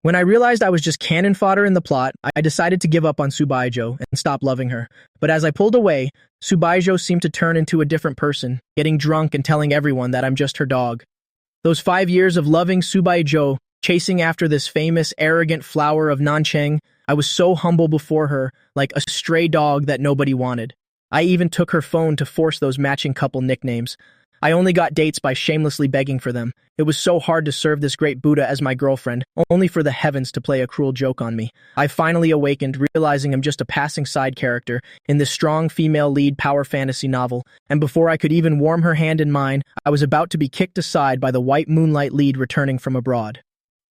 When I realized I was just cannon fodder in the plot, I decided to give up on Subaiho and stop loving her. But as I pulled away, Subaiho seemed to turn into a different person, getting drunk and telling everyone that I'm just her dog. Those 5 years of loving Subaiho, chasing after this famous, arrogant flower of Nancheng, I was so humble before her, like a stray dog that nobody wanted. I even took her phone to force those matching couple nicknames. I only got dates by shamelessly begging for them. It was so hard to serve this great Buddha as my girlfriend, only for the heavens to play a cruel joke on me. I finally awakened, realizing I'm just a passing side character in this strong female lead power fantasy novel, and before I could even warm her hand in mine, I was about to be kicked aside by the white moonlight lead returning from abroad.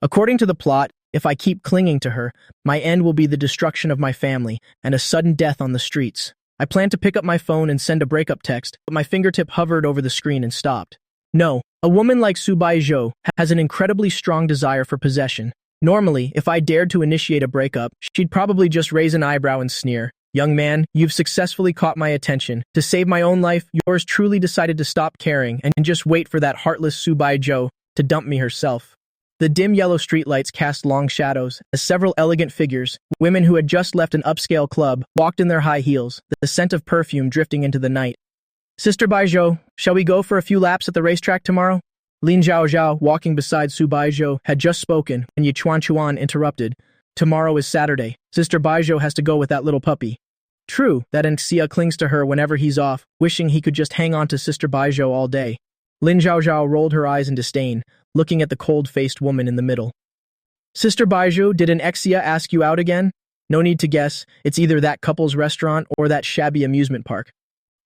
According to the plot, if I keep clinging to her, my end will be the destruction of my family and a sudden death on the streets. I planned to pick up my phone and send a breakup text, but my fingertip hovered over the screen and stopped. No, a woman like Subaiho has an incredibly strong desire for possession. Normally, if I dared to initiate a breakup, she'd probably just raise an eyebrow and sneer. Young man, you've successfully caught my attention. To save my own life, yours truly decided to stop caring and just wait for that heartless Subaiho to dump me herself. The dim yellow streetlights cast long shadows as several elegant figures, women who had just left an upscale club, walked in their high heels, the scent of perfume drifting into the night. Sister Baijiu, shall we go for a few laps at the racetrack tomorrow? Lin Zhaozhao, walking beside Subaiho, had just spoken when Ye Chuan interrupted. Tomorrow is Saturday. Sister Baijiu has to go with that little puppy. True that Nxia clings to her whenever he's off, wishing he could just hang on to Sister Baijiu all day. Lin Zhaozhao rolled her eyes in disdain, looking at the cold-faced woman in the middle. Sister Baijiu, did an Nxia ask you out again? No need to guess, it's either that couple's restaurant or that shabby amusement park.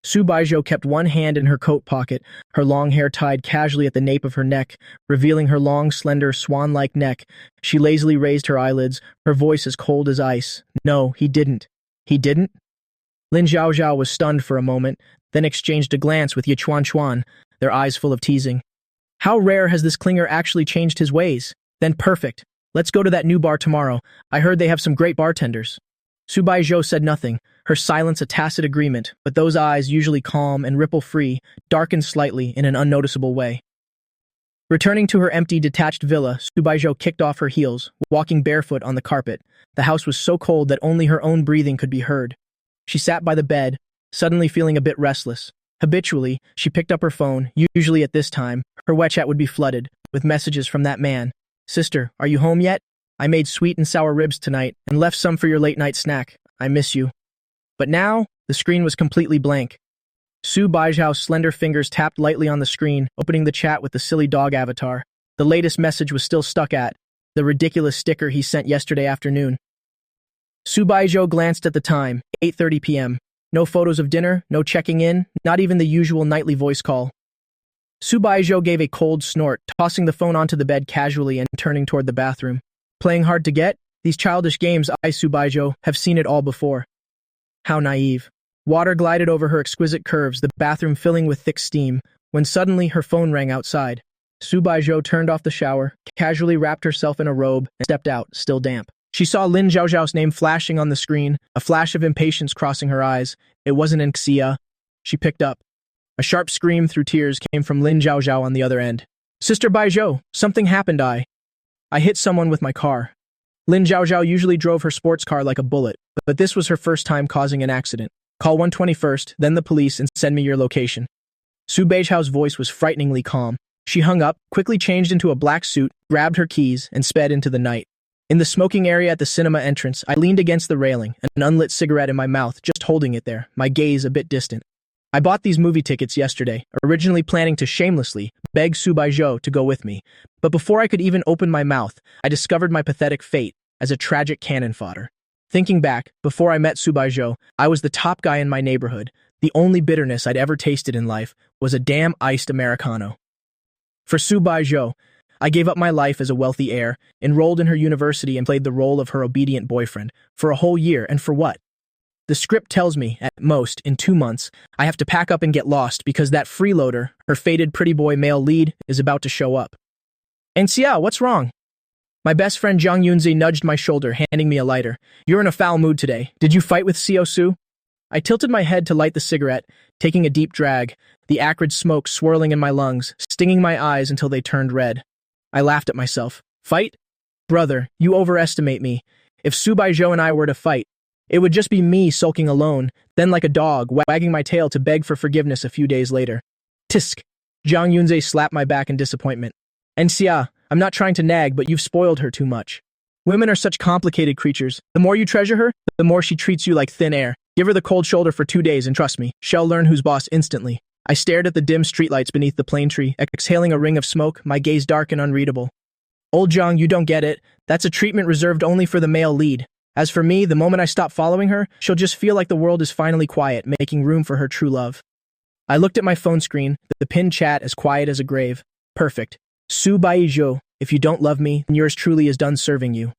Subaiho kept one hand in her coat pocket, her long hair tied casually at the nape of her neck, revealing her long, slender, swan-like neck. She lazily raised her eyelids, her voice as cold as ice. No, he didn't. He didn't? Lin Zhaozhao was stunned for a moment, then exchanged a glance with Ye Chuan, their eyes full of teasing. How rare has this clinger actually changed his ways? Then perfect. Let's go to that new bar tomorrow. I heard they have some great bartenders. Subaiho said nothing, her silence a tacit agreement, but those eyes, usually calm and ripple-free, darkened slightly in an unnoticeable way. Returning to her empty, detached villa, Subaiho kicked off her heels, walking barefoot on the carpet. The house was so cold that only her own breathing could be heard. She sat by the bed, suddenly feeling a bit restless. Habitually, she picked up her phone. Usually at this time, her WeChat would be flooded with messages from that man. Sister, are you home yet? I made sweet and sour ribs tonight and left some for your late-night snack. I miss you. But now, the screen was completely blank. Subaiho's slender fingers tapped lightly on the screen, opening the chat with the silly dog avatar. The latest message was still stuck at the ridiculous sticker he sent yesterday afternoon. Subaiho glanced at the time, 8:30 p.m. No photos of dinner, no checking in, not even the usual nightly voice call. Subaiho gave a cold snort, tossing the phone onto the bed casually and turning toward the bathroom. Playing hard to get? These childish games, Subaiho, have seen it all before. How naive. Water glided over her exquisite curves, the bathroom filling with thick steam, when suddenly her phone rang outside. Subaiho turned off the shower, casually wrapped herself in a robe, and stepped out, still damp. She saw Lin Zhaozhao's name flashing on the screen, a flash of impatience crossing her eyes. It wasn't Nxia. She picked up. A sharp scream through tears came from Lin Zhaozhao on the other end. Sister Baijiu, something happened. I hit someone with my car. Lin Zhaozhao usually drove her sports car like a bullet, but this was her first time causing an accident. Call 120 first, then the police, and send me your location. Subaiho's voice was frighteningly calm. She hung up, quickly changed into a black suit, grabbed her keys, and sped into the night. In the smoking area at the cinema entrance, I leaned against the railing, an unlit cigarette in my mouth, just holding it there, my gaze a bit distant. I bought these movie tickets yesterday, originally planning to shamelessly beg Subaiho to go with me, but before I could even open my mouth, I discovered my pathetic fate as a tragic cannon fodder. Thinking back, before I met Subaiho, I was the top guy in my neighborhood. The only bitterness I'd ever tasted in life was a damn iced Americano. For Subaiho, I gave up my life as a wealthy heir, enrolled in her university and played the role of her obedient boyfriend for a whole year, and for what? The script tells me, at most, in 2 months, I have to pack up and get lost because that freeloader, her fated pretty boy male lead, is about to show up. Nxia, what's wrong? My best friend Zhang Yunzi nudged my shoulder, handing me a lighter. You're in a foul mood today. Did you fight with Xiao Su? I tilted my head to light the cigarette, taking a deep drag, the acrid smoke swirling in my lungs, stinging my eyes until they turned red. I laughed at myself. Fight? Brother, you overestimate me. If Subaiho and I were to fight, it would just be me sulking alone, then like a dog, wagging my tail to beg for forgiveness a few days later. Tisk! Jiang Yunze slapped my back in disappointment. And Xia, I'm not trying to nag, but you've spoiled her too much. Women are such complicated creatures. The more you treasure her, the more she treats you like thin air. Give her the cold shoulder for 2 days and trust me, she'll learn who's boss instantly. I stared at the dim streetlights beneath the plane tree, exhaling a ring of smoke, my gaze dark and unreadable. Old Jiang, you don't get it. That's a treatment reserved only for the male lead. As for me, the moment I stop following her, she'll just feel like the world is finally quiet, making room for her true love. I looked at my phone screen, the pinned chat as quiet as a grave. Perfect. Subaiho, if you don't love me, then yours truly is done serving you.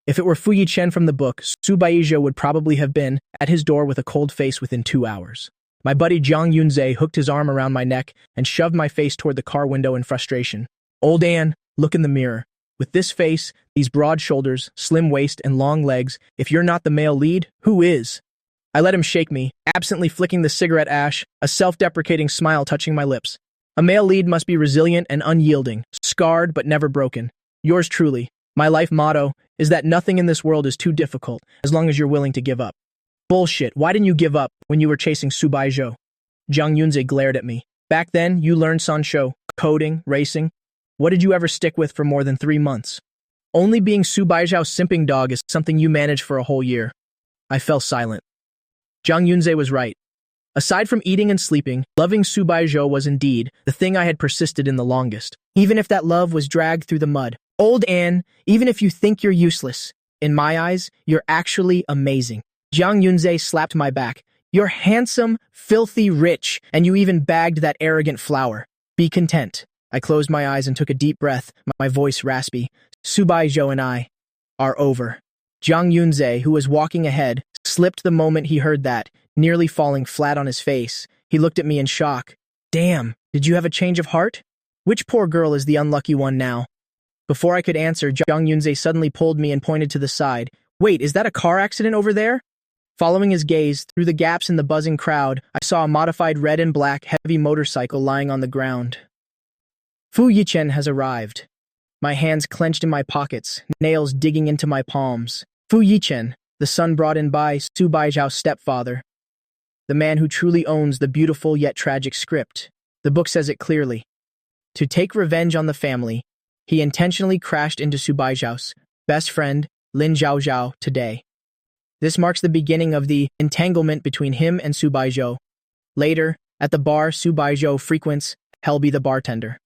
If it were Fu Yichen from the book, Subaiho would probably have been at his door with a cold face within 2 hours. My buddy Jiang Yunze hooked his arm around my neck and shoved my face toward the car window in frustration. Old Ann, look in the mirror. With this face, these broad shoulders, slim waist, and long legs, if you're not the male lead, who is? I let him shake me, absently flicking the cigarette ash, a self-deprecating smile touching my lips. A male lead must be resilient and unyielding, scarred but never broken. Yours truly. My life motto is that nothing in this world is too difficult as long as you're willing to give up. Bullshit, why didn't you give up when you were chasing Subaiho? Jiang Yunze glared at me. Back then, you learned Sansho, coding, racing. What did you ever stick with for more than 3 months? Only being Subaiho's simping dog is something you managed for a whole year. I fell silent. Jiang Yunze was right. Aside from eating and sleeping, loving Subaiho was indeed the thing I had persisted in the longest. Even if that love was dragged through the mud. Old Ann, even if you think you're useless, in my eyes, you're actually amazing. Jiang Yunze slapped my back. You're handsome, filthy rich, and you even bagged that arrogant flower. Be content. I closed my eyes and took a deep breath, my voice raspy. Subaiho and I are over. Jiang Yunze, who was walking ahead, slipped the moment he heard that, nearly falling flat on his face. He looked at me in shock. Damn, did you have a change of heart? Which poor girl is the unlucky one now? Before I could answer, Jiang Yunze suddenly pulled me and pointed to the side. Wait, is that a car accident over there? Following his gaze, through the gaps in the buzzing crowd, I saw a modified red and black heavy motorcycle lying on the ground. Fu Yichen has arrived. My hands clenched in my pockets, nails digging into my palms. Fu Yichen, the son brought in by Subaiho's stepfather. The man who truly owns the beautiful yet tragic script. The book says it clearly. To take revenge on the family, he intentionally crashed into Subaiho's best friend, Lin Zhaozhao, today. This marks the beginning of the entanglement between him and Subaiho. Later, at the bar Subaiho frequents, Helby the bartender.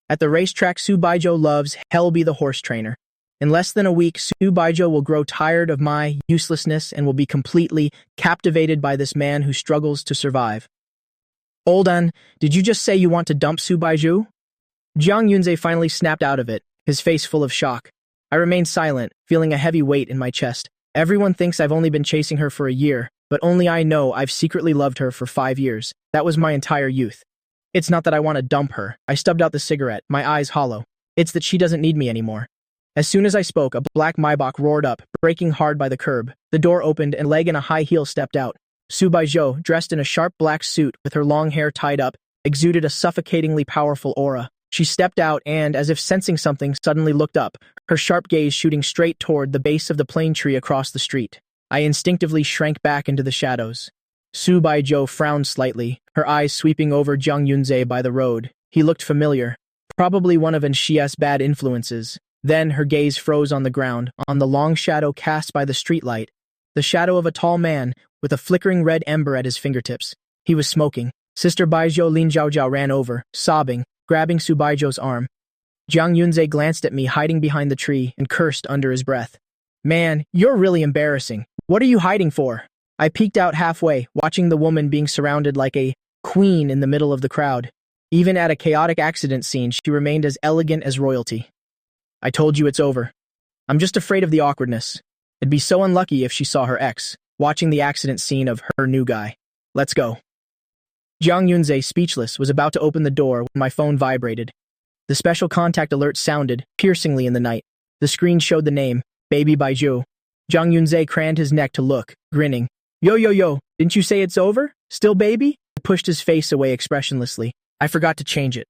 At the racetrack, Subaiho loves Helby the horse trainer. In less than a week, Subaiho will grow tired of my uselessness and will be completely captivated by this man who struggles to survive. Old An, did you just say you want to dump Subaiho? Jiang Yunze finally snapped out of it, his face full of shock. I remained silent, feeling a heavy weight in my chest. Everyone thinks I've only been chasing her for a year, but only I know I've secretly loved her for 5 years. That was my entire youth. It's not that I want to dump her. I stubbed out the cigarette, my eyes hollow. It's that she doesn't need me anymore. As soon as I spoke, a black Maybach roared up, braking hard by the curb. The door opened and leg in a high heel stepped out. Subaiho, dressed in a sharp black suit with her long hair tied up, exuded a suffocatingly powerful aura. She stepped out and, as if sensing something, suddenly looked up, her sharp gaze shooting straight toward the base of the plane tree across the street. I instinctively shrank back into the shadows. Subaiho frowned slightly, her eyes sweeping over Jiang Yunze by the road. He looked familiar, probably one of Xia's bad influences. Then her gaze froze on the ground, on the long shadow cast by the streetlight, the shadow of a tall man with a flickering red ember at his fingertips. He was smoking. Sister Baijiu Lin Zhaozhao ran over, sobbing, grabbing Subaiho's arm. Jiang Yunze glanced at me hiding behind the tree and cursed under his breath. Man, you're really embarrassing. What are you hiding for? I peeked out halfway, watching the woman being surrounded like a queen in the middle of the crowd. Even at a chaotic accident scene, she remained as elegant as royalty. I told you it's over. I'm just afraid of the awkwardness. It'd be so unlucky if she saw her ex, watching the accident scene of her new guy. Let's go. Jiang Yunze, speechless, was about to open the door when my phone vibrated. The special contact alert sounded, piercingly in the night. The screen showed the name, Baby Baijiu. Jiang Yunze craned his neck to look, grinning. Yo, didn't you say it's over? Still baby? He pushed his face away expressionlessly. I forgot to change it.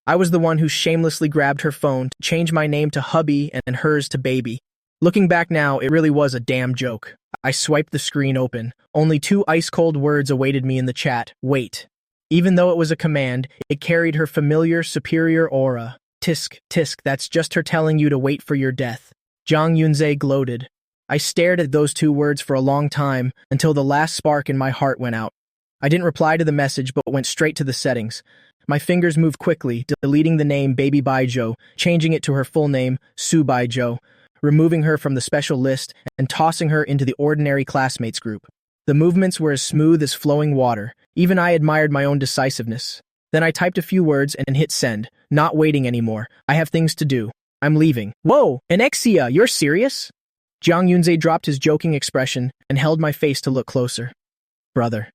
I was the one who shamelessly grabbed her phone to change my name to hubby and hers to baby. Looking back now, it really was a damn joke. I swiped the screen open. Only 2 ice-cold words awaited me in the chat. Wait. Even though it was a command, it carried her familiar, superior aura. Tisk, tisk, that's just her telling you to wait for your death. Zhang Yunze gloated. I stared at those 2 words for a long time, until the last spark in my heart went out. I didn't reply to the message, but went straight to the settings. My fingers moved quickly, deleting the name Baby Baijo, changing it to her full name, Subaiho, removing her from the special list, and tossing her into the ordinary classmates group. The movements were as smooth as flowing water. Even I admired my own decisiveness. Then I typed a few words and hit send, not waiting anymore. I have things to do. I'm leaving. Whoa, Anexia, you're serious? Jiang Yunze dropped his joking expression and held my face to look closer. Brother.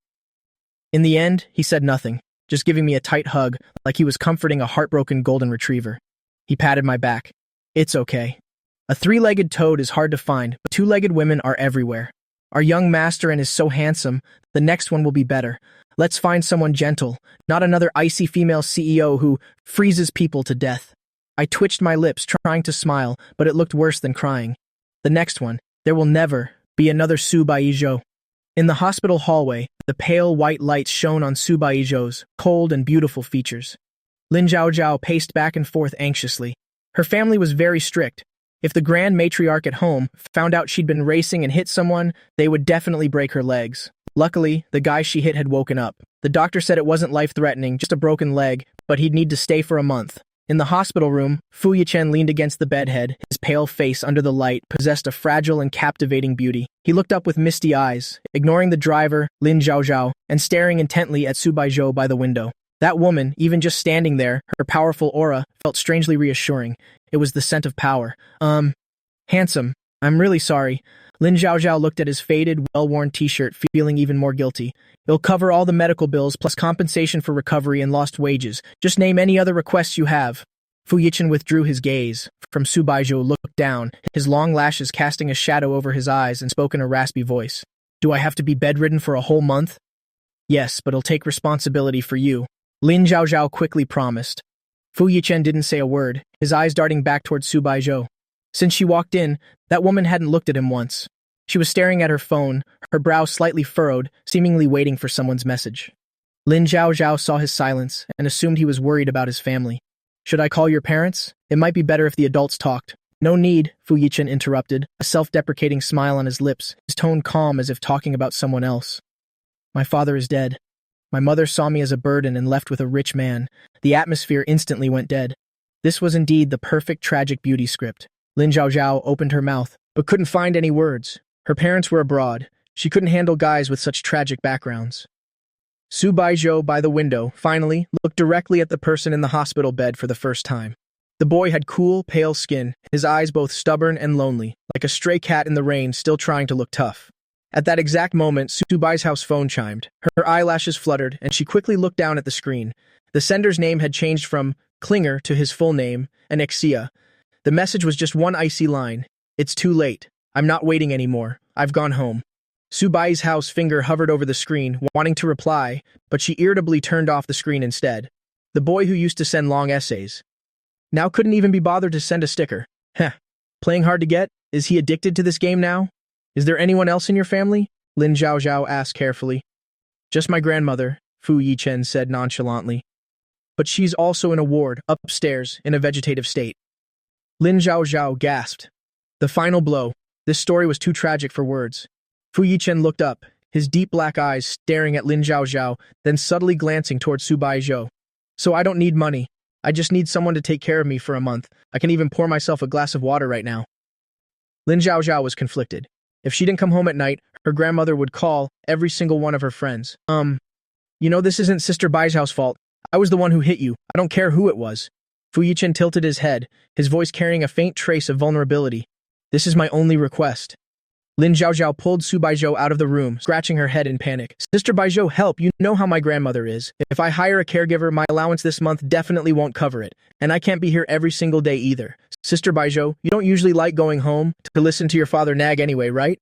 In the end, he said nothing, just giving me a tight hug like he was comforting a heartbroken golden retriever. He patted my back. It's okay. A 3-legged toad is hard to find, but 2-legged women are everywhere. Our young master and is so handsome, the next one will be better. Let's find someone gentle, not another icy female CEO who freezes people to death. I twitched my lips, trying to smile, but it looked worse than crying. The next one, there will never be another Subaiho. In the hospital hallway, the pale white lights shone on Subaiho's cold and beautiful features. Lin Zhaozhao paced back and forth anxiously. Her family was very strict. If the grand matriarch at home found out she'd been racing and hit someone, they would definitely break her legs. Luckily, the guy she hit had woken up. The doctor said it wasn't life-threatening, just a broken leg, but he'd need to stay for a month. In the hospital room, Fu Yichen leaned against the bedhead, his pale face under the light possessed a fragile and captivating beauty. He looked up with misty eyes, ignoring the driver, Lin Zhaozhao, and staring intently at Subaiho by the window. That woman, even just standing there, her powerful aura, felt strangely reassuring. It was the scent of power. Handsome. I'm really sorry. Lin Zhaozhao looked at his faded, well-worn t-shirt, feeling even more guilty. It'll cover all the medical bills plus compensation for recovery and lost wages. Just name any other requests you have. Fu Yichen withdrew his gaze. From Subaiho looked down, his long lashes casting a shadow over his eyes, and spoke in a raspy voice. Do I have to be bedridden for a whole month? Yes, but it'll take responsibility for you. Lin Zhaozhao quickly promised. Fu Yichen didn't say a word, his eyes darting back towards Subaiho. Since she walked in, that woman hadn't looked at him once. She was staring at her phone, her brow slightly furrowed, seemingly waiting for someone's message. Lin Zhaozhao saw his silence and assumed he was worried about his family. Should I call your parents? It might be better if the adults talked. No need, Fu Yichen interrupted, a self-deprecating smile on his lips, his tone calm as if talking about someone else. My father is dead. My mother saw me as a burden and left with a rich man. The atmosphere instantly went dead. This was indeed the perfect tragic beauty script. Lin Zhaozhao opened her mouth, but couldn't find any words. Her parents were abroad. She couldn't handle guys with such tragic backgrounds. Subaiho, by the window, finally, looked directly at the person in the hospital bed for the first time. The boy had cool, pale skin, his eyes both stubborn and lonely, like a stray cat in the rain still trying to look tough. At that exact moment, Subaiho's phone chimed. Her eyelashes fluttered, and she quickly looked down at the screen. The sender's name had changed from Klinger to his full name, Anexia. The message was just one icy line. It's too late. I'm not waiting anymore. I've gone home. Subaiho's finger hovered over the screen, wanting to reply, but she irritably turned off the screen instead. The boy who used to send long essays now couldn't even be bothered to send a sticker. Heh. Playing hard to get? Is he addicted to this game now? Is there anyone else in your family? Lin Zhaozhao asked carefully. Just my grandmother, Fu Yichen said nonchalantly. But she's also in a ward, upstairs, in a vegetative state. Lin Zhaozhao gasped. The final blow. This story was too tragic for words. Fu Yichen looked up, his deep black eyes staring at Lin Zhaozhao, then subtly glancing towards Subaiho. So I don't need money. I just need someone to take care of me for a month. I can even pour myself a glass of water right now. Lin Zhaozhao was conflicted. If she didn't come home at night, her grandmother would call every single one of her friends. This isn't Sister Bai's fault. I was the one who hit you. I don't care who it was. Fu Yichen tilted his head, his voice carrying a faint trace of vulnerability. This is my only request. Lin Zhaozhao pulled Subaiho out of the room, scratching her head in panic. Sister Baijo, help, you know how my grandmother is. If I hire a caregiver, my allowance this month definitely won't cover it. And I can't be here every single day either. Sister Baijo, you don't usually like going home to listen to your father nag anyway, right?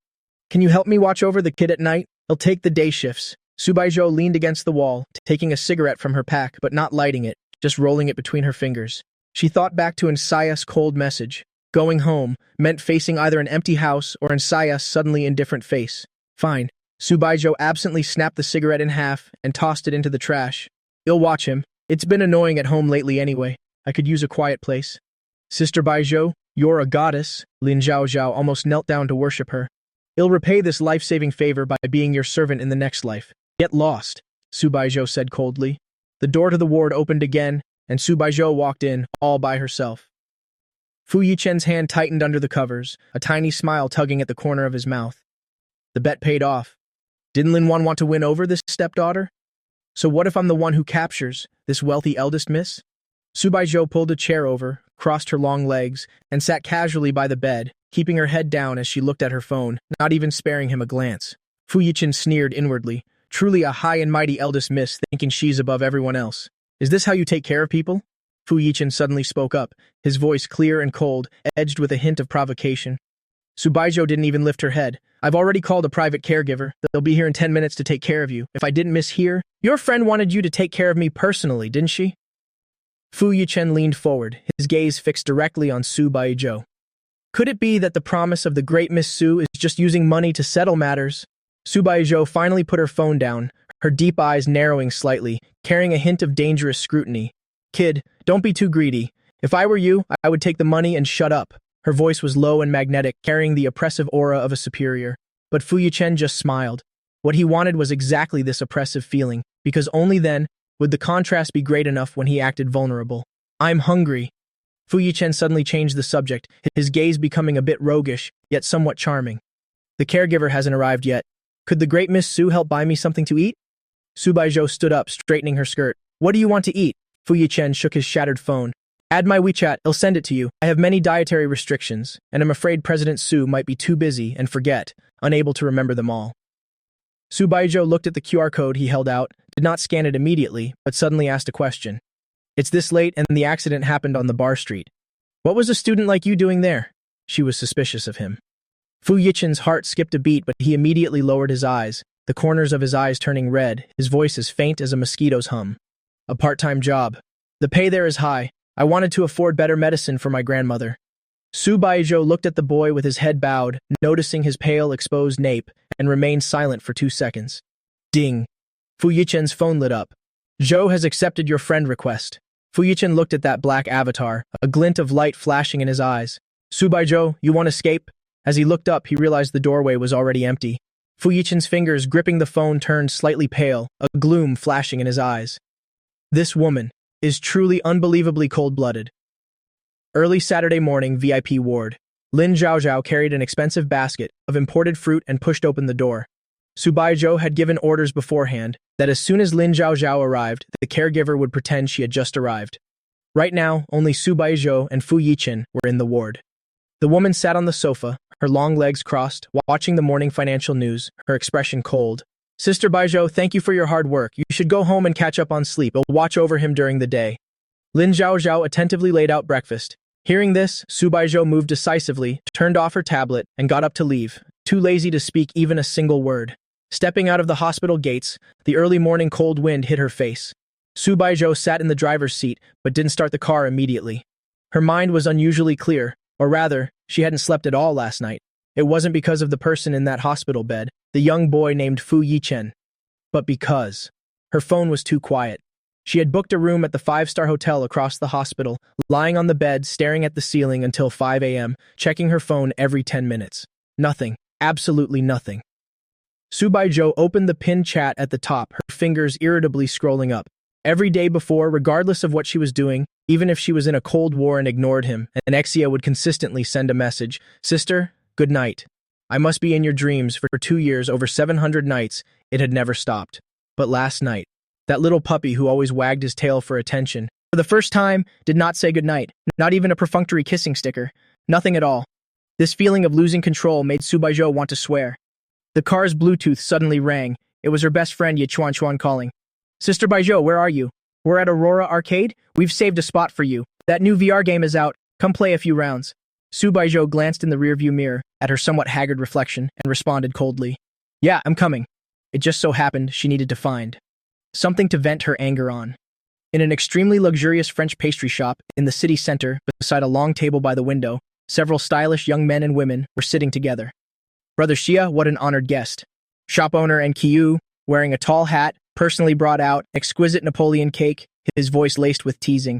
Can you help me watch over the kid at night? I'll take the day shifts. Subaiho leaned against the wall, taking a cigarette from her pack but not lighting it, just rolling it between her fingers. She thought back to Insai's cold message. Going home meant facing either an empty house or Insai's suddenly indifferent face. Fine. Subaiho absently snapped the cigarette in half and tossed it into the trash. I'll watch him. It's been annoying at home lately anyway. I could use a quiet place. Sister Baijo, you're a goddess. Lin Zhaozhao almost knelt down to worship her. I'll repay this life-saving favor by being your servant in the next life. Get lost, Subaiho said coldly. The door to the ward opened again, and Subaiho walked in, all by herself. Fu Yichen's hand tightened under the covers, a tiny smile tugging at the corner of his mouth. The bet paid off. Didn't Lin Wan want to win over this stepdaughter? So what if I'm the one who captures this wealthy eldest miss? Subaiho pulled a chair over, crossed her long legs, and sat casually by the bed, keeping her head down as she looked at her phone, not even sparing him a glance. Fu Yichen sneered inwardly, truly a high and mighty eldest miss thinking she's above everyone else. Is this how you take care of people? Fu Yichen suddenly spoke up, his voice clear and cold, edged with a hint of provocation. Subaiho didn't even lift her head. I've already called a private caregiver. They'll be here in 10 minutes to take care of you. If I didn't miss here, your friend wanted you to take care of me personally, didn't she? Fu Yichen leaned forward, his gaze fixed directly on Subaiho. Could it be that the promise of the great Miss Su is just using money to settle matters? Subaiho finally put her phone down, her deep eyes narrowing slightly, carrying a hint of dangerous scrutiny. Kid, don't be too greedy. If I were you, I would take the money and shut up. Her voice was low and magnetic, carrying the oppressive aura of a superior. But Fu Yichen just smiled. What he wanted was exactly this oppressive feeling, because only then would the contrast be great enough when he acted vulnerable. I'm hungry. Fu Yichen suddenly changed the subject, his gaze becoming a bit roguish, yet somewhat charming. The caregiver hasn't arrived yet. Could the great Miss Su help buy me something to eat? Subaiho stood up, straightening her skirt. What do you want to eat? Fu Yichen shook his shattered phone. Add my WeChat, I'll send it to you. I have many dietary restrictions, and I'm afraid President Su might be too busy and forget, unable to remember them all. Subaiho looked at the QR code he held out, did not scan it immediately, but suddenly asked a question. It's this late and the accident happened on the bar street. What was a student like you doing there? She was suspicious of him. Fu Yichen's heart skipped a beat, but he immediately lowered his eyes, the corners of his eyes turning red, his voice as faint as a mosquito's hum. A part-time job. The pay there is high. I wanted to afford better medicine for my grandmother. Subaiho looked at the boy with his head bowed, noticing his pale, exposed nape, and remained silent for 2 seconds. Ding. Fu Yichen's phone lit up. Zhou has accepted your friend request. Fu Yichen looked at that black avatar, a glint of light flashing in his eyes. Subaiho, you want to escape? As he looked up, he realized the doorway was already empty. Fu Yichen's fingers gripping the phone turned slightly pale, a gloom flashing in his eyes. This woman is truly unbelievably cold-blooded. Early Saturday morning, VIP ward. Lin Zhaozhao carried an expensive basket of imported fruit and pushed open the door. Subaiho had given orders beforehand that as soon as Lin Zhaozhao arrived, the caregiver would pretend she had just arrived. Right now, only Subaiho and Fu Yichen were in the ward. The woman sat on the sofa, her long legs crossed, watching the morning financial news, her expression cold. Sister Baijo, thank you for your hard work. You should go home and catch up on sleep. I'll watch over him during the day. Lin Zhaozhao attentively laid out breakfast. Hearing this, Subaiho moved decisively, turned off her tablet, and got up to leave, too lazy to speak even a single word. Stepping out of the hospital gates, the early morning cold wind hit her face. Subaiho sat in the driver's seat, but didn't start the car immediately. Her mind was unusually clear, or rather, she hadn't slept at all last night. It wasn't because of the person in that hospital bed, the young boy named Fu Yichen, but because her phone was too quiet. She had booked a room at the 5-star hotel across the hospital, lying on the bed, staring at the ceiling until 5 a.m., checking her phone every 10 minutes. Nothing. Absolutely nothing. Subaiho opened the pinned chat at the top, her fingers irritably scrolling up. Every day before, regardless of what she was doing, even if she was in a cold war and ignored him, Anexia would consistently send a message. Sister, good night. I must be in your dreams. For 2 years, over 700 nights, it had never stopped. But last night, that little puppy who always wagged his tail for attention, for the first time, did not say goodnight, not even a perfunctory kissing sticker. Nothing at all. This feeling of losing control made Subaiho want to swear. The car's Bluetooth suddenly rang. It was her best friend Ye Chuan calling. Sister Baijo, where are you? We're at Aurora Arcade? We've saved a spot for you. That new VR game is out. Come play a few rounds. Subaiho glanced in the rearview mirror at her somewhat haggard reflection and responded coldly. Yeah, I'm coming. It just so happened she needed to find something to vent her anger on. In an extremely luxurious French pastry shop in the city center, beside a long table by the window, several stylish young men and women were sitting together. Brother Xia, what an honored guest. Shop owner Enkiu, wearing a tall hat, personally brought out exquisite Napoleon cake, his voice laced with teasing.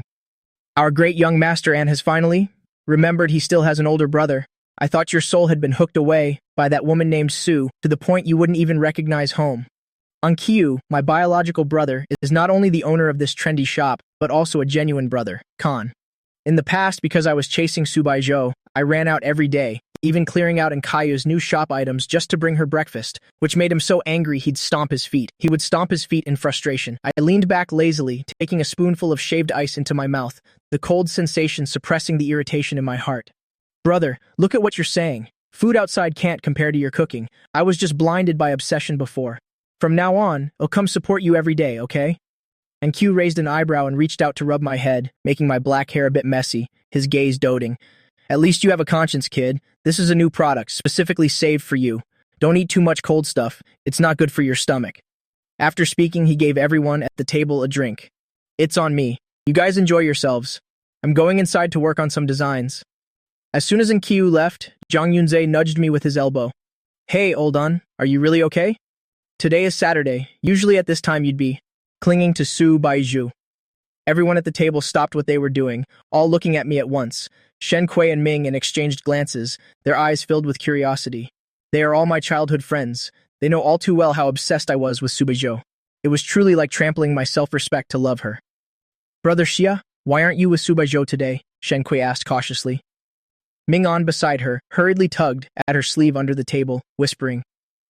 Our great young master An has finally remembered he still has an older brother. I thought your soul had been hooked away by that woman named Sue to the point you wouldn't even recognize home. Enkiu, my biological brother, is not only the owner of this trendy shop, but also a genuine brother, Khan. In the past, because I was chasing Subaiho, I ran out every day, even clearing out Nkayu's new shop items just to bring her breakfast, which made him so angry he'd stomp his feet. He would stomp his feet in frustration. I leaned back lazily, taking a spoonful of shaved ice into my mouth, the cold sensation suppressing the irritation in my heart. Brother, look at what you're saying. Food outside can't compare to your cooking. I was just blinded by obsession before. From now on, I'll come support you every day, okay? And Q raised an eyebrow and reached out to rub my head, making my black hair a bit messy, his gaze doting. At least you have a conscience, kid. This is a new product, specifically saved for you. Don't eat too much cold stuff. It's not good for your stomach. After speaking, he gave everyone at the table a drink. It's on me. You guys enjoy yourselves. I'm going inside to work on some designs. As soon as Nkyu left, Zhang Yunze nudged me with his elbow. Hey, old un, are you really okay? Today is Saturday. Usually at this time you'd be clinging to Subaiho. Everyone at the table stopped what they were doing, all looking at me at once. Shen Kui and Ming exchanged glances, their eyes filled with curiosity. They are all my childhood friends. They know all too well how obsessed I was with Subaiho. It was truly like trampling my self-respect to love her. Brother Xia, why aren't you with Subaiho today? Shen Kui asked cautiously. Ming On beside her hurriedly tugged at her sleeve under the table, whispering,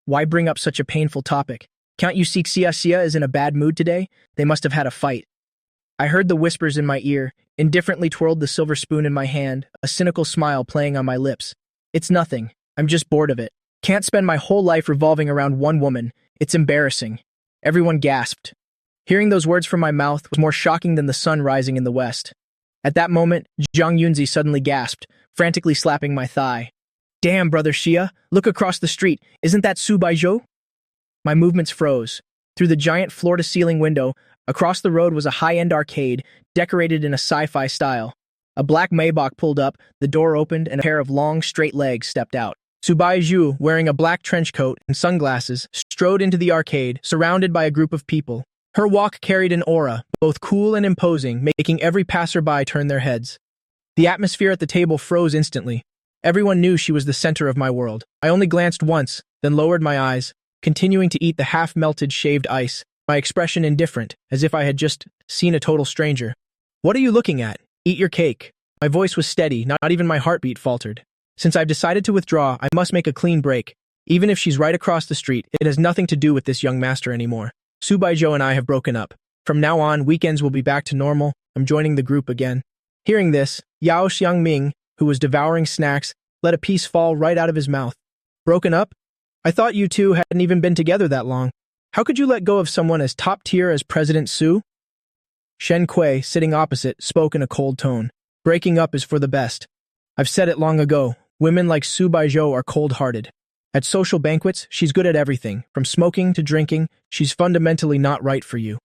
Why bring up such a painful topic? Can't you see Xia is in a bad mood today? They must have had a fight. I heard the whispers in my ear, indifferently twirled the silver spoon in my hand, a cynical smile playing on my lips. It's nothing. I'm just bored of it. Can't spend my whole life revolving around one woman. It's embarrassing. Everyone gasped. Hearing those words from my mouth was more shocking than the sun rising in the west. At that moment, Zhang Yunzi suddenly gasped, frantically slapping my thigh. Damn, Brother Xia, look across the street. Isn't that Subaiho? My movements froze. Through the giant floor-to-ceiling window, across the road was a high-end arcade, decorated in a sci-fi style. A black Maybach pulled up, the door opened, and a pair of long, straight legs stepped out. Subaiho, wearing a black trench coat and sunglasses, strode into the arcade, surrounded by a group of people. Her walk carried an aura, both cool and imposing, making every passerby turn their heads. The atmosphere at the table froze instantly. Everyone knew she was the center of my world. I only glanced once, then lowered my eyes, continuing to eat the half-melted shaved ice, my expression indifferent, as if I had just seen a total stranger. What are you looking at? Eat your cake. My voice was steady, not even my heartbeat faltered. Since I've decided to withdraw, I must make a clean break. Even if she's right across the street, it has nothing to do with this young master anymore. Subaiho and I have broken up. From now on, weekends will be back to normal. I'm joining the group again. Hearing this, Yao Xiangming, who was devouring snacks, let a piece fall right out of his mouth. Broken up? I thought you two hadn't even been together that long. How could you let go of someone as top tier as President Su? Shen Kui, sitting opposite, spoke in a cold tone. Breaking up is for the best. I've said it long ago. Women like Subaiho are cold-hearted. At social banquets, she's good at everything. From smoking to drinking, she's fundamentally not right for you.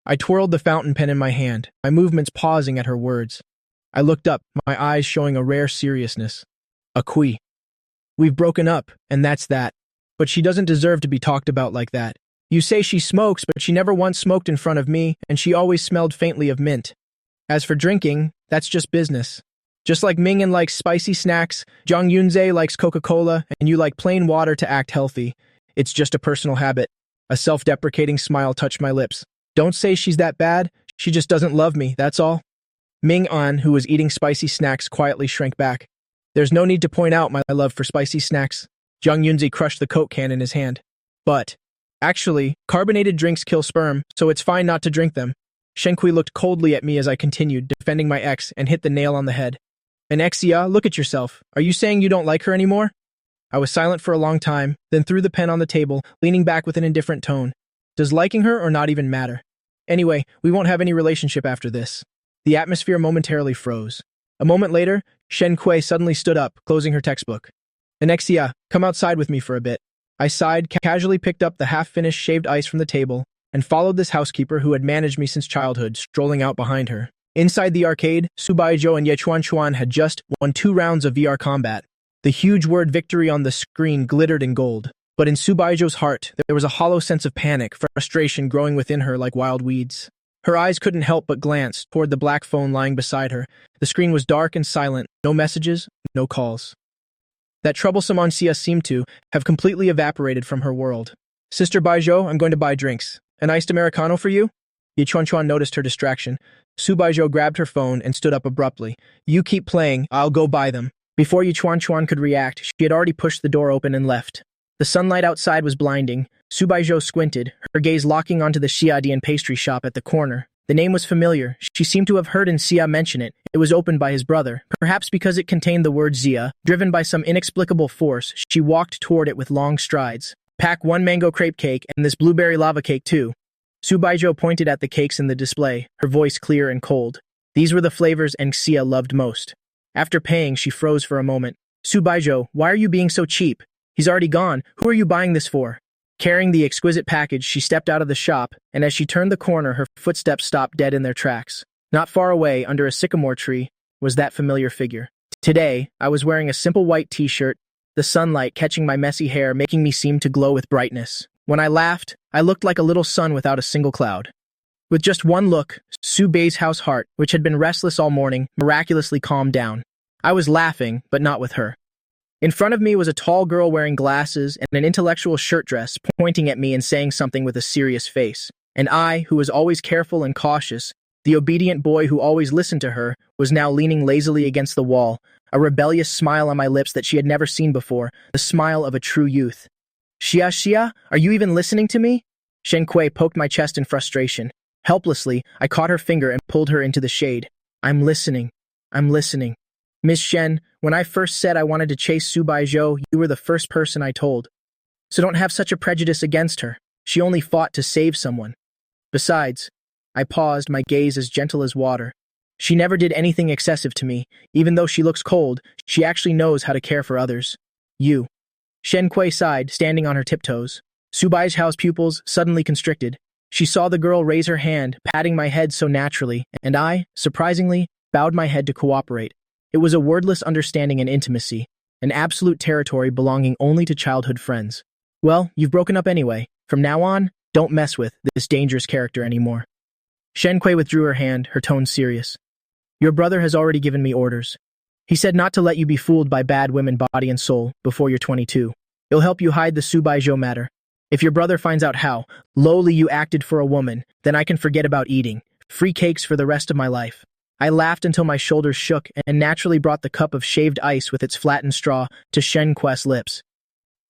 I twirled the fountain pen in my hand, my movements pausing at her words. I looked up, my eyes showing a rare seriousness. Akui. We've broken up, and that's that. But she doesn't deserve to be talked about like that. You say she smokes, but she never once smoked in front of me, and she always smelled faintly of mint. As for drinking, that's just business. Just like Mingin likes spicy snacks, Zhang Yunze likes Coca-Cola, and you like plain water to act healthy. It's just a personal habit. A self-deprecating smile touched my lips. Don't say she's that bad. She just doesn't love me, that's all. Ming An, who was eating spicy snacks, quietly shrank back. There's no need to point out my love for spicy snacks. Zhang Yunzi crushed the Coke can in his hand. But, actually, carbonated drinks kill sperm, so it's fine not to drink them. Shen Kui looked coldly at me as I continued, defending my ex, and hit the nail on the head. And Xia, look at yourself. Are you saying you don't like her anymore? I was silent for a long time, then threw the pen on the table, leaning back with an indifferent tone. Does liking her or not even matter? Anyway, we won't have any relationship after this. The atmosphere momentarily froze. A moment later, Shen Kui suddenly stood up, closing her textbook. And Xia, come outside with me for a bit. I sighed, casually picked up the half-finished shaved ice from the table, and followed this housekeeper who had managed me since childhood, strolling out behind her. Inside the arcade, Subaiho and Ye Chuan had just won 2 rounds of VR combat. The huge word victory on the screen glittered in gold. But in Subaiho's heart, there was a hollow sense of panic, frustration growing within her like wild weeds. Her eyes couldn't help but glance toward the black phone lying beside her. The screen was dark and silent, no messages, no calls. That troublesome Ansia seemed to have completely evaporated from her world. "Sister Baijo, I'm going to buy drinks. An iced Americano for you?" Ye Chuan noticed her distraction. Subaiho grabbed her phone and stood up abruptly. "You keep playing, I'll go buy them." Before Ye Chuan could react, she had already pushed the door open and left. The sunlight outside was blinding. Subaiho squinted, her gaze locking onto the Xiadian pastry shop at the corner. The name was familiar. She seemed to have heard Xia mention it. It was opened by his brother. Perhaps because it contained the word Xia, driven by some inexplicable force, she walked toward it with long strides. "Pack 1 mango crepe cake and this blueberry lava cake too." Subaiho pointed at the cakes in the display, her voice clear and cold. These were the flavors Xia loved most. After paying, she froze for a moment. "Subaiho, why are you being so cheap? He's already gone. Who are you buying this for?" Carrying the exquisite package, she stepped out of the shop, and as she turned the corner, her footsteps stopped dead in their tracks. Not far away, under a sycamore tree, was that familiar figure. Today, I was wearing a simple white t-shirt, the sunlight catching my messy hair, making me seem to glow with brightness. When I laughed, I looked like a little sun without a single cloud. With just one look, Subaiho's heart, which had been restless all morning, miraculously calmed down. I was laughing, but not with her. In front of me was a tall girl wearing glasses and an intellectual shirt dress, pointing at me and saying something with a serious face. And I, who was always careful and cautious, the obedient boy who always listened to her, was now leaning lazily against the wall, a rebellious smile on my lips that she had never seen before, the smile of a true youth. Xia, are you even listening to me?" Shen Kui poked my chest in frustration. Helplessly, I caught her finger and pulled her into the shade. I'm listening. Miss Shen, when I first said I wanted to chase Subaiho, you were the first person I told. So don't have such a prejudice against her. She only fought to save someone. Besides," I paused, my gaze as gentle as water, "she never did anything excessive to me. Even though she looks cold, she actually knows how to care for others. You." Shen Kui sighed, standing on her tiptoes. Subaiho's pupils suddenly constricted. She saw the girl raise her hand, patting my head so naturally, and I, surprisingly, bowed my head to cooperate. It was a wordless understanding and intimacy, an absolute territory belonging only to childhood friends. "Well, you've broken up anyway. From now on, don't mess with this dangerous character anymore." Shen Kui withdrew her hand, her tone serious. "Your brother has already given me orders. He said not to let you be fooled by bad women body and soul before you're 22. He'll help you hide the Subaiho matter. If your brother finds out how lowly you acted for a woman, then I can forget about eating. Free cakes for the rest of my life." I laughed until my shoulders shook and naturally brought the cup of shaved ice with its flattened straw to Shen Kui's lips.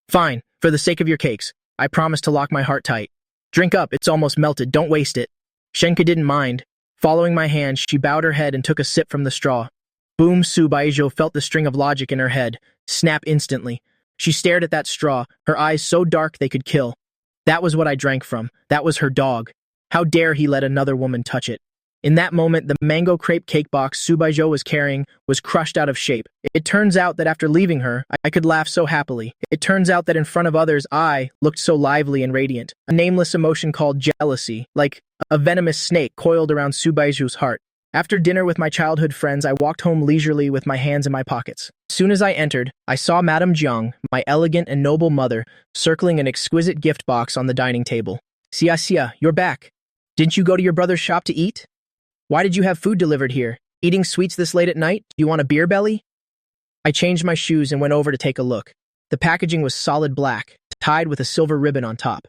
"Fine, for the sake of your cakes. I promise to lock my heart tight. Drink up, it's almost melted, don't waste it." Shen Kui didn't mind. Following my hand, she bowed her head and took a sip from the straw. Boom, Subaiho felt the string of logic in her head snap instantly. She stared at that straw, her eyes so dark they could kill. That was what I drank from. That was her dog. How dare he let another woman touch it? In that moment, the mango crepe cake box Subaiho was carrying was crushed out of shape. It turns out that after leaving her, I could laugh so happily. It turns out that in front of others, I looked so lively and radiant. A nameless emotion called jealousy, like a venomous snake coiled around Subaiho's heart. After dinner with my childhood friends, I walked home leisurely with my hands in my pockets. As soon as I entered, I saw Madame Jiang, my elegant and noble mother, circling an exquisite gift box on the dining table. "Xia, you're back. Didn't you go to your brother's shop to eat? Why did you have food delivered here? Eating sweets this late at night? Do you want a beer belly?" I changed my shoes and went over to take a look. The packaging was solid black, tied with a silver ribbon on top.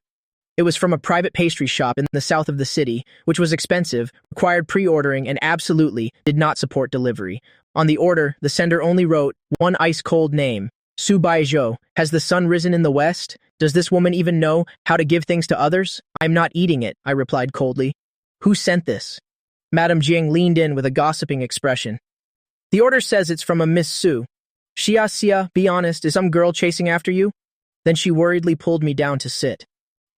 It was from a private pastry shop in the south of the city, which was expensive, required pre-ordering, and absolutely did not support delivery. On the order, the sender only wrote one ice-cold name, Subaiho. Has the sun risen in the west? Does this woman even know how to give things to others? I'm not eating it, I replied coldly. Who sent this? Madame Jiang leaned in with a gossiping expression. The order says it's from a Miss Su. Xia, be honest, is some girl chasing after you? Then she worriedly pulled me down to sit.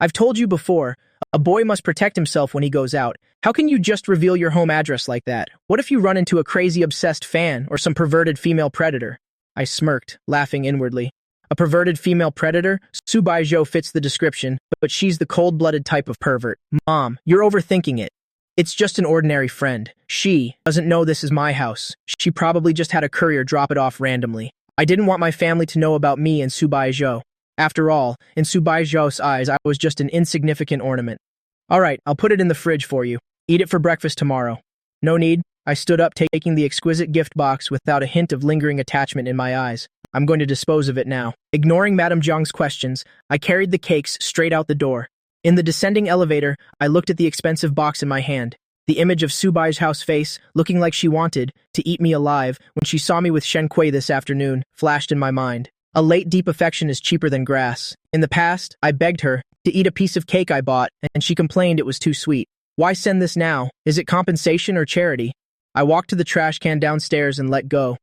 I've told you before, a boy must protect himself when he goes out. How can you just reveal your home address like that? What if you run into a crazy obsessed fan or some perverted female predator? I smirked, laughing inwardly. A perverted female predator? Subaiho fits the description, but she's the cold-blooded type of pervert. Mom, you're overthinking it. It's just an ordinary friend. She doesn't know this is my house. She probably just had a courier drop it off randomly. I didn't want my family to know about me and Subaiho. After all, in Subaiho's eyes, I was just an insignificant ornament. All right, I'll put it in the fridge for you. Eat it for breakfast tomorrow. No need. I stood up, taking the exquisite gift box without a hint of lingering attachment in my eyes. I'm going to dispose of it now. Ignoring Madame Zhang's questions, I carried the cakes straight out the door. In the descending elevator, I looked at the expensive box in my hand. The image of Subaiho's face, looking like she wanted to eat me alive when she saw me with Shen Kui this afternoon, flashed in my mind. A late deep affection is cheaper than grass. In the past, I begged her to eat a piece of cake I bought, and she complained it was too sweet. Why send this now? Is it compensation or charity? I walked to the trash can downstairs and let go.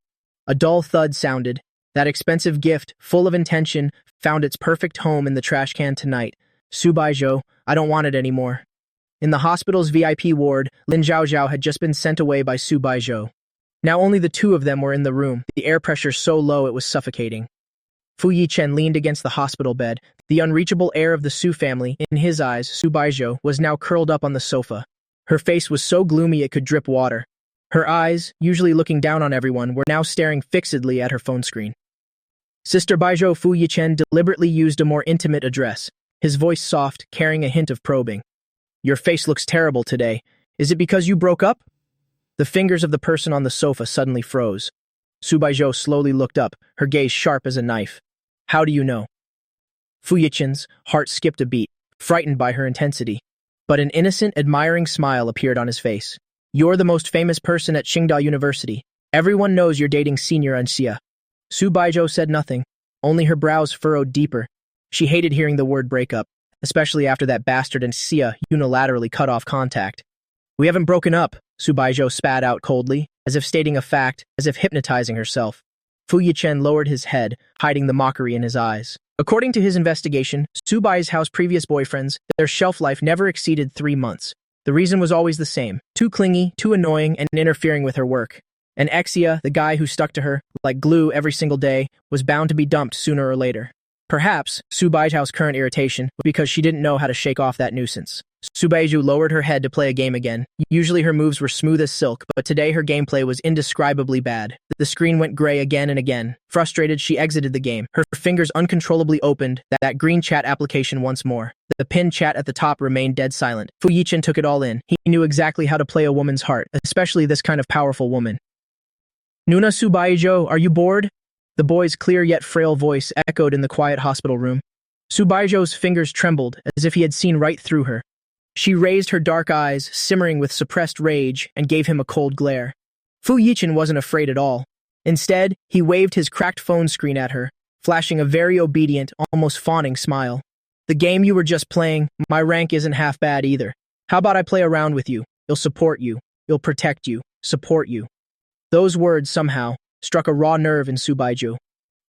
A dull thud sounded. That expensive gift, full of intention, found its perfect home in the trash can tonight. Subaiho, I don't want it anymore. In the hospital's VIP ward, Lin Zhaozhao had just been sent away by Subaiho. Now only the two of them were in the room, the air pressure so low it was suffocating. Fu Yichen leaned against the hospital bed, the unreachable heir of the Su family. In his eyes, Subaiho was now curled up on the sofa. Her face was so gloomy it could drip water. Her eyes, usually looking down on everyone, were now staring fixedly at her phone screen. Sister Baijo. Fu Yichen deliberately used a more intimate address, his voice soft, carrying a hint of probing. Your face looks terrible today. Is it because you broke up? The fingers of the person on the sofa suddenly froze. Subaiho slowly looked up, her gaze sharp as a knife. How do you know? Fu Yichen's heart skipped a beat, frightened by her intensity. But an innocent, admiring smile appeared on his face. You're the most famous person at Qingdao University. Everyone knows you're dating Senior Anxia. Subaiho said nothing, only her brows furrowed deeper. She hated hearing the word breakup, especially after that bastard Anxia unilaterally cut off contact. We haven't broken up, Subaiho spat out coldly, as if stating a fact, as if hypnotizing herself. Fu Yichen lowered his head, hiding the mockery in his eyes. According to his investigation, Subaiho's previous boyfriends, their shelf life never exceeded 3 months. The reason was always the same: too clingy, too annoying, and interfering with her work. And Exia, the guy who stuck to her like glue every single day, was bound to be dumped sooner or later. Perhaps Subaiho's current irritation was because she didn't know how to shake off that nuisance. Subaiho lowered her head to play a game again. Usually her moves were smooth as silk, but today her gameplay was indescribably bad. The screen went gray again and again. Frustrated, she exited the game. Her fingers uncontrollably opened that green chat application once more. The pinned chat at the top remained dead silent. Fu Yichen took it all in. He knew exactly how to play a woman's heart, especially this kind of powerful woman. Nuna Subaiho, are you bored? The boy's clear yet frail voice echoed in the quiet hospital room. Subaiho's fingers trembled, as if he had seen right through her. She raised her dark eyes, simmering with suppressed rage, and gave him a cold glare. Fu Yichen wasn't afraid at all. Instead, he waved his cracked phone screen at her, flashing a very obedient, almost fawning smile. The game you were just playing, my rank isn't half bad either. How about I play around with you? It'll support you. It'll protect you. Support you. Those words, somehow, struck a raw nerve in Subaiho.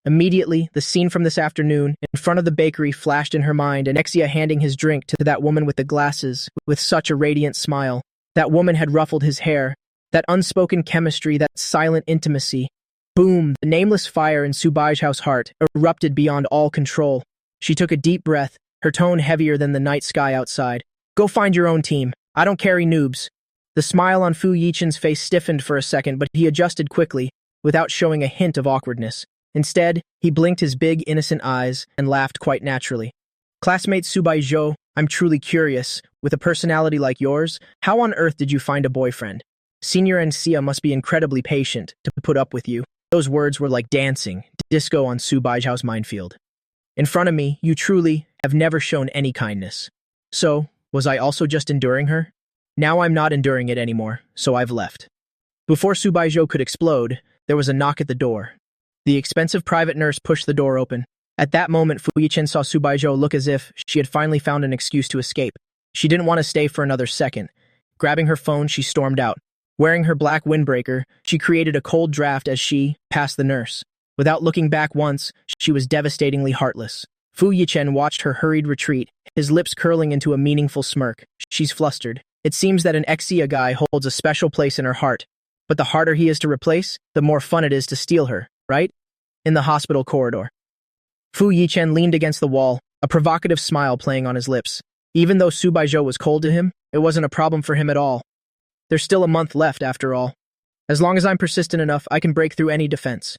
Immediately, the scene from this afternoon, in front of the bakery, flashed in her mind, and Exia handing his drink to that woman with the glasses, with such a radiant smile. That woman had ruffled his hair. That unspoken chemistry, that silent intimacy. Boom! The nameless fire in Subaiho's heart erupted beyond all control. She took a deep breath, her tone heavier than the night sky outside. Go find your own team. I don't carry noobs. The smile on Fu Yichen's face stiffened for a second, but he adjusted quickly, without showing a hint of awkwardness. Instead, he blinked his big, innocent eyes and laughed quite naturally. Classmate Subaiho, I'm truly curious. With a personality like yours, how on earth did you find a boyfriend? Senior Anxia must be incredibly patient to put up with you. Those words were like dancing, disco on Subaiho's minefield. In front of me, you truly have never shown any kindness. So, was I also just enduring her? Now I'm not enduring it anymore, so I've left. Before Subaiho could explode, there was a knock at the door. The expensive private nurse pushed the door open. At that moment, Fu Yichen saw Subaiho look as if she had finally found an excuse to escape. She didn't want to stay for another second. Grabbing her phone, she stormed out. Wearing her black windbreaker, she created a cold draft as she passed the nurse. Without looking back once, she was devastatingly heartless. Fu Yichen watched her hurried retreat, his lips curling into a meaningful smirk. She's flustered. It seems that an Exia guy holds a special place in her heart. But the harder he is to replace, the more fun it is to steal her, right? In the hospital corridor. Fu Yichen leaned against the wall, a provocative smile playing on his lips. Even though Subaiho was cold to him, it wasn't a problem for him at all. There's still a month left, after all. As long as I'm persistent enough, I can break through any defense.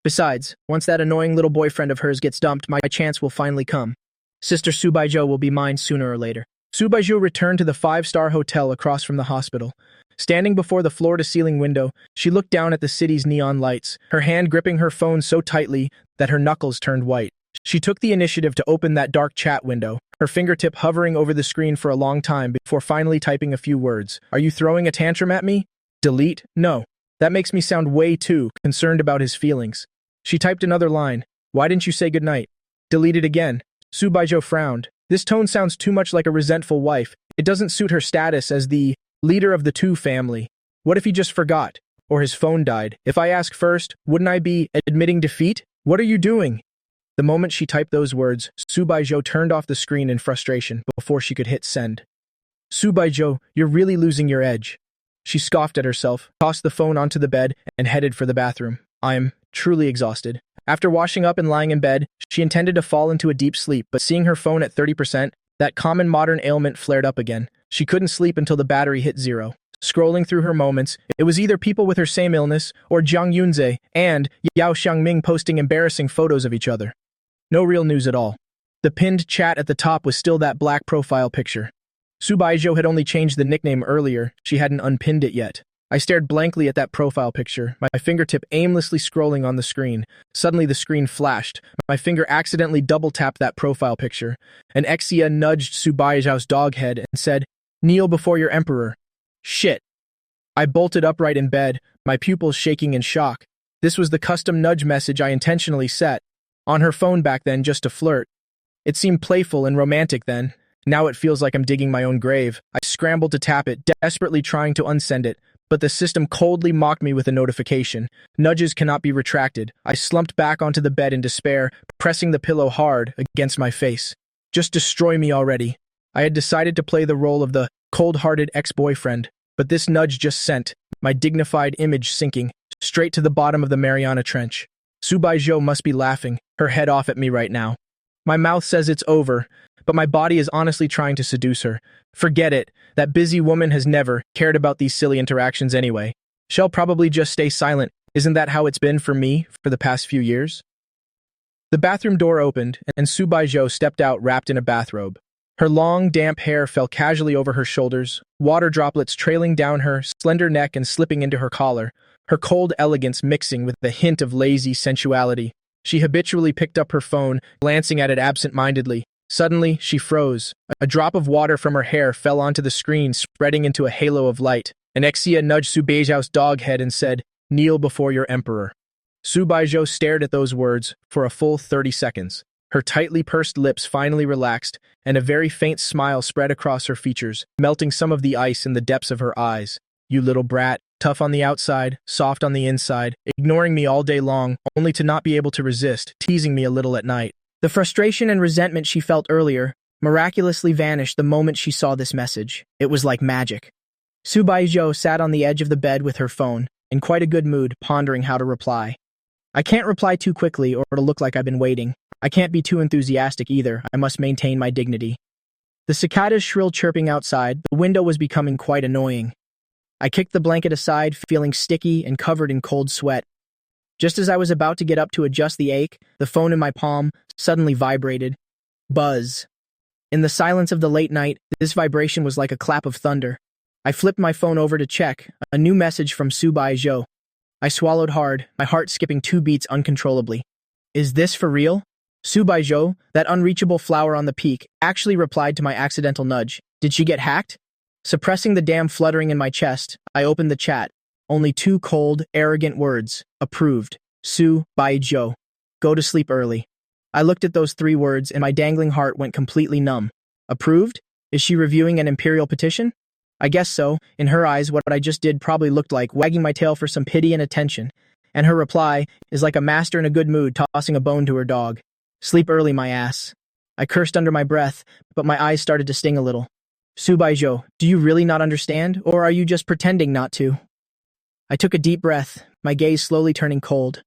Besides, once that annoying little boyfriend of hers gets dumped, my chance will finally come. Sister Subaiho will be mine sooner or later. Subaiho returned to the five-star hotel across from the hospital. Standing before the floor-to-ceiling window, she looked down at the city's neon lights, her hand gripping her phone so tightly that her knuckles turned white. She took the initiative to open that dark chat window, her fingertip hovering over the screen for a long time before finally typing a few words. Are you throwing a tantrum at me? Delete? No. That makes me sound way too concerned about his feelings. She typed another line. Why didn't you say goodnight? Delete it again. Subaiho frowned. This tone sounds too much like a resentful wife. It doesn't suit her status as the leader of the two family. What if he just forgot? Or his phone died? If I ask first, wouldn't I be admitting defeat? What are you doing? The moment she typed those words, Subaiho turned off the screen in frustration before she could hit send. Subaiho, you're really losing your edge. She scoffed at herself, tossed the phone onto the bed, and headed for the bathroom. I'm truly exhausted. After washing up and lying in bed, she intended to fall into a deep sleep, but seeing her phone at 30%, that common modern ailment flared up again. She couldn't sleep until the battery hit 0. Scrolling through her moments, it was either people with her same illness, or Jiang Yunze and Yao Xiangming posting embarrassing photos of each other. No real news at all. The pinned chat at the top was still that black profile picture. Subaiho had only changed the nickname earlier, she hadn't unpinned it yet. I stared blankly at that profile picture, my fingertip aimlessly scrolling on the screen. Suddenly the screen flashed. My finger accidentally double-tapped that profile picture. An Exia nudged Subaiho's dog head and said, "Kneel before your emperor." Shit. I bolted upright in bed, my pupils shaking in shock. This was the custom nudge message I intentionally set. On her phone back then just to flirt. It seemed playful and romantic then. Now it feels like I'm digging my own grave. I scrambled to tap it, desperately trying to unsend it, but the system coldly mocked me with a notification. Nudges cannot be retracted. I slumped back onto the bed in despair, pressing the pillow hard against my face. Just destroy me already. I had decided to play the role of the cold-hearted ex-boyfriend, but this nudge just sent my dignified image sinking straight to the bottom of the Mariana Trench. Subaiho must be laughing, her head off at me right now. My mouth says it's over, but my body is honestly trying to seduce her. Forget it, that busy woman has never cared about these silly interactions anyway. She'll probably just stay silent. Isn't that how it's been for me for the past few years? The bathroom door opened, and Subaiho stepped out wrapped in a bathrobe. Her long, damp hair fell casually over her shoulders, water droplets trailing down her slender neck and slipping into her collar, her cold elegance mixing with a hint of lazy sensuality. She habitually picked up her phone, glancing at it absent-mindedly. Suddenly, she froze. A drop of water from her hair fell onto the screen, spreading into a halo of light. An Exia nudged Subaiho's dog head and said, "Kneel before your emperor." Subaiho stared at those words for a full 30 seconds. Her tightly pursed lips finally relaxed, and a very faint smile spread across her features, melting some of the ice in the depths of her eyes. You little brat, tough on the outside, soft on the inside, ignoring me all day long, only to not be able to resist, teasing me a little at night. The frustration and resentment she felt earlier miraculously vanished the moment she saw this message. It was like magic. Subaiho sat on the edge of the bed with her phone, in quite a good mood, pondering how to reply. I can't reply too quickly or it'll look like I've been waiting. I can't be too enthusiastic either. I must maintain my dignity. The cicada's shrill chirping outside, the window was becoming quite annoying. I kicked the blanket aside, feeling sticky and covered in cold sweat. Just as I was about to get up to adjust the ache, the phone in my palm suddenly vibrated. Buzz. In the silence of the late night, this vibration was like a clap of thunder. I flipped my phone over to check, a new message from Subaiho. I swallowed hard, my heart skipping 2 beats uncontrollably. Is this for real? Subaiho, that unreachable flower on the peak, actually replied to my accidental nudge. Did she get hacked? Suppressing the damn fluttering in my chest, I opened the chat. Only 2 cold, arrogant words. Approved. Subaiho. Go to sleep early. I looked at those 3 words and my dangling heart went completely numb. Approved? Is she reviewing an imperial petition? I guess so. In her eyes, what I just did probably looked like wagging my tail for some pity and attention. And her reply is like a master in a good mood tossing a bone to her dog. Sleep early, my ass. I cursed under my breath, but my eyes started to sting a little. Subaiho, do you really not understand, or are you just pretending not to? I took a deep breath, my gaze slowly turning cold.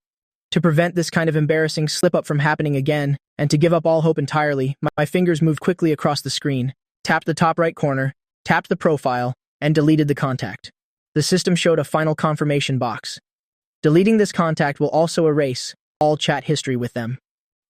To prevent this kind of embarrassing slip-up from happening again, and to give up all hope entirely, my fingers moved quickly across the screen, tapped the top right corner, tapped the profile, and deleted the contact. The system showed a final confirmation box. Deleting this contact will also erase all chat history with them.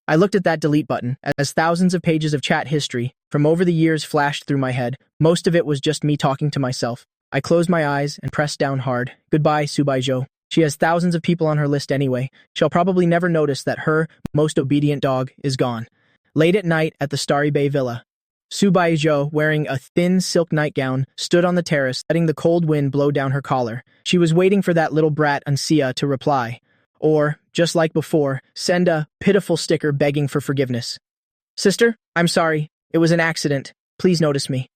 I looked at that delete button as thousands of pages of chat history from over the years flashed through my head. Most of it was just me talking to myself. I closed my eyes and pressed down hard. Goodbye, Subaiho. She has thousands of people on her list anyway. She'll probably never notice that her most obedient dog is gone. Late at night at the Starry Bay Villa, Subaiho, wearing a thin silk nightgown, stood on the terrace, letting the cold wind blow down her collar. She was waiting for that little brat Uncia to reply. Or, just like before, send a pitiful sticker begging for forgiveness. Sister, I'm sorry. It was an accident. Please notice me.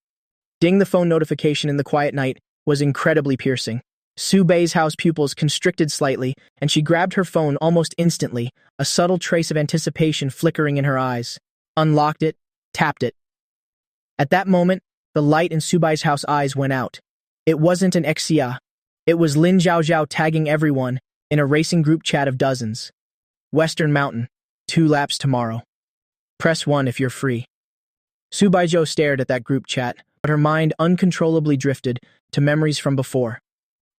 Ding, the phone notification in the quiet night was incredibly piercing. Subaiho's pupils constricted slightly, and she grabbed her phone almost instantly, a subtle trace of anticipation flickering in her eyes. Unlocked it, tapped it. At that moment, the light in Subaiho's eyes went out. It wasn't an Xia. It was Lin Zhaozhao tagging everyone in a racing group chat of dozens. Western Mountain, 2 laps tomorrow. Press 1 if you're free. Subaiho stared at that group chat, but her mind uncontrollably drifted to memories from before.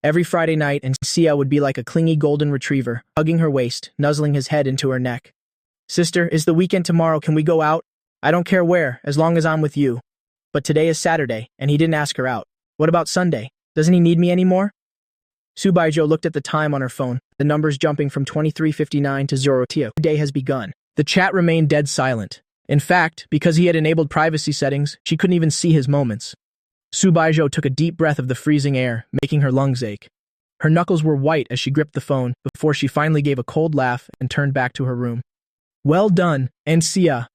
Every Friday night, and Sia would be like a clingy golden retriever, hugging her waist, nuzzling his head into her neck. Sister, is the weekend tomorrow? Can we go out? I don't care where, as long as I'm with you. But today is Saturday, and he didn't ask her out. What about Sunday? Doesn't he need me anymore? Subaiho looked at the time on her phone, the numbers jumping from 23:59 to 0. The day has begun. The chat remained dead silent. In fact, because he had enabled privacy settings, she couldn't even see his moments. Subaiho took a deep breath of the freezing air, making her lungs ache. Her knuckles were white as she gripped the phone before she finally gave a cold laugh and turned back to her room. Well done, Sia.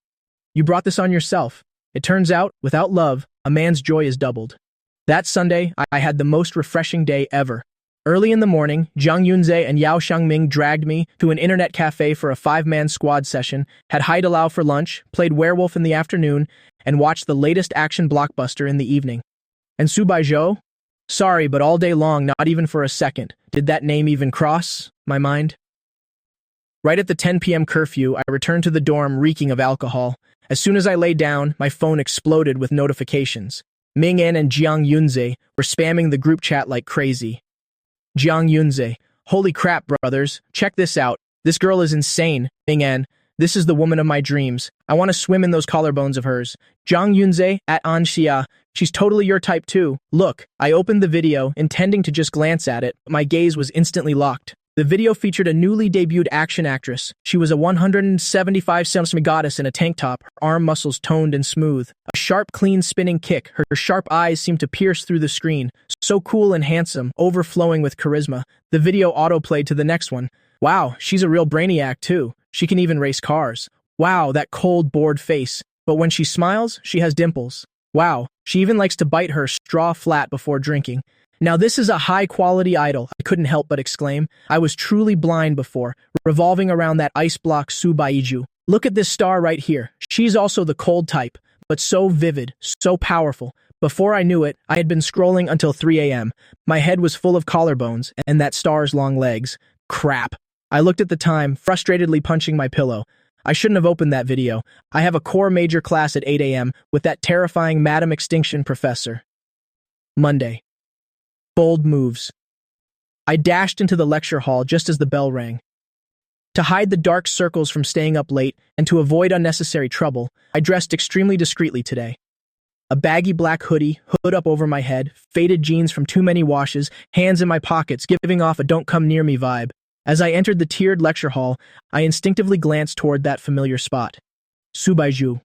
You brought this on yourself. It turns out, without love, a man's joy is doubled. That Sunday, I had the most refreshing day ever. Early in the morning, Zhang Yunze and Yao Xiangming dragged me to an internet cafe for a 5-man squad session, had Hai Dalao for lunch, played Werewolf in the afternoon, and watched the latest action blockbuster in the evening. And Subaiho? Sorry, but all day long, not even for a second, did that name even cross my mind. Right at the 10 p.m. curfew, I returned to the dorm reeking of alcohol. As soon as I lay down, my phone exploded with notifications. Ming En and Jiang Yunze were spamming the group chat like crazy. Jiang Yunze, holy crap, brothers, check this out. This girl is insane. Ming En, this is the woman of my dreams. I want to swim in those collarbones of hers. Jiang Yunze, at Anxia, she's totally your type too. Look, I opened the video, intending to just glance at it, but my gaze was instantly locked. The video featured a newly debuted action actress. She was a 175cm goddess in a tank top, her arm muscles toned and smooth. A sharp, clean spinning kick, her sharp eyes seemed to pierce through the screen. So cool and handsome, overflowing with charisma. The video autoplayed to the next one. Wow, she's a real brainiac too. She can even race cars. Wow, that cold, bored face. But when she smiles, she has dimples. Wow, she even likes to bite her straw flat before drinking. Now this is a high-quality idol, I couldn't help but exclaim. I was truly blind before, revolving around that ice block Subaiho. Look at this star right here. She's also the cold type, but so vivid, so powerful. Before I knew it, I had been scrolling until 3 a.m. My head was full of collarbones and that star's long legs. Crap. I looked at the time, frustratedly punching my pillow. I shouldn't have opened that video. I have a core major class at 8 a.m. with that terrifying Madam Extinction professor. Monday. Bold moves. I dashed into the lecture hall just as the bell rang. To hide the dark circles from staying up late and to avoid unnecessary trouble, I dressed extremely discreetly today. A baggy black hoodie, hood up over my head, faded jeans from too many washes, hands in my pockets, giving off a don't come near me vibe. As I entered the tiered lecture hall, I instinctively glanced toward that familiar spot. Subaiho.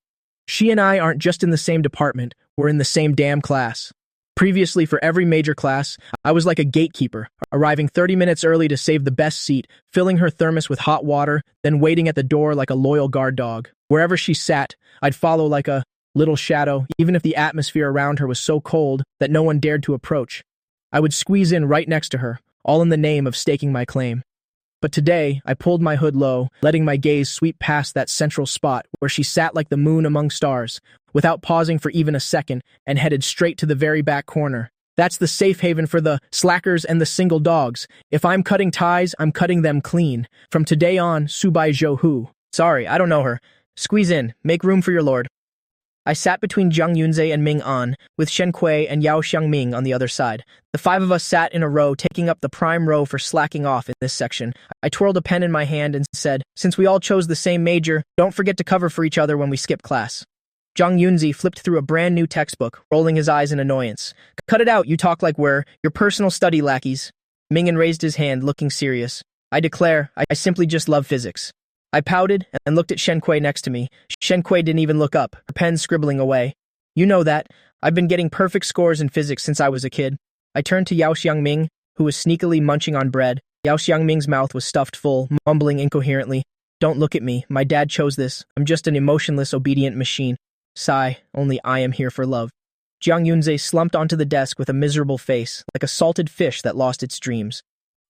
She and I aren't just in the same department, we're in the same damn class. Previously, for every major class, I was like a gatekeeper, arriving 30 minutes early to save the best seat, filling her thermos with hot water, then waiting at the door like a loyal guard dog. Wherever she sat, I'd follow like a little shadow, even if the atmosphere around her was so cold that no one dared to approach. I would squeeze in right next to her, all in the name of staking my claim. But today, I pulled my hood low, letting my gaze sweep past that central spot where she sat like the moon among stars, without pausing for even a second, and headed straight to the very back corner. That's the safe haven for the slackers and the single dogs. If I'm cutting ties, I'm cutting them clean. From today on, Subaiho who? Sorry, I don't know her. Squeeze in, make room for your lord. I sat between Zhang Yunze and Ming An, with Shen Kui and Yao Xiangming on the other side. The five of us sat in a row, taking up the prime row for slacking off in this section. I twirled a pen in my hand and said, since we all chose the same major, don't forget to cover for each other when we skip class. Zhang Yunzi flipped through a brand new textbook, rolling his eyes in annoyance. Cut it out, you talk like we're your personal study lackeys. Ming'an raised his hand, looking serious. I declare, I simply just love physics. I pouted and looked at Shen Kui next to me. Shen Kui didn't even look up, her pen scribbling away. You know that. I've been getting perfect scores in physics since I was a kid. I turned to Yao Xiangming, who was sneakily munching on bread. Yao Xiangming's mouth was stuffed full, mumbling incoherently. Don't look at me. My dad chose this. I'm just an emotionless, obedient machine. Sigh, only I am here for love. Jiang Yunze slumped onto the desk with a miserable face, like a salted fish that lost its dreams.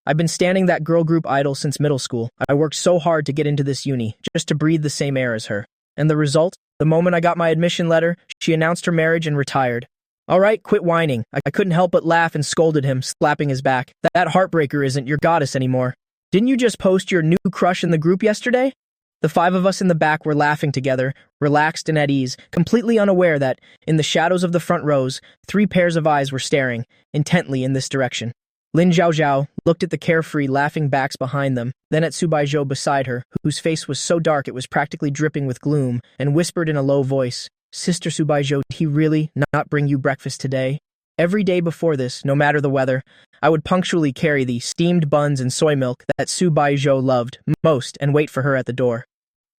I've been standing that girl group idol since middle school. I worked so hard to get into this uni, just to breathe the same air as her. And the result? The moment I got my admission letter, she announced her marriage and retired. All right, quit whining. I couldn't help but laugh and scolded him, slapping his back. That heartbreaker isn't your goddess anymore. Didn't you just post your new crush in the group yesterday? The five of us in the back were laughing together, relaxed and at ease, completely unaware that, in the shadows of the front rows, 3 pairs of eyes were staring, intently in this direction. Lin Zhaozhao looked at the carefree, laughing backs behind them, then at Subaiho beside her, whose face was so dark it was practically dripping with gloom, and whispered in a low voice, Sister Subaiho, did he really not bring you breakfast today? Every day before this, no matter the weather, I would punctually carry the steamed buns and soy milk that Subaiho loved most and wait for her at the door.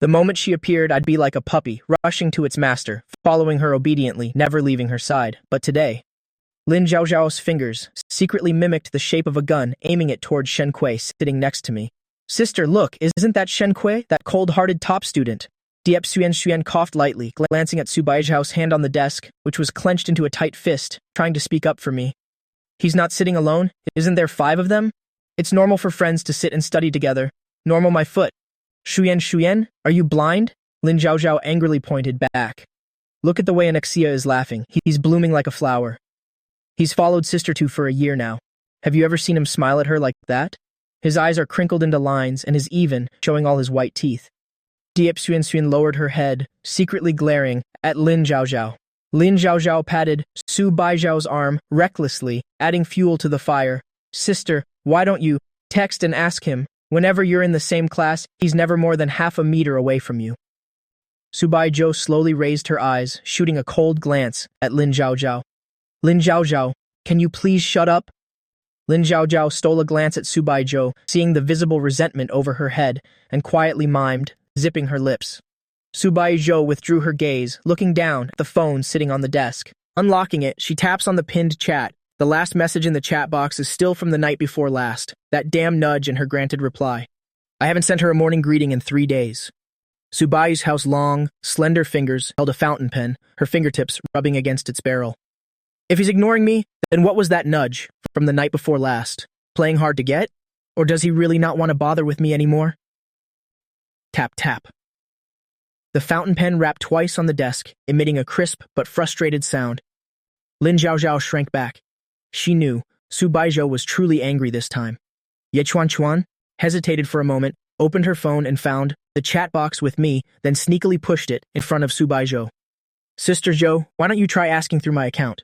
The moment she appeared, I'd be like a puppy, rushing to its master, following her obediently, never leaving her side. But today, Lin Zhaozhao's fingers secretly mimicked the shape of a gun, aiming it towards Shen Kui sitting next to me. Sister, look, isn't that Shen Kui, that cold-hearted top student? Diep Xuan coughed lightly, glancing at Subaiho's hand on the desk, which was clenched into a tight fist, trying to speak up for me. He's not sitting alone? Isn't there 5 of them? It's normal for friends to sit and study together. Normal my foot. Shuyan, are you blind? Lin Zhaozhao angrily pointed back. Look at the way Anexia is laughing. He's blooming like a flower. He's followed Sister 2 for a year now. Have you ever seen him smile at her like that? His eyes are crinkled into lines and is even, showing all his white teeth. Diep Xuan lowered her head, secretly glaring at Lin Zhaozhao. Lin Zhaozhao patted Subaiho's arm recklessly, adding fuel to the fire. Sister, why don't you text and ask him? Whenever you're in the same class, he's never more than half a meter away from you. Subaiho slowly raised her eyes, shooting a cold glance at Lin Zhaozhao. Lin Zhaozhao, can you please shut up? Lin Zhaozhao stole a glance at Subaiho, seeing the visible resentment over her head, and quietly mimed, zipping her lips. Subaiho withdrew her gaze, looking down at the phone sitting on the desk. Unlocking it, she taps on the pinned chat. The last message in the chat box is still from the night before last, that damn nudge in her granted reply. I haven't sent her a morning greeting in 3 days. Subaiho's long, slender fingers held a fountain pen, her fingertips rubbing against its barrel. If he's ignoring me, then what was that nudge from the night before last? Playing hard to get? Or does he really not want to bother with me anymore? Tap, tap. The fountain pen rapped twice on the desk, emitting a crisp but frustrated sound. Lin Zhaozhao shrank back. She knew Subaiho was truly angry this time. Ye Chuan hesitated for a moment, opened her phone and found the chat box with me, then sneakily pushed it in front of Subaiho. Sister Zhou, why don't you try asking through my account?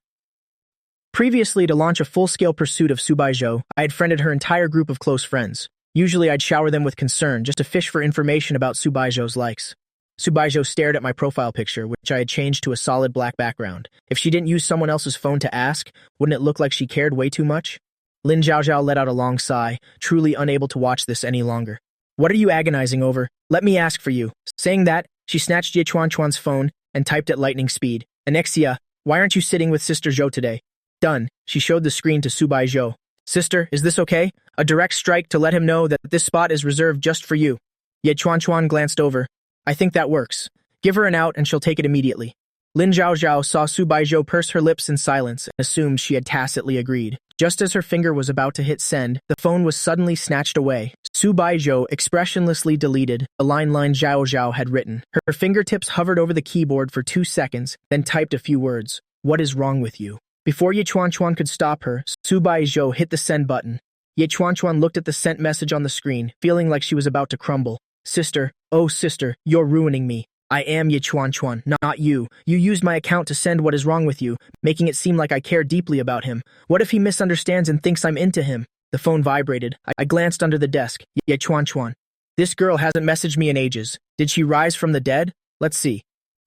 Previously, to launch a full-scale pursuit of Subaiho, I had friended her entire group of close friends. Usually I'd shower them with concern just to fish for information about Subaiho's likes. Subaiho stared at my profile picture, which I had changed to a solid black background. If she didn't use someone else's phone to ask, wouldn't it look like she cared way too much? Lin Zhaozhao let out a long sigh, truly unable to watch this any longer. What are you agonizing over? Let me ask for you. Saying that, she snatched Ye Chuan's phone and typed at lightning speed. Anexia, why aren't you sitting with Sister Zhou today? Done. She showed the screen to Subaiho. Sister, is this okay? A direct strike to let him know that this spot is reserved just for you. Ye Chuan glanced over. I think that works. Give her an out and she'll take it immediately. Lin Zhaozhao saw Subaiho purse her lips in silence and assumed she had tacitly agreed. Just as her finger was about to hit send, the phone was suddenly snatched away. Subaiho expressionlessly deleted the line Zhaozhao had written. Her fingertips hovered over the keyboard for 2 seconds, then typed a few words. What is wrong with you? Before Ye Chuan could stop her, Subaiho hit the send button. Ye Chuan looked at the sent message on the screen, feeling like she was about to crumble. Sister, oh sister, you're ruining me. I am Ye Chuan Chuan, not you. You used my account to send what is wrong with you, making it seem like I care deeply about him. What if he misunderstands and thinks I'm into him? The phone vibrated. I glanced under the desk. Ye Chuan Chuan. This girl hasn't messaged me in ages. Did she rise from the dead? Let's see.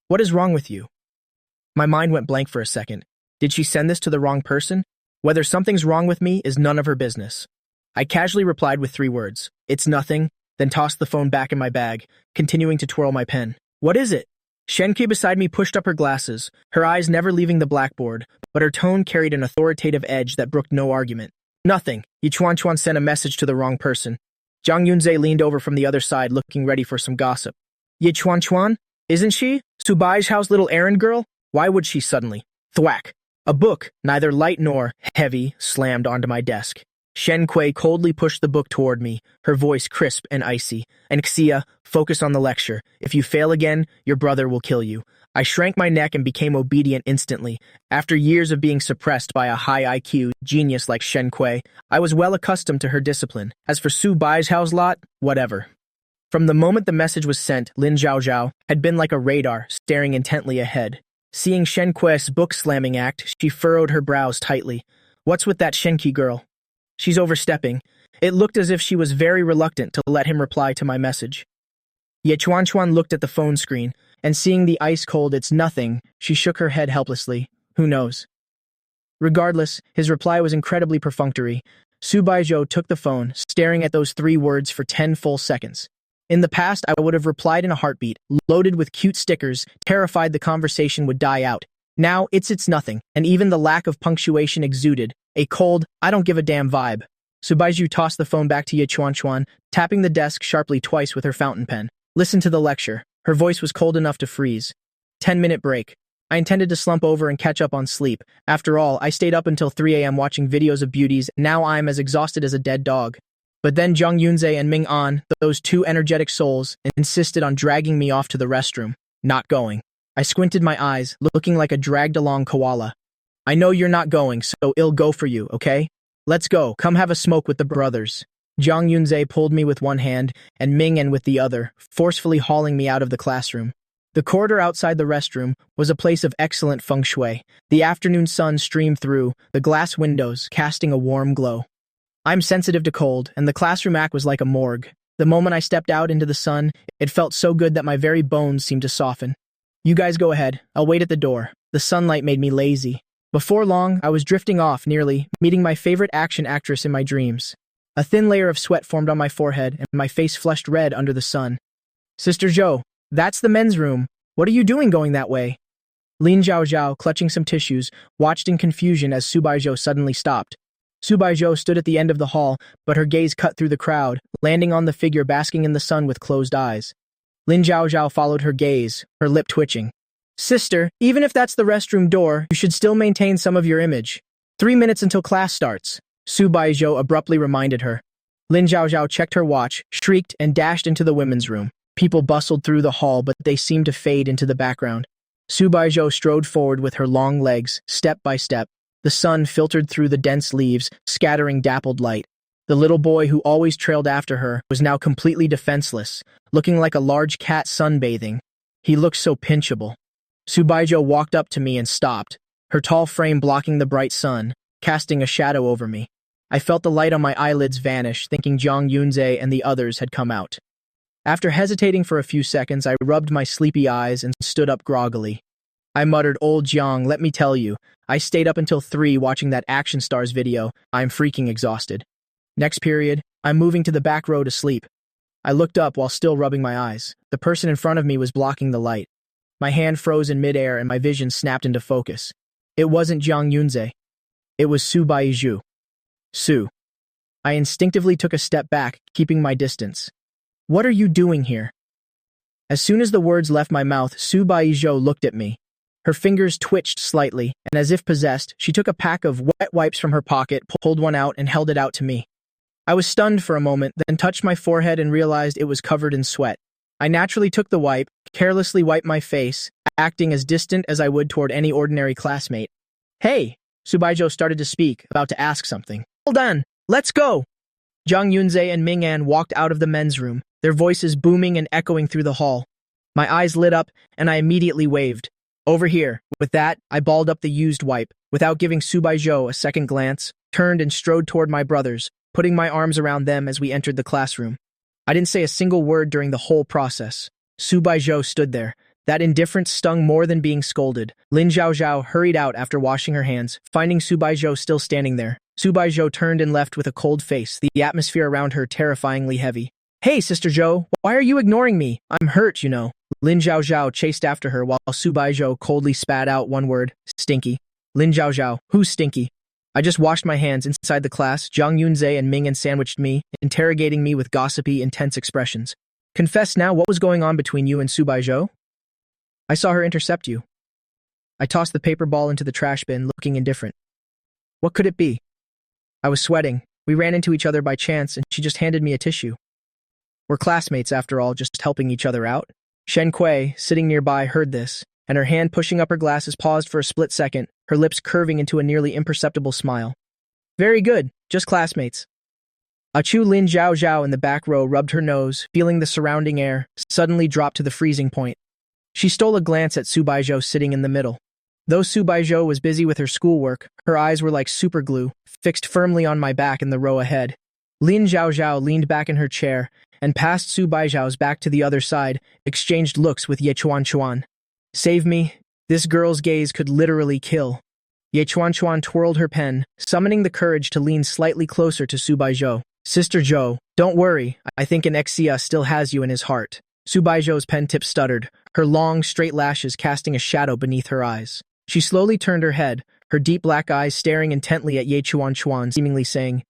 What is wrong with you? My mind went blank for a second. Did she send this to the wrong person? Whether something's wrong with me is none of her business. I casually replied with 3 words. It's nothing, then tossed the phone back in my bag, continuing to twirl my pen. What is it? Shenki beside me pushed up her glasses, her eyes never leaving the blackboard, but her tone carried an authoritative edge that brooked no argument. Nothing. Ye Chuan Chuan sent a message to the wrong person. Zhang Yunze leaned over from the other side, looking ready for some gossip. Ye Chuan Chuan? Isn't she? Subaiho's little errand girl? Why would she suddenly? Thwack. A book, neither light nor heavy, slammed onto my desk. Shen Kui coldly pushed the book toward me, her voice crisp and icy. And Xia, focus on the lecture. If you fail again, your brother will kill you. I shrank my neck and became obedient instantly. After years of being suppressed by a high IQ genius like Shen Kui, I was well accustomed to her discipline. As for Su Bai's lot, whatever. From the moment the message was sent, Lin Zhaozhao had been like a radar, staring intently ahead. Seeing Shen Kui's book-slamming act, she furrowed her brows tightly. What's with that Shenki girl? She's overstepping. It looked as if she was very reluctant to let him reply to my message. Ye Chuan Chuan looked at the phone screen, and seeing the ice-cold "it's nothing," she shook her head helplessly. Who knows? Regardless, his reply was incredibly perfunctory. Subaiho took the phone, staring at those 3 words for 10 full seconds. In the past, I would have replied in a heartbeat, loaded with cute stickers, terrified the conversation would die out. Now, it's nothing, and even the lack of punctuation exuded a cold, I don't give a damn vibe. Subaiho tossed the phone back to Ye Chuan Chuan, tapping the desk sharply twice with her fountain pen. Listen to the lecture. Her voice was cold enough to freeze. 10-minute break. I intended to slump over and catch up on sleep. After all, I stayed up until 3 a.m. watching videos of beauties, and now I'm as exhausted as a dead dog. But then Zhang Yunze and Ming An, those 2 energetic souls, insisted on dragging me off to the restroom. Not going. I squinted my eyes, looking like a dragged-along koala. I know you're not going, so it'll go for you, okay? Let's go. Come have a smoke with the brothers. Zhang Yunze pulled me with one hand, and Ming An with the other, forcefully hauling me out of the classroom. The corridor outside the restroom was a place of excellent feng shui. The afternoon sun streamed through the glass windows, casting a warm glow. I'm sensitive to cold, and the classroom act was like a morgue. The moment I stepped out into the sun, it felt so good that my very bones seemed to soften. You guys go ahead. I'll wait at the door. The sunlight made me lazy. Before long, I was drifting off, nearly, meeting my favorite action actress in my dreams. A thin layer of sweat formed on my forehead, and my face flushed red under the sun. Sister Zhou, that's the men's room. What are you doing going that way? Lin Zhaozhao, clutching some tissues, watched in confusion as Subaiho suddenly stopped. Subaiho stood at the end of the hall, but her gaze cut through the crowd, landing on the figure basking in the sun with closed eyes. Lin Zhaozhao followed her gaze, her lip twitching. Sister, even if that's the restroom door, you should still maintain some of your image. 3 minutes until class starts, Subaiho abruptly reminded her. Lin Zhaozhao checked her watch, shrieked, and dashed into the women's room. People bustled through the hall, but they seemed to fade into the background. Subaiho strode forward with her long legs, step by step. The sun filtered through the dense leaves, scattering dappled light. The little boy who always trailed after her was now completely defenseless, looking like a large cat sunbathing. He looked so pinchable. Subaiho walked up to me and stopped, her tall frame blocking the bright sun, casting a shadow over me. I felt the light on my eyelids vanish, thinking Zhang Yunze and the others had come out. After hesitating for a few seconds, I rubbed my sleepy eyes and stood up groggily. I muttered, "Old Jiang, let me tell you, I stayed up until 3 watching that Action Stars video. I'm freaking exhausted." Next period, I'm moving to the back row to sleep. I looked up while still rubbing my eyes. The person in front of me was blocking the light. My hand froze in midair and my vision snapped into focus. It wasn't Zhang Yunze. It was Subaiho. Su. I instinctively took a step back, keeping my distance. What are you doing here? As soon as the words left my mouth, Subaiho looked at me. Her fingers twitched slightly, and as if possessed, she took a pack of wet wipes from her pocket, pulled one out, and held it out to me. I was stunned for a moment, then touched my forehead and realized it was covered in sweat. I naturally took the wipe, carelessly wiped my face, acting as distant as I would toward any ordinary classmate. Hey! Subaiho started to speak, about to ask something. Hold on! Let's go! Zhang Yunze and Ming An walked out of the men's room, their voices booming and echoing through the hall. My eyes lit up, and I immediately waved. Over here. With that, I balled up the used wipe, without giving Subaiho a second glance, turned and strode toward my brothers, putting my arms around them as we entered the classroom. I didn't say a single word during the whole process. Subaiho stood there. That indifference stung more than being scolded. Lin Zhaozhao hurried out after washing her hands, finding Subaiho still standing there. Subaiho turned and left with a cold face, the atmosphere around her terrifyingly heavy. Hey, Sister Zhou, why are you ignoring me? I'm hurt, you know. Lin Zhaozhao chased after her while Subaiho coldly spat out one word, stinky. Lin Zhaozhao, who's stinky? I just washed my hands inside the class. Zhang Yunze and Ming sandwiched me, interrogating me with gossipy, intense expressions. Confess now, what was going on between you and Subaiho? I saw her intercept you. I tossed the paper ball into the trash bin, looking indifferent. What could it be? I was sweating. We ran into each other by chance, and she just handed me a tissue. We're classmates, after all, just helping each other out. Shen Kui, sitting nearby, heard this, and her hand pushing up her glasses paused for a split second, her lips curving into a nearly imperceptible smile. Very good, just classmates. Achu Lin Zhaozhao in the back row rubbed her nose, feeling the surrounding air, suddenly dropped to the freezing point. She stole a glance at Subaiho sitting in the middle. Though Subaiho was busy with her schoolwork, her eyes were like superglue, fixed firmly on my back in the row ahead. Lin Zhaozhao leaned back in her chair, and passed Subaiho's back to the other side, exchanged looks with Ye Chuan. Save me, this girl's gaze could literally kill. Ye Chuan twirled her pen, summoning the courage to lean slightly closer to Subaiho. Sister Zhou, don't worry, I think an Xia still has you in his heart. Subaiho's pen tip stuttered, her long, straight lashes casting a shadow beneath her eyes. She slowly turned her head, her deep black eyes staring intently at Ye Chuan, seemingly saying,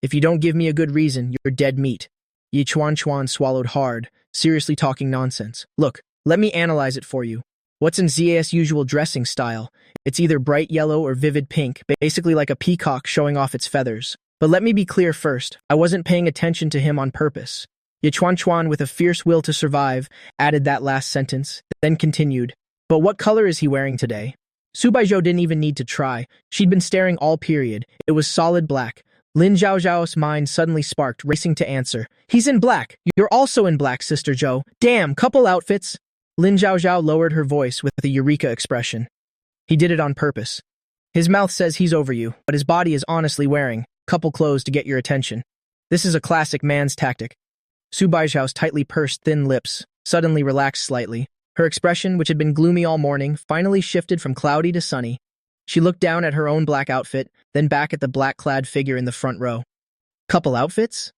If you don't give me a good reason, you're dead meat. Ye Chuan swallowed hard, seriously talking nonsense. Look, let me analyze it for you. What's in Zia's usual dressing style? It's either bright yellow or vivid pink, basically like a peacock showing off its feathers. But let me be clear first, I wasn't paying attention to him on purpose. Ye Chuan, with a fierce will to survive, added that last sentence, then continued. But what color is he wearing today? Subaiho didn't even need to try. She'd been staring all period. It was solid black. Lin Zhaozhao's mind suddenly sparked, racing to answer. He's in black. You're also in black, Sister Zhou. Damn, couple outfits. Lin Zhaozhao lowered her voice with a eureka expression. He did it on purpose. His mouth says he's over you, but his body is honestly wearing couple clothes to get your attention. This is a classic man's tactic. Subaiho's tightly pursed thin lips suddenly relaxed slightly. Her expression, which had been gloomy all morning, finally shifted from cloudy to sunny. She looked down at her own black outfit, then back at the black-clad figure in the front row. Couple outfits?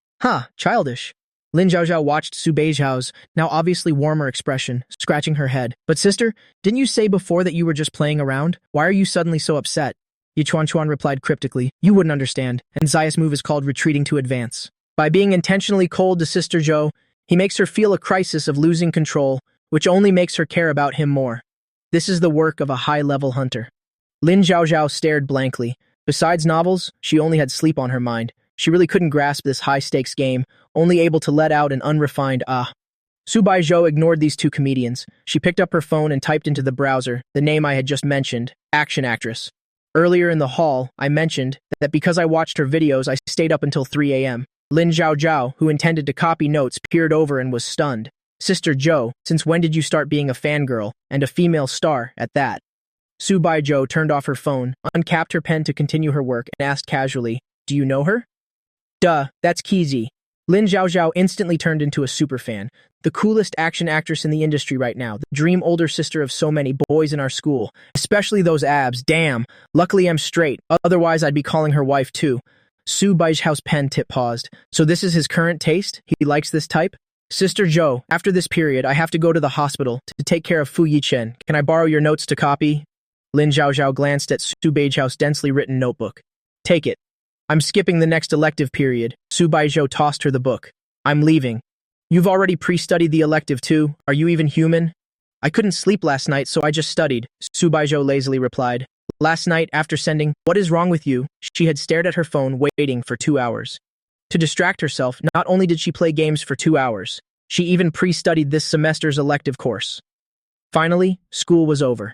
Childish. Lin Zhaozhao watched Subaiho's, now obviously warmer expression, scratching her head. But sister, didn't you say before that you were just playing around? Why are you suddenly so upset? Ye Chuan replied cryptically. You wouldn't understand, and Zia's move is called retreating to advance. By being intentionally cold to Sister Zhou, he makes her feel a crisis of losing control, which only makes her care about him more. This is the work of a high-level hunter. Lin Zhaozhao stared blankly. Besides novels, she only had sleep on her mind. She really couldn't grasp this high-stakes game, only able to let out an unrefined ah. Subaiho ignored these two comedians. She picked up her phone and typed into the browser the name I had just mentioned, Action Actress. Earlier in the hall, I mentioned that because I watched her videos, I stayed up until 3 a.m. Lin Zhaozhao, who intended to copy notes, peered over and was stunned. Sister Zhou, since when did you start being a fangirl, and a female star at that? Subaiho turned off her phone, uncapped her pen to continue her work, and asked casually, Do you know her? Duh, that's Kizi. Lin Zhaozhao instantly turned into a superfan. The coolest action actress in the industry right now, the dream older sister of so many boys in our school, especially those abs, damn. Luckily I'm straight, otherwise I'd be calling her wife too. Subaiho's pen tip paused. So this is his current taste? He likes this type? Sister Zhou, after this period, I have to go to the hospital to take care of Fu Yichen. Can I borrow your notes to copy? Lin Zhaozhao glanced at Subaiho's densely written notebook. Take it. I'm skipping the next elective period. Subaiho tossed her the book. I'm leaving. You've already pre-studied the elective too. Are you even human? I couldn't sleep last night, so I just studied, Subaiho lazily replied. Last night, after sending, What is wrong with you? She had stared at her phone, waiting for 2 hours. To distract herself, not only did she play games for 2 hours, she even pre-studied this semester's elective course. Finally, school was over.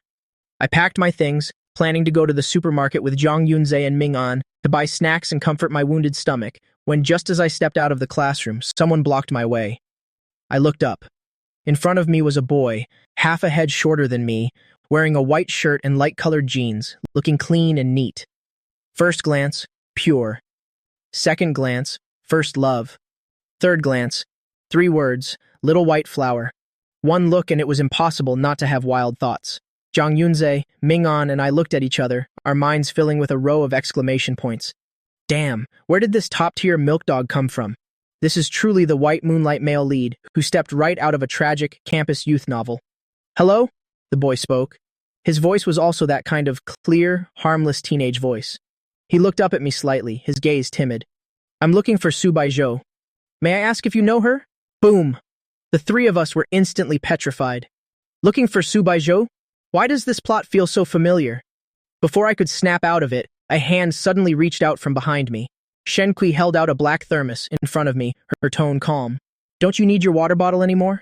I packed my things, planning to go to the supermarket with Zhang Yunze and Ming An to buy snacks and comfort my wounded stomach, when just as I stepped out of the classroom, someone blocked my way. I looked up. In front of me was a boy, half a head shorter than me, wearing a white shirt and light-colored jeans, looking clean and neat. First glance, pure. Second glance, first love. Third glance, 3 words, little white flower. One look and it was impossible not to have wild thoughts. Zhang Yunze, Ming-an, and I looked at each other, our minds filling with a row of exclamation points. Damn, where did this top-tier milk dog come from? This is truly the white moonlight male lead, who stepped right out of a tragic campus youth novel. Hello? The boy spoke. His voice was also that kind of clear, harmless teenage voice. He looked up at me slightly, his gaze timid. I'm looking for Subaiho. May I ask if you know her? Boom! The 3 of us were instantly petrified. Looking for Subaiho? Why does this plot feel so familiar? Before I could snap out of it, a hand suddenly reached out from behind me. Shenqi held out a black thermos in front of me, her tone calm. Don't you need your water bottle anymore?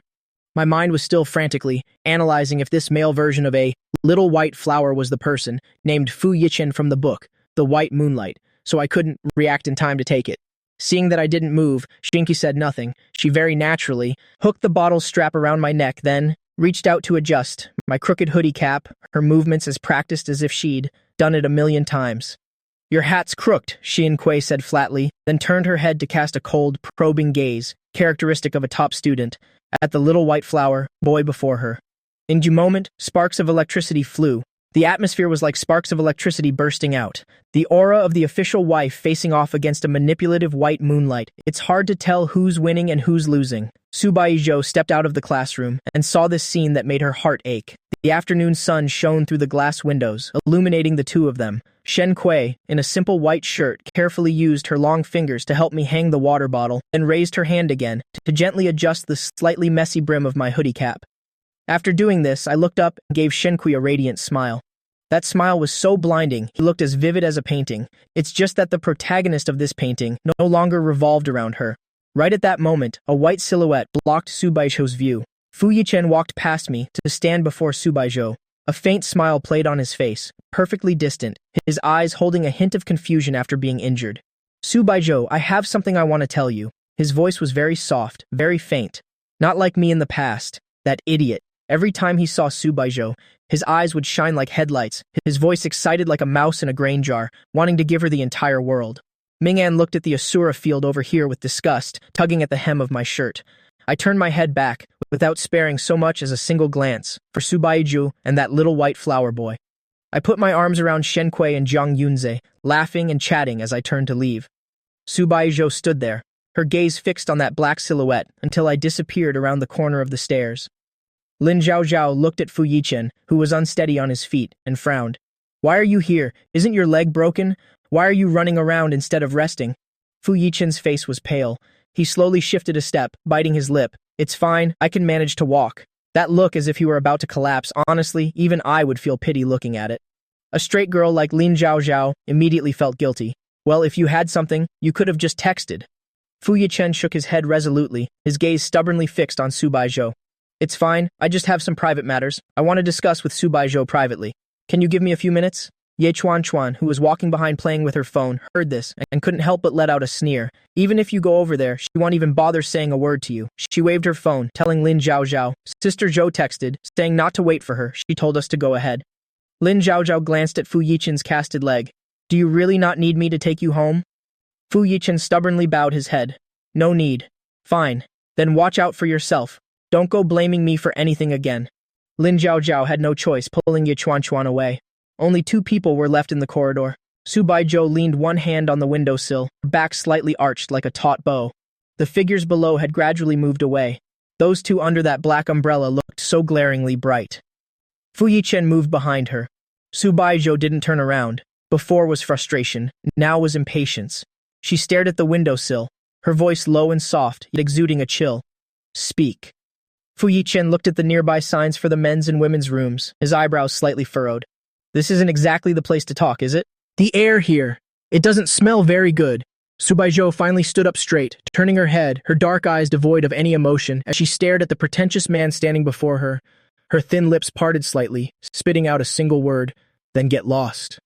My mind was still frantically analyzing if this male version of a little white flower was the person, named Fu Yichen from the book, The White Moonlight, so I couldn't react in time to take it. Seeing that I didn't move, Jingshi said nothing. She very naturally hooked the bottle strap around my neck, then reached out to adjust my crooked hoodie cap, her movements as practiced as if she'd done it 1,000,000 times. Your hat's crooked, Xian said flatly, then turned her head to cast a cold, probing gaze, characteristic of a top student, at the little white flower boy before her. In a moment, sparks of electricity flew. The atmosphere was like sparks of electricity bursting out. The aura of the official wife facing off against a manipulative white moonlight. It's hard to tell who's winning and who's losing. Subaiho stepped out of the classroom and saw this scene that made her heart ache. The afternoon sun shone through the glass windows, illuminating the 2 of them. Shen Kui, in a simple white shirt, carefully used her long fingers to help me hang the water bottle, then raised her hand again to gently adjust the slightly messy brim of my hoodie cap. After doing this, I looked up and gave Shen Kui a radiant smile. That smile was so blinding, he looked as vivid as a painting. It's just that the protagonist of this painting no longer revolved around her. Right at that moment, a white silhouette blocked Subaiho's view. Fu Yichen walked past me to stand before Subaiho. A faint smile played on his face, perfectly distant, his eyes holding a hint of confusion after being injured. Subaiho, I have something I want to tell you. His voice was very soft, very faint. Not like me in the past. That idiot. Every time he saw Subaiho, his eyes would shine like headlights, his voice excited like a mouse in a grain jar, wanting to give her the entire world. Ming-an looked at the Asura field over here with disgust, tugging at the hem of my shirt. I turned my head back, without sparing so much as a single glance, for Subaiho and that little white flower boy. I put my arms around Shen Kui and Zhang Yunze, laughing and chatting as I turned to leave. Subaiho stood there, her gaze fixed on that black silhouette until I disappeared around the corner of the stairs. Lin Zhaozhao looked at Fu Yichen, who was unsteady on his feet, and frowned. Why are you here? Isn't your leg broken? Why are you running around instead of resting? Fu Yichen's face was pale. He slowly shifted a step, biting his lip. It's fine, I can manage to walk. That look as if he were about to collapse, honestly, even I would feel pity looking at it. A straight girl like Lin Zhaozhao immediately felt guilty. Well, if you had something, you could have just texted. Fu Yichen shook his head resolutely, his gaze stubbornly fixed on Subaiho. It's fine, I just have some private matters. I want to discuss with Subaiho privately. Can you give me a few minutes? Ye Chuan, who was walking behind playing with her phone, heard this and couldn't help but let out a sneer. Even if you go over there, she won't even bother saying a word to you. She waved her phone, telling Lin Zhaozhao. Sister Zhou texted, saying not to wait for her. She told us to go ahead. Lin Zhaozhao glanced at Fu Yichen's casted leg. Do you really not need me to take you home? Fu Yichen stubbornly bowed his head. No need. Fine. Then watch out for yourself. Don't go blaming me for anything again. Lin Zhaozhao had no choice, pulling Ye Chuan away. Only 2 people were left in the corridor. Subaiho leaned one hand on the windowsill, her back slightly arched like a taut bow. The figures below had gradually moved away. Those 2 under that black umbrella looked so glaringly bright. Fu Yichen moved behind her. Subaiho didn't turn around. Before was frustration, now was impatience. She stared at the windowsill, her voice low and soft, yet exuding a chill. Speak. Fu Yichen looked at the nearby signs for the men's and women's rooms, his eyebrows slightly furrowed. This isn't exactly the place to talk, is it? The air here. It doesn't smell very good. Subaiho finally stood up straight, turning her head, her dark eyes devoid of any emotion, as she stared at the pretentious man standing before her. Her thin lips parted slightly, spitting out a single word, then get lost.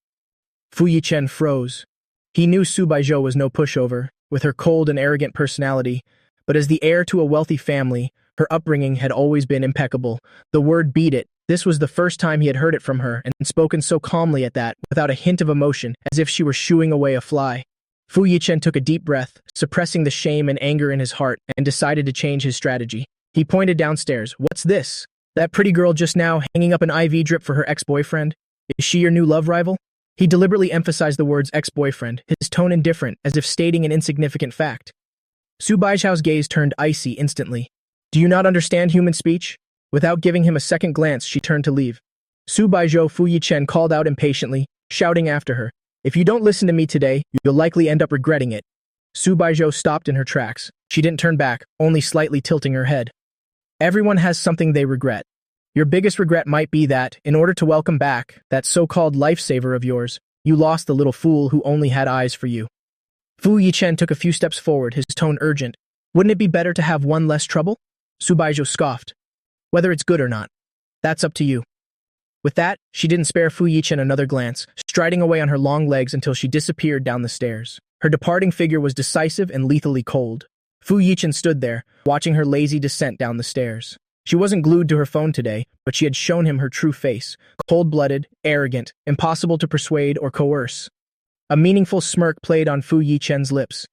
Fu Yichen froze. He knew Subaiho was no pushover, with her cold and arrogant personality, but as the heir to a wealthy family, Her upbringing had always been impeccable. The word beat it. This was the first time he had heard it from her, and spoken so calmly at that, without a hint of emotion, as if she were shooing away a fly. Fu Yichen took a deep breath, suppressing the shame and anger in his heart, and decided to change his strategy. He pointed downstairs. What's this? That pretty girl just now hanging up an IV drip for her ex-boyfriend? Is she your new love rival? He deliberately emphasized the words ex-boyfriend, his tone indifferent, as if stating an insignificant fact. Subaiho's gaze turned icy instantly. Do you not understand human speech? Without giving him a second glance, she turned to leave. Subaiho Fu Yichen called out impatiently, shouting after her. If you don't listen to me today, you'll likely end up regretting it. Subaiho stopped in her tracks. She didn't turn back, only slightly tilting her head. Everyone has something they regret. Your biggest regret might be that, in order to welcome back that so-called lifesaver of yours, you lost the little fool who only had eyes for you. Fu Yichen took a few steps forward, his tone urgent. Wouldn't it be better to have one less trouble? Subaiho scoffed. Whether it's good or not, that's up to you. With that, she didn't spare Fu Yichen another glance, striding away on her long legs until she disappeared down the stairs. Her departing figure was decisive and lethally cold. Fu Yichen stood there, watching her lazy descent down the stairs. She wasn't glued to her phone today, but she had shown him her true face, cold-blooded, arrogant, impossible to persuade or coerce. A meaningful smirk played on Fu Yichen's lips.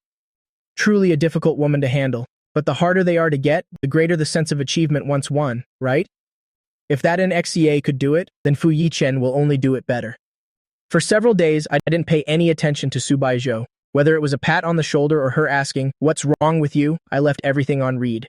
Truly a difficult woman to handle, but the harder they are to get, the greater the sense of achievement once won, right? If that NXEA could do it, then Fu Yichen will only do it better. For several days, I didn't pay any attention to Subaiho. Whether it was a pat on the shoulder or her asking, "What's wrong with you?" I left everything on read.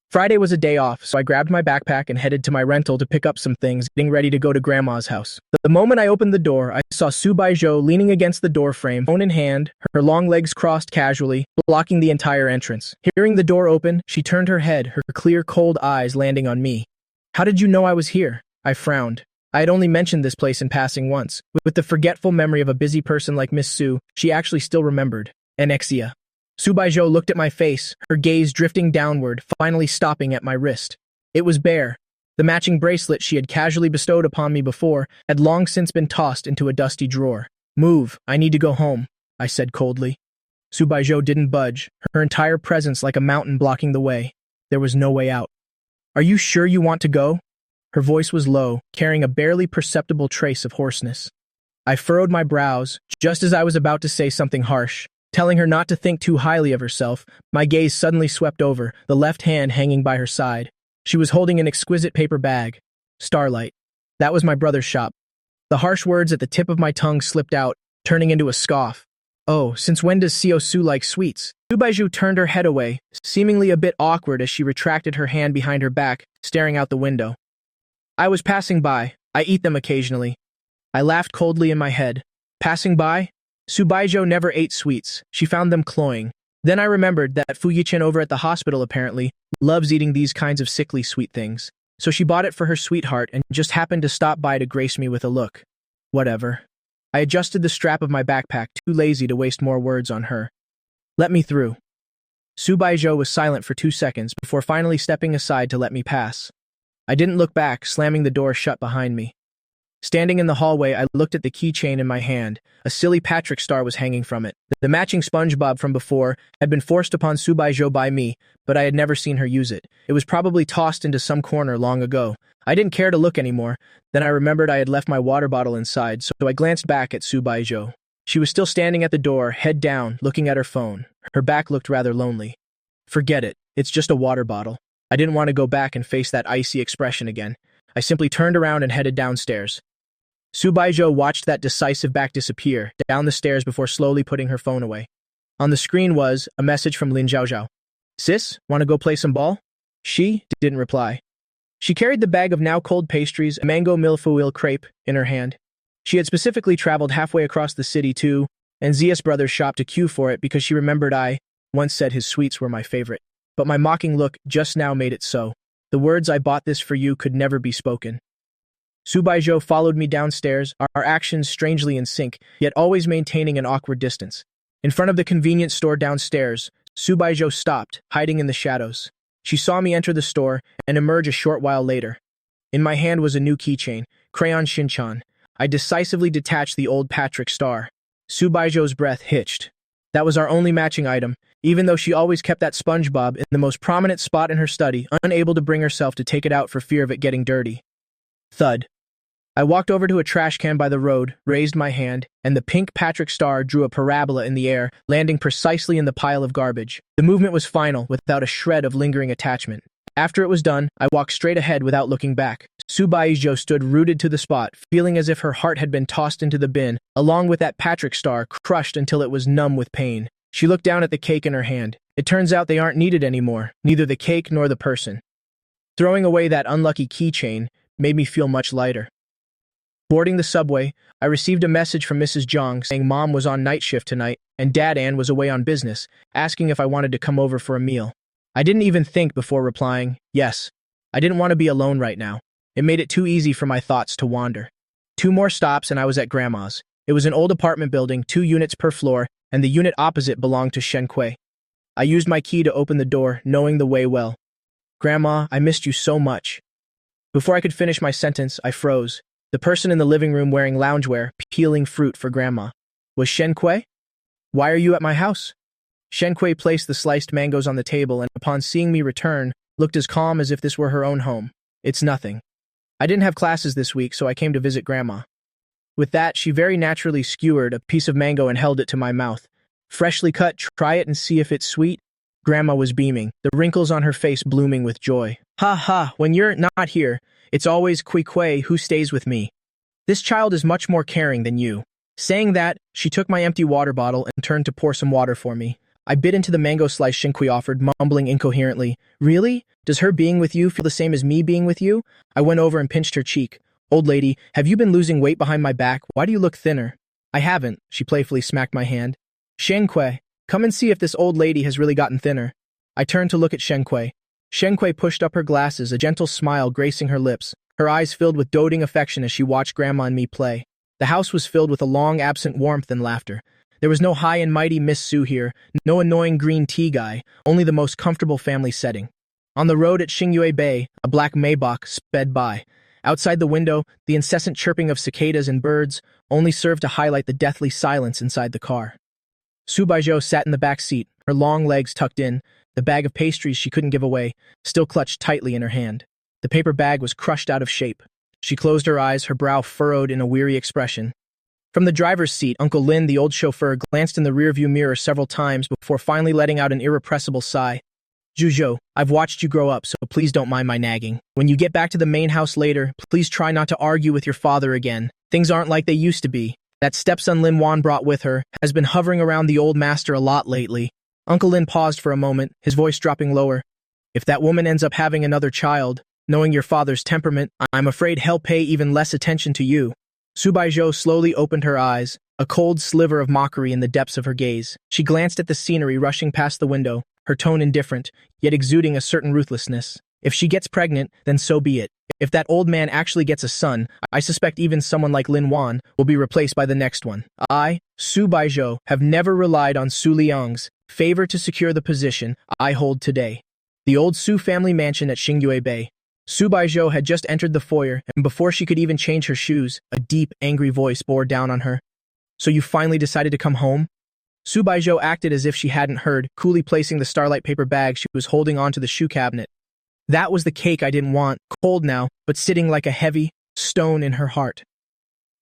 Friday was a day off, so I grabbed my backpack and headed to my rental to pick up some things, getting ready to go to Grandma's house. The moment I opened the door, I saw Subaiho leaning against the doorframe, phone in hand, her long legs crossed casually, blocking the entire entrance. Hearing the door open, she turned her head, her clear, cold eyes landing on me. How did you know I was here? I frowned. I had only mentioned this place in passing once. With the forgetful memory of a busy person like Miss Su, she actually still remembered. Anexia. Subaiho looked at my face, her gaze drifting downward, finally stopping at my wrist. It was bare. The matching bracelet she had casually bestowed upon me before had long since been tossed into a dusty drawer. Move, I need to go home, I said coldly. Subaiho didn't budge, her entire presence like a mountain blocking the way. There was no way out. Are you sure you want to go? Her voice was low, carrying a barely perceptible trace of hoarseness. I furrowed my brows, just as I was about to say something harsh. Telling her not to think too highly of herself, my gaze suddenly swept over, the left hand hanging by her side. She was holding an exquisite paper bag. Starlight. That was my brother's shop. The harsh words at the tip of my tongue slipped out, turning into a scoff. Oh, since when does Seo Su like sweets? Subaiho turned her head away, seemingly a bit awkward as she retracted her hand behind her back, staring out the window. I was passing by. I eat them occasionally. I laughed coldly in my head. Passing by? Subaiho never ate sweets. She found them cloying. Then I remembered that Fu Yichen over at the hospital apparently loves eating these kinds of sickly sweet things. So she bought it for her sweetheart and just happened to stop by to grace me with a look. Whatever. I adjusted the strap of my backpack, too lazy to waste more words on her. Let me through. Subaiho was silent for 2 seconds before finally stepping aside to let me pass. I didn't look back, slamming the door shut behind me. Standing in the hallway, I looked at the keychain in my hand. A silly Patrick star was hanging from it. The matching SpongeBob from before had been forced upon Subaiho by me, but I had never seen her use it. It was probably tossed into some corner long ago. I didn't care to look anymore. Then I remembered I had left my water bottle inside, so I glanced back at Subaiho. She was still standing at the door, head down, looking at her phone. Her back looked rather lonely. Forget it. It's just a water bottle. I didn't want to go back and face that icy expression again. I simply turned around and headed downstairs. Subaiho watched that decisive back disappear down the stairs before slowly putting her phone away. On the screen was a message from Lin Zhaozhao. Sis, want to go play some ball? She didn't reply. She carried the bag of now cold pastries, a mango millefeuille crepe, in her hand. She had specifically traveled halfway across the city to Nzias Brothers' shop to queue for it because she remembered I once said his sweets were my favorite. But my mocking look just now made it so. The words "I bought this for you" could never be spoken. Subaiho followed me downstairs, our actions strangely in sync, yet always maintaining an awkward distance. In front of the convenience store downstairs, Subaiho stopped, hiding in the shadows. She saw me enter the store and emerge a short while later. In my hand was a new keychain, Crayon Shinchan. I decisively detached the old Patrick star. Subaiho's breath hitched. That was our only matching item, even though she always kept that SpongeBob in the most prominent spot in her study, unable to bring herself to take it out for fear of it getting dirty. Thud. I walked over to a trash can by the road, raised my hand, and the pink Patrick star drew a parabola in the air, landing precisely in the pile of garbage. The movement was final, without a shred of lingering attachment. After it was done, I walked straight ahead without looking back. Subaiho stood rooted to the spot, feeling as if her heart had been tossed into the bin, along with that Patrick star crushed until it was numb with pain. She looked down at the cake in her hand. It turns out they aren't needed anymore, neither the cake nor the person. Throwing away that unlucky keychain made me feel much lighter. Boarding the subway, I received a message from Mrs. Zhang saying Mom was on night shift tonight and Dad Ann was away on business, asking if I wanted to come over for a meal. I didn't even think before replying, yes. I didn't want to be alone right now. It made it too easy for my thoughts to wander. 2 more stops and I was at Grandma's. It was an old apartment building, 2 units per floor, and the unit opposite belonged to Shen Kui. I used my key to open the door, knowing the way well. Grandma, I missed you so much. Before I could finish my sentence, I froze. The person in the living room wearing loungewear, peeling fruit for Grandma. Was Shen Kui? Why are you at my house? Shen Kui placed the sliced mangoes on the table and, upon seeing me return, looked as calm as if this were her own home. It's nothing. I didn't have classes this week, so I came to visit Grandma. With that, she very naturally skewered a piece of mango and held it to my mouth. Freshly cut, try it and see if it's sweet. Grandma was beaming, the wrinkles on her face blooming with joy. Ha ha, when you're not here, it's always Kui who stays with me. This child is much more caring than you. Saying that, she took my empty water bottle and turned to pour some water for me. I bit into the mango slice Shen Kui offered, mumbling incoherently. Really? Does her being with you feel the same as me being with you? I went over and pinched her cheek. Old lady, have you been losing weight behind my back? Why do you look thinner? I haven't, she playfully smacked my hand. Shen Kui, come and see if this old lady has really gotten thinner. I turned to look at Shen Kui. Shen Kui pushed up her glasses, a gentle smile gracing her lips, her eyes filled with doting affection as she watched Grandma and me play. The house was filled with a long-absent warmth and laughter. There was no high and mighty Miss Sue here, no annoying green tea guy, only the most comfortable family setting. On the road at Xingyue Bay, a black Maybach sped by. Outside the window, the incessant chirping of cicadas and birds only served to highlight the deathly silence inside the car. Subaiho sat in the back seat, her long legs tucked in, the bag of pastries she couldn't give away, still clutched tightly in her hand. The paper bag was crushed out of shape. She closed her eyes, her brow furrowed in a weary expression. From the driver's seat, Uncle Lin, the old chauffeur, glanced in the rearview mirror several times before finally letting out an irrepressible sigh. Zhuzhou, I've watched you grow up, so please don't mind my nagging. When you get back to the main house later, please try not to argue with your father again. Things aren't like they used to be. That stepson Lin Wan brought with her has been hovering around the old master a lot lately. Uncle Lin paused for a moment, his voice dropping lower. If that woman ends up having another child, knowing your father's temperament, I'm afraid he'll pay even less attention to you. Subaiho slowly opened her eyes, a cold sliver of mockery in the depths of her gaze. She glanced at the scenery rushing past the window, her tone indifferent, yet exuding a certain ruthlessness. If she gets pregnant, then so be it. If that old man actually gets a son, I suspect even someone like Lin Wan will be replaced by the next one. I, Subaiho, have never relied on Su Liang's favor to secure the position I hold today. The old Su family mansion at Xingyue Bay. Subaiho had just entered the foyer, and before she could even change her shoes, a deep, angry voice bore down on her. So you finally decided to come home? Subaiho acted as if she hadn't heard, coolly placing the starlight paper bag she was holding onto the shoe cabinet. That was the cake I didn't want, cold now, but sitting like a heavy stone in her heart.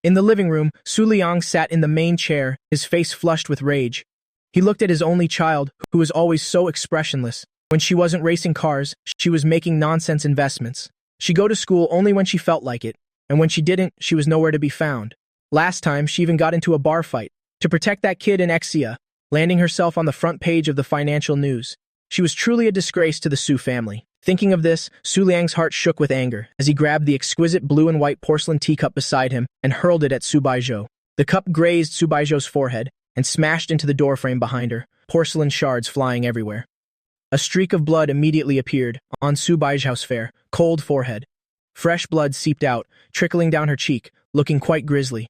In the living room, Su Liang sat in the main chair, his face flushed with rage. He looked at his only child, who was always so expressionless. When she wasn't racing cars, she was making nonsense investments. She'd go to school only when she felt like it, and when she didn't, she was nowhere to be found. Last time, she even got into a bar fight to protect that kid in Exia, landing herself on the front page of the financial news. She was truly a disgrace to the Su family. Thinking of this, Su Liang's heart shook with anger as he grabbed the exquisite blue and white porcelain teacup beside him and hurled it at Subaiho. The cup grazed Subaiho's forehead and smashed into the doorframe behind her, porcelain shards flying everywhere. A streak of blood immediately appeared on Subaiho's fair, cold forehead. Fresh blood seeped out, trickling down her cheek, looking quite grisly.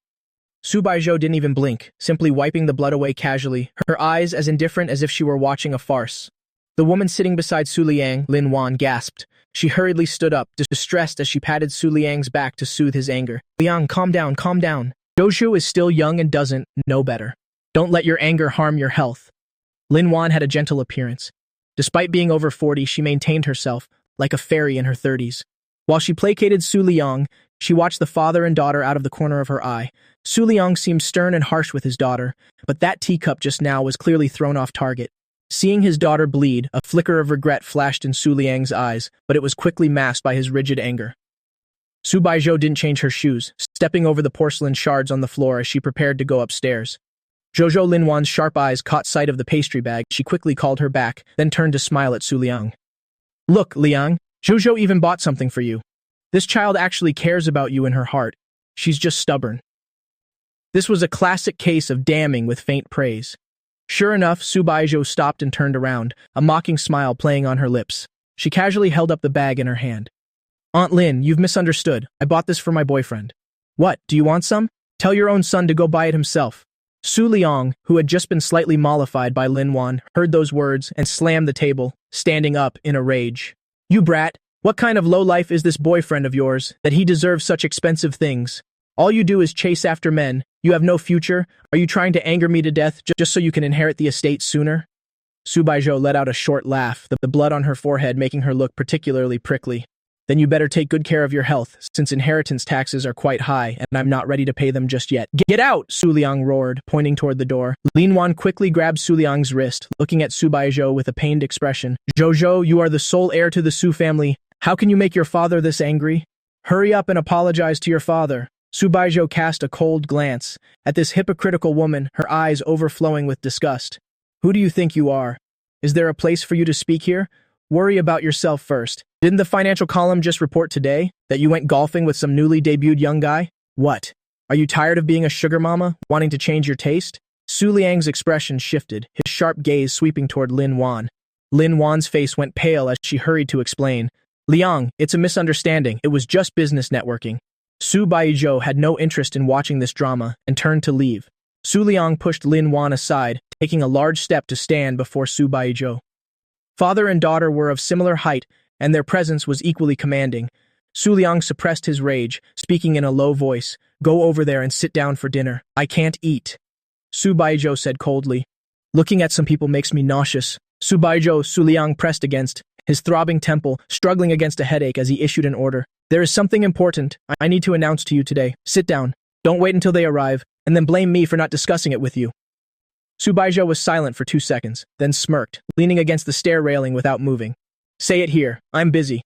Subaiho didn't even blink, simply wiping the blood away casually, her eyes as indifferent as if she were watching a farce. The woman sitting beside Su Liang, Lin Wan, gasped. She hurriedly stood up, distressed as she patted Su Liang's back to soothe his anger. Liang, calm down, calm down. Zhuzhou is still young and doesn't know better. Don't let your anger harm your health. Lin Wan had a gentle appearance. Despite being over 40, she maintained herself, like a fairy in her 30s. While she placated Su Liang, she watched the father and daughter out of the corner of her eye. Su Liang seemed stern and harsh with his daughter, but that teacup just now was clearly thrown off target. Seeing his daughter bleed, a flicker of regret flashed in Su Liang's eyes, but it was quickly masked by his rigid anger. Subaiho didn't change her shoes, stepping over the porcelain shards on the floor as she prepared to go upstairs. Jojo Linwan's sharp eyes caught sight of the pastry bag. She quickly called her back, then turned to smile at Su Liang. Look, Liang, Jojo even bought something for you. This child actually cares about you in her heart. She's just stubborn. This was a classic case of damning with faint praise. Sure enough, Subaiho stopped and turned around, a mocking smile playing on her lips. She casually held up the bag in her hand. Aunt Lin, you've misunderstood. I bought this for my boyfriend. What, do you want some? Tell your own son to go buy it himself. Su Liang, who had just been slightly mollified by Lin Wan, heard those words and slammed the table, standing up in a rage. You brat, what kind of lowlife is this boyfriend of yours, that he deserves such expensive things? All you do is chase after men. You have no future. Are you trying to anger me to death just so you can inherit the estate sooner? Subaiho let out a short laugh, the blood on her forehead making her look particularly prickly. Then you better take good care of your health, since inheritance taxes are quite high, and I'm not ready to pay them just yet. Get out! Su Liang roared, pointing toward the door. Lin Wan quickly grabbed Su Liang's wrist, looking at Subaiho with a pained expression. Jojo, you are the sole heir to the Su family. How can you make your father this angry? Hurry up and apologize to your father. Subaiho cast a cold glance at this hypocritical woman, her eyes overflowing with disgust. Who do you think you are? Is there a place for you to speak here? Worry about yourself first. Didn't the financial column just report today that you went golfing with some newly debuted young guy? What? Are you tired of being a sugar mama, wanting to change your taste? Su Liang's expression shifted, his sharp gaze sweeping toward Lin Wan. Lin Wan's face went pale as she hurried to explain. Liang, it's a misunderstanding. It was just business networking. Subaiho had no interest in watching this drama and turned to leave. Su Liang pushed Lin Wan aside, taking a large step to stand before Subaiho. Father and daughter were of similar height, and their presence was equally commanding. Su Liang suppressed his rage, speaking in a low voice. Go over there and sit down for dinner. I can't eat. Subaiho said coldly. Looking at some people makes me nauseous. Subaiho, Su Liang pressed against, his throbbing temple, struggling against a headache as he issued an order. There is something important I need to announce to you today. Sit down. Don't wait until they arrive, and then blame me for not discussing it with you. Subaiho was silent for 2 seconds, then smirked, leaning against the stair railing without moving. Say it here. I'm busy.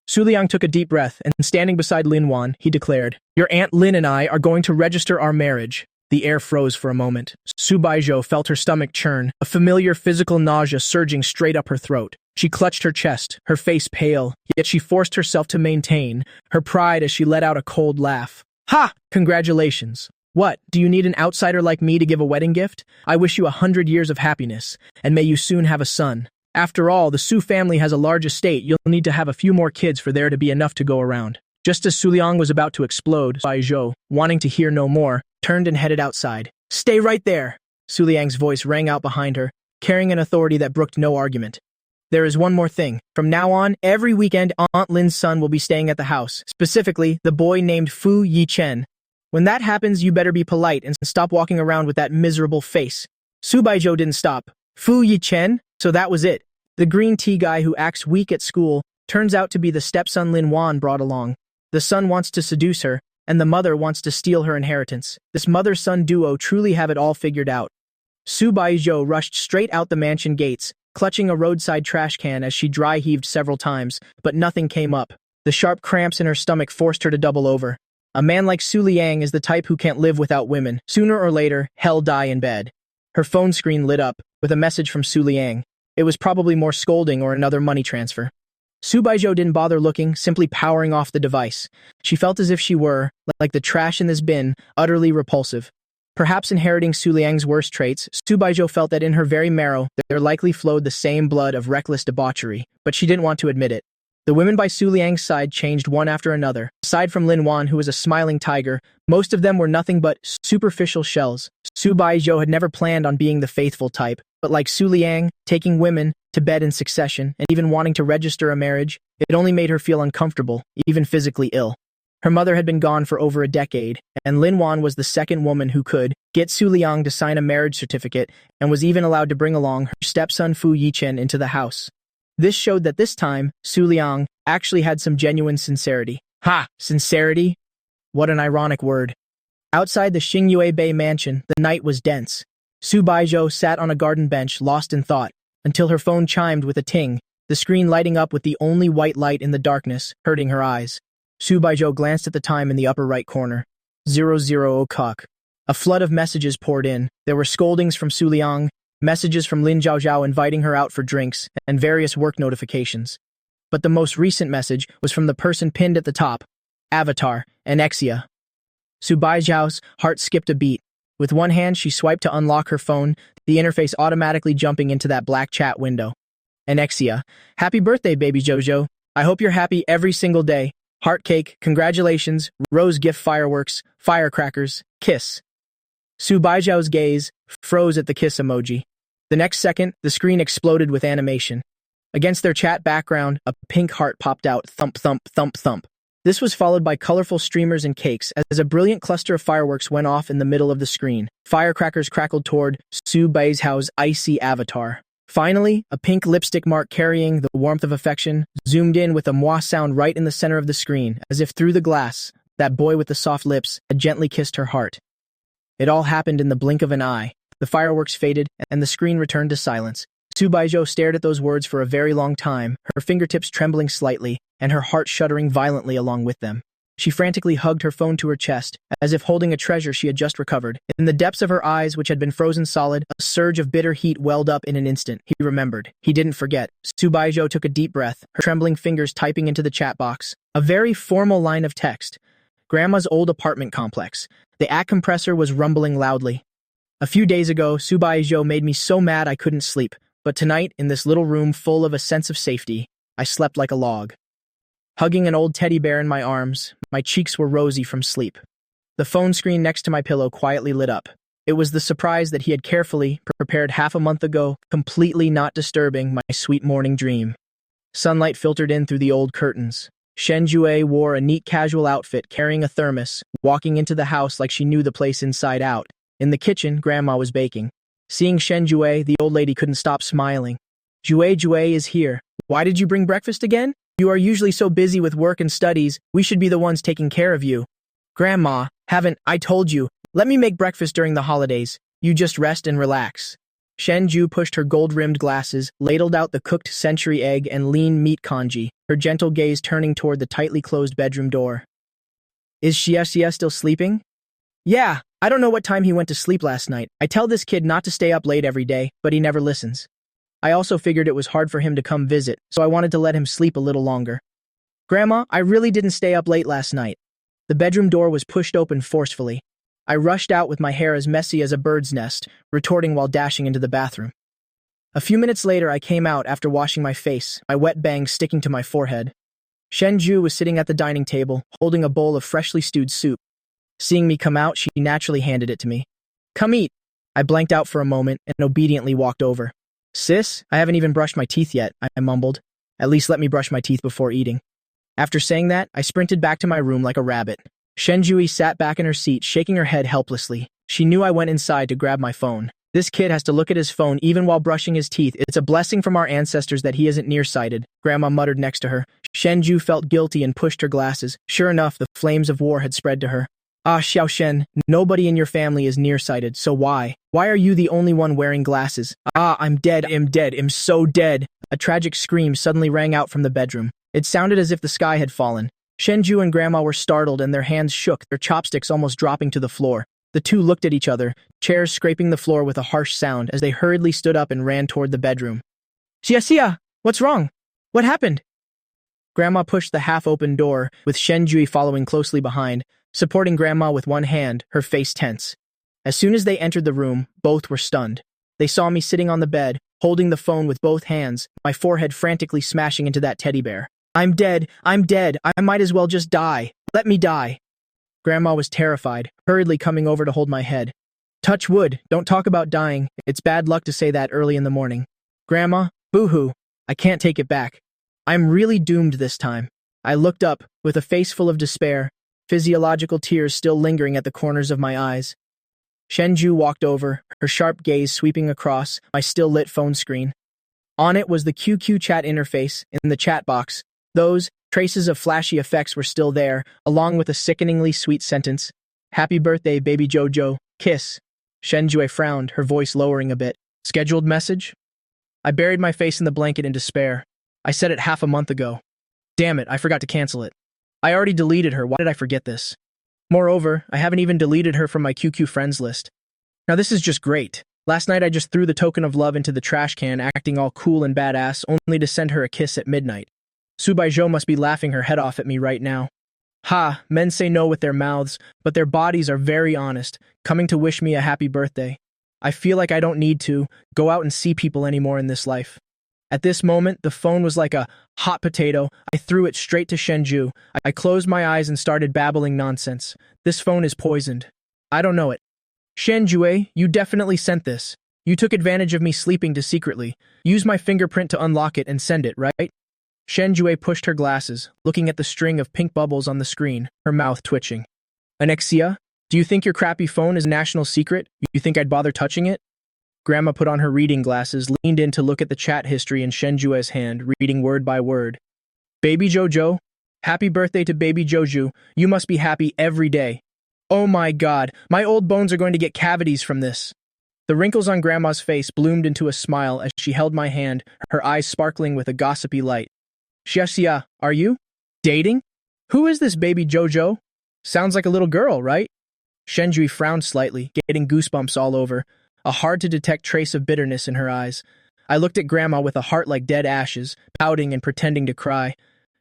Su Liang took a deep breath, and standing beside Lin Wan, he declared, Your Aunt Lin and I are going to register our marriage. The air froze for a moment. Subaiho felt her stomach churn, a familiar physical nausea surging straight up her throat. She clutched her chest, her face pale, yet she forced herself to maintain her pride as she let out a cold laugh. Ha! Congratulations. What, do you need an outsider like me to give a wedding gift? I wish you 100 years of happiness, and may you soon have a son. After all, the Su family has a large estate. You'll need to have a few more kids for there to be enough to go around. Just as Su Liang was about to explode, Subaiho, wanting to hear no more, turned and headed outside. Stay right there! Su Liang's voice rang out behind her, carrying an authority that brooked no argument. There is one more thing. From now on, every weekend, Aunt Lin's son will be staying at the house, specifically the boy named Fu Yichen. When that happens, you better be polite and stop walking around with that miserable face. Subaiho didn't stop. Fu Yichen? So that was it. The green tea guy who acts weak at school turns out to be the stepson Lin Wan brought along. The son wants to seduce her, and the mother wants to steal her inheritance. This mother-son duo truly have it all figured out. Subaiho rushed straight out the mansion gates, clutching a roadside trash can as she dry-heaved several times, but nothing came up. The sharp cramps in her stomach forced her to double over. A man like Su Liang is the type who can't live without women. Sooner or later, he'll die in bed. Her phone screen lit up, with a message from Su Liang. It was probably more scolding or another money transfer. Subaiho didn't bother looking, simply powering off the device. She felt as if she were, like the trash in this bin, utterly repulsive. Perhaps inheriting Su Liang's worst traits, Subaiho felt that in her very marrow there likely flowed the same blood of reckless debauchery, but she didn't want to admit it. The women by Su Liang's side changed one after another. Aside from Lin Wan, who was a smiling tiger, most of them were nothing but superficial shells. Subaiho had never planned on being the faithful type, but like Su Liang, taking women to bed in succession and even wanting to register a marriage, it only made her feel uncomfortable, even physically ill. Her mother had been gone for over a decade, and Lin Wan was the second woman who could get Su Liang to sign a marriage certificate and was even allowed to bring along her stepson Fu Yichen into the house. This showed that this time, Su Liang actually had some genuine sincerity. Ha! Sincerity? What an ironic word. Outside the Xingyue Bay mansion, the night was dense. Subaiho sat on a garden bench, lost in thought, until her phone chimed with a ting, the screen lighting up with the only white light in the darkness, hurting her eyes. Subaiho glanced at the time in the upper right corner. 00 o'clock. A flood of messages poured in. There were scoldings from Su Liang, messages from Lin Zhaozhao inviting her out for drinks, and various work notifications. But the most recent message was from the person pinned at the top. Avatar, Anexia. Subaiho's heart skipped a beat. With one hand, she swiped to unlock her phone, the interface automatically jumping into that black chat window. Anexia. Happy birthday, baby Jojo. I hope you're happy every single day. Heart cake, congratulations, rose gift fireworks, firecrackers, kiss. Subaiho's gaze froze at the kiss emoji. The next second, the screen exploded with animation. Against their chat background, a pink heart popped out, thump, thump, thump, thump. This was followed by colorful streamers and cakes as a brilliant cluster of fireworks went off in the middle of the screen. Firecrackers crackled toward Subaiho's icy avatar. Finally, a pink lipstick mark carrying the warmth of affection zoomed in with a mwah sound right in the center of the screen, as if through the glass, that boy with the soft lips had gently kissed her heart. It all happened in the blink of an eye. The fireworks faded, and the screen returned to silence. Subaiho stared at those words for a very long time, her fingertips trembling slightly, and her heart shuddering violently along with them. She frantically hugged her phone to her chest, as if holding a treasure she had just recovered. In the depths of her eyes, which had been frozen solid, a surge of bitter heat welled up in an instant. He remembered. He didn't forget. Subaiho took a deep breath, her trembling fingers typing into the chat box. A very formal line of text. Grandma's old apartment complex. The air compressor was rumbling loudly. A few days ago, Subaiho made me so mad I couldn't sleep. But tonight, in this little room full of a sense of safety, I slept like a log. Hugging an old teddy bear in my arms, my cheeks were rosy from sleep. The phone screen next to my pillow quietly lit up. It was the surprise that he had carefully prepared half a month ago, completely not disturbing my sweet morning dream. Sunlight filtered in through the old curtains. Shenjue wore a neat casual outfit carrying a thermos, walking into the house like she knew the place inside out. In the kitchen, Grandma was baking. Seeing Shenjue, the old lady couldn't stop smiling. Jue is here. Why did you bring breakfast again? You are usually so busy with work and studies, we should be the ones taking care of you. Grandma, haven't I told you? Let me make breakfast during the holidays. You just rest and relax. Shenju pushed her gold-rimmed glasses, ladled out the cooked century egg and lean meat congee, her gentle gaze turning toward the tightly closed bedroom door. Is Xia still sleeping? Yeah, I don't know what time he went to sleep last night. I tell this kid not to stay up late every day, but he never listens. I also figured it was hard for him to come visit, so I wanted to let him sleep a little longer. Grandma, I really didn't stay up late last night. The bedroom door was pushed open forcefully. I rushed out with my hair as messy as a bird's nest, retorting while dashing into the bathroom. A few minutes later, I came out after washing my face, my wet bangs sticking to my forehead. Shenju was sitting at the dining table, holding a bowl of freshly stewed soup. Seeing me come out, she naturally handed it to me. Come eat. I blanked out for a moment and obediently walked over. Sis, I haven't even brushed my teeth yet, I mumbled. At least let me brush my teeth before eating. After saying that, I sprinted back to my room like a rabbit. Shenjui sat back in her seat, shaking her head helplessly. She knew I went inside to grab my phone. This kid has to look at his phone even while brushing his teeth. It's a blessing from our ancestors that he isn't nearsighted, Grandma muttered next to her. Shenju felt guilty and pushed her glasses. Sure enough, the flames of war had spread to her. Ah, Xiaoshen, nobody in your family is nearsighted, so why? Why are you the only one wearing glasses? Ah, I'm dead, I'm so dead. A tragic scream suddenly rang out from the bedroom. It sounded as if the sky had fallen. Shenju and Grandma were startled and their hands shook, their chopsticks almost dropping to the floor. The two looked at each other, chairs scraping the floor with a harsh sound as they hurriedly stood up and ran toward the bedroom. Xia, what's wrong? What happened? Grandma pushed the half-open door, with Shenju following closely behind, supporting Grandma with one hand, her face tense. As soon as they entered the room, both were stunned. They saw me sitting on the bed, holding the phone with both hands, my forehead frantically smashing into that teddy bear. I'm dead, I might as well just die. Let me die. Grandma was terrified, hurriedly coming over to hold my head. Touch wood, don't talk about dying. It's bad luck to say that early in the morning. Grandma, boo-hoo, I can't take it back. I'm really doomed this time. I looked up, with a face full of despair. physiological tears still lingering at the corners of my eyes. Shenju walked over, her sharp gaze sweeping across my still-lit phone screen. On it was the QQ chat interface. In the chat box, those traces of flashy effects were still there, along with a sickeningly sweet sentence. "Happy birthday, baby Jojo. Kiss." Shenjue frowned, her voice lowering a bit. "Scheduled message?" I buried my face in the blanket in despair. I said it half a month ago. Damn it, I forgot to cancel it. I already deleted her. Why did I forget this? Moreover, I haven't even deleted her from my QQ friends list. Now this is just great. Last night I just threw the token of love into the trash can, acting all cool and badass, only to send her a kiss at midnight. Subaiho must be laughing her head off at me right now. Ha, men say no with their mouths, but their bodies are very honest, coming to wish me a happy birthday. I feel like I don't need to go out and see people anymore in this life. At this moment, the phone was like a hot potato. I threw it straight to Shenju. I closed my eyes and started babbling nonsense. This phone is poisoned. I don't know it. Shenjue, you definitely sent this. You took advantage of me sleeping to secretly. Use my fingerprint to unlock it and send it, right? Shenjue pushed her glasses, looking at the string of pink bubbles on the screen, her mouth twitching. Anexia, do you think your crappy phone is a national secret? You think I'd bother touching it? Grandma put on her reading glasses, leaned in to look at the chat history in Shenjue's hand, reading word by word. Baby Jojo, happy birthday to baby Joju. You must be happy every day. Oh my god, my old bones are going to get cavities from this. The wrinkles on Grandma's face bloomed into a smile as she held my hand, her eyes sparkling with a gossipy light. Xiaxia, are you dating? Who is this baby Jojo? Sounds like a little girl, right? Shenjui frowned slightly, getting goosebumps all over, a hard-to-detect trace of bitterness in her eyes. I looked at Grandma with a heart like dead ashes, pouting and pretending to cry.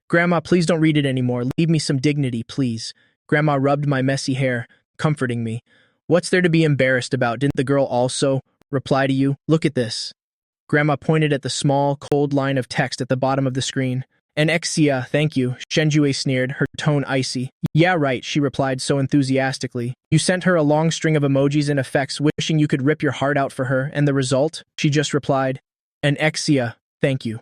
Grandma, please don't read it anymore. Leave me some dignity, please. Grandma rubbed my messy hair, comforting me. What's there to be embarrassed about? Didn't the girl also reply to you? Look at this. Grandma pointed at the small, cold line of text at the bottom of the screen. Anexia, thank you, Shenjue sneered, her tone icy. Yeah, right, she replied so enthusiastically. You sent her a long string of emojis and effects wishing you could rip your heart out for her, and the result? She just replied, Anexia, thank you.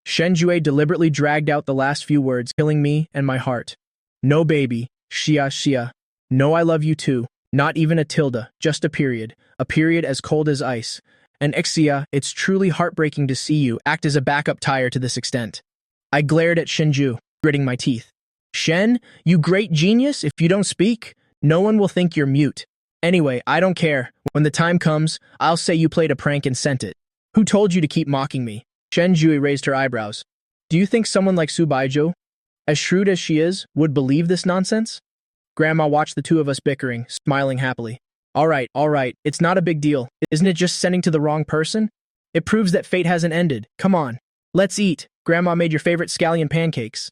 Shenjue deliberately dragged out the last few words, killing me and my heart. No baby, Xia. No I love you too, not even a tilde, just a period as cold as ice. And Xia, it's truly heartbreaking to see you act as a backup tire to this extent. I glared at Shenju, gritting my teeth. Shen, you great genius, if you don't speak, no one will think you're mute. Anyway, I don't care. When the time comes, I'll say you played a prank and sent it. Who told you to keep mocking me? Shenjue raised her eyebrows. Do you think someone like Subaiho, as shrewd as she is, would believe this nonsense? Grandma watched the two of us bickering, smiling happily. All right, it's not a big deal. Isn't it just sending to the wrong person? It proves that fate hasn't ended. Come on, let's eat. Grandma made your favorite scallion pancakes.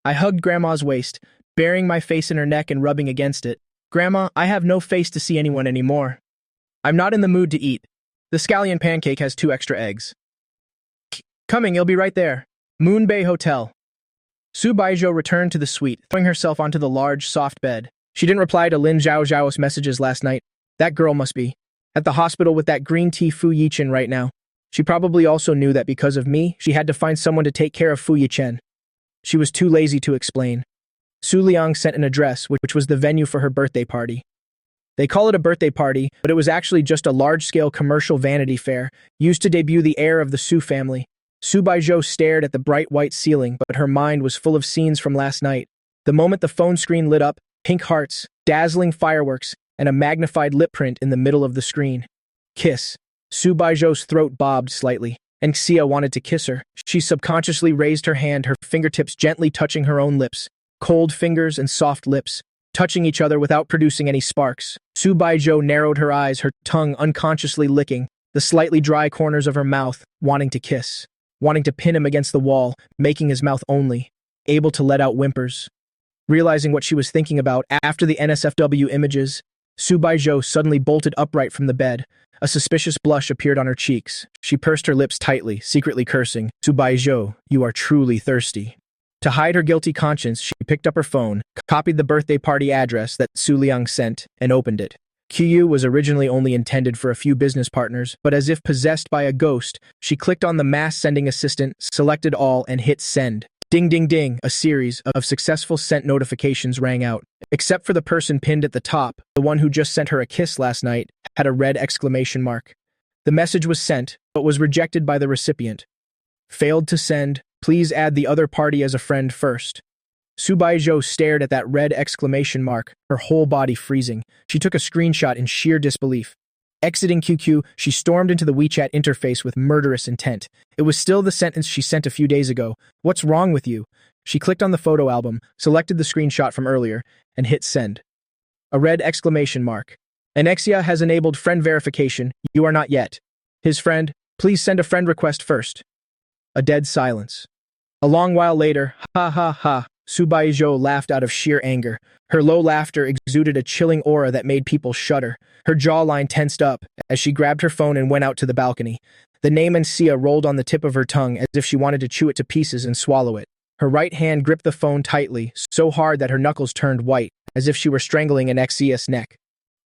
I hugged Grandma's waist, burying my face in her neck and rubbing against it. Grandma, I have no face to see anyone anymore. I'm not in the mood to eat. The scallion pancake has 2 extra eggs. Coming, he'll be right there. Moon Bay Hotel. Subaiho returned to the suite, throwing herself onto the large, soft bed. She didn't reply to Lin Zhao's messages last night. That girl must be at the hospital with that green tea Fu Yichen right now. She probably also knew that because of me, she had to find someone to take care of Fu Yichen. She was too lazy to explain. Su Liang sent an address, which was the venue for her birthday party. They call it a birthday party, but it was actually just a large-scale commercial vanity fair, used to debut the heir of the Su family. Subaiho stared at the bright white ceiling, but her mind was full of scenes from last night. The moment the phone screen lit up, pink hearts, dazzling fireworks, and a magnified lip print in the middle of the screen. Kiss. Subaiho's throat bobbed slightly, and Xia wanted to kiss her. She subconsciously raised her hand, her fingertips gently touching her own lips. Cold fingers and soft lips, touching each other without producing any sparks. Subaiho narrowed her eyes, her tongue unconsciously licking the slightly dry corners of her mouth, wanting to kiss. Wanting to pin him against the wall, making his mouth only able to let out whimpers. Realizing what she was thinking about after the NSFW images, Subaiho suddenly bolted upright from the bed. A suspicious blush appeared on her cheeks. She pursed her lips tightly, secretly cursing, Subaiho, you are truly thirsty. To hide her guilty conscience, she picked up her phone, copied the birthday party address that Su Liang sent, and opened it. Qiyu was originally only intended for a few business partners, but as if possessed by a ghost, she clicked on the mass sending assistant, selected all, and hit send. Ding ding ding, a series of successful sent notifications rang out. Except for the person pinned at the top, the one who just sent her a kiss last night, had a red exclamation mark. The message was sent, but was rejected by the recipient. Failed to send, please add the other party as a friend first. Subaiho stared at that red exclamation mark, her whole body freezing. She took a screenshot in sheer disbelief. Exiting QQ, she stormed into the WeChat interface with murderous intent. It was still the sentence she sent a few days ago. What's wrong with you? She clicked on the photo album, selected the screenshot from earlier, and hit send. A red exclamation mark. Anexia has enabled friend verification. You are not yet. His friend, please send a friend request first. A dead silence. A long while later, ha ha ha, Subaiho laughed out of sheer anger. Her low laughter exuded a chilling aura that made people shudder. Her jawline tensed up as she grabbed her phone and went out to the balcony. The name Anexia rolled on the tip of her tongue as if she wanted to chew it to pieces and swallow it. Her right hand gripped the phone tightly, so hard that her knuckles turned white, as if she were strangling Anexia's neck.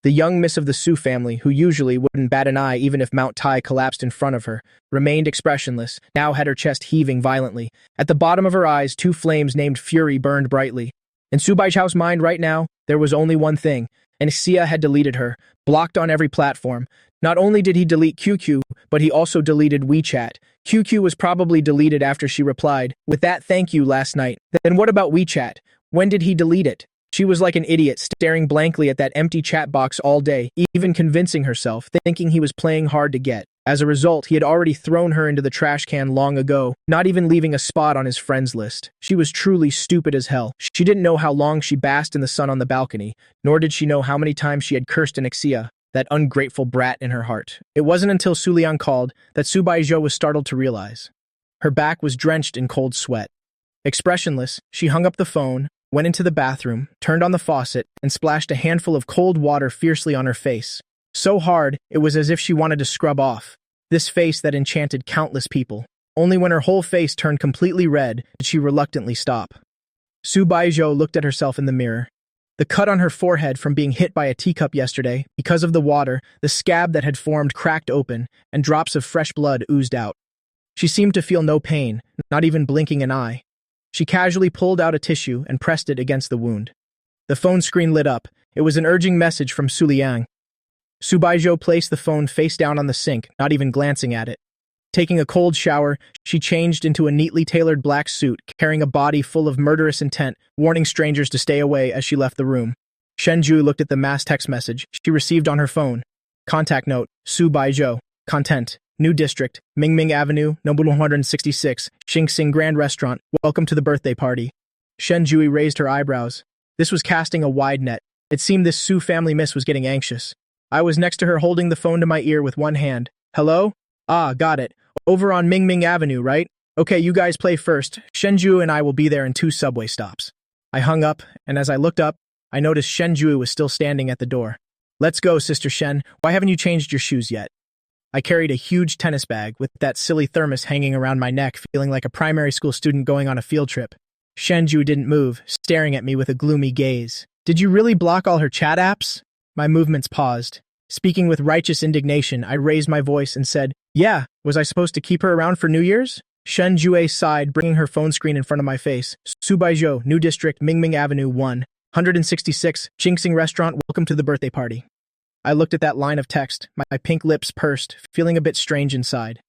The young miss of the Su family, who usually wouldn't bat an eye even if Mount Tai collapsed in front of her, remained expressionless, now had her chest heaving violently. At the bottom of her eyes, two flames named Fury burned brightly. In Subaiho's mind right now, there was only one thing. Anexia had deleted her, blocked on every platform. Not only did he delete QQ, but he also deleted WeChat. QQ was probably deleted after she replied, "With that thank you last night." Then what about WeChat? When did he delete it? She was like an idiot, staring blankly at that empty chat box all day, even convincing herself, thinking he was playing hard to get. As a result, he had already thrown her into the trash can long ago, not even leaving a spot on his friends list. She was truly stupid as hell. She didn't know how long she basked in the sun on the balcony, nor did she know how many times she had cursed Anexia, that ungrateful brat in her heart. It wasn't until Suliang called that Subaiho was startled to realize. Her back was drenched in cold sweat. Expressionless, she hung up the phone, went into the bathroom, turned on the faucet, and splashed a handful of cold water fiercely on her face. So hard, it was as if she wanted to scrub off. This face that enchanted countless people. Only when her whole face turned completely red did she reluctantly stop. Subaiho looked at herself in the mirror. The cut on her forehead from being hit by a teacup yesterday, because of the water, the scab that had formed cracked open, and drops of fresh blood oozed out. She seemed to feel no pain, not even blinking an eye. She casually pulled out a tissue and pressed it against the wound. The phone screen lit up. It was an urging message from Suliang. Subaiho placed the phone face down on the sink, not even glancing at it. Taking a cold shower, she changed into a neatly tailored black suit, carrying a body full of murderous intent, warning strangers to stay away as she left the room. Shenju looked at the mass text message she received on her phone. Contact note, Subaiho. Content. New district, Mingming Avenue, number 166, Xingxing Grand Restaurant. Welcome to the birthday party. Shenjui raised her eyebrows. This was casting a wide net. It seemed this Su family miss was getting anxious. I was next to her holding the phone to my ear with one hand. Hello? Ah, got it. Over on Mingming Avenue, right? Okay, you guys play first. Shenju and I will be there in 2 subway stops. I hung up, and as I looked up, I noticed Shenju was still standing at the door. Let's go, Sister Shen. Why haven't you changed your shoes yet? I carried a huge tennis bag with that silly thermos hanging around my neck, feeling like a primary school student going on a field trip. Shenju didn't move, staring at me with a gloomy gaze. Did you really block all her chat apps? My movements paused. Speaking with righteous indignation, I raised my voice and said, Yeah, was I supposed to keep her around for New Year's? Shenjue sighed, bringing her phone screen in front of my face. Subaiho, New District, Mingming Avenue 166, Xingxing Restaurant, welcome to the birthday party. I looked at that line of text, my pink lips pursed, feeling a bit strange inside.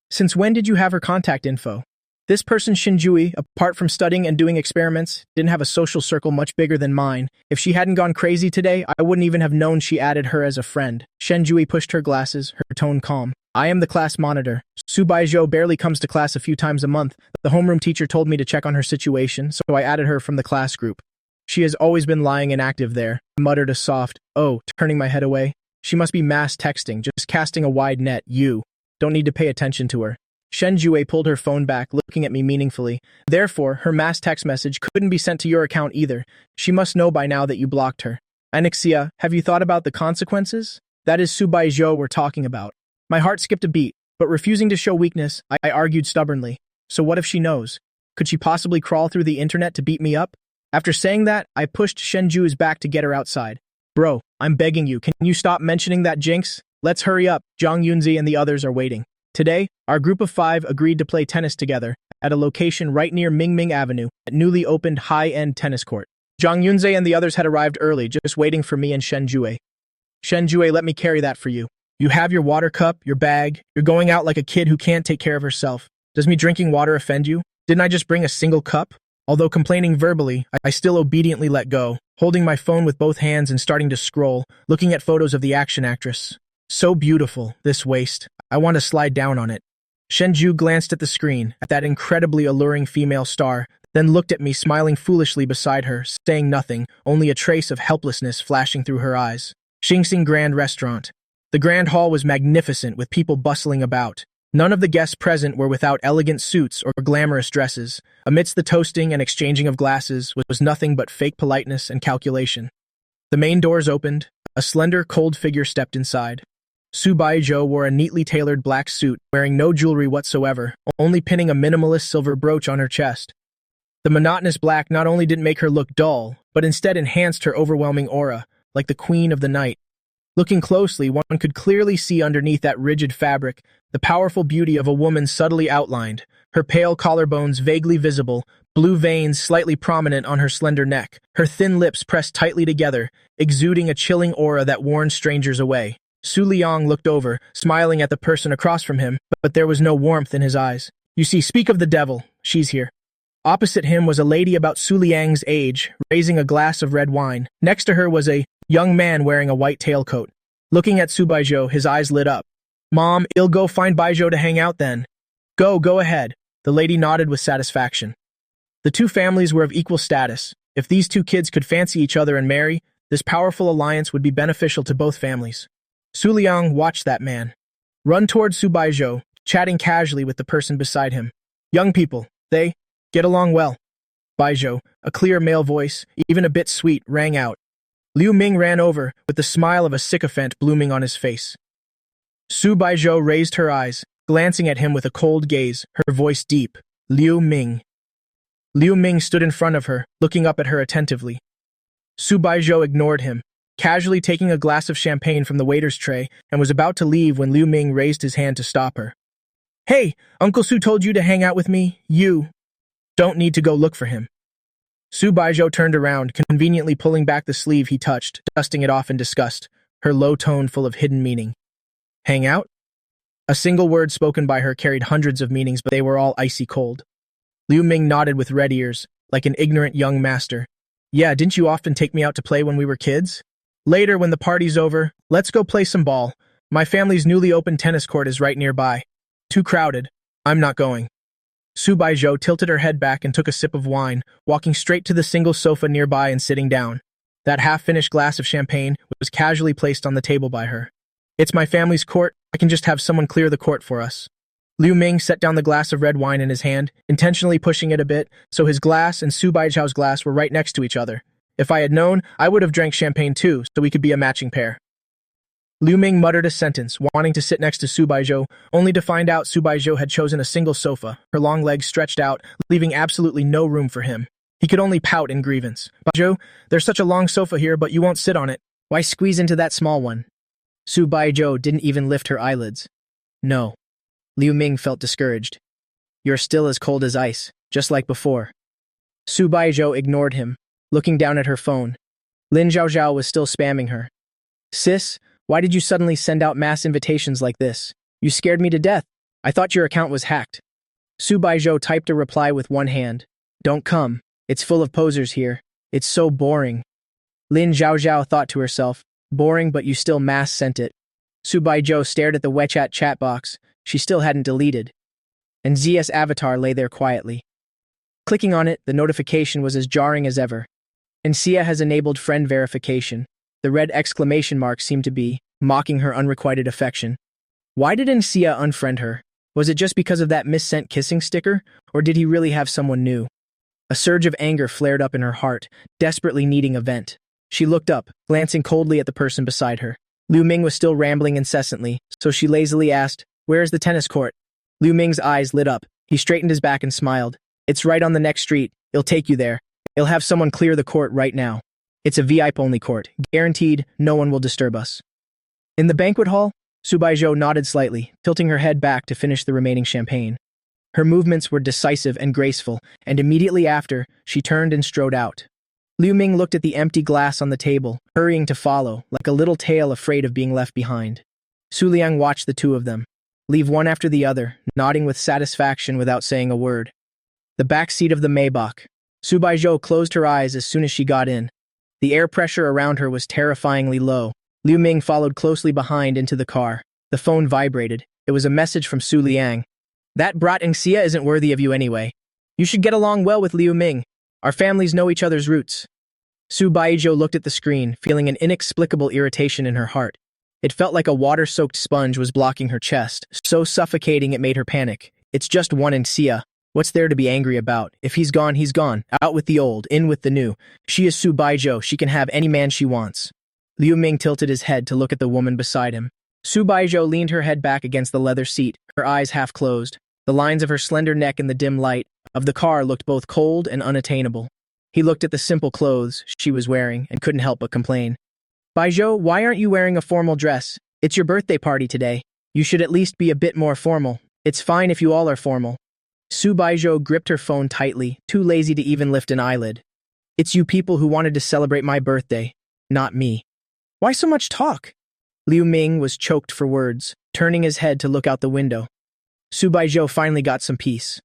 Since when did you have her contact info? This person Shinjui, apart from studying and doing experiments, didn't have a social circle much bigger than mine. If she hadn't gone crazy today, I wouldn't even have known she added her as a friend. Shinjui pushed her glasses, her tone calm. I am the class monitor. Subaiho barely comes to class a few times a month. The homeroom teacher told me to check on her situation, so I added her from the class group. She has always been lying inactive there, muttered a soft, oh, turning my head away. She must be mass texting, just casting a wide net, you. Don't need to pay attention to her. Shenjue pulled her phone back, looking at me meaningfully. Therefore, her mass text message couldn't be sent to your account either. She must know by now that you blocked her. Anexia, have you thought about the consequences? That is Subaiho we're talking about. My heart skipped a beat, but refusing to show weakness, I argued stubbornly. So what if she knows? Could she possibly crawl through the internet to beat me up? After saying that, I pushed Shenju's back to get her outside. Bro, I'm begging you, can you stop mentioning that jinx? Let's hurry up, Zhang Yunzi and the others are waiting. Today, our group of 5 agreed to play tennis together at a location right near Mingming Avenue, at newly opened high-end tennis court. Zhang Yunze and the others had arrived early, just waiting for me and Shen Jue. Shen Jue, let me carry that for you. You have your water cup, your bag. You're going out like a kid who can't take care of herself. Does me drinking water offend you? Didn't I just bring a single cup? Although complaining verbally, I still obediently let go, holding my phone with both hands and starting to scroll, looking at photos of the action actress. So beautiful, this waist. I want to slide down on it. Shenju glanced at the screen, at that incredibly alluring female star, then looked at me smiling foolishly beside her, saying nothing, only a trace of helplessness flashing through her eyes. Xingxing Grand Restaurant. The grand hall was magnificent with people bustling about. None of the guests present were without elegant suits or glamorous dresses. Amidst the toasting and exchanging of glasses was nothing but fake politeness and calculation. The main doors opened. A slender, cold figure stepped inside. Subaiho wore a neatly tailored black suit, wearing no jewelry whatsoever, only pinning a minimalist silver brooch on her chest. The monotonous black not only didn't make her look dull, but instead enhanced her overwhelming aura, like the queen of the night. Looking closely, one could clearly see underneath that rigid fabric the powerful beauty of a woman subtly outlined, her pale collarbones vaguely visible, blue veins slightly prominent on her slender neck, her thin lips pressed tightly together, exuding a chilling aura that warned strangers away. Su Liang looked over, smiling at the person across from him, but there was no warmth in his eyes. You see, speak of the devil, she's here. Opposite him was a lady about Su Liang's age, raising a glass of red wine. Next to her was a young man wearing a white tailcoat. Looking at Subaiho, his eyes lit up. Mom, I'll go find Baijo to hang out then. Go ahead. The lady nodded with satisfaction. The two families were of equal status. If these two kids could fancy each other and marry, this powerful alliance would be beneficial to both families. Su Liang watched that man run toward Subaiho, chatting casually with the person beside him. Young people, they get along well. Baijo, a clear male voice, even a bit sweet, rang out. Liu Ming ran over, with the smile of a sycophant blooming on his face. Subaiho raised her eyes, glancing at him with a cold gaze, her voice deep. Liu Ming. Liu Ming stood in front of her, looking up at her attentively. Subaiho ignored him, casually taking a glass of champagne from the waiter's tray, and was about to leave when Liu Ming raised his hand to stop her. Hey, Uncle Su told you to hang out with me. You don't need to go look for him. Subaiho turned around, conveniently pulling back the sleeve he touched, dusting it off in disgust, her low tone full of hidden meaning. Hang out? A single word spoken by her carried hundreds of meanings, but they were all icy cold. Liu Ming nodded with red ears, like an ignorant young master. Yeah, didn't you often take me out to play when we were kids? Later, when the party's over, let's go play some ball. My family's newly opened tennis court is right nearby. Too crowded. I'm not going. Subaiho tilted her head back and took a sip of wine, walking straight to the single sofa nearby and sitting down. That half-finished glass of champagne was casually placed on the table by her. It's my family's court. I can just have someone clear the court for us. Liu Ming set down the glass of red wine in his hand, intentionally pushing it a bit, so his glass and Subaiho's glass were right next to each other. If I had known, I would have drank champagne too, so we could be a matching pair. Liu Ming muttered a sentence, wanting to sit next to Subaiho, only to find out Subaiho had chosen a single sofa, her long legs stretched out, leaving absolutely no room for him. He could only pout in grievance. Baijo, there's such a long sofa here, but you won't sit on it. Why squeeze into that small one? Subaiho didn't even lift her eyelids. No. Liu Ming felt discouraged. You're still as cold as ice, just like before. Subaiho ignored him, looking down at her phone. Lin Zhaozhao was still spamming her. Sis, why did you suddenly send out mass invitations like this? You scared me to death. I thought your account was hacked. Subaiho typed a reply with one hand. Don't come. It's full of posers here. It's so boring. Lin Zhaozhao thought to herself. Boring, but you still mass sent it. Subaiho stared at the WeChat chat box. She still hadn't deleted. And Zia's avatar lay there quietly. Clicking on it, the notification was as jarring as ever. And Sia has enabled friend verification. The red exclamation mark seemed to be mocking her unrequited affection. Why did Sia unfriend her? Was it just because of that missent kissing sticker, or did he really have someone new? A surge of anger flared up in her heart, desperately needing a vent. She looked up, glancing coldly at the person beside her. Liu Ming was still rambling incessantly, so she lazily asked, "Where is the tennis court?" Liu Ming's eyes lit up. He straightened his back and smiled. "It's right on the next street. It'll take you there. It'll have someone clear the court right now. It's a VIP-only court. Guaranteed, no one will disturb us." In the banquet hall, Subaiho nodded slightly, tilting her head back to finish the remaining champagne. Her movements were decisive and graceful, and immediately after, she turned and strode out. Liu Ming looked at the empty glass on the table, hurrying to follow, like a little tail afraid of being left behind. Su Liang watched the two of them, leave one after the other, nodding with satisfaction without saying a word. The back seat of the Maybach. Subaiho closed her eyes as soon as she got in. The air pressure around her was terrifyingly low. Liu Ming followed closely behind into the car. The phone vibrated. It was a message from Su Liang. That brat Xia isn't worthy of you anyway. You should get along well with Liu Ming. Our families know each other's roots. Subaiho looked at the screen, feeling an inexplicable irritation in her heart. It felt like a water-soaked sponge was blocking her chest, so suffocating it made her panic. It's just one Xia. What's there to be angry about? If he's gone, he's gone. Out with the old, in with the new. She is Subaiho. She can have any man she wants. Liu Ming tilted his head to look at the woman beside him. Subaiho leaned her head back against the leather seat, her eyes half closed. The lines of her slender neck in the dim light of the car looked both cold and unattainable. He looked at the simple clothes she was wearing and couldn't help but complain. Baijo, why aren't you wearing a formal dress? It's your birthday party today. You should at least be a bit more formal. It's fine if you all are formal. Subaiho gripped her phone tightly, too lazy to even lift an eyelid. It's you people who wanted to celebrate my birthday, not me. Why so much talk? Liu Ming was choked for words, turning his head to look out the window. Subaiho finally got some peace.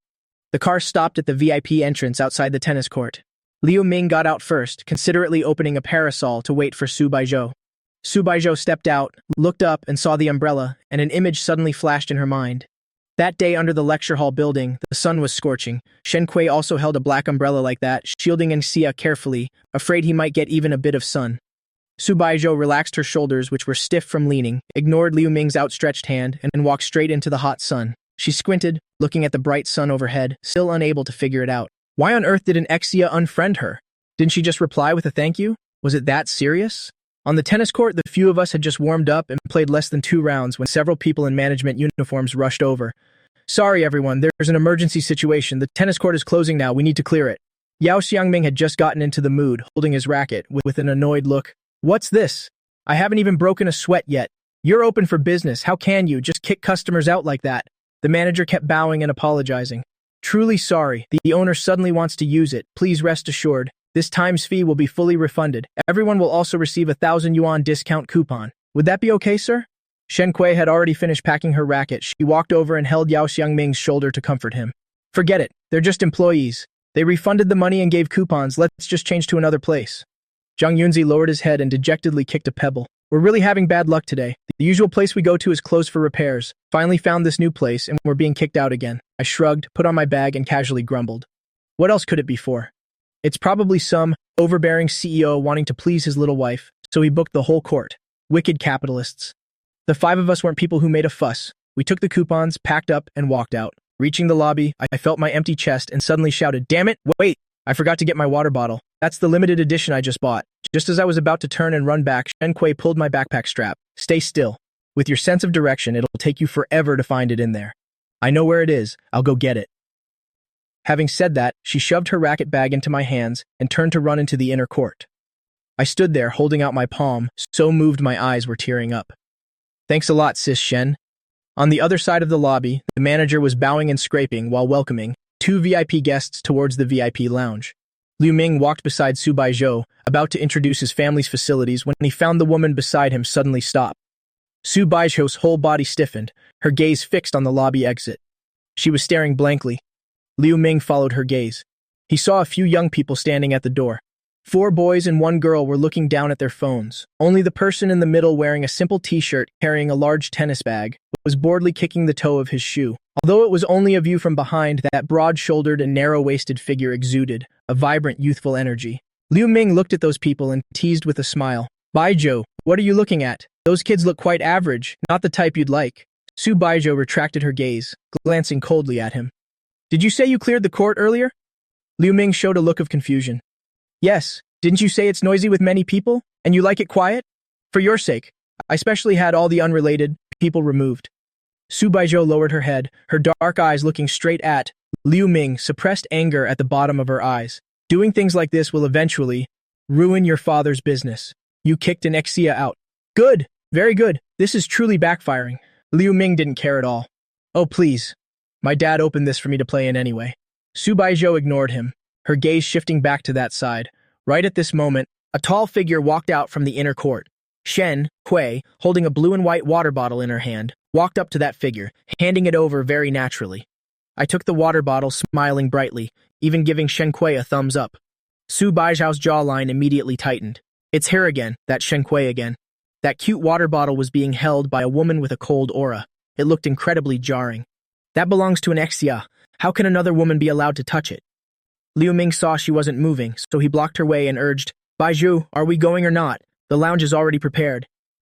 The car stopped at the VIP entrance outside the tennis court. Liu Ming got out first, considerately opening a parasol to wait for Subaiho. Subaiho stepped out, looked up and saw the umbrella, and an image suddenly flashed in her mind. That day under the lecture hall building, the sun was scorching. Shen Kui also held a black umbrella like that, shielding Xia carefully, afraid he might get even a bit of sun. Subaiho relaxed her shoulders, which were stiff from leaning, ignored Liu Ming's outstretched hand, and walked straight into the hot sun. She squinted, looking at the bright sun overhead, still unable to figure it out. Why on earth didn't Xia unfriend her? Didn't she just reply with a thank you? Was it that serious? On the tennis court, the few of us had just warmed up and played less than 2 rounds when several people in management uniforms rushed over. Sorry everyone, there's an emergency situation. The tennis court is closing now, we need to clear it. Yao Xiangming had just gotten into the mood, holding his racket, with an annoyed look. What's this? I haven't even broken a sweat yet. You're open for business, how can you just kick customers out like that? The manager kept bowing and apologizing. Truly sorry, the owner suddenly wants to use it. Please rest assured, this time's fee will be fully refunded. Everyone will also receive a 1,000 yuan discount coupon. Would that be okay, sir? Shen Kui had already finished packing her racket. She walked over and held Yao Xiangming's shoulder to comfort him. Forget it, they're just employees. They refunded the money and gave coupons, let's just change to another place. Zhang Yunzi lowered his head and dejectedly kicked a pebble. We're really having bad luck today. The usual place we go to is closed for repairs. Finally found this new place and we're being kicked out again. I shrugged, put on my bag and casually grumbled. What else could it be for? It's probably some overbearing CEO wanting to please his little wife, so he booked the whole court. Wicked capitalists. The 5 of us weren't people who made a fuss. We took the coupons, packed up, and walked out. Reaching the lobby, I felt my empty chest and suddenly shouted, "Damn it, wait! I forgot to get my water bottle. That's the limited edition I just bought." Just as I was about to turn and run back, Shen Kui pulled my backpack strap. Stay still. With your sense of direction, it'll take you forever to find it in there. I know where it is. I'll go get it. Having said that, she shoved her racket bag into my hands and turned to run into the inner court. I stood there holding out my palm, so moved my eyes were tearing up. Thanks a lot, sis Shen. On the other side of the lobby, the manager was bowing and scraping while welcoming 2 VIP guests towards the VIP lounge. Liu Ming walked beside Subaiho, about to introduce his family's facilities when he found the woman beside him suddenly stop. Subaiho's whole body stiffened, her gaze fixed on the lobby exit. She was staring blankly. Liu Ming followed her gaze. He saw a few young people standing at the door. 4 boys and 1 girl were looking down at their phones. Only the person in the middle wearing a simple t-shirt carrying a large tennis bag was boredly kicking the toe of his shoe. Although it was only a view from behind, that broad-shouldered and narrow-waisted figure exuded a vibrant, youthful energy. Liu Ming looked at those people and teased with a smile. Baijo, what are you looking at? Those kids look quite average, not the type you'd like. Subaiho retracted her gaze, glancing coldly at him. Did you say you cleared the court earlier? Liu Ming showed a look of confusion. Yes, didn't you say it's noisy with many people, and you like it quiet? For your sake, I specially had all the unrelated people removed. Subaiho lowered her head, her dark eyes looking straight at Liu Ming, suppressed anger at the bottom of her eyes. Doing things like this will eventually ruin your father's business. You kicked an Xia out. Good! Very good. This is truly backfiring. Liu Ming didn't care at all. Oh, please. My dad opened this for me to play in anyway. Subaiho ignored him, her gaze shifting back to that side. Right at this moment, a tall figure walked out from the inner court. Shen, Hui, holding a blue and white water bottle in her hand, walked up to that figure, handing it over very naturally. I took the water bottle, smiling brightly, even giving Shen Hui a thumbs up. Subaiho's jawline immediately tightened. It's her again, that Shen Hui again. That cute water bottle was being held by a woman with a cold aura. It looked incredibly jarring. That belongs to an exia. How can another woman be allowed to touch it? Liu Ming saw she wasn't moving, so he blocked her way and urged, Baizhu, are we going or not? The lounge is already prepared.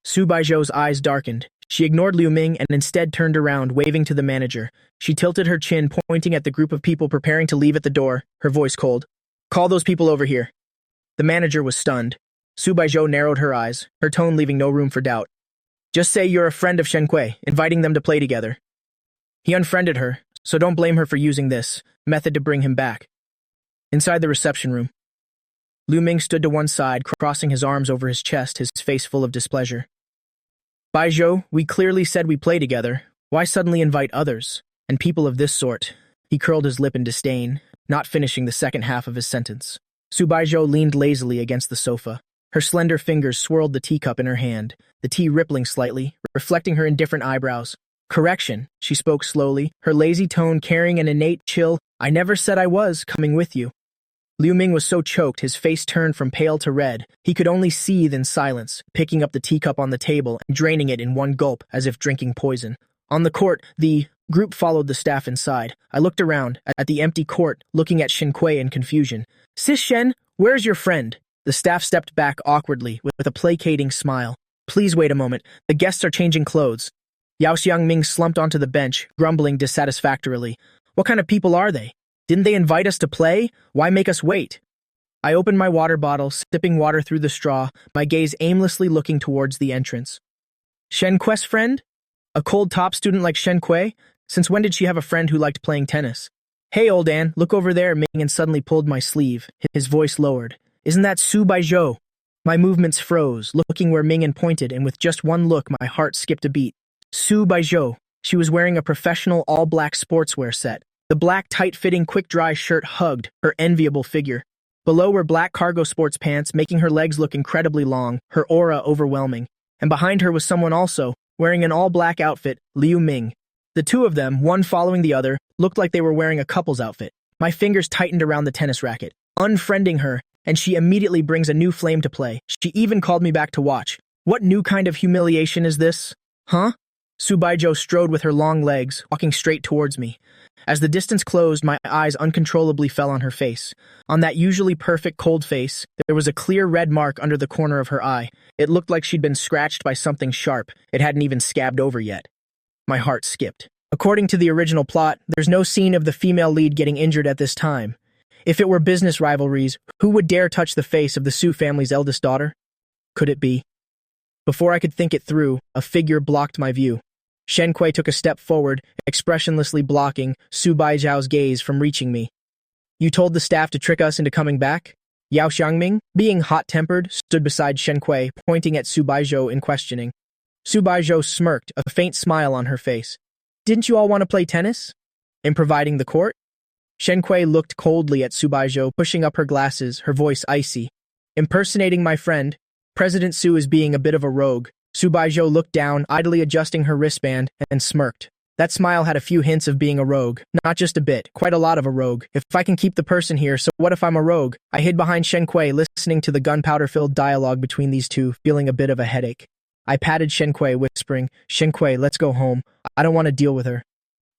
Subaiho's eyes darkened. She ignored Liu Ming and instead turned around, waving to the manager. She tilted her chin, pointing at the group of people preparing to leave at the door, her voice cold. Call those people over here. The manager was stunned. Subaiho narrowed her eyes, her tone leaving no room for doubt. Just say you're a friend of Shen Hui, inviting them to play together. He unfriended her, so don't blame her for using this method to bring him back. Inside the reception room, Liu Ming stood to one side, crossing his arms over his chest, his face full of displeasure. Baizhou, we clearly said we play together. Why suddenly invite others? And people of this sort? He curled his lip in disdain, not finishing the second half of his sentence. Subaiho leaned lazily against the sofa. Her slender fingers swirled the teacup in her hand, the tea rippling slightly, reflecting her indifferent eyebrows. Correction, she spoke slowly, her lazy tone carrying an innate chill. I never said I was coming with you. Liu Ming was so choked, his face turned from pale to red. He could only seethe in silence, picking up the teacup on the table and draining it in one gulp as if drinking poison. On the court, the group followed the staff inside. I looked around at the empty court, looking at Shen Hui in confusion. Sis Shen, where's your friend? The staff stepped back awkwardly with a placating smile. Please wait a moment. The guests are changing clothes. Yao Xiangming slumped onto the bench, grumbling dissatisfactorily. What kind of people are they? Didn't they invite us to play? Why make us wait? I opened my water bottle, sipping water through the straw, my gaze aimlessly looking towards the entrance. Shen Hui's friend? A cold top student like Shen Hui? Since when did she have a friend who liked playing tennis? Hey, old Ann, look over there, Ming suddenly pulled my sleeve, his voice lowered. Isn't that Subaiho? My movements froze, looking where Ming pointed, and with just one look, my heart skipped a beat. Subaiho. She was wearing a professional all-black sportswear set. The black, tight-fitting, quick-dry shirt hugged her enviable figure. Below were black cargo sports pants, making her legs look incredibly long, her aura overwhelming. And behind her was someone also, wearing an all-black outfit, Liu Ming. The two of them, one following the other, looked like they were wearing a couple's outfit. My fingers tightened around the tennis racket, unfriending her, and she immediately brings a new flame to play. She even called me back to watch. What new kind of humiliation is this? Huh? Subaiho strode with her long legs, walking straight towards me. As the distance closed, my eyes uncontrollably fell on her face. On that usually perfect cold face, there was a clear red mark under the corner of her eye. It looked like she'd been scratched by something sharp. It hadn't even scabbed over yet. My heart skipped. According to the original plot, there's no scene of the female lead getting injured at this time. If it were business rivalries, who would dare touch the face of the Su family's eldest daughter? Could it be? Before I could think it through, a figure blocked my view. Shen Hui took a step forward, expressionlessly blocking Subaiho's gaze from reaching me. You told the staff to trick us into coming back? Yao Xiangming, being hot-tempered, stood beside Shen Hui, pointing at Subaiho in questioning. Subaiho smirked, a faint smile on her face. Didn't you all want to play tennis? In providing the court? Shen Hui looked coldly at Subaiho, pushing up her glasses, her voice icy. Impersonating my friend, President Su is being a bit of a rogue. Subaiho looked down, idly adjusting her wristband, and smirked. That smile had a few hints of being a rogue. Not just a bit, quite a lot of a rogue. If I can keep the person here, so what if I'm a rogue? I hid behind Shen Hui, listening to the gunpowder-filled dialogue between these two, feeling a bit of a headache. I patted Shen Hui, whispering, Shen Hui, let's go home. I don't want to deal with her.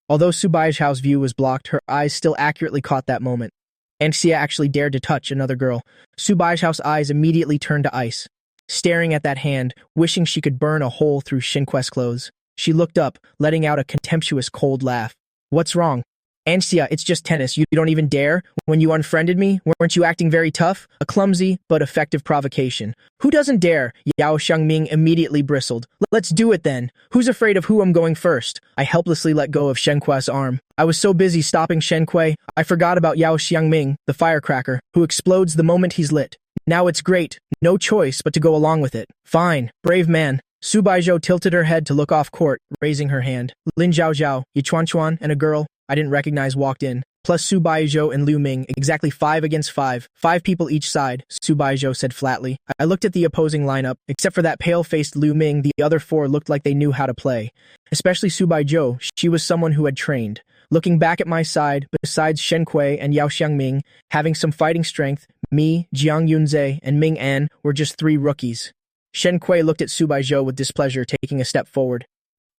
Although Subaiho's view was blocked, her eyes still accurately caught that moment. And Xia actually dared to touch another girl. Subaiho's eyes immediately turned to ice. Staring at that hand, wishing she could burn a hole through Shen Hui's clothes. She looked up, letting out a contemptuous cold laugh. What's wrong? Anxia, it's just tennis. You don't even dare? When you unfriended me, weren't you acting very tough? A clumsy but effective provocation. Who doesn't dare? Yao Xiangming immediately bristled. Let's do it then. Who's afraid of who I'm going first? I helplessly let go of Shen Hui's arm. I was so busy stopping Shen Hui, I forgot about Yao Xiangming, the firecracker, who explodes the moment he's lit. Now it's great. No choice but to go along with it. Fine, brave man. Subaiho tilted her head to look off court, raising her hand. Lin Zhaozhao, Yi Chuan, and a girl I didn't recognize walked in, plus Subaiho and Liu Ming, exactly 5 against 5, 5 people each side, Subaiho said flatly. I looked at the opposing lineup. Except for that pale-faced Liu Ming, the other 4 looked like they knew how to play. Especially Subaiho, she was someone who had trained. Looking back at my side, besides Shen Kui and Yao Xiangming, having some fighting strength, me, Jiang Yunze, and Ming An were just 3 rookies. Shen Kui looked at Subaiho with displeasure, taking a step forward.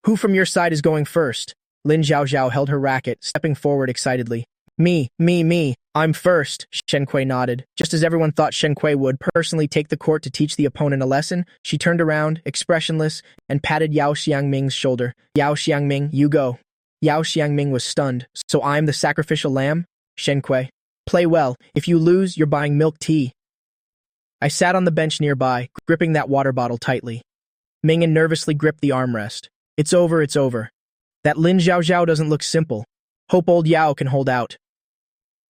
Who from your side is going first? Lin Zhaozhao held her racket, stepping forward excitedly. Me, I'm first, Shen Kui nodded. Just as everyone thought Shen Kui would personally take the court to teach the opponent a lesson, she turned around, expressionless, and patted Yao Xiangming's shoulder. Yao Xiangming, you go. Yao Xiangming was stunned. So I'm the sacrificial lamb? Shen Kui. Play well. If you lose, you're buying milk tea. I sat on the bench nearby, gripping that water bottle tightly. Ming nervously gripped the armrest. It's over. That Lin Zhaozhao doesn't look simple. Hope old Yao can hold out.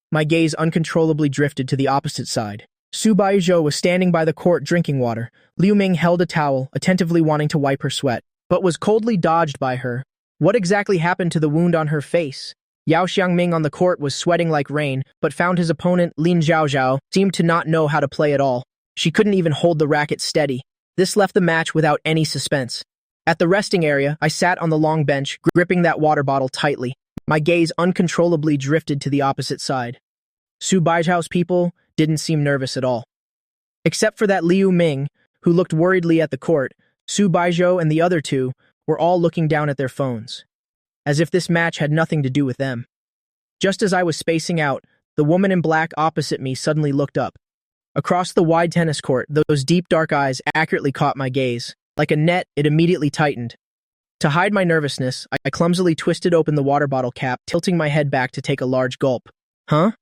My gaze uncontrollably drifted to the opposite side. Subaiho was standing by the court drinking water. Liu Ming held a towel, attentively wanting to wipe her sweat, but was coldly dodged by her. What exactly happened to the wound on her face? Yao Xiangming on the court was sweating like rain, but found his opponent, Lin Zhaozhao, seemed to not know how to play at all. She couldn't even hold the racket steady. This left the match without any suspense. At the resting area, I sat on the long bench, gripping that water bottle tightly. My gaze uncontrollably drifted to the opposite side. Subaiho's people didn't seem nervous at all. Except for that Liu Ming, who looked worriedly at the court, Subaiho and the other 2 were all looking down at their phones, as if this match had nothing to do with them. Just as I was spacing out, the woman in black opposite me suddenly looked up. Across the wide tennis court, those deep dark eyes accurately caught my gaze. Like a net, it immediately tightened. To hide my nervousness, I clumsily twisted open the water bottle cap, tilting my head back to take a large gulp. Huh?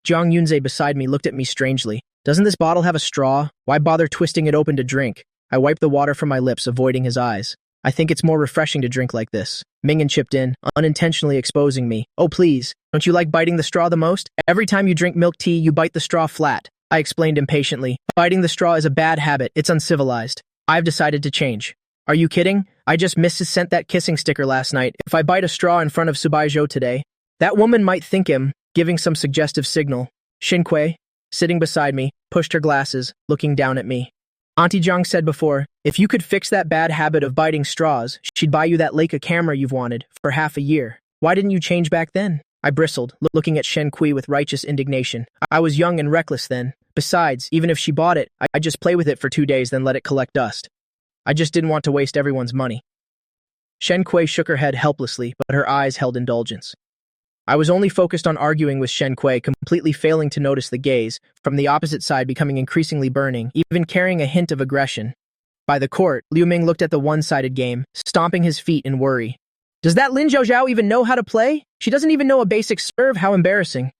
Jiang Yunze beside me looked at me strangely. Doesn't this bottle have a straw? Why bother twisting it open to drink? I wiped the water from my lips, avoiding his eyes. I think it's more refreshing to drink like this. Ming'an chipped in, unintentionally exposing me. Oh please, don't you like biting the straw the most? Every time you drink milk tea, you bite the straw flat. I explained impatiently. Biting the straw is a bad habit. It's uncivilized. I've decided to change. Are you kidding? I just sent that kissing sticker last night. If I bite a straw in front of Subaiho today, that woman might think him, giving some suggestive signal. Shen Kui, sitting beside me, pushed her glasses, looking down at me. Auntie Zhang said before, if you could fix that bad habit of biting straws, she'd buy you that Leica camera you've wanted for half a year. Why didn't you change back then? I bristled, looking at Shen Kui with righteous indignation. I was young and reckless then. Besides, even if she bought it, I'd just play with it for 2 days, then let it collect dust. I just didn't want to waste everyone's money. Shen Kui shook her head helplessly, but her eyes held indulgence. I was only focused on arguing with Shen Kui, completely failing to notice the gaze, from the opposite side becoming increasingly burning, even carrying a hint of aggression. By the court, Liu Ming looked at the one-sided game, stomping his feet in worry. Does that Lin Zhaozhao even know how to play? She doesn't even know a basic serve, how embarrassing.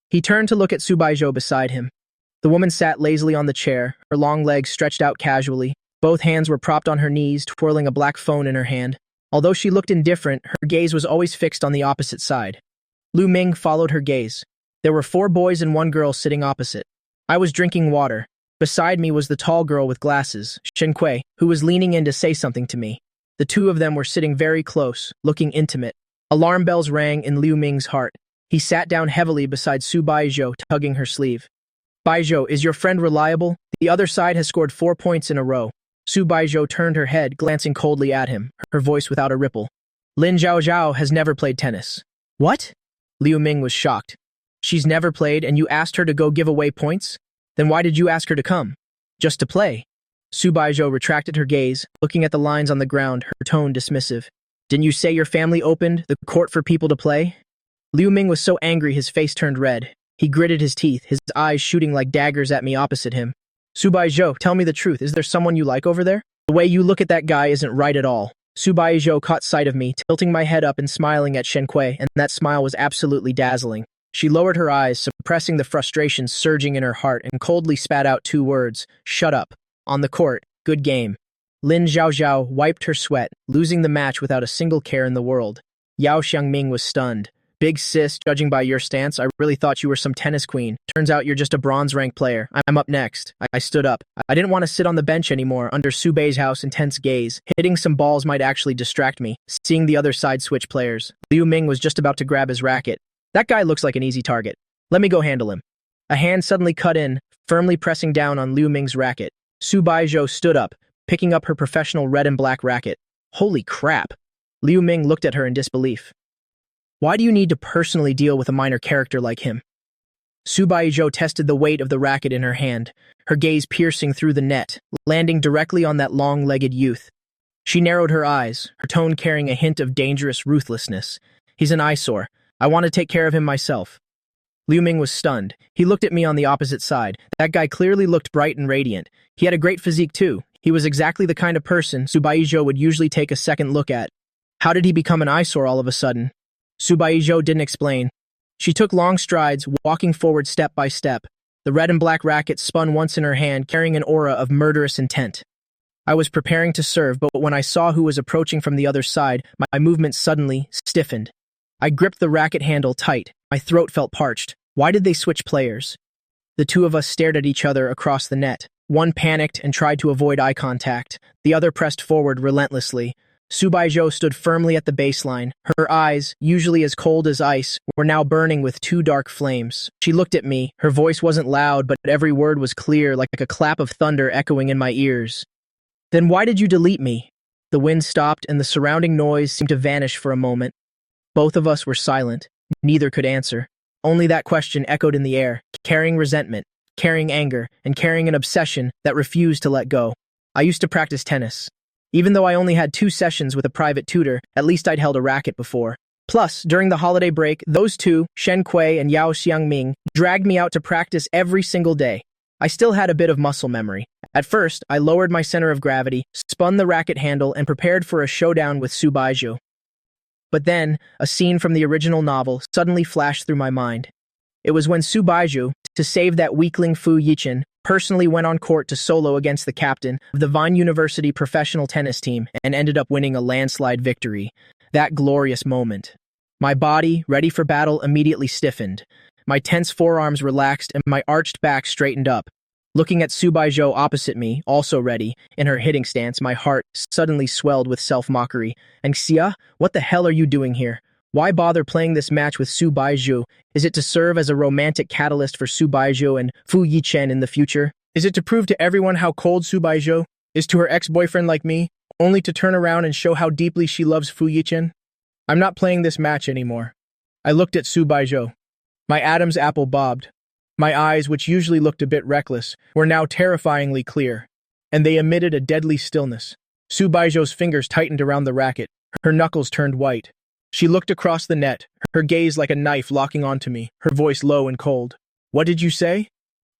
He turned to look at Subaiho beside him. The woman sat lazily on the chair, her long legs stretched out casually. Both hands were propped on her knees, twirling a black phone in her hand. Although she looked indifferent, her gaze was always fixed on the opposite side. Liu Ming followed her gaze. There were 4 boys and 1 girl sitting opposite. I was drinking water. Beside me was the tall girl with glasses, Shen Kui, who was leaning in to say something to me. The 2 of them were sitting very close, looking intimate. Alarm bells rang in Liu Ming's heart. He sat down heavily beside Subaiho, tugging her sleeve. Baijo, is your friend reliable? The other side has scored 4 points in a row. Subaiho turned her head, glancing coldly at him, her voice without a ripple. Lin Zhaozhao has never played tennis. What? Liu Ming was shocked. She's never played and you asked her to go give away points? Then why did you ask her to come? Just to play. Subaiho retracted her gaze, looking at the lines on the ground, her tone dismissive. Didn't you say your family opened the court for people to play? Liu Ming was so angry his face turned red. He gritted his teeth, his eyes shooting like daggers at me opposite him. Subaiho, tell me the truth. Is there someone you like over there? The way you look at that guy isn't right at all. Subaiho caught sight of me, tilting my head up and smiling at Shen Kui, and that smile was absolutely dazzling. She lowered her eyes, suppressing the frustration surging in her heart, and coldly spat out 2 words, shut up. On the court, good game. Lin Zhaozhao wiped her sweat, losing the match without a single care in the world. Yao Xiangming was stunned. Big sis, judging by your stance, I really thought you were some tennis queen. Turns out you're just a bronze rank player. I'm up next. I stood up. I didn't want to sit on the bench anymore under Subaiho's intense gaze. Hitting some balls might actually distract me. Seeing the other side switch players. Liu Ming was just about to grab his racket. That guy looks like an easy target. Let me go handle him. A hand suddenly cut in, firmly pressing down on Liu Ming's racket. Subaiho stood up, picking up her professional red and black racket. Holy crap! Liu Ming looked at her in disbelief. Why do you need to personally deal with a minor character like him? Subaiho tested the weight of the racket in her hand, her gaze piercing through the net, landing directly on that long-legged youth. She narrowed her eyes, her tone carrying a hint of dangerous ruthlessness. He's an eyesore. I want to take care of him myself. Liu Ming was stunned. He looked at me on the opposite side. That guy clearly looked bright and radiant. He had a great physique too. He was exactly the kind of person Subaiho would usually take a second look at. How did he become an eyesore all of a sudden? Subaiho didn't explain. She took long strides, walking forward step by step. The red and black racket spun once in her hand, carrying an aura of murderous intent. I was preparing to serve, but when I saw who was approaching from the other side, my movement suddenly stiffened. I gripped the racket handle tight. My throat felt parched. Why did they switch players? The two of us stared at each other across the net. One panicked and tried to avoid eye contact. The other pressed forward relentlessly. Subaiho stood firmly at the baseline. Her eyes, usually as cold as ice, were now burning with two dark flames. She looked at me. Her voice wasn't loud, but every word was clear, like a clap of thunder echoing in my ears. Then why did you delete me? The wind stopped and the surrounding noise seemed to vanish for a moment. Both of us were silent. Neither could answer. Only that question echoed in the air, carrying resentment, carrying anger, and carrying an obsession that refused to let go. I used to practice tennis. Even though I only had 2 sessions with a private tutor, at least I'd held a racket before. Plus, during the holiday break, those two, Shen Kui and Yao Xiangming, dragged me out to practice every single day. I still had a bit of muscle memory. At first, I lowered my center of gravity, spun the racket handle, and prepared for a showdown with Subaiho. But then, a scene from the original novel suddenly flashed through my mind. It was when Subaiho, to save that weakling Fu Yichen, personally went on court to solo against the captain of the Vine University professional tennis team and ended up winning a landslide victory. That glorious moment. My body, ready for battle, immediately stiffened. My tense forearms relaxed and my arched back straightened up. Looking at Subaiho opposite me, also ready, in her hitting stance, my heart suddenly swelled with self-mockery. And Xia, what the hell are you doing here? Why bother playing this match with Subaiho? Is it to serve as a romantic catalyst for Subaiho and Fu Yichen in the future? Is it to prove to everyone how cold Subaiho is to her ex-boyfriend like me, only to turn around and show how deeply she loves Fu Yichen? I'm not playing this match anymore. I looked at Subaiho. My Adam's apple bobbed. My eyes, which usually looked a bit reckless, were now terrifyingly clear, and they emitted a deadly stillness. Subaiho's fingers tightened around the racket. Her knuckles turned white. She looked across the net, her gaze like a knife locking onto me, her voice low and cold. What did you say?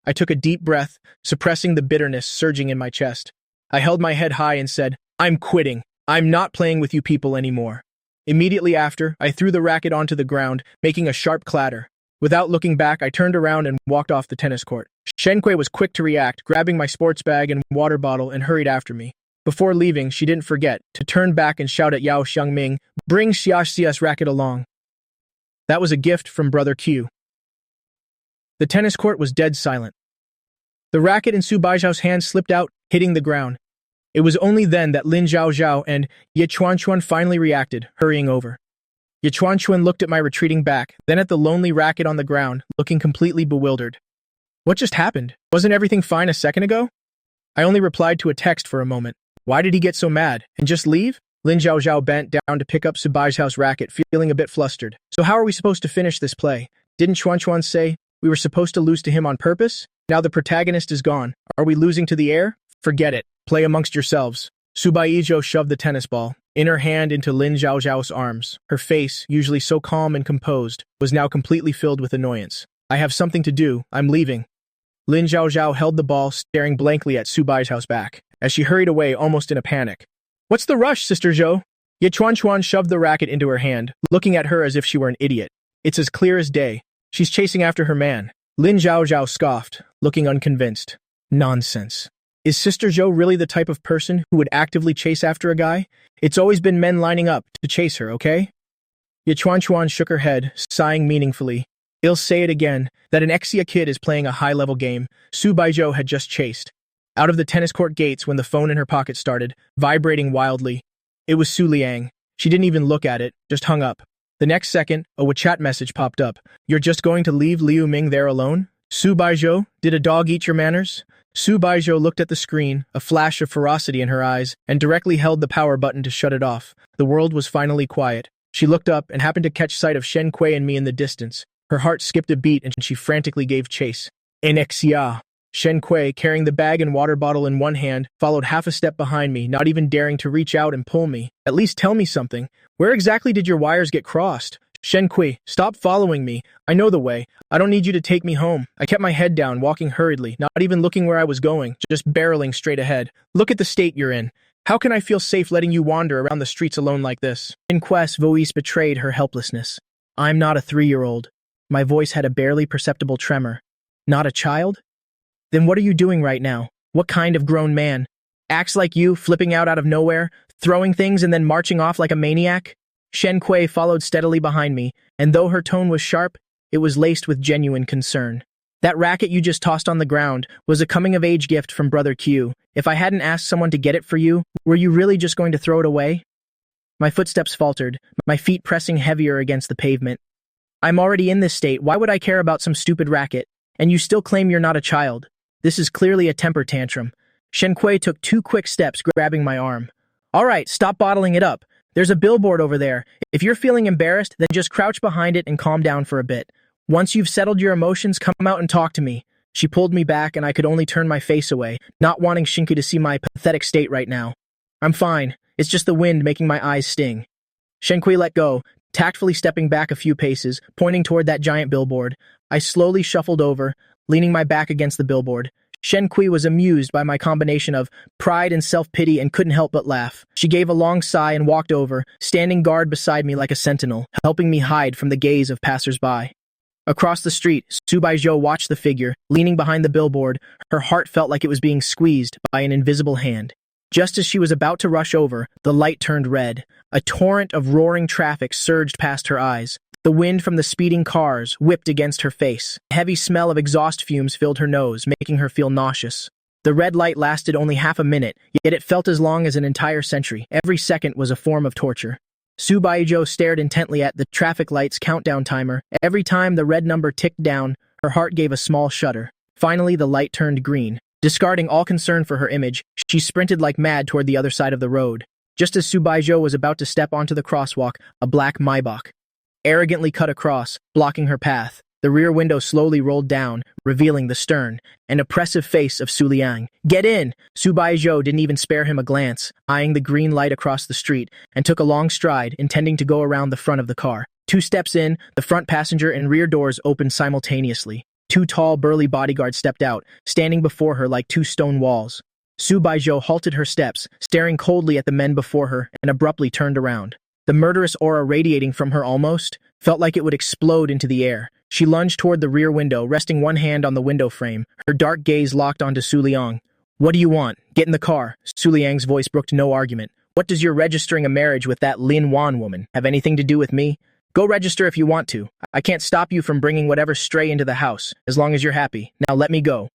I took a deep breath, suppressing the bitterness surging in my chest. I held my head high and said, I'm quitting. I'm not playing with you people anymore. Immediately after, I threw the racket onto the ground, making a sharp clatter. Without looking back, I turned around and walked off the tennis court. Shen Kui was quick to react, grabbing my sports bag and water bottle and hurried after me. Before leaving, she didn't forget to turn back and shout at Yao Xiangming, bring Xiaxia's racket along. That was a gift from Brother Q. The tennis court was dead silent. The racket in Subaiho's hand slipped out, hitting the ground. It was only then that Lin Zhaozhao and Ye Chuanchuan finally reacted, hurrying over. Ye Chuanchuan looked at my retreating back, then at the lonely racket on the ground, looking completely bewildered. What just happened? Wasn't everything fine a second ago? I only replied to a text for a moment. Why did he get so mad? And just leave? Lin Zhaozhao bent down to pick up Subaiho's racket, feeling a bit flustered. So how are we supposed to finish this play? Didn't Chuanchuan say we were supposed to lose to him on purpose? Now the protagonist is gone. Are we losing to the air? Forget it. Play amongst yourselves. Subaiho shoved the tennis ball in her hand into Lin Zhaozhao's arms. Her face, usually so calm and composed, was now completely filled with annoyance. I have something to do. I'm leaving. Lin Zhaozhao held the ball, staring blankly at Subaiho's back, as she hurried away almost in a panic. What's the rush, Sister Zhou? Ye Chuanchuan shoved the racket into her hand, looking at her as if she were an idiot. It's as clear as day. She's chasing after her man. Lin Zhaozhao scoffed, looking unconvinced. Nonsense. Is Sister Zhou really the type of person who would actively chase after a guy? It's always been men lining up to chase her, okay? Chuan shook her head, sighing meaningfully. I'll say it again, that an Exia kid is playing a high-level game Subaiho had just chased. Out of the tennis court gates when the phone in her pocket started, vibrating wildly. It was Su Liang. She didn't even look at it, just hung up. The next second, a WeChat message popped up. You're just going to leave Liu Ming there alone? Subaiho, did a dog eat your manners? Subaiho looked at the screen, a flash of ferocity in her eyes, and directly held the power button to shut it off. The world was finally quiet. She looked up and happened to catch sight of Shen Kui and me in the distance. Her heart skipped a beat and she frantically gave chase. Inexia. Shen Kui, carrying the bag and water bottle in one hand, followed half a step behind me, not even daring to reach out and pull me. At least tell me something. Where exactly did your wires get crossed? Shen Kui, stop following me. I know the way. I don't need you to take me home. I kept my head down, walking hurriedly, not even looking where I was going, just barreling straight ahead. Look at the state you're in. How can I feel safe letting you wander around the streets alone like this? Shen Kui's voice betrayed her helplessness. I'm not a 3-year-old. My voice had a barely perceptible tremor. Not a child? Then what are you doing right now? What kind of grown man? Acts like you, flipping out of nowhere, throwing things and then marching off like a maniac? Shen Kui followed steadily behind me, and though her tone was sharp, it was laced with genuine concern. That racket you just tossed on the ground was a coming-of-age gift from Brother Q. If I hadn't asked someone to get it for you, were you really just going to throw it away? My footsteps faltered, my feet pressing heavier against the pavement. I'm already in this state, why would I care about some stupid racket? And you still claim you're not a child. This is clearly a temper tantrum. Shen Kui took 2 quick steps, grabbing my arm. All right, stop bottling it up. There's a billboard over there. If you're feeling embarrassed, then just crouch behind it and calm down for a bit. Once you've settled your emotions, come out and talk to me. She pulled me back and I could only turn my face away, not wanting Shinki to see my pathetic state right now. I'm fine. It's just the wind making my eyes sting. Shen Kui let go, tactfully stepping back a few paces, pointing toward that giant billboard. I slowly shuffled over, leaning my back against the billboard. Shen Kui was amused by my combination of pride and self-pity and couldn't help but laugh. She gave a long sigh and walked over, standing guard beside me like a sentinel, helping me hide from the gaze of passers-by. Across the street, Subaiho watched the figure, leaning behind the billboard. Her heart felt like it was being squeezed by an invisible hand. Just as she was about to rush over, the light turned red. A torrent of roaring traffic surged past her eyes. The wind from the speeding cars whipped against her face. A heavy smell of exhaust fumes filled her nose, making her feel nauseous. The red light lasted only half a minute, yet it felt as long as an entire century. Every second was a form of torture. Subaiho stared intently at the traffic light's countdown timer. Every time the red number ticked down, her heart gave a small shudder. Finally, the light turned green. Discarding all concern for her image, she sprinted like mad toward the other side of the road. Just as Subaiho was about to step onto the crosswalk, a black Maybach arrogantly cut across, blocking her path. The rear window slowly rolled down, revealing the stern and oppressive face of Su Liang. Get in! Subaiho didn't even spare him a glance, eyeing the green light across the street, and took a long stride, intending to go around the front of the car. 2 steps in, the front passenger and rear doors opened simultaneously. 2 tall, burly bodyguards stepped out, standing before her like 2 stone walls. Subaiho halted her steps, staring coldly at the men before her, and abruptly turned around. The murderous aura radiating from her almost felt like it would explode into the air. She lunged toward the rear window, resting one hand on the window frame, her dark gaze locked onto Su Liang. What do you want? Get in the car. Su Liang's voice brooked no argument. What does your registering a marriage with that Lin Wan woman have anything to do with me? Go register if you want to. I can't stop you from bringing whatever stray into the house, as long as you're happy. Now let me go.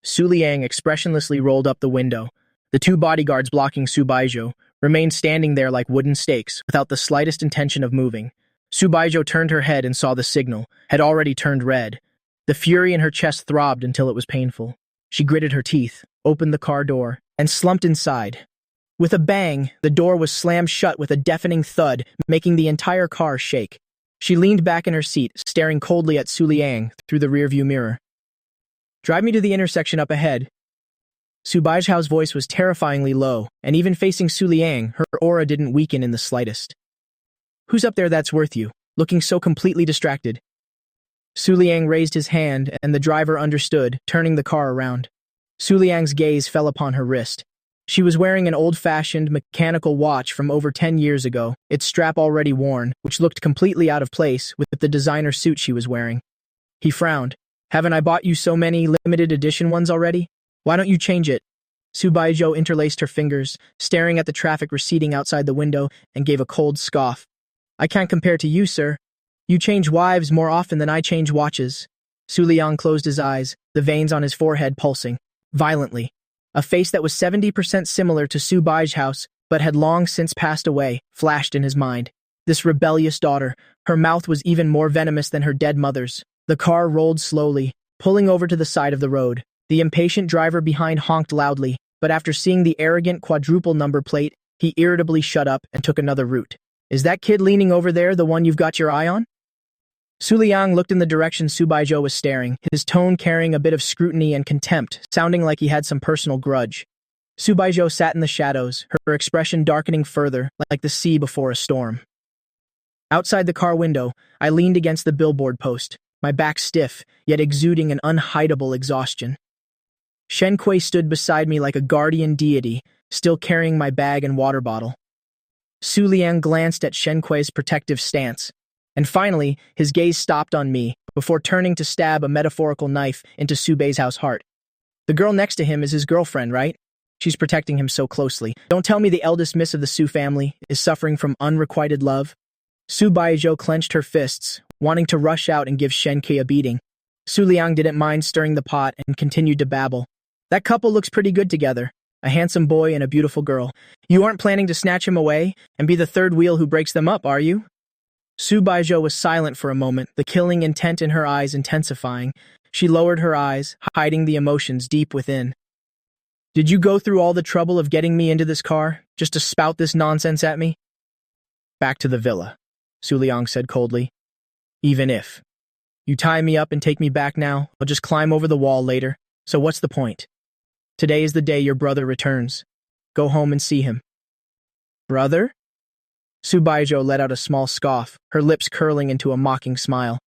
Su Liang expressionlessly rolled up the window. The 2 bodyguards blocking Subaiho remained standing there like wooden stakes, without the slightest intention of moving. Subaiho turned her head and saw the signal had already turned red. The fury in her chest throbbed until it was painful. She gritted her teeth, opened the car door, and slumped inside. With a bang, the door was slammed shut with a deafening thud, making the entire car shake. She leaned back in her seat, staring coldly at Su Liang through the rearview mirror. Drive me to the intersection up ahead. Subaiho's voice was terrifyingly low, and even facing Su Liang, her aura didn't weaken in the slightest. Who's up there that's worth you, looking so completely distracted? Su Liang raised his hand, and the driver understood, turning the car around. Su Liang's gaze fell upon her wrist. She was wearing an old-fashioned mechanical watch from over 10 years ago, its strap already worn, which looked completely out of place with the designer suit she was wearing. He frowned. Haven't I bought you so many limited edition ones already? Why don't you change it? Subaiho interlaced her fingers, staring at the traffic receding outside the window, and gave a cold scoff. I can't compare to you, sir. You change wives more often than I change watches. Su Liang closed his eyes, the veins on his forehead pulsing violently. A face that was 70% similar to Subaiho's, but had long since passed away, flashed in his mind. This rebellious daughter, her mouth was even more venomous than her dead mother's. The car rolled slowly, pulling over to the side of the road. The impatient driver behind honked loudly, but after seeing the arrogant quadruple number plate, he irritably shut up and took another route. Is that kid leaning over there the one you've got your eye on? Su Liang looked in the direction Subaiho was staring, his tone carrying a bit of scrutiny and contempt, sounding like he had some personal grudge. Subaiho sat in the shadows, her expression darkening further, like the sea before a storm. Outside the car window, I leaned against the billboard post, my back stiff, yet exuding an unhideable exhaustion. Shen Kui stood beside me like a guardian deity, still carrying my bag and water bottle. Su Liang glanced at Shen Kui's protective stance, and finally, his gaze stopped on me before turning to stab a metaphorical knife into Subaiho's heart. The girl next to him is his girlfriend, right? She's protecting him so closely. Don't tell me the eldest miss of the Su family is suffering from unrequited love. Subaiho clenched her fists, wanting to rush out and give Shen Kui a beating. Su Liang didn't mind stirring the pot and continued to babble. That couple looks pretty good together. A handsome boy and a beautiful girl. You aren't planning to snatch him away and be the third wheel who breaks them up, are you? Subaiho was silent for a moment, the killing intent in her eyes intensifying. She lowered her eyes, hiding the emotions deep within. Did you go through all the trouble of getting me into this car, just to spout this nonsense at me? Back to the villa, Su Liang said coldly. Even if you tie me up and take me back now, I'll just climb over the wall later, so what's the point? Today is the day your brother returns. Go home and see him. Brother? Subaiho let out a small scoff, her lips curling into a mocking smile.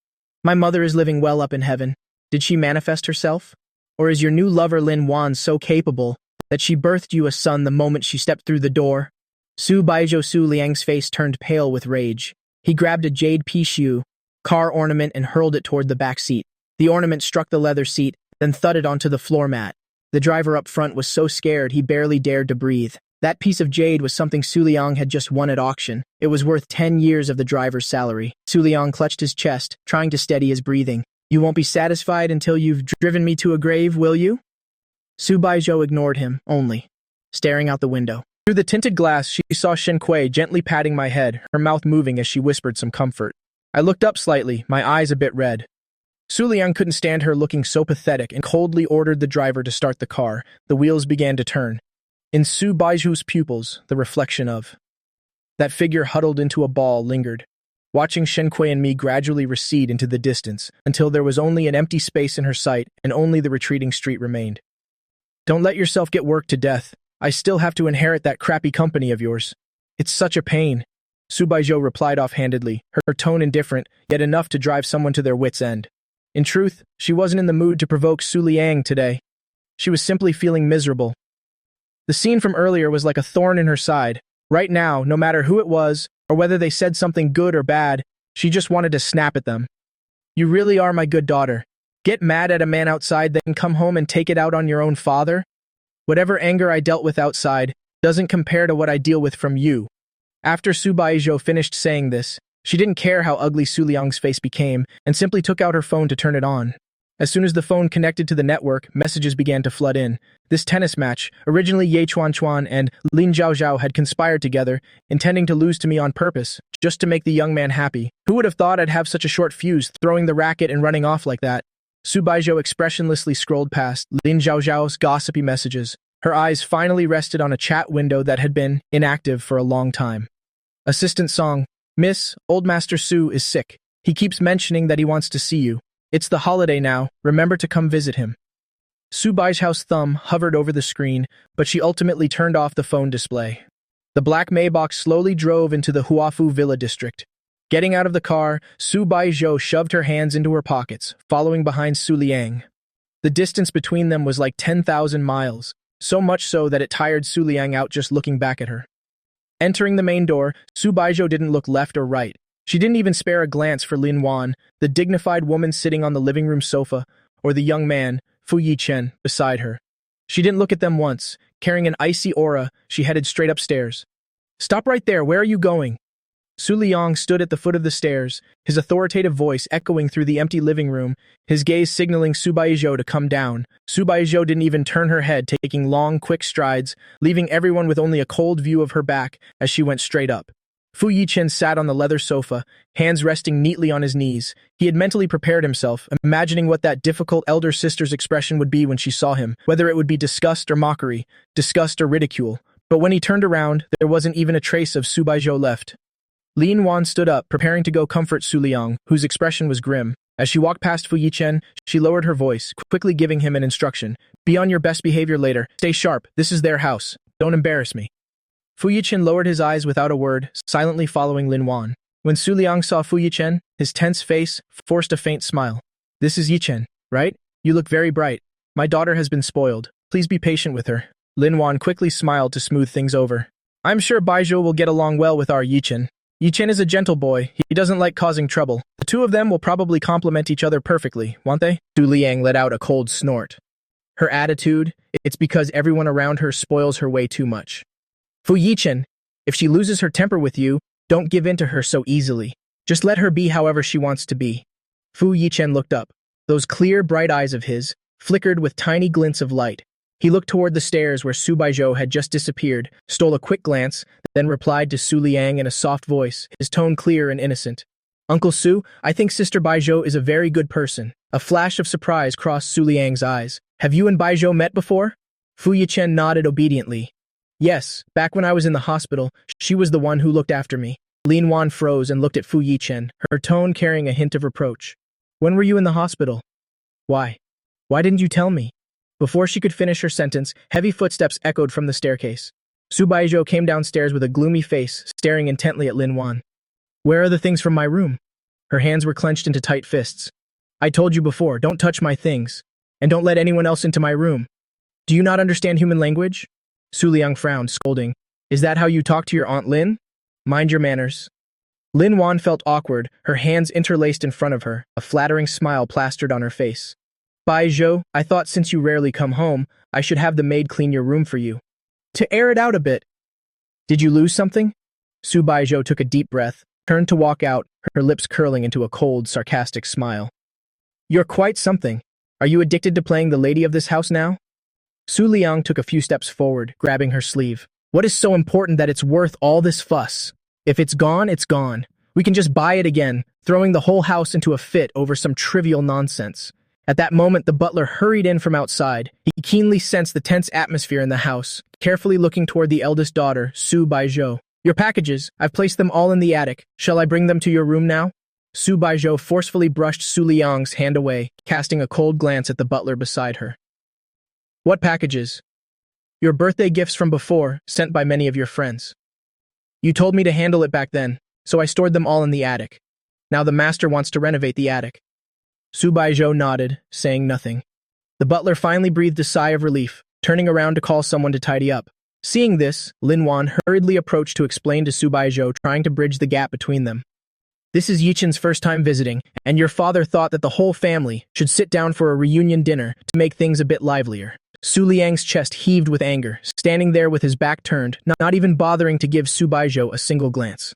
My mother is living well up in heaven. Did she manifest herself? Or is your new lover Lin Wan so capable that she birthed you a son the moment she stepped through the door? Su Liang's face turned pale with rage. He grabbed a jade pishu, car ornament, and hurled it toward the back seat. The ornament struck the leather seat, then thudded onto the floor mat. The driver up front was so scared he barely dared to breathe. That piece of jade was something Su Liang had just won at auction. It was worth 10 years of the driver's salary. Su Liang clutched his chest, trying to steady his breathing. You won't be satisfied until you've driven me to a grave, will you? Subaiho ignored him, only staring out the window. Through the tinted glass, she saw Shen Kui gently patting my head, her mouth moving as she whispered some comfort. I looked up slightly, my eyes a bit red. Su Liang couldn't stand her looking so pathetic and coldly ordered the driver to start the car. The wheels began to turn. In Subaiho's pupils, the reflection of that figure huddled into a ball lingered, watching Shen Kui and me gradually recede into the distance until there was only an empty space in her sight and only the retreating street remained. Don't let yourself get worked to death. I still have to inherit that crappy company of yours. It's such a pain. Subaiho replied offhandedly, her tone indifferent, yet enough to drive someone to their wits' end. In truth, she wasn't in the mood to provoke Su Liang today. She was simply feeling miserable. The scene from earlier was like a thorn in her side. Right now, no matter who it was, or whether they said something good or bad, she just wanted to snap at them. You really are my good daughter. Get mad at a man outside, then come home and take it out on your own father? Whatever anger I dealt with outside doesn't compare to what I deal with from you. After Subaiho finished saying this, she didn't care how ugly Su Liang's face became and simply took out her phone to turn it on. As soon as the phone connected to the network, messages began to flood in. This tennis match, originally Ye Chuan and Lin Zhaozhao had conspired together, intending to lose to me on purpose, just to make the young man happy. Who would have thought I'd have such a short fuse, throwing the racket and running off like that? Subaiho expressionlessly scrolled past Lin Zhaozhao's gossipy messages. Her eyes finally rested on a chat window that had been inactive for a long time. Assistant song, Miss, Old Master Su is sick. He keeps mentioning that he wants to see you. It's the holiday now, remember to come visit him. Subaiho's thumb hovered over the screen, but she ultimately turned off the phone display. The black Maybach slowly drove into the Huafu Villa district. Getting out of the car, Subaiho shoved her hands into her pockets, following behind Su Liang. The distance between them was like 10,000 miles, so much so that it tired Su Liang out just looking back at her. Entering the main door, Subaiho didn't look left or right. She didn't even spare a glance for Lin Wan, the dignified woman sitting on the living room sofa, or the young man, Fu Yichen, beside her. She didn't look at them once. Carrying an icy aura, she headed straight upstairs. Stop right there, where are you going? Su Liang stood at the foot of the stairs, his authoritative voice echoing through the empty living room, his gaze signaling Subaiho to come down. Subaiho didn't even turn her head, taking long, quick strides, leaving everyone with only a cold view of her back as she went straight up. Fu Yichen sat on the leather sofa, hands resting neatly on his knees. He had mentally prepared himself, imagining what that difficult elder sister's expression would be when she saw him, whether it would be disgust or mockery, disgust or ridicule. But when he turned around, there wasn't even a trace of Subaiho left. Lin Wan stood up, preparing to go comfort Su Liang, whose expression was grim. As she walked past Fu Yichen, she lowered her voice, quickly giving him an instruction. Be on your best behavior later. Stay sharp. This is their house. Don't embarrass me. Fu Yichen lowered his eyes without a word, silently following Lin Wan. When Su Liang saw Fu Yichen, his tense face forced a faint smile. This is Yichen, right? You look very bright. My daughter has been spoiled. Please be patient with her. Lin Wan quickly smiled to smooth things over. I'm sure Baijiu will get along well with our Yichen. Yichen is a gentle boy. He doesn't like causing trouble. The two of them will probably complement each other perfectly, won't they? Du Liang let out a cold snort. Her attitude, it's because everyone around her spoils her way too much. Fu Yichen, if she loses her temper with you, don't give in to her so easily. Just let her be however she wants to be. Fu Yichen looked up. Those clear, bright eyes of his flickered with tiny glints of light. He looked toward the stairs where Subaiho had just disappeared, stole a quick glance, then replied to Su Liang in a soft voice, his tone clear and innocent. Uncle Su, I think Sister Baijiu is a very good person. A flash of surprise crossed Su Liang's eyes. Have you and Baijiu met before? Fu Yichen nodded obediently. Yes, back when I was in the hospital, she was the one who looked after me. Lin Wan froze and looked at Fu Yichen, her tone carrying a hint of reproach. When were you in the hospital? Why? Why didn't you tell me? Before she could finish her sentence, heavy footsteps echoed from the staircase. Subaiho came downstairs with a gloomy face, staring intently at Lin Wan. Where are the things from my room? Her hands were clenched into tight fists. I told you before, don't touch my things. And don't let anyone else into my room. Do you not understand human language? Su Liang frowned, scolding. Is that how you talk to your Aunt Lin? Mind your manners. Lin Wan felt awkward, her hands interlaced in front of her, a flattering smile plastered on her face. Baijiu, I thought since you rarely come home, I should have the maid clean your room for you. To air it out a bit. Did you lose something? Subaiho took a deep breath, turned to walk out, her lips curling into a cold, sarcastic smile. You're quite something. Are you addicted to playing the lady of this house now? Su Liang took a few steps forward, grabbing her sleeve. What is so important that it's worth all this fuss? If it's gone, it's gone. We can just buy it again, throwing the whole house into a fit over some trivial nonsense. At that moment, the butler hurried in from outside. He keenly sensed the tense atmosphere in the house, carefully looking toward the eldest daughter, Subaiho. Your packages, I've placed them all in the attic. Shall I bring them to your room now? Subaiho forcefully brushed Su Liang's hand away, casting a cold glance at the butler beside her. What packages? Your birthday gifts from before, sent by many of your friends. You told me to handle it back then, so I stored them all in the attic. Now the master wants to renovate the attic. Subaiho nodded, saying nothing. The butler finally breathed a sigh of relief, turning around to call someone to tidy up. Seeing this, Lin Wan hurriedly approached to explain to Subaiho, trying to bridge the gap between them. This is Yichen's first time visiting, and your father thought that the whole family should sit down for a reunion dinner to make things a bit livelier. Su Liang's chest heaved with anger, standing there with his back turned, not even bothering to give Subaiho a single glance.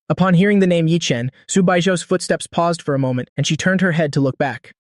Upon hearing the name Yichen, Subaiho's footsteps paused for a moment, and she turned her head to look back.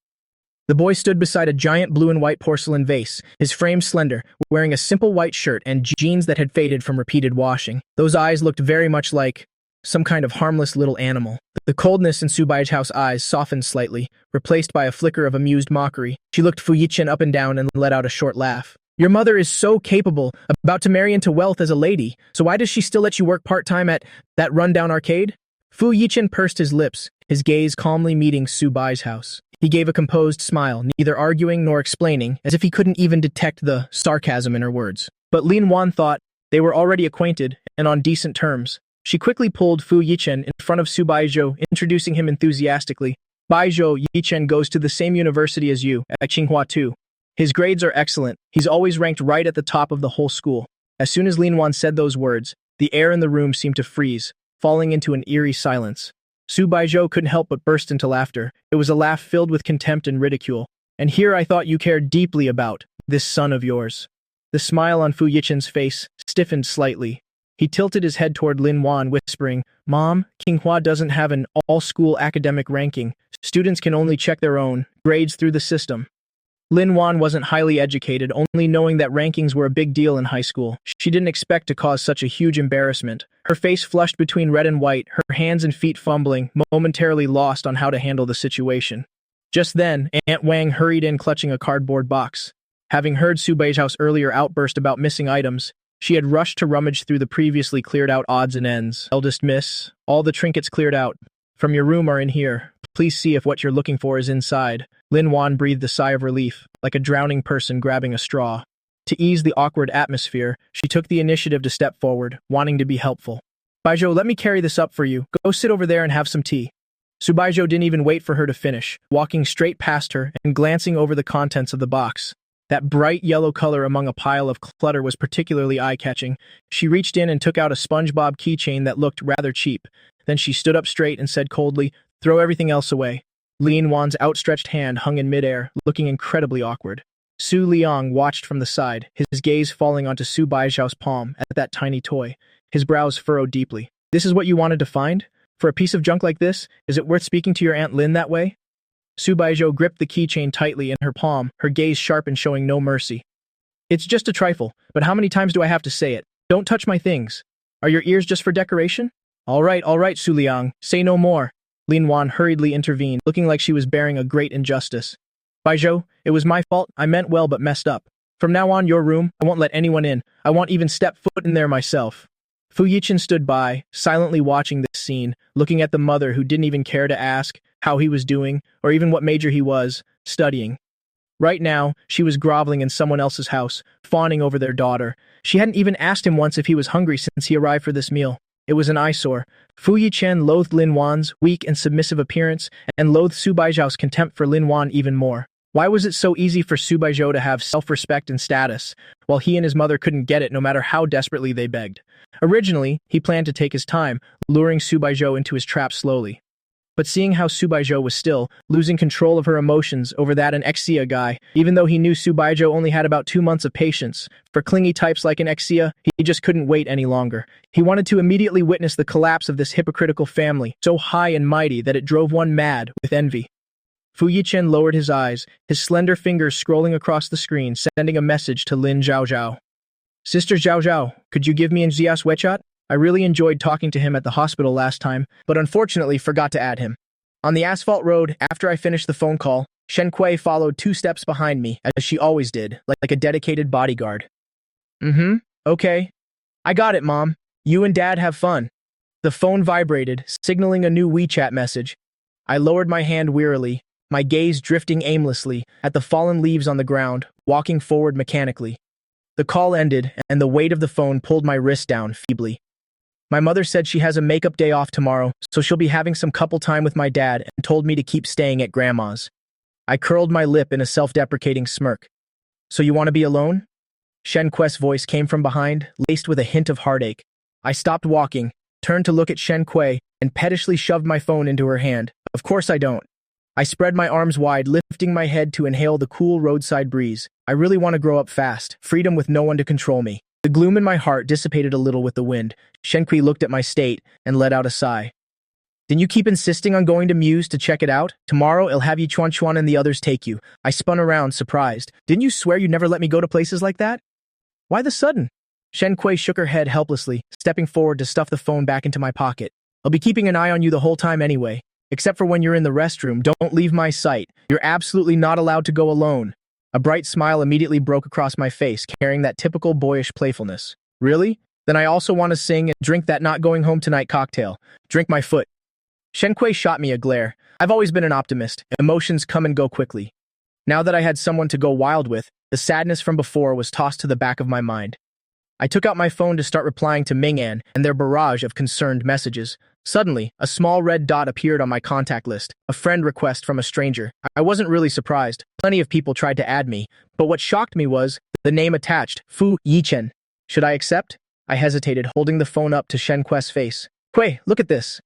The boy stood beside a giant blue and white porcelain vase, his frame slender, wearing a simple white shirt and jeans that had faded from repeated washing. Those eyes looked very much like some kind of harmless little animal. The coldness in Subaiho's eyes softened slightly, replaced by a flicker of amused mockery. She looked Fu Yichen up and down and let out a short laugh. Your mother is so capable, about to marry into wealth as a lady, so why does she still let you work part-time at that rundown arcade? Fu Yichen pursed his lips, his gaze calmly meeting Subaiho's. He gave a composed smile, neither arguing nor explaining, as if he couldn't even detect the sarcasm in her words. But Lin Wan thought they were already acquainted and on decent terms. She quickly pulled Fu Yichen in front of Subaiho, introducing him enthusiastically. Baijiu, Yichen goes to the same university as you, at Tsinghua too. His grades are excellent. He's always ranked right at the top of the whole school. As soon as Lin Wan said those words, the air in the room seemed to freeze, falling into an eerie silence. Subaiho couldn't help but burst into laughter. It was a laugh filled with contempt and ridicule. And here I thought you cared deeply about this son of yours. The smile on Fu Yichen's face stiffened slightly. He tilted his head toward Lin Wan, whispering, "Mom, Qinghua doesn't have an all-school academic ranking. Students can only check their own grades through the system." Lin Wan wasn't highly educated, only knowing that rankings were a big deal in high school. She didn't expect to cause such a huge embarrassment. Her face flushed between red and white, her hands and feet fumbling, momentarily lost on how to handle the situation. Just then, Aunt Wang hurried in clutching a cardboard box. Having heard Subaiho's earlier outburst about missing items, she had rushed to rummage through the previously cleared-out odds and ends. "Eldest miss, all the trinkets cleared out. From your room are in here. Please see if what you're looking for is inside." Lin Wan breathed a sigh of relief, like a drowning person grabbing a straw. To ease the awkward atmosphere, she took the initiative to step forward, wanting to be helpful. "Baijo, let me carry this up for you. Go sit over there and have some tea." Subaiho didn't even wait for her to finish, walking straight past her and glancing over the contents of the box. That bright yellow color among a pile of clutter was particularly eye-catching. She reached in and took out a SpongeBob keychain that looked rather cheap. Then she stood up straight and said coldly, "Throw everything else away." Lin Wan's outstretched hand hung in midair, looking incredibly awkward. Su Liang watched from the side, his gaze falling onto Subaiho's palm at that tiny toy. His brows furrowed deeply. "This is what you wanted to find? For a piece of junk like this, is it worth speaking to your Aunt Lin that way?" Subaiho gripped the keychain tightly in her palm, her gaze sharp and showing no mercy. "It's just a trifle, but how many times do I have to say it? Don't touch my things. Are your ears just for decoration?" All right, Su Liang, say no more." Lin Wan hurriedly intervened, looking like she was bearing a great injustice. "Baijo, it was my fault. I meant well but messed up. From now on, your room, I won't let anyone in. I won't even step foot in there myself." Fu Yichen stood by, silently watching this scene, looking at the mother who didn't even care to ask how he was doing, or even what major he was studying. Right now, she was groveling in someone else's house, fawning over their daughter. She hadn't even asked him once if he was hungry since he arrived for this meal. It was an eyesore. Fu Yichen loathed Lin Wan's weak and submissive appearance, and loathed Subaiho's contempt for Lin Wan even more. Why was it so easy for Subaiho to have self-respect and status, while he and his mother couldn't get it no matter how desperately they begged? Originally, he planned to take his time, luring Subaiho into his trap slowly. But seeing how Subaiho was still losing control of her emotions over that an Exia guy, even though he knew Subaiho only had about 2 months of patience, for clingy types like an Exia, he just couldn't wait any longer. He wanted to immediately witness the collapse of this hypocritical family, so high and mighty that it drove one mad with envy. Fu Yichen lowered his eyes, his slender fingers scrolling across the screen, sending a message to Lin Zhaozhao. "Sister Zhaozhao, could you give me Nzias Wechat? I really enjoyed talking to him at the hospital last time, but unfortunately forgot to add him." On the asphalt road, after I finished the phone call, Shen Kui followed 2 steps behind me, as she always did, like a dedicated bodyguard. Okay. I got it, Mom. You and Dad have fun." The phone vibrated, signaling a new WeChat message. I lowered my hand wearily, my gaze drifting aimlessly at the fallen leaves on the ground, walking forward mechanically. The call ended, and the weight of the phone pulled my wrist down feebly. My mother said she has a makeup day off tomorrow, so she'll be having some couple time with my dad and told me to keep staying at Grandma's. I curled my lip in a self-deprecating smirk. "So you want to be alone?" Shen Kui's voice came from behind, laced with a hint of heartache. I stopped walking, turned to look at Shen Kui, and pettishly shoved my phone into her hand. "Of course I don't." I spread my arms wide, lifting my head to inhale the cool roadside breeze. I really want to grow up fast, freedom with no one to control me. The gloom in my heart dissipated a little with the wind. Shen Kui looked at my state and let out a sigh. "Didn't you keep insisting on going to Muse to check it out? Tomorrow, I'll have you Chuan Chuan and the others take you." I spun around, surprised. "Didn't you swear you'd never let me go to places like that? Why the sudden?" Shen Kui shook her head helplessly, stepping forward to stuff the phone back into my pocket. "I'll be keeping an eye on you the whole time anyway. Except for when you're in the restroom, don't leave my sight. You're absolutely not allowed to go alone." A bright smile immediately broke across my face, carrying that typical boyish playfulness. "Really? Then I also want to sing and drink that not going home tonight cocktail. Drink my foot." Shen Kui shot me a glare. I've always been an optimist. Emotions come and go quickly. Now that I had someone to go wild with, the sadness from before was tossed to the back of my mind. I took out my phone to start replying to Ming'an and their barrage of concerned messages. Suddenly, a small red dot appeared on my contact list, a friend request from a stranger. I wasn't really surprised. Plenty of people tried to add me, but what shocked me was the name attached, Fu Yichen. Should I accept? I hesitated, holding the phone up to Shen Kui's face. "Kui, look at this.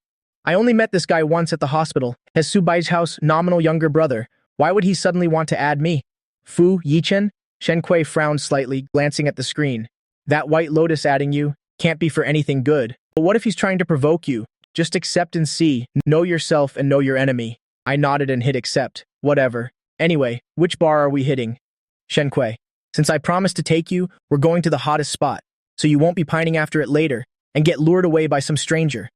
I only met this guy once at the hospital, as Subaiho's nominal younger brother. Why would he suddenly want to add me?" "Fu Yichen?" Shen Kui frowned slightly, glancing at the screen. "That white lotus adding you? Can't be for anything good. But what if he's trying to provoke you? Just accept and see. Know yourself and know your enemy. I nodded and hit accept. Whatever. Anyway, which bar are we hitting? Shenkui. Since I promised to take you, we're going to the hottest spot, so you won't be pining after it later and get lured away by some stranger.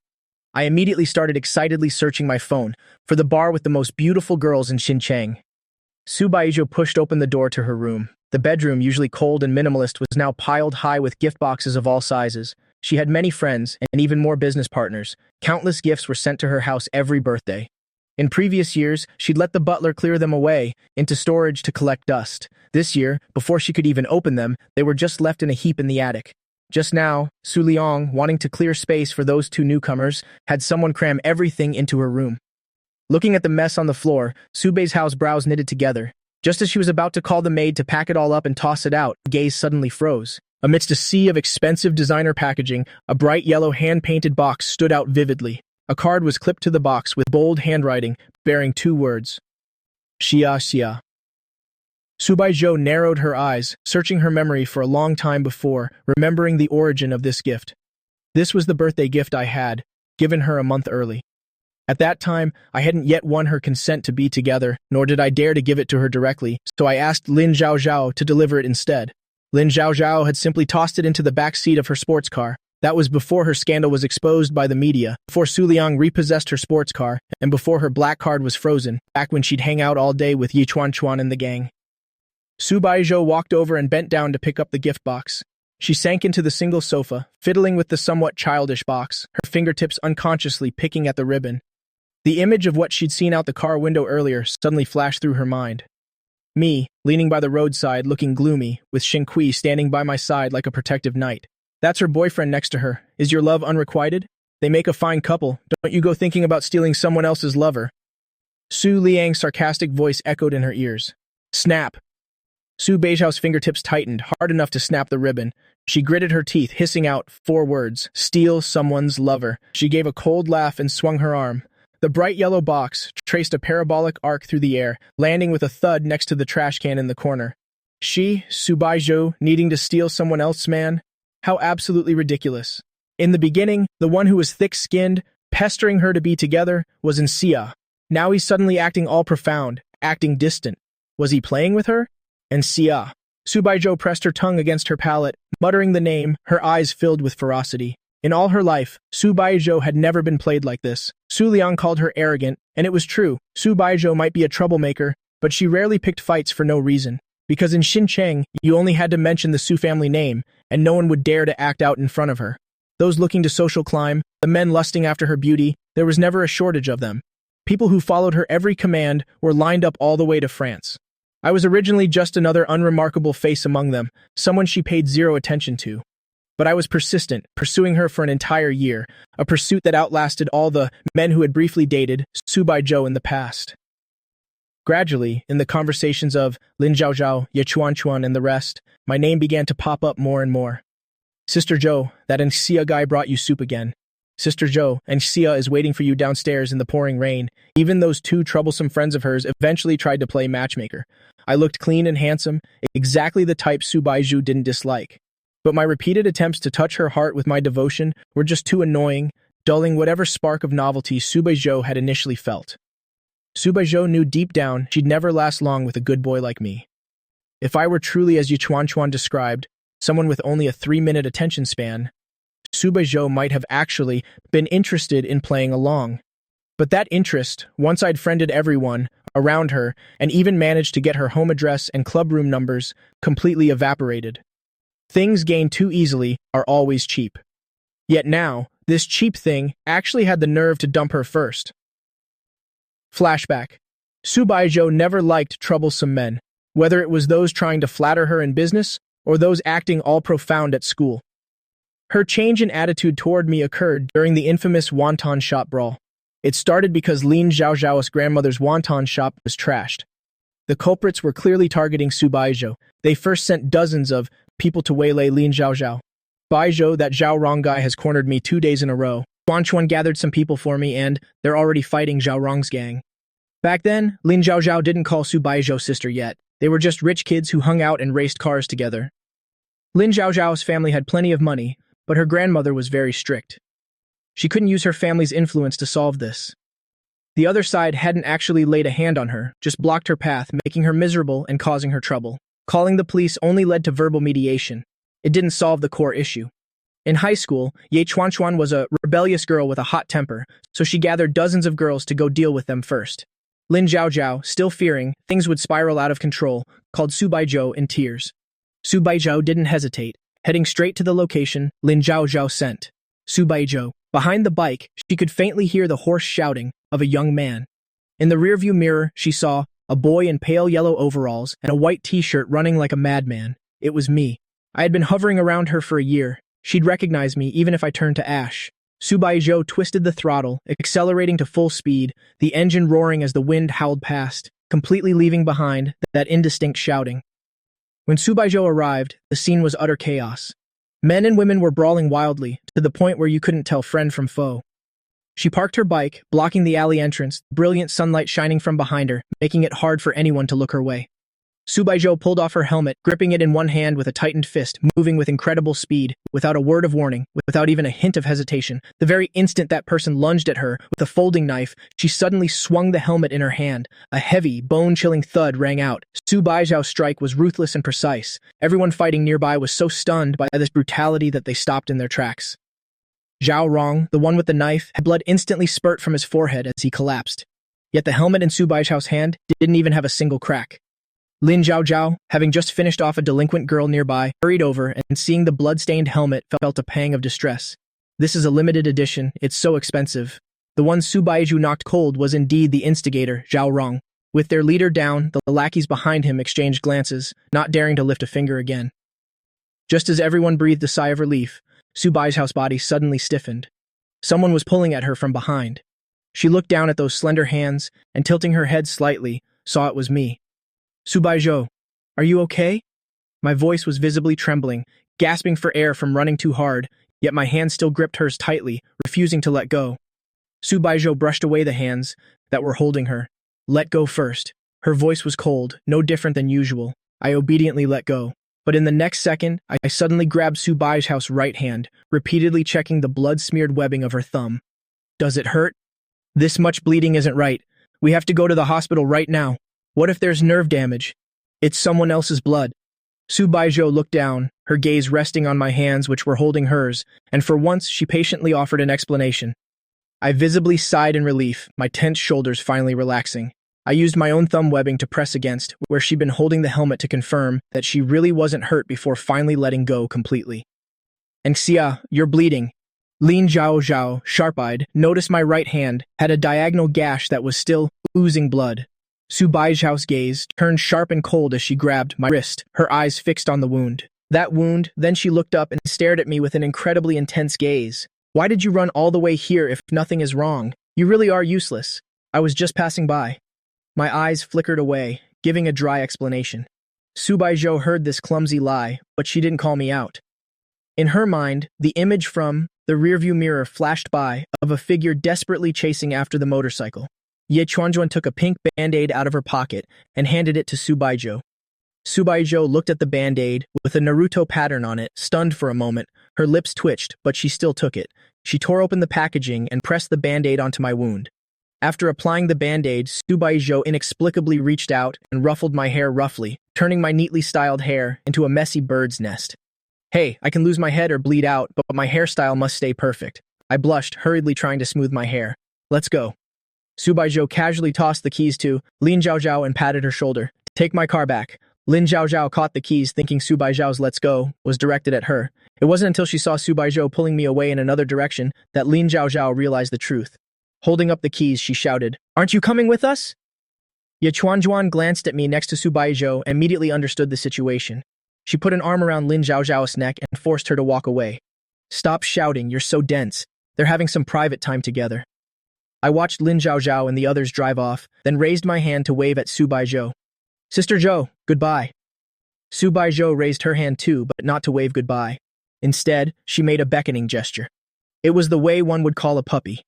I immediately started excitedly searching my phone for the bar with the most beautiful girls in Xinjiang. Subaiho pushed open the door to her room. The bedroom, usually cold and minimalist, was now piled high with gift boxes of all sizes. She had many friends and even more business partners. Countless gifts were sent to her house every birthday. In previous years, she'd let the butler clear them away into storage to collect dust. This year, before she could even open them, they were just left in a heap in the attic. Just now, Su Liang, wanting to clear space for those two newcomers, had someone cram everything into her room. Looking at the mess on the floor, Subaiho's brows knitted together. Just as she was about to call the maid to pack it all up and toss it out, gaze suddenly froze. Amidst a sea of expensive designer packaging, a bright yellow hand-painted box stood out vividly. A card was clipped to the box with bold handwriting, bearing two words. Xia Xia. Subaiho narrowed her eyes, searching her memory for a long time before, remembering the origin of this gift. This was the birthday gift I had, given her a month early. At that time, I hadn't yet won her consent to be together, nor did I dare to give it to her directly, so I asked Lin Zhaozhao to deliver it instead. Lin Zhaozhao had simply tossed it into the back seat of her sports car. That was before her scandal was exposed by the media, before Su Liang repossessed her sports car, and before her black card was frozen, back when she'd hang out all day with Yi Chuan and the gang. Subaiho walked over and bent down to pick up the gift box. She sank into the single sofa, fiddling with the somewhat childish box, her fingertips unconsciously picking at the ribbon. The image of what she'd seen out the car window earlier suddenly flashed through her mind. Me, leaning by the roadside, looking gloomy, with Xingqi standing by my side like a protective knight. That's her boyfriend next to her. Is your love unrequited? They make a fine couple. Don't you go thinking about stealing someone else's lover. Su Liang's sarcastic voice echoed in her ears. Snap. Subaiho's fingertips tightened, hard enough to snap the ribbon. She gritted her teeth, hissing out 4 words. Steal someone's lover. She gave a cold laugh and swung her arm. The bright yellow box traced a parabolic arc through the air, landing with a thud next to the trash can in the corner. She, Subaiho, needing to steal someone else's man? How absolutely ridiculous. In the beginning, the one who was thick-skinned, pestering her to be together, was in Xia. Now he's suddenly acting all profound, acting distant. Was he playing with her? And Xia. Subaiho pressed her tongue against her palate, muttering the name, her eyes filled with ferocity. In all her life, Subaiho had never been played like this. Su Liang called her arrogant, and it was true. Subaiho might be a troublemaker, but she rarely picked fights for no reason. Because in Xinjiang, you only had to mention the Su family name, and no one would dare to act out in front of her. Those looking to social climb, the men lusting after her beauty, there was never a shortage of them. People who followed her every command were lined up all the way to France. I was originally just another unremarkable face among them, someone she paid zero attention to. But I was persistent, pursuing her for an entire year, a pursuit that outlasted all the men who had briefly dated Subaiho in the past. Gradually, in the conversations of Lin Zhaozhao, Ye Chuan, and the rest, my name began to pop up more and more. Sister Zhou, that Xia guy brought you soup again. Sister Zhou, and Xia is waiting for you downstairs in the pouring rain. Even those 2 troublesome friends of hers eventually tried to play matchmaker. I looked clean and handsome, exactly the type Subaiho didn't dislike. But my repeated attempts to touch her heart with my devotion were just too annoying, dulling whatever spark of novelty Subaiho had initially felt. Subaiho knew deep down she'd never last long with a good boy like me. If I were truly as Yi Chuan described, someone with only a 3-minute attention span, Subaiho might have actually been interested in playing along. But that interest, once I'd friended everyone around her and even managed to get her home address and clubroom numbers, completely evaporated. Things gained too easily are always cheap. Yet now, this cheap thing actually had the nerve to dump her first. Flashback. Subaiho never liked troublesome men, whether it was those trying to flatter her in business or those acting all profound at school. Her change in attitude toward me occurred during the infamous wonton shop brawl. It started because Lin Zhaozhao's grandmother's wonton shop was trashed. The culprits were clearly targeting Subaiho. They first sent dozens of people to waylay Lin Zhaozhao. Baijo, that Zhao Rong guy, has cornered me 2 days in a row. Chuan gathered some people for me, and they're already fighting Zhao Rong's gang. Back then, Lin Zhaozhao didn't call Subaiho sister yet. They were just rich kids who hung out and raced cars together. Lin Zhaozhao's family had plenty of money, but her grandmother was very strict. She couldn't use her family's influence to solve this. The other side hadn't actually laid a hand on her, just blocked her path, making her miserable and causing her trouble. Calling the police only led to verbal mediation. It didn't solve the core issue. In high school, Ye Chuanchuan was a rebellious girl with a hot temper, so she gathered dozens of girls to go deal with them first. Lin Zhaozhao, still fearing things would spiral out of control, called Subaiho in tears. Subaiho didn't hesitate. Heading straight to the location Lin Zhaozhao sent. Subaiho. Behind the bike, she could faintly hear the hoarse shouting of a young man. In the rearview mirror, she saw a boy in pale yellow overalls and a white t-shirt running like a madman. It was me. I had been hovering around her for a year. She'd recognize me even if I turned to ash. Subaiho twisted the throttle, accelerating to full speed, the engine roaring as the wind howled past, completely leaving behind that indistinct shouting. When Subaiho arrived, the scene was utter chaos. Men and women were brawling wildly, to the point where you couldn't tell friend from foe. She parked her bike, blocking the alley entrance, brilliant sunlight shining from behind her, making it hard for anyone to look her way. Subaiho pulled off her helmet, gripping it in one hand with a tightened fist, moving with incredible speed, without a word of warning, without even a hint of hesitation. The very instant that person lunged at her with a folding knife, she suddenly swung the helmet in her hand. A heavy, bone-chilling thud rang out. Subaiho's strike was ruthless and precise. Everyone fighting nearby was so stunned by this brutality that they stopped in their tracks. Zhao Rong, the one with the knife, had blood instantly spurt from his forehead as he collapsed. Yet the helmet in Subaiho's hand didn't even have a single crack. Lin Zhaozhao, having just finished off a delinquent girl nearby, hurried over and seeing the blood-stained helmet felt a pang of distress. This is a limited edition, it's so expensive. The one Subaiho knocked cold was indeed the instigator, Zhao Rong. With their leader down, the lackeys behind him exchanged glances, not daring to lift a finger again. Just as everyone breathed a sigh of relief, Subaiho's body suddenly stiffened. Someone was pulling at her from behind. She looked down at those slender hands and, tilting her head slightly, saw it was me. Subaiho, are you okay? My voice was visibly trembling, gasping for air from running too hard, yet my hand still gripped hers tightly, refusing to let go. Subaiho brushed away the hands that were holding her. Let go first. Her voice was cold, no different than usual. I obediently let go. But in the next second, I suddenly grabbed Subaiho's right hand, repeatedly checking the blood-smeared webbing of her thumb. Does it hurt? This much bleeding isn't right. We have to go to the hospital right now. What if there's nerve damage? It's someone else's blood. Subaiho looked down, her gaze resting on my hands which were holding hers, and for once she patiently offered an explanation. I visibly sighed in relief, my tense shoulders finally relaxing. I used my own thumb webbing to press against where she'd been holding the helmet to confirm that she really wasn't hurt before finally letting go completely. And Xia, you're bleeding. Lin Zhaozhao, sharp-eyed, noticed my right hand had a diagonal gash that was still oozing blood. Subaiho's gaze turned sharp and cold as she grabbed my wrist, her eyes fixed on the wound. That wound, then she looked up and stared at me with an incredibly intense gaze. Why did you run all the way here if nothing is wrong? You really are useless. I was just passing by. My eyes flickered away, giving a dry explanation. Subaiho heard this clumsy lie, but she didn't call me out. In her mind, the image from the rearview mirror flashed by of a figure desperately chasing after the motorcycle. Ye Chuanjuan took a pink band-aid out of her pocket and handed it to Subaiho. Subaiho looked at the band-aid with a Naruto pattern on it, stunned for a moment. Her lips twitched, but she still took it. She tore open the packaging and pressed the band-aid onto my wound. After applying the band-aid, Subaiho inexplicably reached out and ruffled my hair roughly, turning my neatly styled hair into a messy bird's nest. Hey, I can lose my head or bleed out, but my hairstyle must stay perfect. I blushed, hurriedly trying to smooth my hair. Let's go. Subaiho casually tossed the keys to Lin Zhaozhao and patted her shoulder. Take my car back. Lin Zhaozhao caught the keys thinking Subaiho's let's go was directed at her. It wasn't until she saw Subaiho pulling me away in another direction that Lin Zhaozhao realized the truth. Holding up the keys, she shouted, "Aren't you coming with us?" Ye Chuanjuan glanced at me next to Subaiho and immediately understood the situation. She put an arm around Lin Zhaozhao's neck and forced her to walk away. Stop shouting, you're so dense. They're having some private time together. I watched Lin Zhaozhao and the others drive off, then raised my hand to wave at Subaiho. Sister Zhou, goodbye. Subaiho raised her hand too, but not to wave goodbye. Instead, she made a beckoning gesture. It was the way one would call a puppy.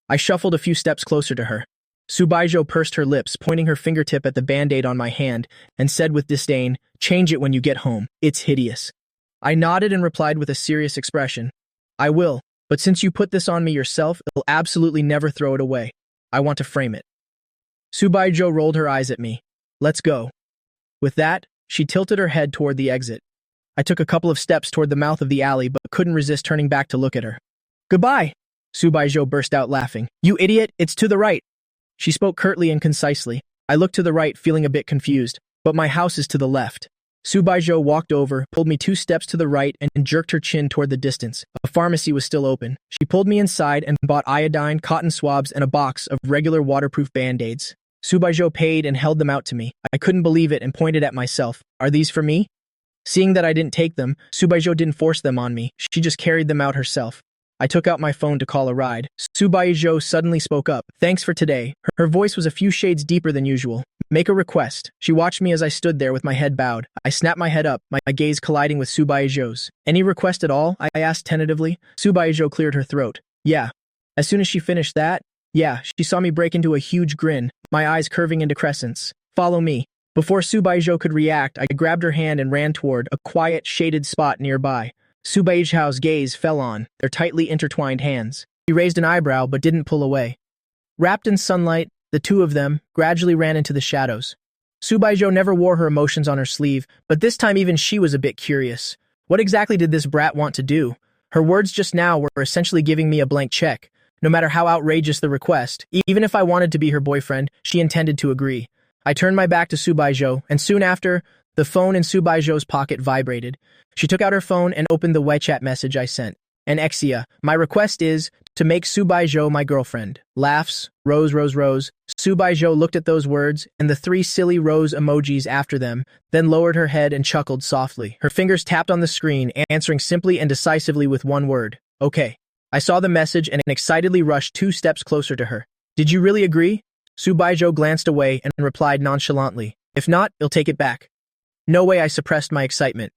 I shuffled a few steps closer to her. Subaiho pursed her lips, pointing her fingertip at the band-aid on my hand, and said with disdain, "Change it when you get home. It's hideous." I nodded and replied with a serious expression. I will, but since you put this on me yourself, I'll absolutely never throw it away. I want to frame it. Subaiho rolled her eyes at me. Let's go. With that, she tilted her head toward the exit. I took a couple of steps toward the mouth of the alley but couldn't resist turning back to look at her. Goodbye! Subaiho burst out laughing. You idiot, it's to the right. She spoke curtly and concisely. I looked to the right, feeling a bit confused, but my house is to the left. Subaiho walked over, pulled me 2 steps to the right, and jerked her chin toward the distance. A pharmacy was still open. She pulled me inside and bought iodine, cotton swabs, and a box of regular waterproof band-aids. Subaiho paid and held them out to me. I couldn't believe it and pointed at myself. Are these for me? Seeing that I didn't take them, Subaiho didn't force them on me. She just carried them out herself. I took out my phone to call a ride. Subaiho suddenly spoke up. Thanks for today. Her voice was a few shades deeper than usual. Make a request. She watched me as I stood there with my head bowed. I snapped my head up, my gaze colliding with Subaiho's. Any request at all? I asked tentatively. Subaiho cleared her throat. Yeah. As soon as she finished that, yeah, she saw me break into a huge grin, my eyes curving into crescents. Follow me. Before Subaiho could react, I grabbed her hand and ran toward a quiet, shaded spot nearby. Subaiho's gaze fell on their tightly intertwined hands. She raised an eyebrow but didn't pull away. Wrapped in sunlight, the two of them gradually ran into the shadows. Subaiho never wore her emotions on her sleeve, but this time even she was a bit curious. What exactly did this brat want to do? Her words just now were essentially giving me a blank check. No matter how outrageous the request, even if I wanted to be her boyfriend, she intended to agree. I turned my back to Subaiho, and soon after, the phone in Subaiho's pocket vibrated. She took out her phone and opened the WeChat message I sent. And Exia, my request is to make Subaiho my girlfriend. Laughs, rose, rose, rose. Subaiho looked at those words and the 3 silly rose emojis after them, then lowered her head and chuckled softly. Her fingers tapped on the screen, answering simply and decisively with one word. Okay. I saw the message and excitedly rushed 2 steps closer to her. Did you really agree? Subaiho glanced away and replied nonchalantly. If not, you'll take it back. No way. I suppressed my excitement.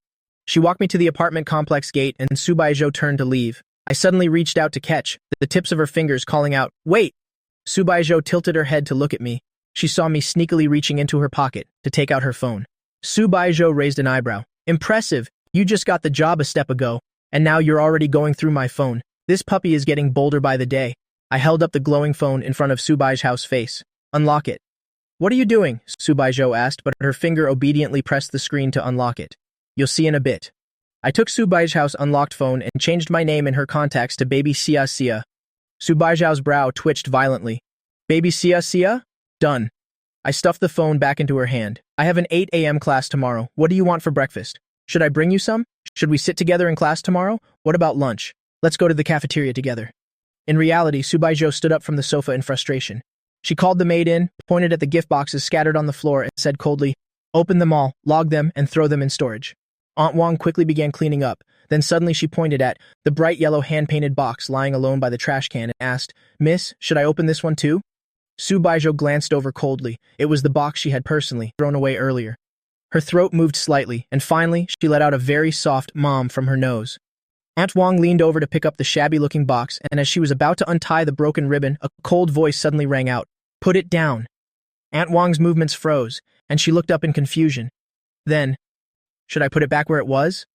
She walked me to the apartment complex gate and Subaiho turned to leave. I suddenly reached out to catch, the tips of her fingers calling out, wait! Subaiho tilted her head to look at me. She saw me sneakily reaching into her pocket to take out her phone. Subaiho raised an eyebrow. Impressive, you just got the job a step ago, and now you're already going through my phone. This puppy is getting bolder by the day. I held up the glowing phone in front of Subaiho's face. Unlock it. What are you doing? Subaiho asked, but her finger obediently pressed the screen to unlock it. You'll see in a bit. I took Subaiho's unlocked phone and changed my name in her contacts to Baby Sia Sia. Subaiho's brow twitched violently. Baby Sia Sia? Done. I stuffed the phone back into her hand. I have an 8 a.m. class tomorrow. What do you want for breakfast? Should I bring you some? Should we sit together in class tomorrow? What about lunch? Let's go to the cafeteria together. In reality, Subaiho stood up from the sofa in frustration. She called the maid in, pointed at the gift boxes scattered on the floor, and said coldly, open them all, log them, and throw them in storage. Aunt Wong quickly began cleaning up. Then suddenly she pointed at the bright yellow hand-painted box lying alone by the trash can and asked, Miss, should I open this one too? Subaiho glanced over coldly. It was the box she had personally thrown away earlier. Her throat moved slightly, and finally, she let out a very soft mom from her nose. Aunt Wong leaned over to pick up the shabby-looking box, and as she was about to untie the broken ribbon, a cold voice suddenly rang out. Put it down. Aunt Wong's movements froze, and she looked up in confusion. Then, should I put it back where it was?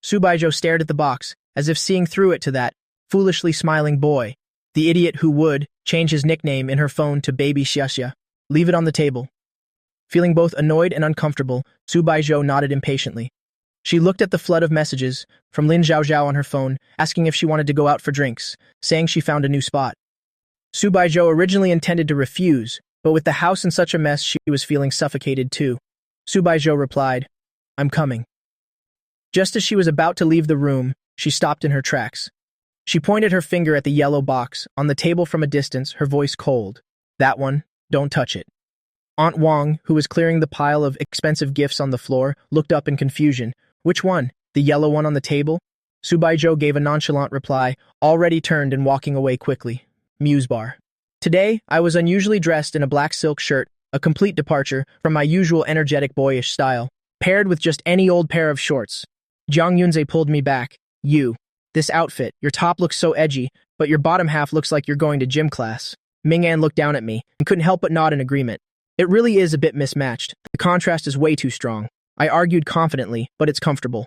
Subaiho stared at the box, as if seeing through it to that foolishly smiling boy, the idiot who would change his nickname in her phone to Baby Xiaxia. Leave it on the table. Feeling both annoyed and uncomfortable, Subaiho nodded impatiently. She looked at the flood of messages from Lin Zhaozhao on her phone, asking if she wanted to go out for drinks, saying she found a new spot. Subaiho originally intended to refuse, but with the house in such a mess, she was feeling suffocated too. Subaiho replied, I'm coming. Just as she was about to leave the room, she stopped in her tracks. She pointed her finger at the yellow box on the table from a distance, her voice cold. That one, don't touch it. Aunt Wong, who was clearing the pile of expensive gifts on the floor, looked up in confusion. Which one? The yellow one on the table? Subaiho gave a nonchalant reply, already turned and walking away quickly. Muse bar. Today, I was unusually dressed in a black silk shirt, a complete departure from my usual energetic boyish style, paired with just any old pair of shorts. Jiang Yunze pulled me back. This outfit, your top looks so edgy, but your bottom half looks like you're going to gym class. Ming An looked down at me and couldn't help but nod in agreement. It really is a bit mismatched. The contrast is way too strong. I argued confidently, but it's comfortable.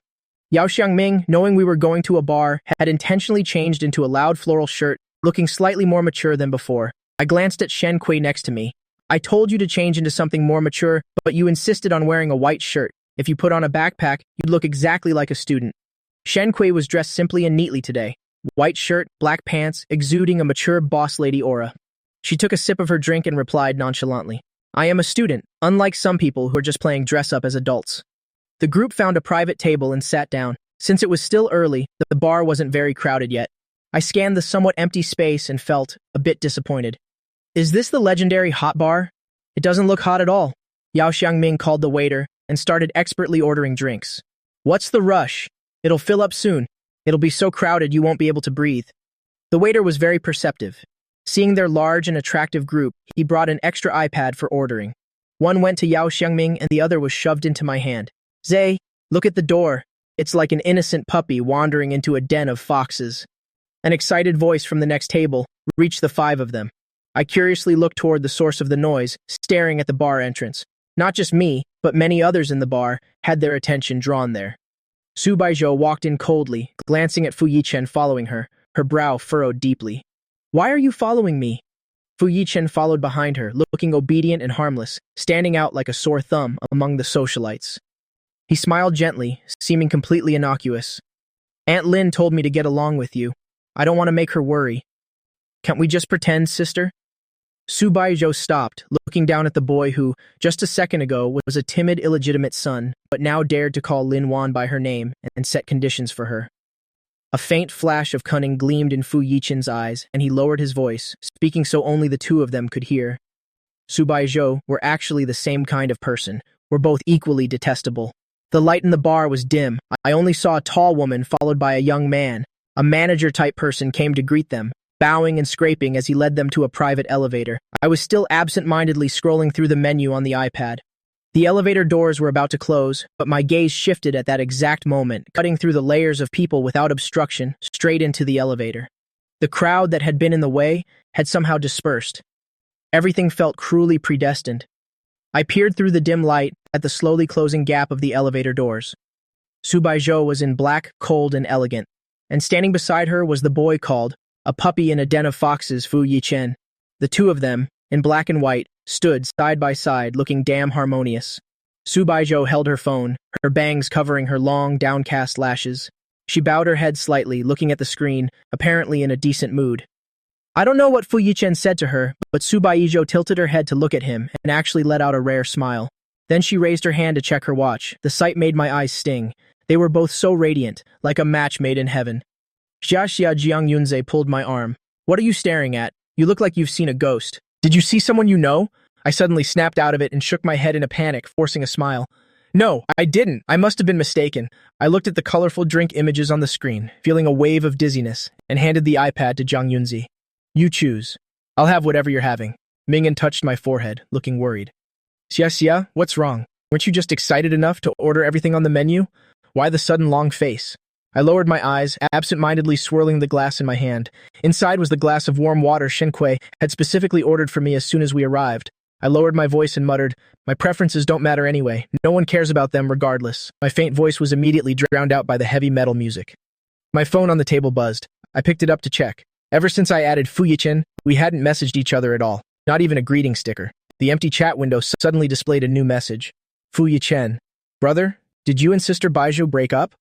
Yao Xiangming, knowing we were going to a bar, had intentionally changed into a loud floral shirt, looking slightly more mature than before. I glanced at Shen Kui next to me. I told you to change into something more mature, but you insisted on wearing a white shirt. If you put on a backpack, you'd look exactly like a student. Shen Kui was dressed simply and neatly today. White shirt, black pants, exuding a mature boss lady aura. She took a sip of her drink and replied nonchalantly, I am a student, unlike some people who are just playing dress-up as adults. The group found a private table and sat down. Since it was still early, the bar wasn't very crowded yet. I scanned the somewhat empty space and felt a bit disappointed. Is this the legendary hot bar? It doesn't look hot at all. Yao Xiangming called the waiter and started expertly ordering drinks. What's the rush? It'll fill up soon. It'll be so crowded you won't be able to breathe. The waiter was very perceptive. Seeing their large and attractive group, he brought an extra iPad for ordering. One went to Yao Xiangming and the other was shoved into my hand. Zay, look at the door. It's like an innocent puppy wandering into a den of foxes. An excited voice from the next table reached the five of them. I curiously looked toward the source of the noise, staring at the bar entrance. Not just me, but many others in the bar had their attention drawn there. Subaiho walked in coldly, glancing at Fu Yichen following her, her brow furrowed deeply. Why are you following me? Fu Yichen followed behind her, looking obedient and harmless, standing out like a sore thumb among the socialites. He smiled gently, seeming completely innocuous. Aunt Lin told me to get along with you. I don't want to make her worry. Can't we just pretend, sister? Subaiho stopped, looking down at the boy who, just a second ago, was a timid, illegitimate son, but now dared to call Lin Wan by her name and set conditions for her. A faint flash of cunning gleamed in Fu Yichen's eyes, and he lowered his voice, speaking so only the two of them could hear. Subaiho were actually the same kind of person, were both equally detestable. The light in the bar was dim. I only saw a tall woman followed by a young man. A manager-type person came to greet them, bowing and scraping as he led them to a private elevator. I was still absent-mindedly scrolling through the menu on the iPad. The elevator doors were about to close, but my gaze shifted at that exact moment, cutting through the layers of people without obstruction, straight into the elevator. The crowd that had been in the way had somehow dispersed. Everything felt cruelly predestined. I peered through the dim light at the slowly closing gap of the elevator doors. Subaiho was in black, cold, and elegant, and standing beside her was the boy called, a puppy in a den of foxes, Fu Yichen. The two of them, in black and white, stood side by side, looking damn harmonious. Subaiho held her phone, her bangs covering her long, downcast lashes. She bowed her head slightly, looking at the screen, apparently in a decent mood. I don't know what Fu Yichen said to her, but Subaiho tilted her head to look at him and actually let out a rare smile. Then she raised her hand to check her watch. The sight made my eyes sting. They were both so radiant, like a match made in heaven. Xiaxia Jiang Yunze pulled my arm. What are you staring at? You look like you've seen a ghost. Did you see someone you know? I suddenly snapped out of it and shook my head in a panic, forcing a smile. No, I didn't. I must have been mistaken. I looked at the colorful drink images on the screen, feeling a wave of dizziness, and handed the iPad to Jiang Yunzi. You choose. I'll have whatever you're having. Mingyan touched my forehead, looking worried. Xia, what's wrong? Weren't you just excited enough to order everything on the menu? Why the sudden long face? I lowered my eyes, absent-mindedly swirling the glass in my hand. Inside was the glass of warm water Shen Kui had specifically ordered for me as soon as we arrived. I lowered my voice and muttered, my preferences don't matter anyway. No one cares about them regardless. My faint voice was immediately drowned out by the heavy metal music. My phone on the table buzzed. I picked it up to check. Ever since I added Fu Yichen, we hadn't messaged each other at all. Not even a greeting sticker. The empty chat window suddenly displayed a new message. Fu Yichen. Brother, did you and Sister Baijiu break up?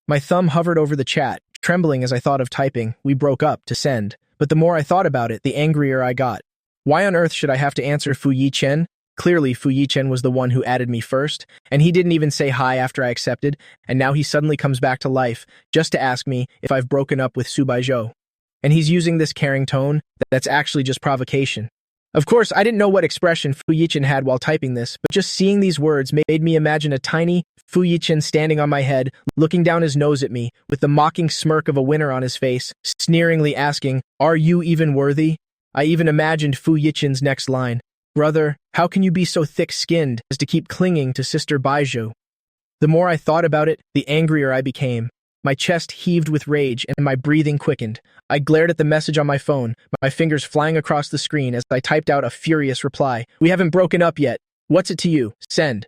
My thumb hovered over the chat, trembling as I thought of typing, we broke up, to send. But the more I thought about it, the angrier I got. Why on earth should I have to answer Fu Yichen? Clearly, Fu Yichen was the one who added me first, and he didn't even say hi after I accepted, and now he suddenly comes back to life, just to ask me if I've broken up with Subaiho. And he's using this caring tone that's actually just provocation. Of course, I didn't know what expression Fu Yichen had while typing this, but just seeing these words made me imagine a tiny Fu Yichen standing on my head, looking down his nose at me, with the mocking smirk of a winner on his face, sneeringly asking, "Are you even worthy?" I even imagined Fu Yichen's next line, "Brother, how can you be so thick-skinned as to keep clinging to Sister Baijiu?" The more I thought about it, the angrier I became. My chest heaved with rage and my breathing quickened. I glared at the message on my phone, my fingers flying across the screen as I typed out a furious reply. "We haven't broken up yet. What's it to you? Send."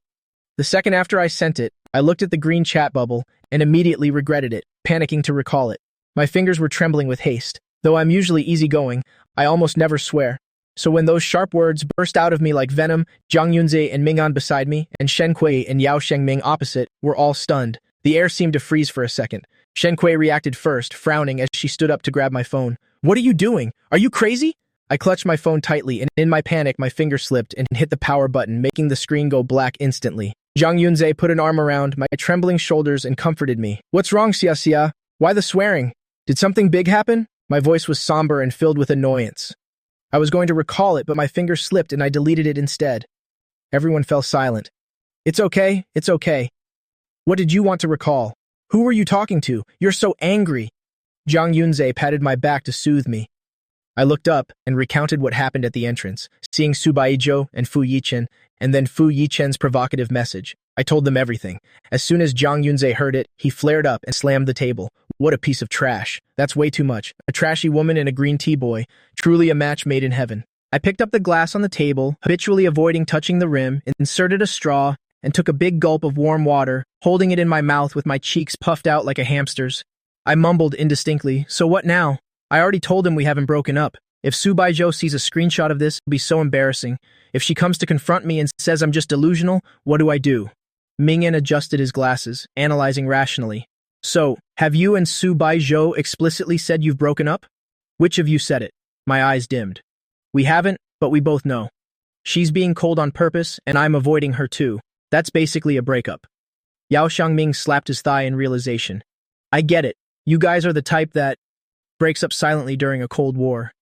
The second after I sent it, I looked at the green chat bubble and immediately regretted it, panicking to recall it. My fingers were trembling with haste. Though I'm usually easygoing, I almost never swear. So when those sharp words burst out of me like venom, Zhang Yunze and Ming'an beside me, and Shen Kui and Yao Shengming opposite, were all stunned. The air seemed to freeze for a second. Shen Kui reacted first, frowning as she stood up to grab my phone. "What are you doing? Are you crazy?" I clutched my phone tightly, and in my panic, my finger slipped and hit the power button, making the screen go black instantly. Zhang Yunze put an arm around my trembling shoulders and comforted me. "What's wrong, Xia? Why the swearing? Did something big happen?" My voice was somber and filled with annoyance. I was going to recall it, but my finger slipped and I deleted it instead. Everyone fell silent. It's okay. What did you want to recall? Who were you talking to? You're so angry." Zhang Yunze patted my back to soothe me. I looked up and recounted what happened at the entrance, seeing Subaiho and Fu Yichen, and then Fu Yichen's provocative message. I told them everything. As soon as Zhang Yunze heard it, he flared up and slammed the table. "What a piece of trash. That's way too much. A trashy woman and a green tea boy. Truly a match made in heaven." I picked up the glass on the table, habitually avoiding touching the rim, inserted a straw, and took a big gulp of warm water, holding it in my mouth with my cheeks puffed out like a hamster's. I mumbled indistinctly, "So what now? I already told him we haven't broken up. If Subaiho sees a screenshot of this, it'll be so embarrassing. If she comes to confront me and says I'm just delusional, what do?" Mingyan adjusted his glasses, analyzing rationally. "So, have you and Subaiho explicitly said you've broken up? Which of you said it?" My eyes dimmed. "We haven't, but we both know. She's being cold on purpose, and I'm avoiding her too. That's basically a breakup." Yao Xiangming slapped his thigh in realization. "I get it. You guys are the type that breaks up silently during a Cold War."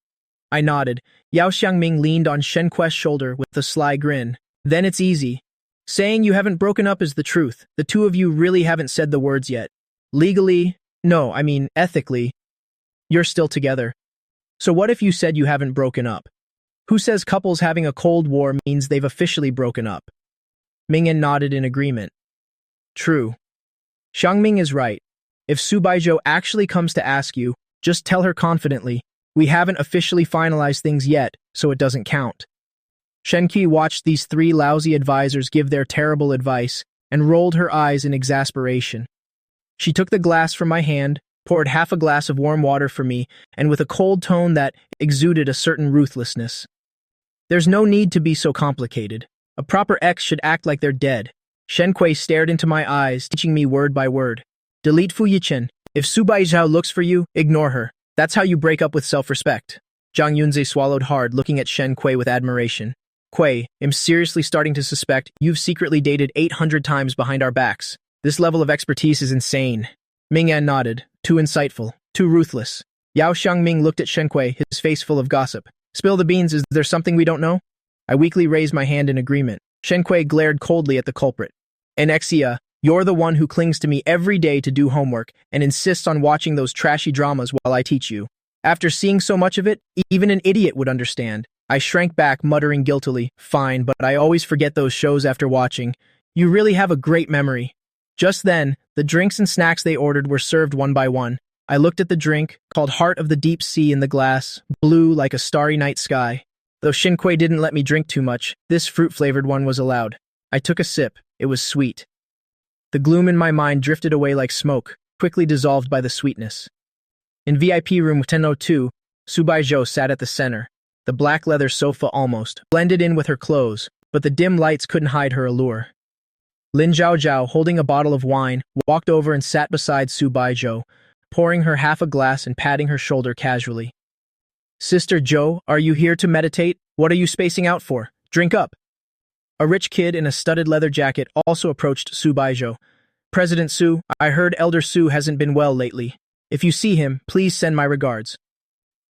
I nodded. Yao Xiangming leaned on Shen Kui's shoulder with a sly grin. "Then it's easy. Saying you haven't broken up is the truth. The two of you really haven't said the words yet. Legally, no, I mean ethically, you're still together. So what if you said you haven't broken up? Who says couples having a Cold War means they've officially broken up?" Mingyan nodded in agreement. "True. Xiangming is right. If Subaiho actually comes to ask you, just tell her confidently, we haven't officially finalized things yet, so it doesn't count." Shenqi watched these three lousy advisors give their terrible advice and rolled her eyes in exasperation. She took the glass from my hand, poured half a glass of warm water for me, and with a cold tone that exuded a certain ruthlessness. "There's no need to be so complicated. A proper ex should act like they're dead." Shen Kui stared into my eyes, teaching me word by word. "Delete Fu Yichen. If Subaiho looks for you, ignore her. That's how you break up with self-respect." Zhang Yunze swallowed hard, looking at Shen Kui with admiration. "Kui, I'm seriously starting to suspect you've secretly dated 800 times behind our backs. This level of expertise is insane." Mingyan nodded. "Too insightful. Too ruthless." Yao Xiangming looked at Shen Kui, his face full of gossip. "Spill the beans, is there something we don't know?" I weakly raised my hand in agreement. Shen Kui glared coldly at the culprit. "And Xia, you're the one who clings to me every day to do homework and insists on watching those trashy dramas while I teach you. After seeing so much of it, even an idiot would understand." I shrank back, muttering guiltily, "Fine, but I always forget those shows after watching. You really have a great memory." Just then, the drinks and snacks they ordered were served one by one. I looked at the drink, called Heart of the Deep Sea in the glass, blue like a starry night sky. Though Shen Kui didn't let me drink too much, this fruit-flavored one was allowed. I took a sip. It was sweet. The gloom in my mind drifted away like smoke, quickly dissolved by the sweetness. In VIP room 1002, Subaiho sat at the center. The black leather sofa almost blended in with her clothes, but the dim lights couldn't hide her allure. Lin Zhaozhao, holding a bottle of wine, walked over and sat beside Subaiho, pouring her half a glass and patting her shoulder casually. "Sister Zhou, are you here to meditate? What are you spacing out for? Drink up." A rich kid in a studded leather jacket also approached Subaiho. "President Su, I heard Elder Su hasn't been well lately. If you see him, please send my regards."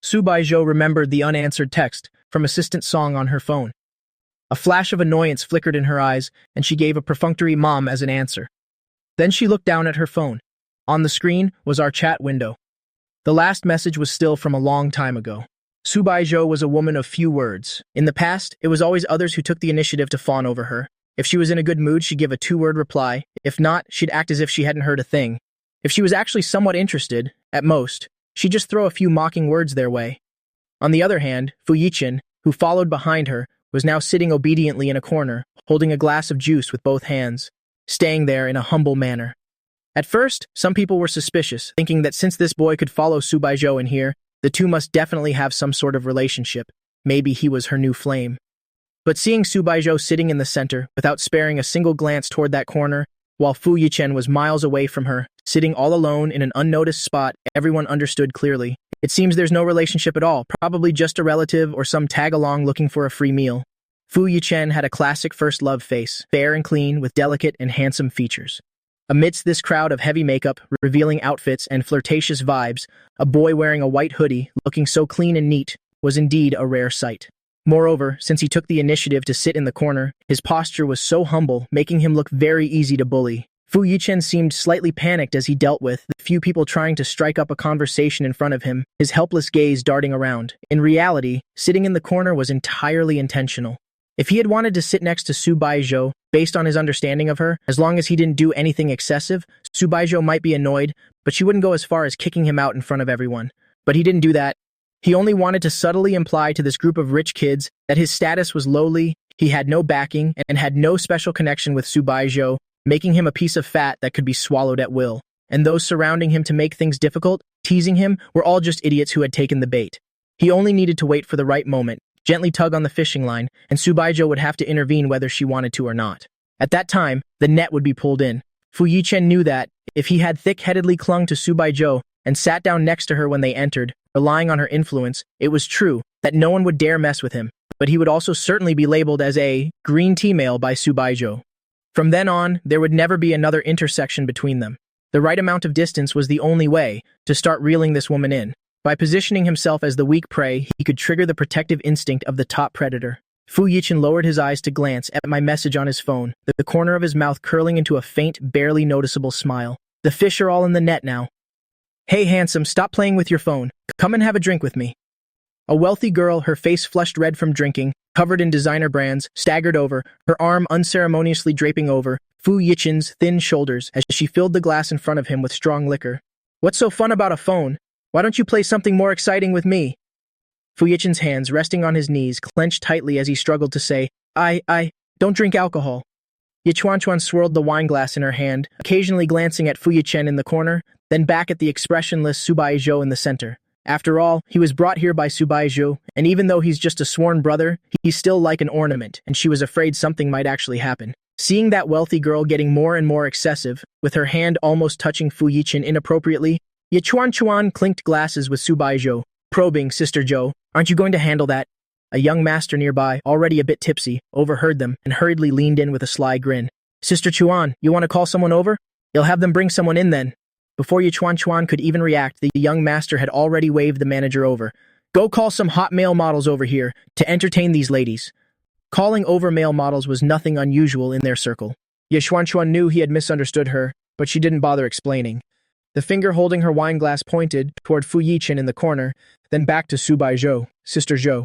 Subaiho remembered the unanswered text from Assistant Song on her phone. A flash of annoyance flickered in her eyes, and she gave a perfunctory mom as an answer. Then she looked down at her phone. On the screen was our chat window. The last message was still from a long time ago. Subaiho was a woman of few words. In the past, it was always others who took the initiative to fawn over her. If she was in a good mood, she'd give a two-word reply. If not, she'd act as if she hadn't heard a thing. If she was actually somewhat interested, at most, she'd just throw a few mocking words their way. On the other hand, Fu Yichen, who followed behind her, was now sitting obediently in a corner, holding a glass of juice with both hands. staying there in a humble manner. At first, some people were suspicious, thinking that since this boy could follow Subaiho in here, the two must definitely have some sort of relationship. Maybe he was her new flame. But seeing Subaiho sitting in the center, without sparing a single glance toward that corner, while Fu Yichen was miles away from her, sitting all alone in an unnoticed spot, everyone understood clearly. It seems there's no relationship at all, probably just a relative or some tag-along looking for a free meal. Fu Yichen had a classic first love face, fair and clean, with delicate and handsome features. Amidst this crowd of heavy makeup, revealing outfits, and flirtatious vibes, a boy wearing a white hoodie, looking so clean and neat, was indeed a rare sight. Moreover, since he took the initiative to sit in the corner, his posture was so humble, making him look very easy to bully. Fu Yichen seemed slightly panicked as he dealt with the few people trying to strike up a conversation in front of him, his helpless gaze darting around. In reality, sitting in the corner was entirely intentional. If he had wanted to sit next to Subaiho, based on his understanding of her, as long as he didn't do anything excessive, Subaiho might be annoyed, but she wouldn't go as far as kicking him out in front of everyone. But he didn't do that. He only wanted to subtly imply to this group of rich kids that his status was lowly, he had no backing, and had no special connection with Subaiho, making him a piece of fat that could be swallowed at will. And those surrounding him to make things difficult, teasing him, were all just idiots who had taken the bait. He only needed to wait for the right moment, gently tug on the fishing line, and Subaiho would have to intervene whether she wanted to or not. At that time, the net would be pulled in. Fu Yichen knew that, if he had thick-headedly clung to Subaiho and sat down next to her when they entered, relying on her influence, it was true that no one would dare mess with him, but he would also certainly be labeled as a green tea male by Subaiho. From then on, there would never be another intersection between them. The right amount of distance was the only way to start reeling this woman in. By positioning himself as the weak prey, he could trigger the protective instinct of the top predator. Fu Yichen lowered his eyes to glance at my message on his phone, the corner of his mouth curling into a faint, barely noticeable smile. The fish are all in the net now. Hey handsome, stop playing with your phone. Come and have a drink with me. A wealthy girl, her face flushed red from drinking, covered in designer brands, staggered over, her arm unceremoniously draping over Fu Yichen's thin shoulders as she filled the glass in front of him with strong liquor. What's so fun about a phone? Why don't you play something more exciting with me? Fu Yichen's hands, resting on his knees, clenched tightly as he struggled to say, I don't drink alcohol. Ye Chuan swirled the wine glass in her hand, occasionally glancing at Fu Yichen in the corner, then back at the expressionless Subaiho in the center. After all, he was brought here by Subaiho, and even though he's just a sworn brother, he's still like an ornament, and she was afraid something might actually happen. Seeing that wealthy girl getting more and more excessive, with her hand almost touching Fu Yichen inappropriately, Ye Chuan clinked glasses with Subaiho, probing, Sister Zhou, aren't you going to handle that? A young master nearby, already a bit tipsy, overheard them and hurriedly leaned in with a sly grin. Sister Chuan, you want to call someone over? You'll have them bring someone in then. Before Ye Chuan could even react, the young master had already waved the manager over. Go call some hot male models over here to entertain these ladies. Calling over male models was nothing unusual in their circle. Ye Chuan knew he had misunderstood her, but she didn't bother explaining. The finger holding her wine glass pointed toward Fu Yichen in the corner, then back to Subaiho, Sister Zhou.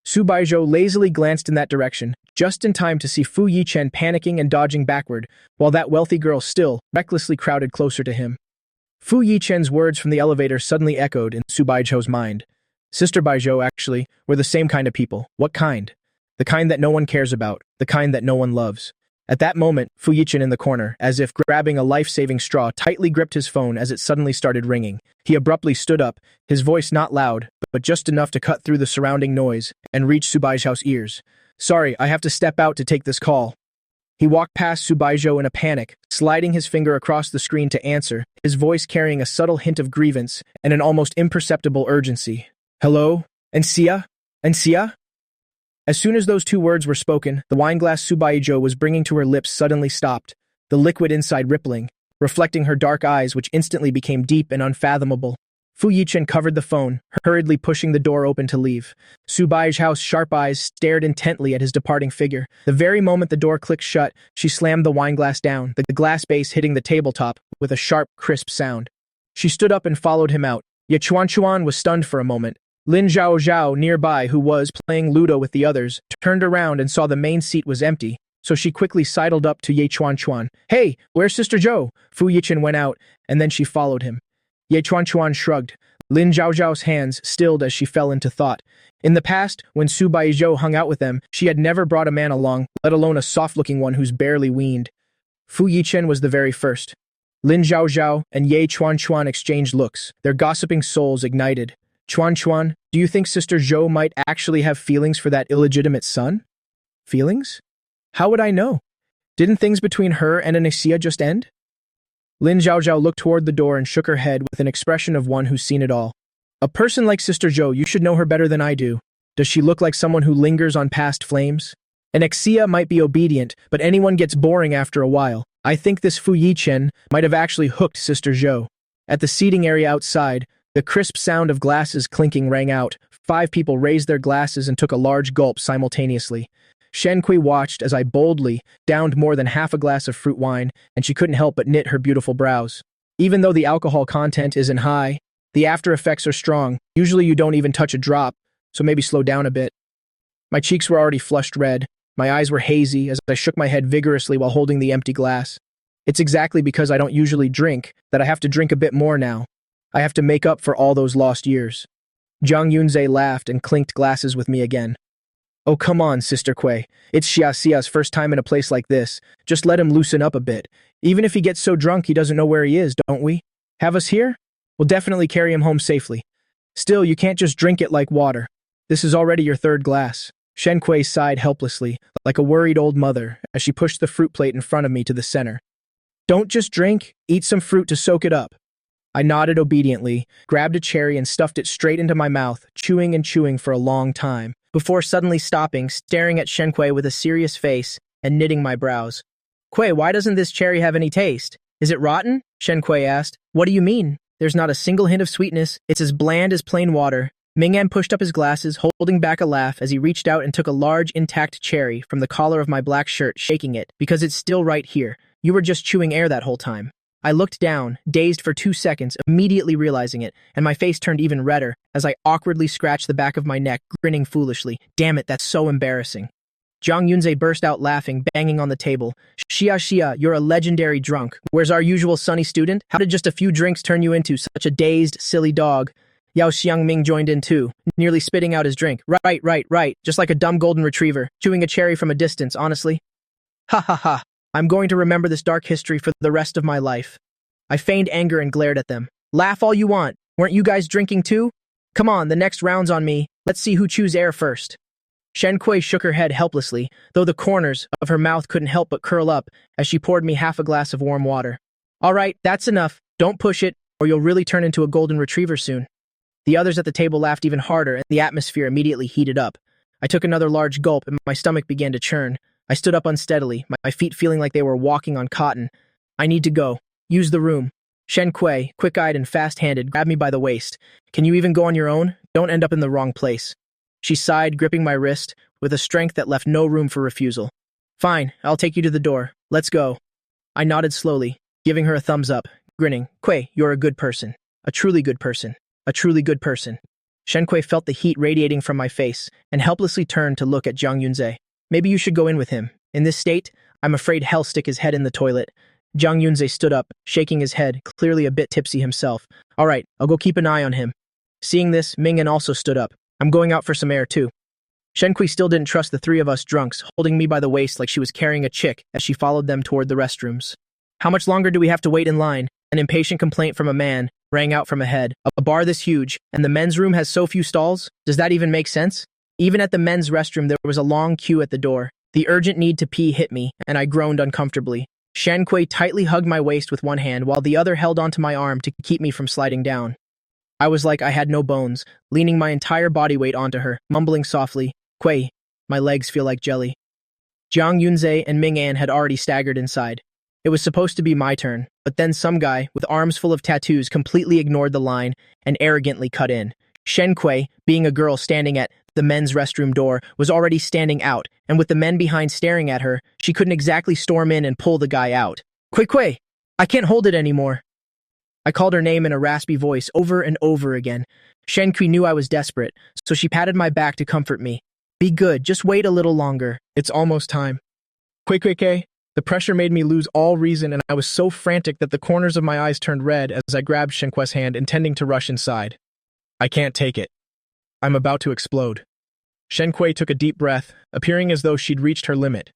Subaiho lazily glanced in that direction, just in time to see Fu Yichen panicking and dodging backward, while that wealthy girl still, recklessly crowded closer to him. Fu Yichen's words from the elevator suddenly echoed in Subaiho's mind. Sister Baijo, actually, were the same kind of people. What kind? The kind that no one cares about, the kind that no one loves. At that moment, Fu Yichen in the corner, as if grabbing a life-saving straw, tightly gripped his phone as it suddenly started ringing. He abruptly stood up, his voice not loud, but just enough to cut through the surrounding noise and reach Subaiho's ears. Sorry, I have to step out to take this call. He walked past Subaiho in a panic, sliding his finger across the screen to answer, his voice carrying a subtle hint of grievance and an almost imperceptible urgency. Hello? Ansia? Ansia? As soon as those two words were spoken, the wineglass Subaiho was bringing to her lips suddenly stopped, the liquid inside rippling, reflecting her dark eyes which instantly became deep and unfathomable. Fu Yichen covered the phone, hurriedly pushing the door open to leave. Subaiho's sharp eyes stared intently at his departing figure. The very moment the door clicked shut, she slammed the wineglass down, the glass base hitting the tabletop with a sharp, crisp sound. She stood up and followed him out. Ye Chuan was stunned for a moment. Lin Zhao nearby, who was playing Ludo with the others, turned around and saw the main seat was empty, so she quickly sidled up to Ye Chuan. Hey, where's Sister Zhou? Fu Yichen went out, and then she followed him. Ye Chuan shrugged. Lin Zhao's hands stilled as she fell into thought. In the past, when Subaiho hung out with them, she had never brought a man along, let alone a soft-looking one who's barely weaned. Fu Yichen was the very first. Lin Zhaozhao and Ye Chuan exchanged looks, their gossiping souls ignited. Chuan, do you think Sister Zhou might actually have feelings for that illegitimate son? Feelings? How would I know? Didn't things between her and Anaxia just end? Lin Zhaozhao looked toward the door and shook her head with an expression of one who's seen it all. A person like Sister Zhou, you should know her better than I do. Does she look like someone who lingers on past flames? Anaxia might be obedient, but anyone gets boring after a while. I think this Fu Yichen might have actually hooked Sister Zhou. At the seating area outside, the crisp sound of glasses clinking rang out. 5 people raised their glasses and took a large gulp simultaneously. Shen Kui watched as I boldly downed more than half a glass of fruit wine, and she couldn't help but knit her beautiful brows. Even though the alcohol content isn't high, the after effects are strong. Usually you don't even touch a drop, so maybe slow down a bit. My cheeks were already flushed red. My eyes were hazy as I shook my head vigorously while holding the empty glass. It's exactly because I don't usually drink that I have to drink a bit more now. I have to make up for all those lost years. Zhang Yunze laughed and clinked glasses with me again. Oh, come on, Sister Kui. It's Xiaxia's first time in a place like this. Just let him loosen up a bit. Even if he gets so drunk he doesn't know where he is, don't we? Have us here? We'll definitely carry him home safely. Still, you can't just drink it like water. This is already your 3rd glass. Shen Kui sighed helplessly, like a worried old mother, as she pushed the fruit plate in front of me to the center. Don't just drink, eat some fruit to soak it up. I nodded obediently, grabbed a cherry and stuffed it straight into my mouth, chewing and chewing for a long time, before suddenly stopping, staring at Shen Kui with a serious face and knitting my brows. Kui, why doesn't this cherry have any taste? Is it rotten? Shen Kui asked. What do you mean? There's not a single hint of sweetness. It's as bland as plain water. Ming'an pushed up his glasses, holding back a laugh as he reached out and took a large, intact cherry from the collar of my black shirt, shaking it, because it's still right here. You were just chewing air that whole time. I looked down, dazed for 2 seconds, immediately realizing it, and my face turned even redder as I awkwardly scratched the back of my neck, grinning foolishly. Damn it, that's so embarrassing. Zhang Yunze burst out laughing, banging on the table. Xia, you're a legendary drunk. Where's our usual sunny student? How did just a few drinks turn you into such a dazed, silly dog? Yao Xiangming joined in too, nearly spitting out his drink. Right. Just like a dumb golden retriever, chewing a cherry from a distance, honestly. Ha ha ha. I'm going to remember this dark history for the rest of my life. I feigned anger and glared at them. Laugh all you want. Weren't you guys drinking too? Come on, the next round's on me. Let's see who chews air first. Shen Kui shook her head helplessly, though the corners of her mouth couldn't help but curl up as she poured me half a glass of warm water. All right, that's enough. Don't push it, or you'll really turn into a golden retriever soon. The others at the table laughed even harder, and the atmosphere immediately heated up. I took another large gulp, and my stomach began to churn. I stood up unsteadily, my feet feeling like they were walking on cotton. I need to go. Use the room. Shen Kui, quick-eyed and fast-handed, grabbed me by the waist. Can you even go on your own? Don't end up in the wrong place. She sighed, gripping my wrist, with a strength that left no room for refusal. Fine, I'll take you to the door. Let's go. I nodded slowly, giving her a thumbs up, grinning. Kui, you're a good person. A truly good person. A truly good person. Shen Kui felt the heat radiating from my face and helplessly turned to look at Zhang Yunze. Maybe you should go in with him. In this state, I'm afraid he'll stick his head in the toilet. Zhang Yunze stood up, shaking his head, clearly a bit tipsy himself. All right, I'll go keep an eye on him. Seeing this, Ming'an also stood up. I'm going out for some air too. Shen Kui still didn't trust the 3 of us drunks, holding me by the waist like she was carrying a chick as she followed them toward the restrooms. How much longer do we have to wait in line? An impatient complaint from a man rang out from ahead. A bar this huge, and the men's room has so few stalls? Does that even make sense? Even at the men's restroom, there was a long queue at the door. The urgent need to pee hit me, and I groaned uncomfortably. Shen Kui tightly hugged my waist with one hand while the other held onto my arm to keep me from sliding down. I was like I had no bones, leaning my entire body weight onto her, mumbling softly, Kui, my legs feel like jelly. Zhang Yunze and Ming'an had already staggered inside. It was supposed to be my turn, but then some guy with arms full of tattoos completely ignored the line and arrogantly cut in. Shen Kui, being a girl standing at the men's restroom door, was already standing out, and with the men behind staring at her, she couldn't exactly storm in and pull the guy out. Kui, I can't hold it anymore. I called her name in a raspy voice over and over again. Shen Kui knew I was desperate, so she patted my back to comfort me. Be good, just wait a little longer. It's almost time. Kui. The pressure made me lose all reason, and I was so frantic that the corners of my eyes turned red as I grabbed Shen Kui's hand, intending to rush inside. I can't take it. I'm about to explode. Shen Kui took a deep breath, appearing as though she'd reached her limit.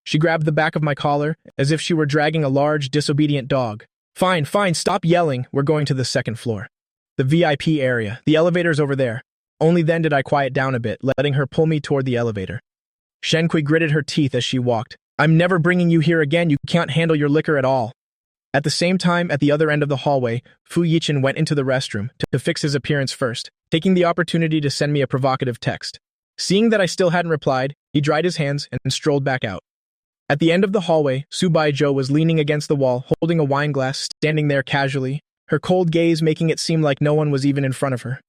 She grabbed the back of my collar, as if she were dragging a large, disobedient dog. Fine, fine, stop yelling. We're going to the second floor. The VIP area. The elevator's over there. Only then did I quiet down a bit, letting her pull me toward the elevator. Shenqi gritted her teeth as she walked. I'm never bringing you here again. You can't handle your liquor at all. At the same time, at the other end of the hallway, Fu Yichen went into the restroom to fix his appearance first, taking the opportunity to send me a provocative text. Seeing that I still hadn't replied, he dried his hands and strolled back out. At the end of the hallway, Subaiho was leaning against the wall, holding a wine glass, standing there casually, her cold gaze making it seem like no one was even in front of her.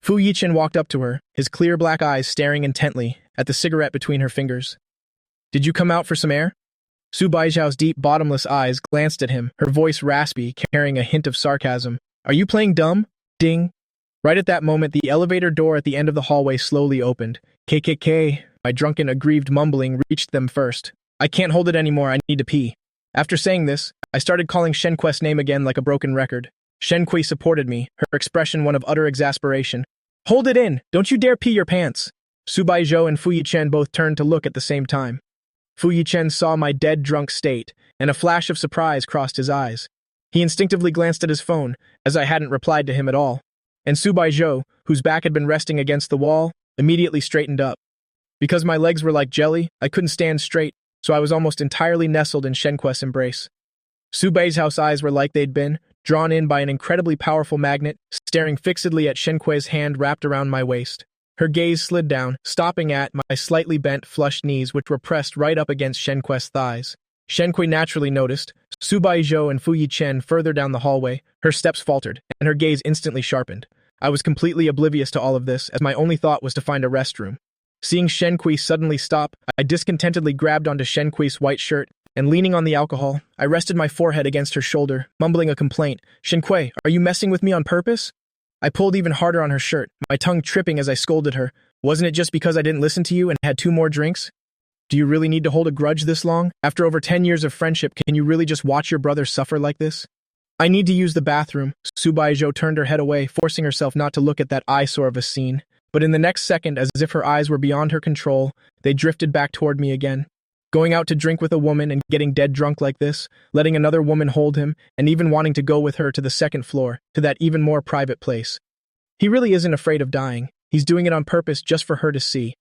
Fu Yichen walked up to her, his clear black eyes staring intently at the cigarette between her fingers. Did you come out for some air? Subaiho's deep, bottomless eyes glanced at him, her voice raspy, carrying a hint of sarcasm. Are you playing dumb? Ding. Right at that moment, the elevator door at the end of the hallway slowly opened. KKK, my drunken, aggrieved mumbling reached them first. I can't hold it anymore, I need to pee. After saying this, I started calling Shenque's name again like a broken record. Shenqi supported me, her expression one of utter exasperation. Hold it in! Don't you dare pee your pants! Subaiho and Fu Yichen both turned to look at the same time. Fu Yichen saw my dead drunk state, and a flash of surprise crossed his eyes. He instinctively glanced at his phone, as I hadn't replied to him at all. And Subaiho, whose back had been resting against the wall, immediately straightened up. Because my legs were like jelly, I couldn't stand straight, so I was almost entirely nestled in Shenque's embrace. Subaiho's eyes were like they'd been, drawn in by an incredibly powerful magnet, staring fixedly at Shenque's hand wrapped around my waist. Her gaze slid down, stopping at my slightly bent, flushed knees which were pressed right up against Shenque's thighs. Shenqi naturally noticed. Subaiho and Fu Yichen further down the hallway, her steps faltered, and her gaze instantly sharpened. I was completely oblivious to all of this, as my only thought was to find a restroom. Seeing Shenqi suddenly stop, I discontentedly grabbed onto Shenqui's white shirt, and leaning on the alcohol, I rested my forehead against her shoulder, mumbling a complaint. Shenqi, are you messing with me on purpose? I pulled even harder on her shirt, my tongue tripping as I scolded her. Wasn't it just because I didn't listen to you and had 2 more drinks? Do you really need to hold a grudge this long? After over 10 years of friendship, can you really just watch your brother suffer like this? I need to use the bathroom. Subaiho turned her head away, forcing herself not to look at that eyesore of a scene. But in the next second, as if her eyes were beyond her control, they drifted back toward me again. Going out to drink with a woman and getting dead drunk like this, letting another woman hold him, and even wanting to go with her to the second floor, to that even more private place. He really isn't afraid of dying. He's doing it on purpose just for her to see.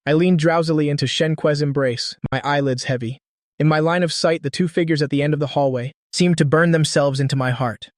I leaned drowsily into Shenque's embrace, my eyelids heavy. In my line of sight, the 2 figures at the end of the hallway seemed to burn themselves into my heart.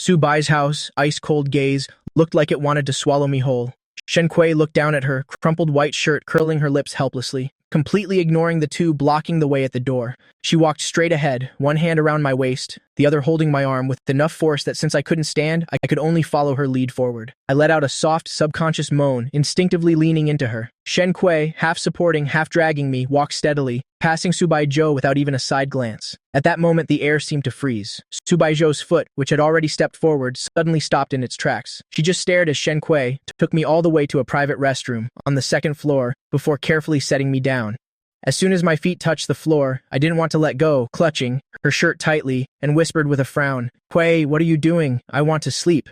Subaiho's ice-cold gaze looked like it wanted to swallow me whole. Shenqi looked down at her, crumpled white shirt curling her lips helplessly, completely ignoring the 2 blocking the way at the door. She walked straight ahead, one hand around my waist, the other holding my arm with enough force that since I couldn't stand, I could only follow her lead forward. I let out a soft, subconscious moan, instinctively leaning into her. Shenqi, half supporting, half dragging me, walked steadily, passing Subaiho without even a side glance. At that moment, the air seemed to freeze. Subaiho's foot, which had already stepped forward, suddenly stopped in its tracks. She just stared as Shenqi took me all the way to a private restroom on the 2nd floor before carefully setting me down. As soon as my feet touched the floor, I didn't want to let go, clutching her shirt tightly, and whispered with a frown, "Quay, what are you doing? I want to sleep."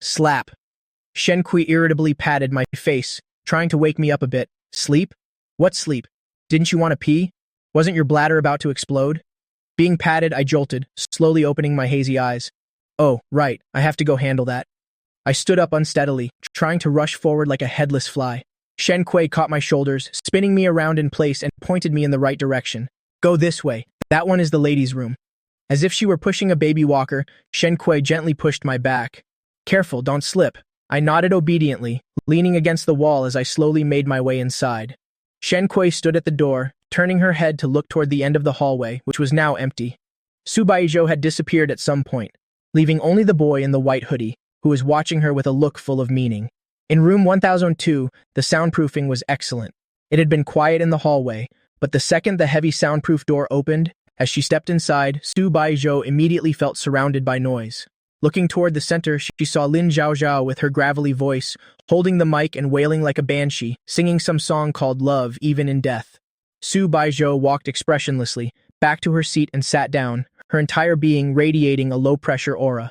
Slap. Shenqi irritably patted my face, trying to wake me up a bit. Sleep? What sleep? Didn't you want to pee? Wasn't your bladder about to explode? Being patted, I jolted, slowly opening my hazy eyes. Oh, right, I have to go handle that. I stood up unsteadily, trying to rush forward like a headless fly. Shenqi caught my shoulders, spinning me around in place and pointed me in the right direction. Go this way. That one is the ladies' room. As if she were pushing a baby walker, Shenqi gently pushed my back. Careful, don't slip. I nodded obediently, leaning against the wall as I slowly made my way inside. Shenqi stood at the door, turning her head to look toward the end of the hallway, which was now empty. Subaiho had disappeared at some point, leaving only the boy in the white hoodie, who was watching her with a look full of meaning. In room 1002, the soundproofing was excellent. It had been quiet in the hallway, but the second the heavy soundproof door opened, as she stepped inside, Subaiho immediately felt surrounded by noise. Looking toward the center, she saw Lin Zhaozhao with her gravelly voice, holding the mic and wailing like a banshee, singing some song called Love Even in Death. Subaiho walked expressionlessly, back to her seat and sat down, her entire being radiating a low-pressure aura.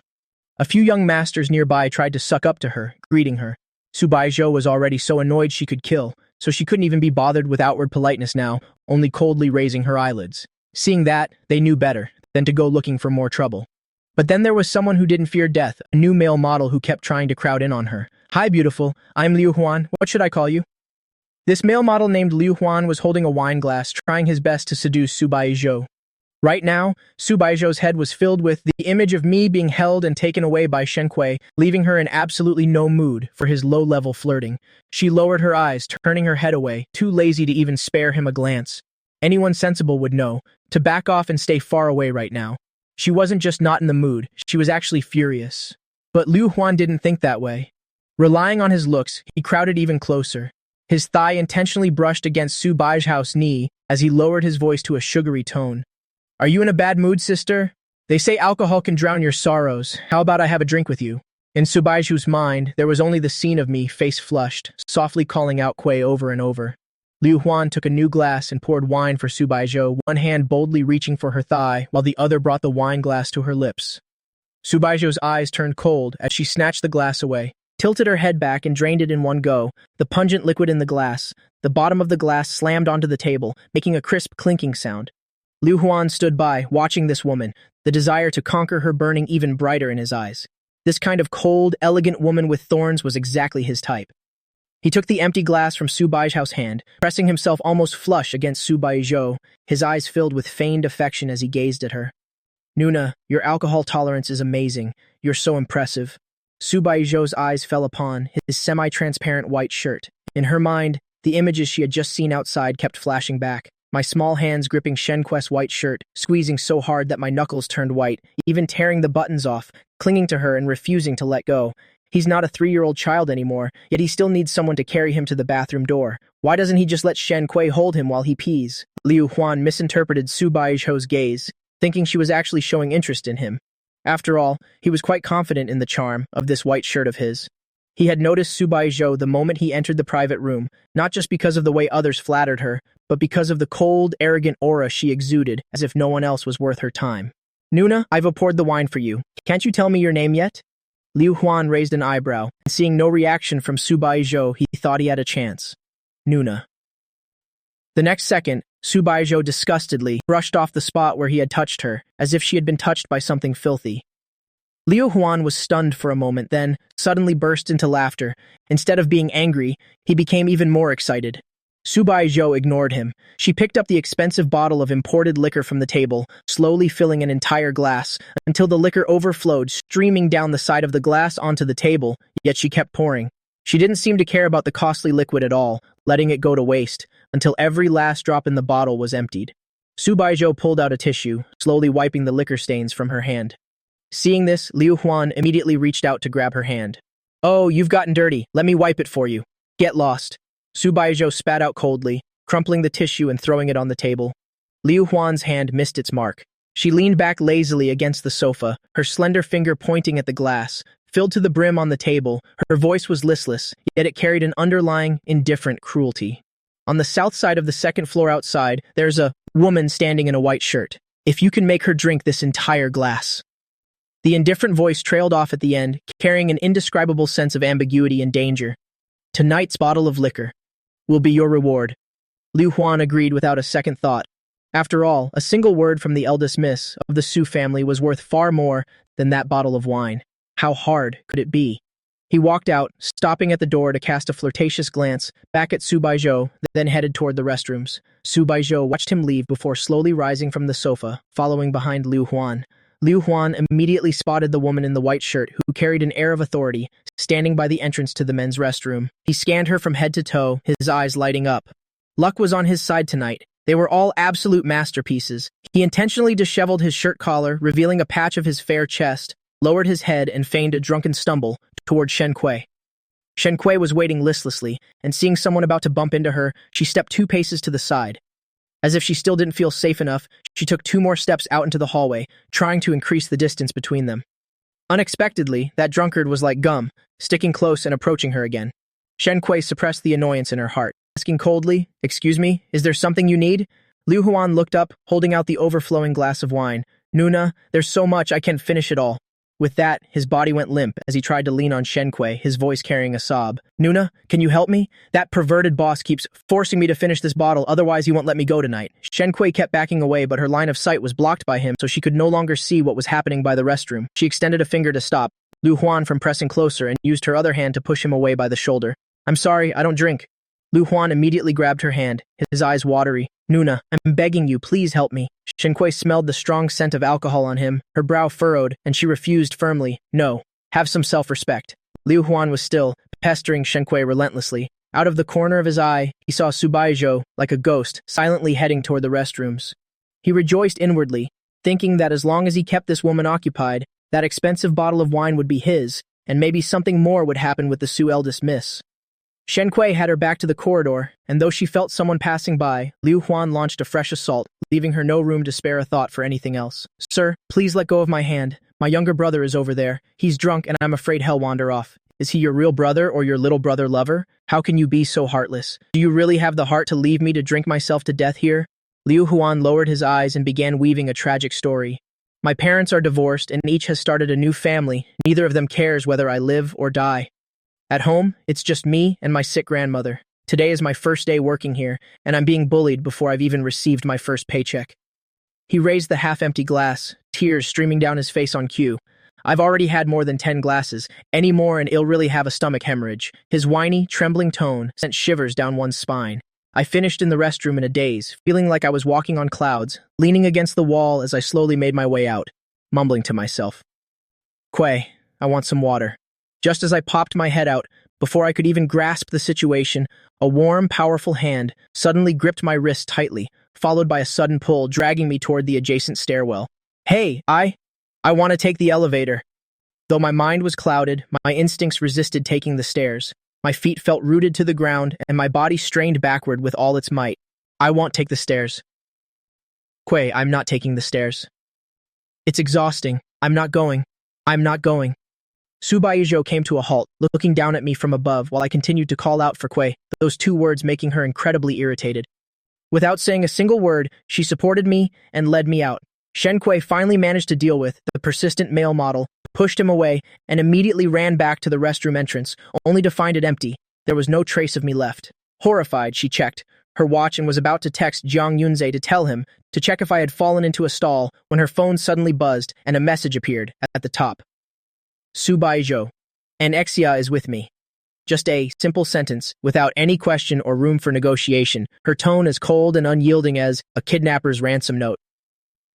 A few young masters nearby tried to suck up to her, greeting her. Subaiho was already so annoyed she could kill, so she couldn't even be bothered with outward politeness now, only coldly raising her eyelids. Seeing that, they knew better than to go looking for more trouble. But then there was someone who didn't fear death, a new male model who kept trying to crowd in on her. "Hi, beautiful. I'm Liu Huan. What should I call you?" This male model named Liu Huan was holding a wine glass, trying his best to seduce Subaiho. Right now, Subaiho's head was filled with the image of me being held and taken away by Shen, leaving her in absolutely no mood for his low-level flirting. She lowered her eyes, turning her head away, too lazy to even spare him a glance. Anyone sensible would know to back off and stay far away right now. She wasn't just not in the mood, she was actually furious. But Liu Huan didn't think that way. Relying on his looks, he crowded even closer. His thigh intentionally brushed against Subaiho's knee as he lowered his voice to a sugary tone. "Are you in a bad mood, sister? They say alcohol can drown your sorrows. How about I have a drink with you?" In Subaiho's mind, there was only the scene of me, face flushed, softly calling out Kuei over and over. Liu Huan took a new glass and poured wine for Subaiho, one hand boldly reaching for her thigh, while the other brought the wine glass to her lips. Subaiho's eyes turned cold as she snatched the glass away, tilted her head back and drained it in one go, the pungent liquid in the glass. The bottom of the glass slammed onto the table, making a crisp clinking sound. Liu Huan stood by, watching this woman, the desire to conquer her burning even brighter in his eyes. This kind of cold, elegant woman with thorns was exactly his type. He took the empty glass from Subaiho's hand, pressing himself almost flush against Subaiho, his eyes filled with feigned affection as he gazed at her. "Nuna, your alcohol tolerance is amazing. You're so impressive." Subaiho's eyes fell upon his semi-transparent white shirt. In her mind, the images she had just seen outside kept flashing back. My small hands gripping Shenquest's white shirt, squeezing so hard that my knuckles turned white, even tearing the buttons off, clinging to her and refusing to let go. He's not a 3-year-old child anymore, yet he still needs someone to carry him to the bathroom door. Why doesn't he just let Shen hold him while he pees? Liu Huan misinterpreted Subaiho's gaze, thinking she was actually showing interest in him. After all, he was quite confident in the charm of this white shirt of his. He had noticed Subaiho the moment he entered the private room, not just because of the way others flattered her, but because of the cold, arrogant aura she exuded, as if no one else was worth her time. "Nuna, I've poured the wine for you. Can't you tell me your name yet?" Liu Huan raised an eyebrow, and seeing no reaction from Subaiho, he thought he had a chance. "Nuna." The next second, Subaiho disgustedly brushed off the spot where he had touched her, as if she had been touched by something filthy. Liu Huan was stunned for a moment, then suddenly burst into laughter. Instead of being angry, he became even more excited. Subaiho ignored him. She picked up the expensive bottle of imported liquor from the table, slowly filling an entire glass, until the liquor overflowed, streaming down the side of the glass onto the table, yet she kept pouring. She didn't seem to care about the costly liquid at all, letting it go to waste, until every last drop in the bottle was emptied. Subaiho pulled out a tissue, slowly wiping the liquor stains from her hand. Seeing this, Liu Huan immediately reached out to grab her hand. "Oh, you've gotten dirty. Let me wipe it for you. Get lost." Subaiho spat out coldly, crumpling the tissue and throwing it on the table. Liu Huan's hand missed its mark. She leaned back lazily against the sofa, her slender finger pointing at the glass. Filled to the brim on the table, her voice was listless, yet it carried an underlying, indifferent cruelty. "On the south side of the second floor outside, there's a woman standing in a white shirt. If you can make her drink this entire glass." The indifferent voice trailed off at the end, carrying an indescribable sense of ambiguity and danger. "Tonight's bottle of liquor will be your reward." Liu Huan agreed without a second thought. After all, a single word from the eldest miss of the Su family was worth far more than that bottle of wine. How hard could it be? He walked out, stopping at the door to cast a flirtatious glance back at Subaiho, then headed toward the restrooms. Subaiho watched him leave before slowly rising from the sofa, following behind Liu Huan. Liu Huan immediately spotted the woman in the white shirt who carried an air of authority, standing by the entrance to the men's restroom. He scanned her from head to toe, his eyes lighting up. Luck was on his side tonight. They were all absolute masterpieces. He intentionally disheveled his shirt collar, revealing a patch of his fair chest, lowered his head and feigned a drunken stumble toward Shen Kui. Shen Kui was waiting listlessly, and seeing someone about to bump into her, she stepped 2 paces to the side. As if she still didn't feel safe enough, she took 2 more steps out into the hallway, trying to increase the distance between them. Unexpectedly, that drunkard was like gum, sticking close and approaching her again. Shen Kui suppressed the annoyance in her heart, asking coldly, "Excuse me, is there something you need?" Liu Huan looked up, holding out the overflowing glass of wine. "Nuna, there's so much I can't finish it all." With that, his body went limp as he tried to lean on Shenquei, his voice carrying a sob. Nuna, can you help me? That perverted boss keeps forcing me to finish this bottle, otherwise he won't let me go tonight. Shenquei kept backing away, but her line of sight was blocked by him, so she could no longer see what was happening by the restroom. She extended a finger to stop Lu Huan from pressing closer and used her other hand to push him away by the shoulder. I'm sorry, I don't drink. Lu Huan immediately grabbed her hand, his eyes watery. Nuna, I'm begging you, please help me. Shenquei smelled the strong scent of alcohol on him, her brow furrowed, and she refused firmly. No, have some self-respect. Liu Huan was still, pestering Shenquei relentlessly. Out of the corner of his eye, he saw Subaiho, like a ghost, silently heading toward the restrooms. He rejoiced inwardly, thinking that as long as he kept this woman occupied, that expensive bottle of wine would be his, and maybe something more would happen with the Su eldest miss. Shenquei had her back to the corridor, and though she felt someone passing by, Liu Huan launched a fresh assault, leaving her no room to spare a thought for anything else. Sir, please let go of my hand. My younger brother is over there. He's drunk and I'm afraid he'll wander off. Is he your real brother or your little brother lover? How can you be so heartless? Do you really have the heart to leave me to drink myself to death here? Liu Huan lowered his eyes and began weaving a tragic story. My parents are divorced and each has started a new family. Neither of them cares whether I live or die. At home, it's just me and my sick grandmother. Today is my first day working here, and I'm being bullied before I've even received my first paycheck. He raised the half-empty glass, tears streaming down his face on cue. I've already had more than 10 glasses. Any more and I'll really have a stomach hemorrhage. His whiny, trembling tone sent shivers down one's spine. I finished in the restroom in a daze, feeling like I was walking on clouds, leaning against the wall as I slowly made my way out, mumbling to myself. Quay, I want some water. Just as I popped my head out, before I could even grasp the situation, a warm, powerful hand suddenly gripped my wrist tightly, followed by a sudden pull, dragging me toward the adjacent stairwell. Hey, I want to take the elevator. Though my mind was clouded, my instincts resisted taking the stairs. My feet felt rooted to the ground, and my body strained backward with all its might. I won't take the stairs. Quay, I'm not taking the stairs. It's exhausting. I'm not going. I'm not going. Subaiho came to a halt, looking down at me from above while I continued to call out for Quay, those two words making her incredibly irritated. Without saying a single word, she supported me and led me out. Shenquei finally managed to deal with the persistent male model, pushed him away, and immediately ran back to the restroom entrance, only to find it empty. There was no trace of me left. Horrified, she checked her watch and was about to text Jiang Yunze to tell him to check if I had fallen into a stall when her phone suddenly buzzed and a message appeared at the top. Subaiho, and Exia is with me. Just a simple sentence, without any question or room for negotiation, her tone as cold and unyielding as a kidnapper's ransom note.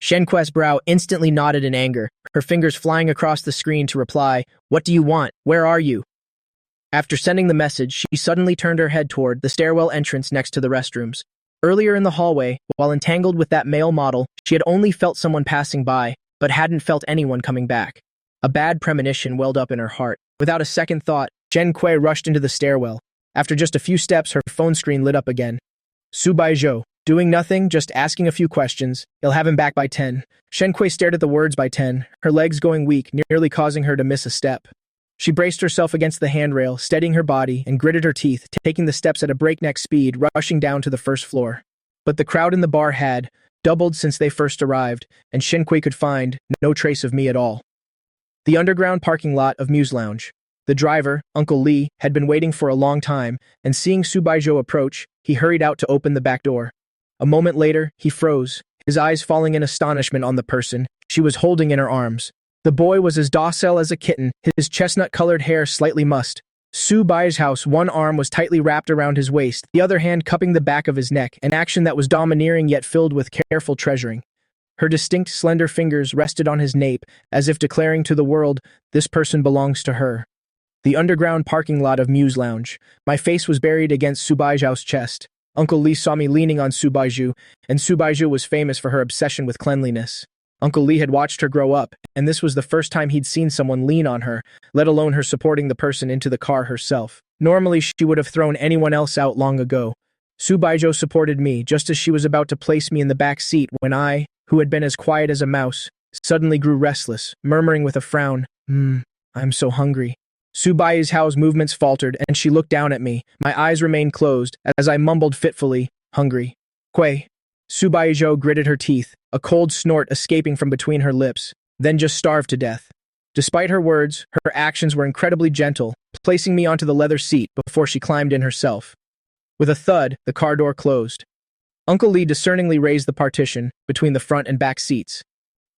Shenquei's brow instantly knotted in anger, her fingers flying across the screen to reply, "What do you want? Where are you?" After sending the message, she suddenly turned her head toward the stairwell entrance next to the restrooms. Earlier in the hallway, while entangled with that male model, she had only felt someone passing by, but hadn't felt anyone coming back. A bad premonition welled up in her heart. Without a second thought, Shenquei rushed into the stairwell. After just a few steps, her phone screen lit up again. Subaiho, doing nothing, just asking a few questions. You'll have him back by 10. Shenquei stared at the words by 10, her legs going weak, nearly causing her to miss a step. She braced herself against the handrail, steadying her body, and gritted her teeth, taking the steps at a breakneck speed, rushing down to the first floor. But the crowd in the bar had doubled since they first arrived, and Shenquei could find no trace of me at all. The underground parking lot of Muse Lounge. The driver, Uncle Lee, had been waiting for a long time, and seeing Subaiho approach, he hurried out to open the back door. A moment later, he froze, his eyes falling in astonishment on the person she was holding in her arms. The boy was as docile as a kitten, his chestnut-colored hair slightly mussed. Subaiho's one arm was tightly wrapped around his waist, the other hand cupping the back of his neck, an action that was domineering yet filled with careful treasuring. Her distinct, slender fingers rested on his nape, as if declaring to the world, this person belongs to her. The underground parking lot of Muse Lounge. My face was buried against Subaiho's chest. Uncle Lee saw me leaning on Subaiho, and Subaiho was famous for her obsession with cleanliness. Uncle Lee had watched her grow up, and this was the first time he'd seen someone lean on her, let alone her supporting the person into the car herself. Normally, she would have thrown anyone else out long ago. Subaiho supported me, just as she was about to place me in the back seat when I, who had been as quiet as a mouse, suddenly grew restless, murmuring with a frown, I'm so hungry. Subaiho's movements faltered, and she looked down at me. My eyes remained closed, as I mumbled fitfully, hungry. Quay. Subaiho gritted her teeth, a cold snort escaping from between her lips, then just starved to death. Despite her words, her actions were incredibly gentle, placing me onto the leather seat before she climbed in herself. With a thud, the car door closed. Uncle Lee discerningly raised the partition between the front and back seats.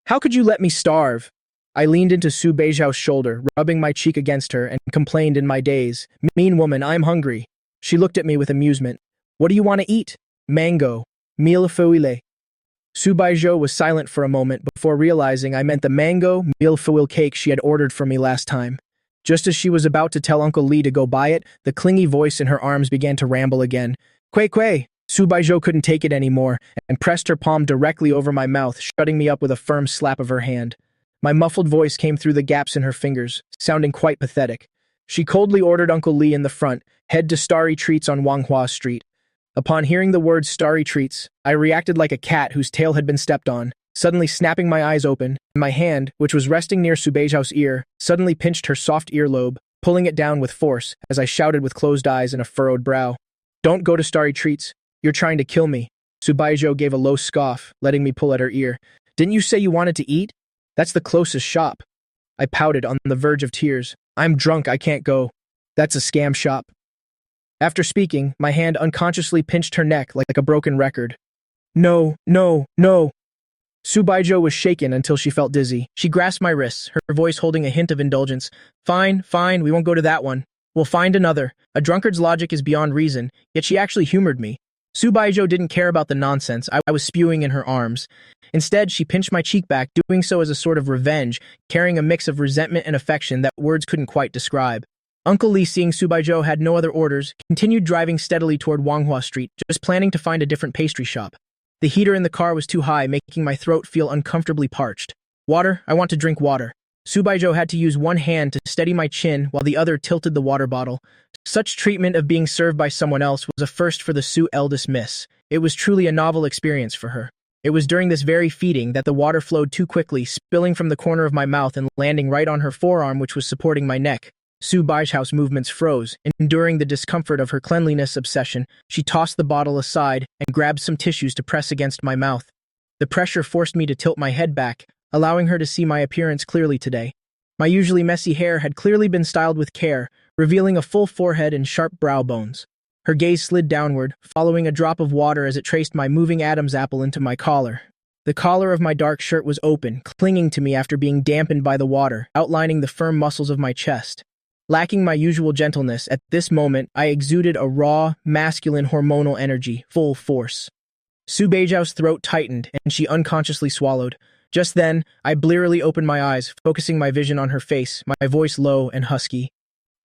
How could you let me starve? I leaned into Subaiho's shoulder, rubbing my cheek against her, and complained in my daze. Mean woman, I'm hungry. She looked at me with amusement. What do you want to eat? Mango. Millefeuille. Subaiho was silent for a moment before realizing I meant the mango millefeuille cake she had ordered for me last time. Just as she was about to tell Uncle Lee to go buy it, the clingy voice in her arms began to ramble again. Quay. Subaiho couldn't take it anymore and pressed her palm directly over my mouth, shutting me up with a firm slap of her hand. My muffled voice came through the gaps in her fingers, sounding quite pathetic. She coldly ordered Uncle Lee in the front, head to Starry Treats on Wanghua Street. Upon hearing the words Starry Treats, I reacted like a cat whose tail had been stepped on, suddenly snapping my eyes open, and my hand, which was resting near Subaiho's ear, suddenly pinched her soft earlobe, pulling it down with force as I shouted with closed eyes and a furrowed brow. Don't go to Starry Treats. You're trying to kill me. Subaiho gave a low scoff, letting me pull at her ear. Didn't you say you wanted to eat? That's the closest shop. I pouted on the verge of tears. I'm drunk, I can't go. That's a scam shop. After speaking, my hand unconsciously pinched her neck like a broken record. No. Subaiho was shaken until she felt dizzy. She grasped my wrists, her voice holding a hint of indulgence. Fine, we won't go to that one. We'll find another. A drunkard's logic is beyond reason, yet she actually humored me. Subaiho didn't care about the nonsense I was spewing in her arms. Instead, she pinched my cheek back, doing so as a sort of revenge, carrying a mix of resentment and affection that words couldn't quite describe. Uncle Lee, seeing Subaiho had no other orders, continued driving steadily toward Wanghua Street, just planning to find a different pastry shop. The heater in the car was too high, making my throat feel uncomfortably parched. Water? I want to drink water. Subaiho had to use one hand to steady my chin while the other tilted the water bottle. Such treatment of being served by someone else was a first for the Su eldest miss. It was truly a novel experience for her. It was during this very feeding that the water flowed too quickly, spilling from the corner of my mouth and landing right on her forearm, which was supporting my neck. Subaiho's movements froze. Enduring the discomfort of her cleanliness obsession, she tossed the bottle aside and grabbed some tissues to press against my mouth. The pressure forced me to tilt my head back, allowing her to see my appearance clearly today. My usually messy hair had clearly been styled with care, revealing a full forehead and sharp brow bones. Her gaze slid downward, following a drop of water as it traced my moving Adam's apple into my collar. The collar of my dark shirt was open, clinging to me after being dampened by the water, outlining the firm muscles of my chest. Lacking my usual gentleness, at this moment I exuded a raw, masculine hormonal energy, full force. Subaiho's throat tightened, and she unconsciously swallowed. Just then, I blearily opened my eyes, focusing my vision on her face, my voice low and husky.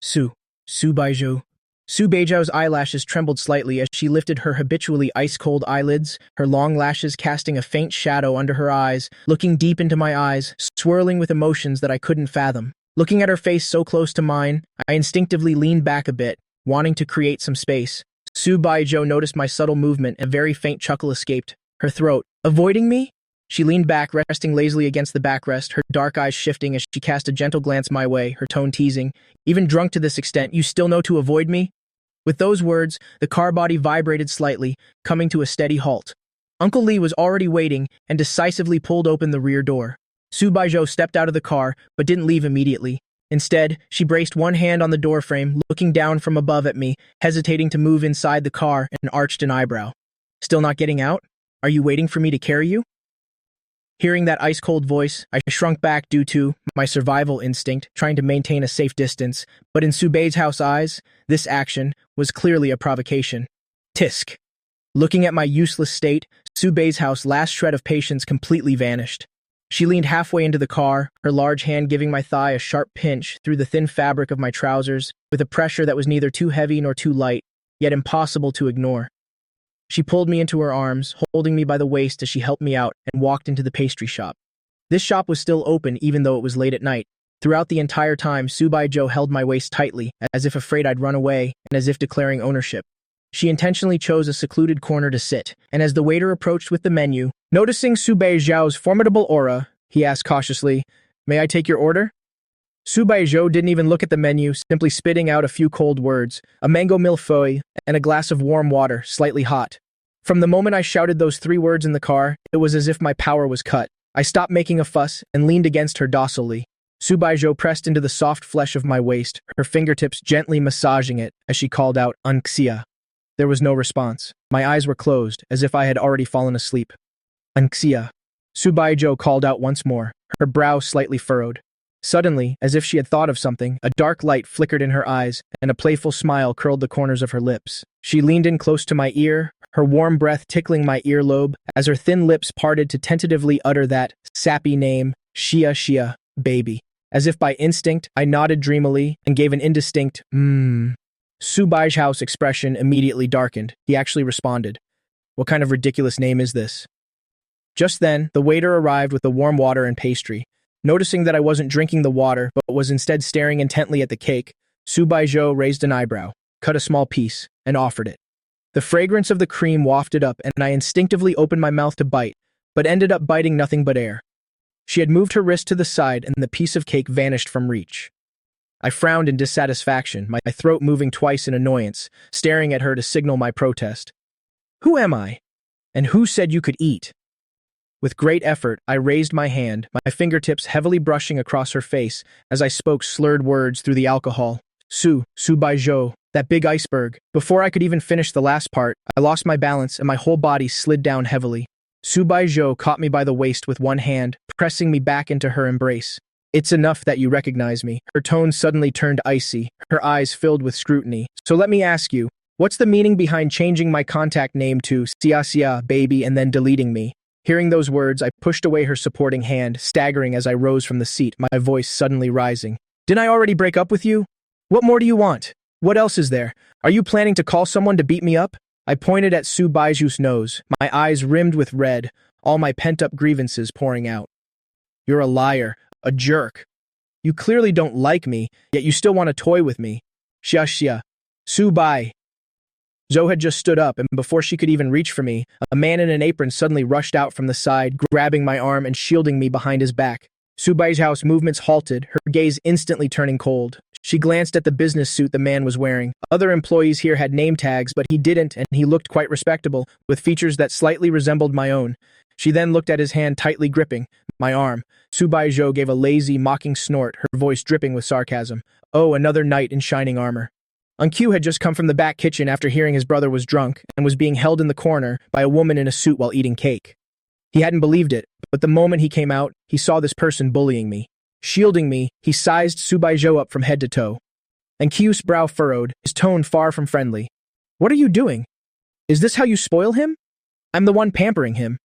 Subaiho. Subaiho's eyelashes trembled slightly as she lifted her habitually ice-cold eyelids, her long lashes casting a faint shadow under her eyes, looking deep into my eyes, swirling with emotions that I couldn't fathom. Looking at her face so close to mine, I instinctively leaned back a bit, wanting to create some space. Subaiho noticed my subtle movement, and a very faint chuckle escaped her throat. Avoiding me? She leaned back, resting lazily against the backrest, her dark eyes shifting as she cast a gentle glance my way, her tone teasing. Even drunk to this extent, you still know to avoid me? With those words, the car body vibrated slightly, coming to a steady halt. Uncle Lee was already waiting and decisively pulled open the rear door. Subaiho stepped out of the car, but didn't leave immediately. Instead, she braced one hand on the doorframe, looking down from above at me, hesitating to move inside the car, and arched an eyebrow. Still not getting out? Are you waiting for me to carry you? Hearing that ice-cold voice, I shrunk back due to my survival instinct, trying to maintain a safe distance, but in Subaiho's eyes, this action was clearly a provocation. Tisk. Looking at my useless state, Subaiho's last shred of patience completely vanished. She leaned halfway into the car, her large hand giving my thigh a sharp pinch through the thin fabric of my trousers, with a pressure that was neither too heavy nor too light, yet impossible to ignore. She pulled me into her arms, holding me by the waist as she helped me out and walked into the pastry shop. This shop was still open even though it was late at night. Throughout the entire time, Subaiho held my waist tightly, as if afraid I'd run away and as if declaring ownership. She intentionally chose a secluded corner to sit, and as the waiter approached with the menu, noticing Subaiho's formidable aura, he asked cautiously, "May I take your order?" Subaiho didn't even look at the menu, simply spitting out a few cold words, a mango millefeuille, and a glass of warm water, slightly hot. From the moment I shouted those 3 words in the car, it was as if my power was cut. I stopped making a fuss and leaned against her docilely. Subaiho pressed into the soft flesh of my waist, her fingertips gently massaging it as she called out, "Unxia." There was no response. My eyes were closed, as if I had already fallen asleep. "Unxia." Subaiho called out once more, her brow slightly furrowed. Suddenly, as if she had thought of something, a dark light flickered in her eyes, and a playful smile curled the corners of her lips. She leaned in close to my ear, her warm breath tickling my earlobe, as her thin lips parted to tentatively utter that sappy name, Shia, baby. As if by instinct, I nodded dreamily and gave an indistinct, Subaiho's expression immediately darkened. He actually responded, "What kind of ridiculous name is this?" Just then, the waiter arrived with the warm water and pastry. Noticing that I wasn't drinking the water, but was instead staring intently at the cake, Subaiho raised an eyebrow, cut a small piece, and offered it. The fragrance of the cream wafted up, and I instinctively opened my mouth to bite, but ended up biting nothing but air. She had moved her wrist to the side, and the piece of cake vanished from reach. I frowned in dissatisfaction, my throat moving twice in annoyance, staring at her to signal my protest. "Who am I? And who said you could eat?" With great effort, I raised my hand, my fingertips heavily brushing across her face as I spoke slurred words through the alcohol. Subaiho, that big iceberg." Before I could even finish the last part, I lost my balance and my whole body slid down heavily. Subaiho caught me by the waist with one hand, pressing me back into her embrace. "It's enough that you recognize me." Her tone suddenly turned icy, her eyes filled with scrutiny. "So let me ask you, what's the meaning behind changing my contact name to Sia, baby, and then deleting me?" Hearing those words, I pushed away her supporting hand, staggering as I rose from the seat, my voice suddenly rising. "Didn't I already break up with you? What more do you want? What else is there? Are you planning to call someone to beat me up?" I pointed at Subaiho's nose, my eyes rimmed with red, all my pent-up grievances pouring out. "You're a liar, a jerk. You clearly don't like me, yet you still want to toy with me. Xia. Subai." Zoe had just stood up, and before she could even reach for me, a man in an apron suddenly rushed out from the side, grabbing my arm and shielding me behind his back. Subaiho's movements halted, her gaze instantly turning cold. She glanced at the business suit the man was wearing. Other employees here had name tags, but he didn't, and he looked quite respectable, with features that slightly resembled my own. She then looked at his hand tightly gripping my arm. Subaiho gave a lazy, mocking snort, her voice dripping with sarcasm. "Oh, another knight in shining armor." Q had just come from the back kitchen after hearing his brother was drunk and was being held in the corner by a woman in a suit while eating cake. He hadn't believed it, but the moment he came out, he saw this person bullying me. Shielding me, he sized Subaiho up from head to toe. Q's brow furrowed, his tone far from friendly. "What are you doing? Is this how you spoil him? I'm the one pampering him."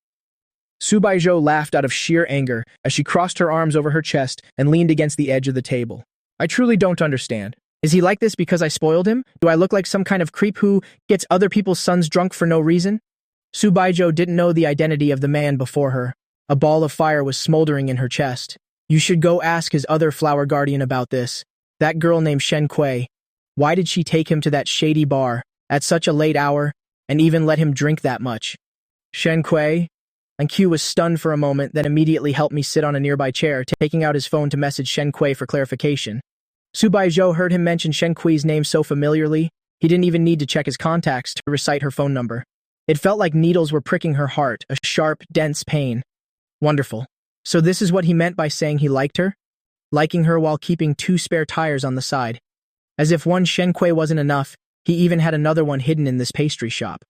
Subaiho laughed out of sheer anger as she crossed her arms over her chest and leaned against the edge of the table. "I truly don't understand. Is he like this because I spoiled him? Do I look like some kind of creep who gets other people's sons drunk for no reason?" Subaiho didn't know the identity of the man before her. A ball of fire was smoldering in her chest. "You should go ask his other flower guardian about this. That girl named Shen Kui. Why did she take him to that shady bar, at such a late hour, and even let him drink that much?" "Shen Kui?" And Q was stunned for a moment, then immediately helped me sit on a nearby chair, taking out his phone to message Shen Kui for clarification. Subaiho heard him mention Shen Kui's name so familiarly, he didn't even need to check his contacts to recite her phone number. It felt like needles were pricking her heart, a sharp, dense pain. Wonderful. So this is what he meant by saying he liked her? Liking her while keeping 2 spare tires on the side. As if one Shen Kui wasn't enough, he even had another one hidden in this pastry shop.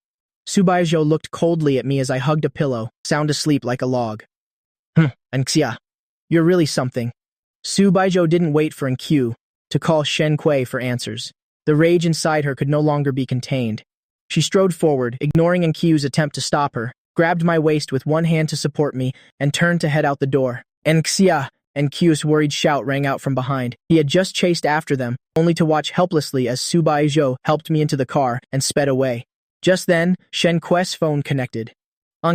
Subaiho looked coldly at me as I hugged a pillow, sound asleep like a log. Anxia. You're really something." Subaiho didn't wait for Q to call Shen Kui for answers. The rage inside her could no longer be contained. She strode forward, ignoring Q's attempt to stop her, grabbed my waist with one hand to support me, and turned to head out the door. "Anxia!" Q's worried shout rang out from behind. He had just chased after them, only to watch helplessly as Subaiho helped me into the car and sped away. Just then, Shen Kui's phone connected.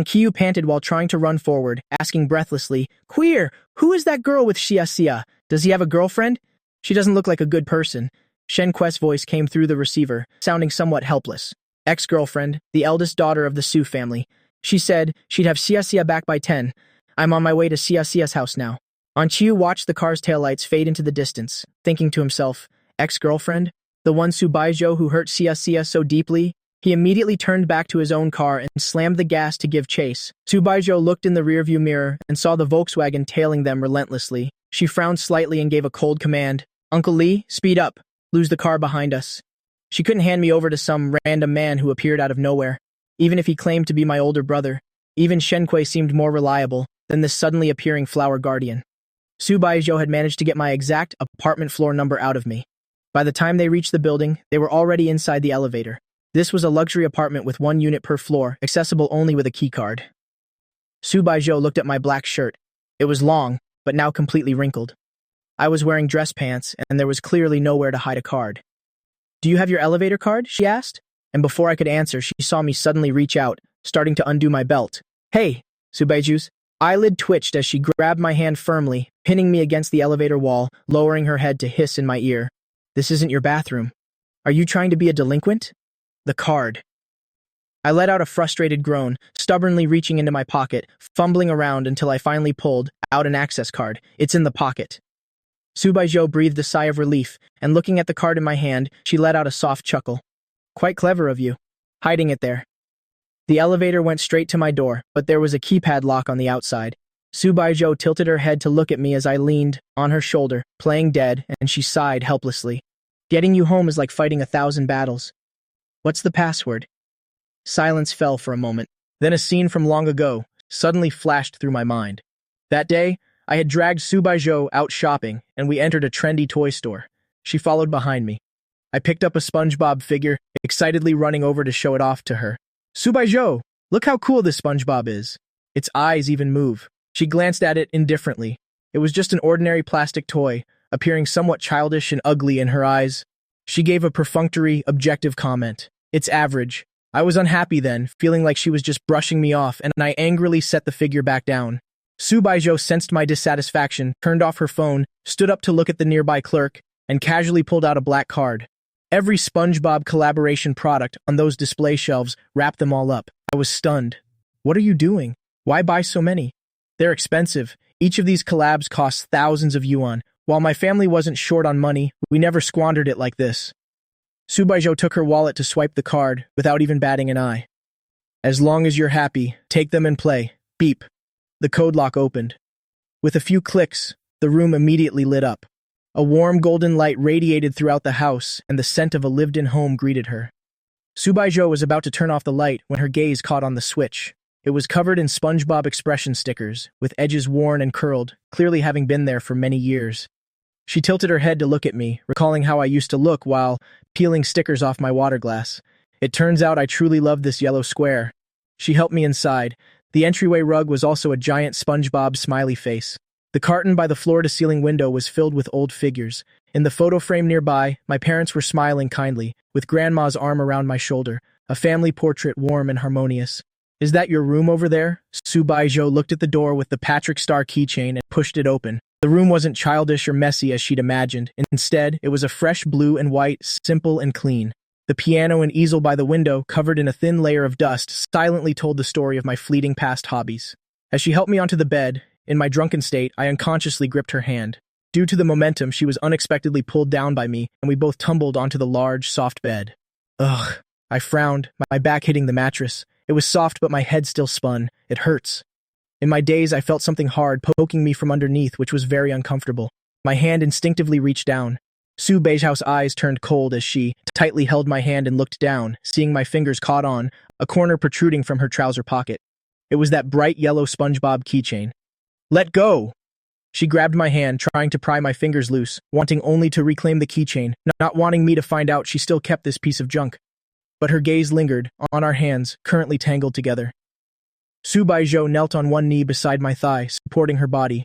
Q panted while trying to run forward, asking breathlessly, "Queer, who is that girl with Xia? Does he have a girlfriend? She doesn't look like a good person." Shen Kui's voice came through the receiver, sounding somewhat helpless. "Ex-girlfriend, the eldest daughter of the Su family. She said she'd have Xia back by 10. I'm on my way to Xia's house now." Qiu watched the car's taillights fade into the distance, thinking to himself, ex-girlfriend? The one Subaiho who hurt Xia so deeply? He immediately turned back to his own car and slammed the gas to give chase. Subaiho looked in the rearview mirror and saw the Volkswagen tailing them relentlessly. She frowned slightly and gave a cold command. Uncle Lee, speed up. Lose the car behind us. She couldn't hand me over to some random man who appeared out of nowhere. Even if he claimed to be my older brother, even Shenquei seemed more reliable than this suddenly appearing flower guardian. Subaiho had managed to get my exact apartment floor number out of me. By the time they reached the building, they were already inside the elevator. This was a luxury apartment with 1 unit per floor, accessible only with a keycard. Subaiho looked at my black shirt. It was long, but now completely wrinkled. I was wearing dress pants, and there was clearly nowhere to hide a card. Do you have your elevator card? She asked. And before I could answer, she saw me suddenly reach out, starting to undo my belt. Hey, Subaiho's eyelid twitched as she grabbed my hand firmly, pinning me against the elevator wall, lowering her head to hiss in my ear. This isn't your bathroom. Are you trying to be a delinquent? The card. I let out a frustrated groan, stubbornly reaching into my pocket, fumbling around until I finally pulled out an access card. It's in the pocket. Subaiho breathed a sigh of relief, and looking at the card in my hand, she let out a soft chuckle. Quite clever of you, hiding it there. The elevator went straight to my door, but there was a keypad lock on the outside. Subaiho tilted her head to look at me as I leaned on her shoulder, playing dead, and she sighed helplessly. Getting you home is like fighting 1,000 battles. What's the password? Silence fell for a moment. Then a scene from long ago suddenly flashed through my mind. That day, I had dragged Subaiho out shopping, and we entered a trendy toy store. She followed behind me. I picked up a SpongeBob figure, excitedly running over to show it off to her. Subaiho, look how cool this SpongeBob is. Its eyes even move. She glanced at it indifferently. It was just an ordinary plastic toy, appearing somewhat childish and ugly in her eyes. She gave a perfunctory, objective comment. It's average. I was unhappy then, feeling like she was just brushing me off, and I angrily set the figure back down. Subaiho sensed my dissatisfaction, turned off her phone, stood up to look at the nearby clerk, and casually pulled out a black card. Every SpongeBob collaboration product on those display shelves wrapped them all up. I was stunned. What are you doing? Why buy so many? They're expensive. Each of these collabs costs thousands of yuan. While my family wasn't short on money, we never squandered it like this. Subaiho took her wallet to swipe the card, without even batting an eye. As long as you're happy, take them and play. Beep. The code lock opened. With a few clicks, the room immediately lit up. A warm golden light radiated throughout the house, and the scent of a lived-in home greeted her. Subaiho was about to turn off the light when her gaze caught on the switch. It was covered in SpongeBob expression stickers, with edges worn and curled, clearly having been there for many years. She tilted her head to look at me, recalling how I used to look while peeling stickers off my water glass. It turns out I truly loved this yellow square. She helped me inside. The entryway rug was also a giant SpongeBob smiley face. The carton by the floor-to-ceiling window was filled with old figures. In the photo frame nearby, my parents were smiling kindly, with Grandma's arm around my shoulder, a family portrait warm and harmonious. Is that your room over there? Subaiho looked at the door with the Patrick Star keychain and pushed it open. The room wasn't childish or messy as she'd imagined. Instead, it was a fresh blue and white, simple and clean. The piano and easel by the window, covered in a thin layer of dust, silently told the story of my fleeting past hobbies. As she helped me onto the bed, in my drunken state, I unconsciously gripped her hand. Due to the momentum, she was unexpectedly pulled down by me, and we both tumbled onto the large, soft bed. Ugh. I frowned, my back hitting the mattress. It was soft, but my head still spun. It hurts. In my daze, I felt something hard poking me from underneath, which was very uncomfortable. My hand instinctively reached down. Subaiho's eyes turned cold as she tightly held my hand and looked down, seeing my fingers caught on a corner protruding from her trouser pocket. It was that bright yellow SpongeBob keychain. Let go! She grabbed my hand, trying to pry my fingers loose, wanting only to reclaim the keychain, not wanting me to find out she still kept this piece of junk. But her gaze lingered on our hands, currently tangled together. Subaiho knelt on one knee beside my thigh, supporting her body.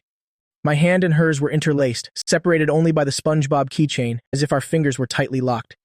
My hand and hers were interlaced, separated only by the SpongeBob keychain, as if our fingers were tightly locked.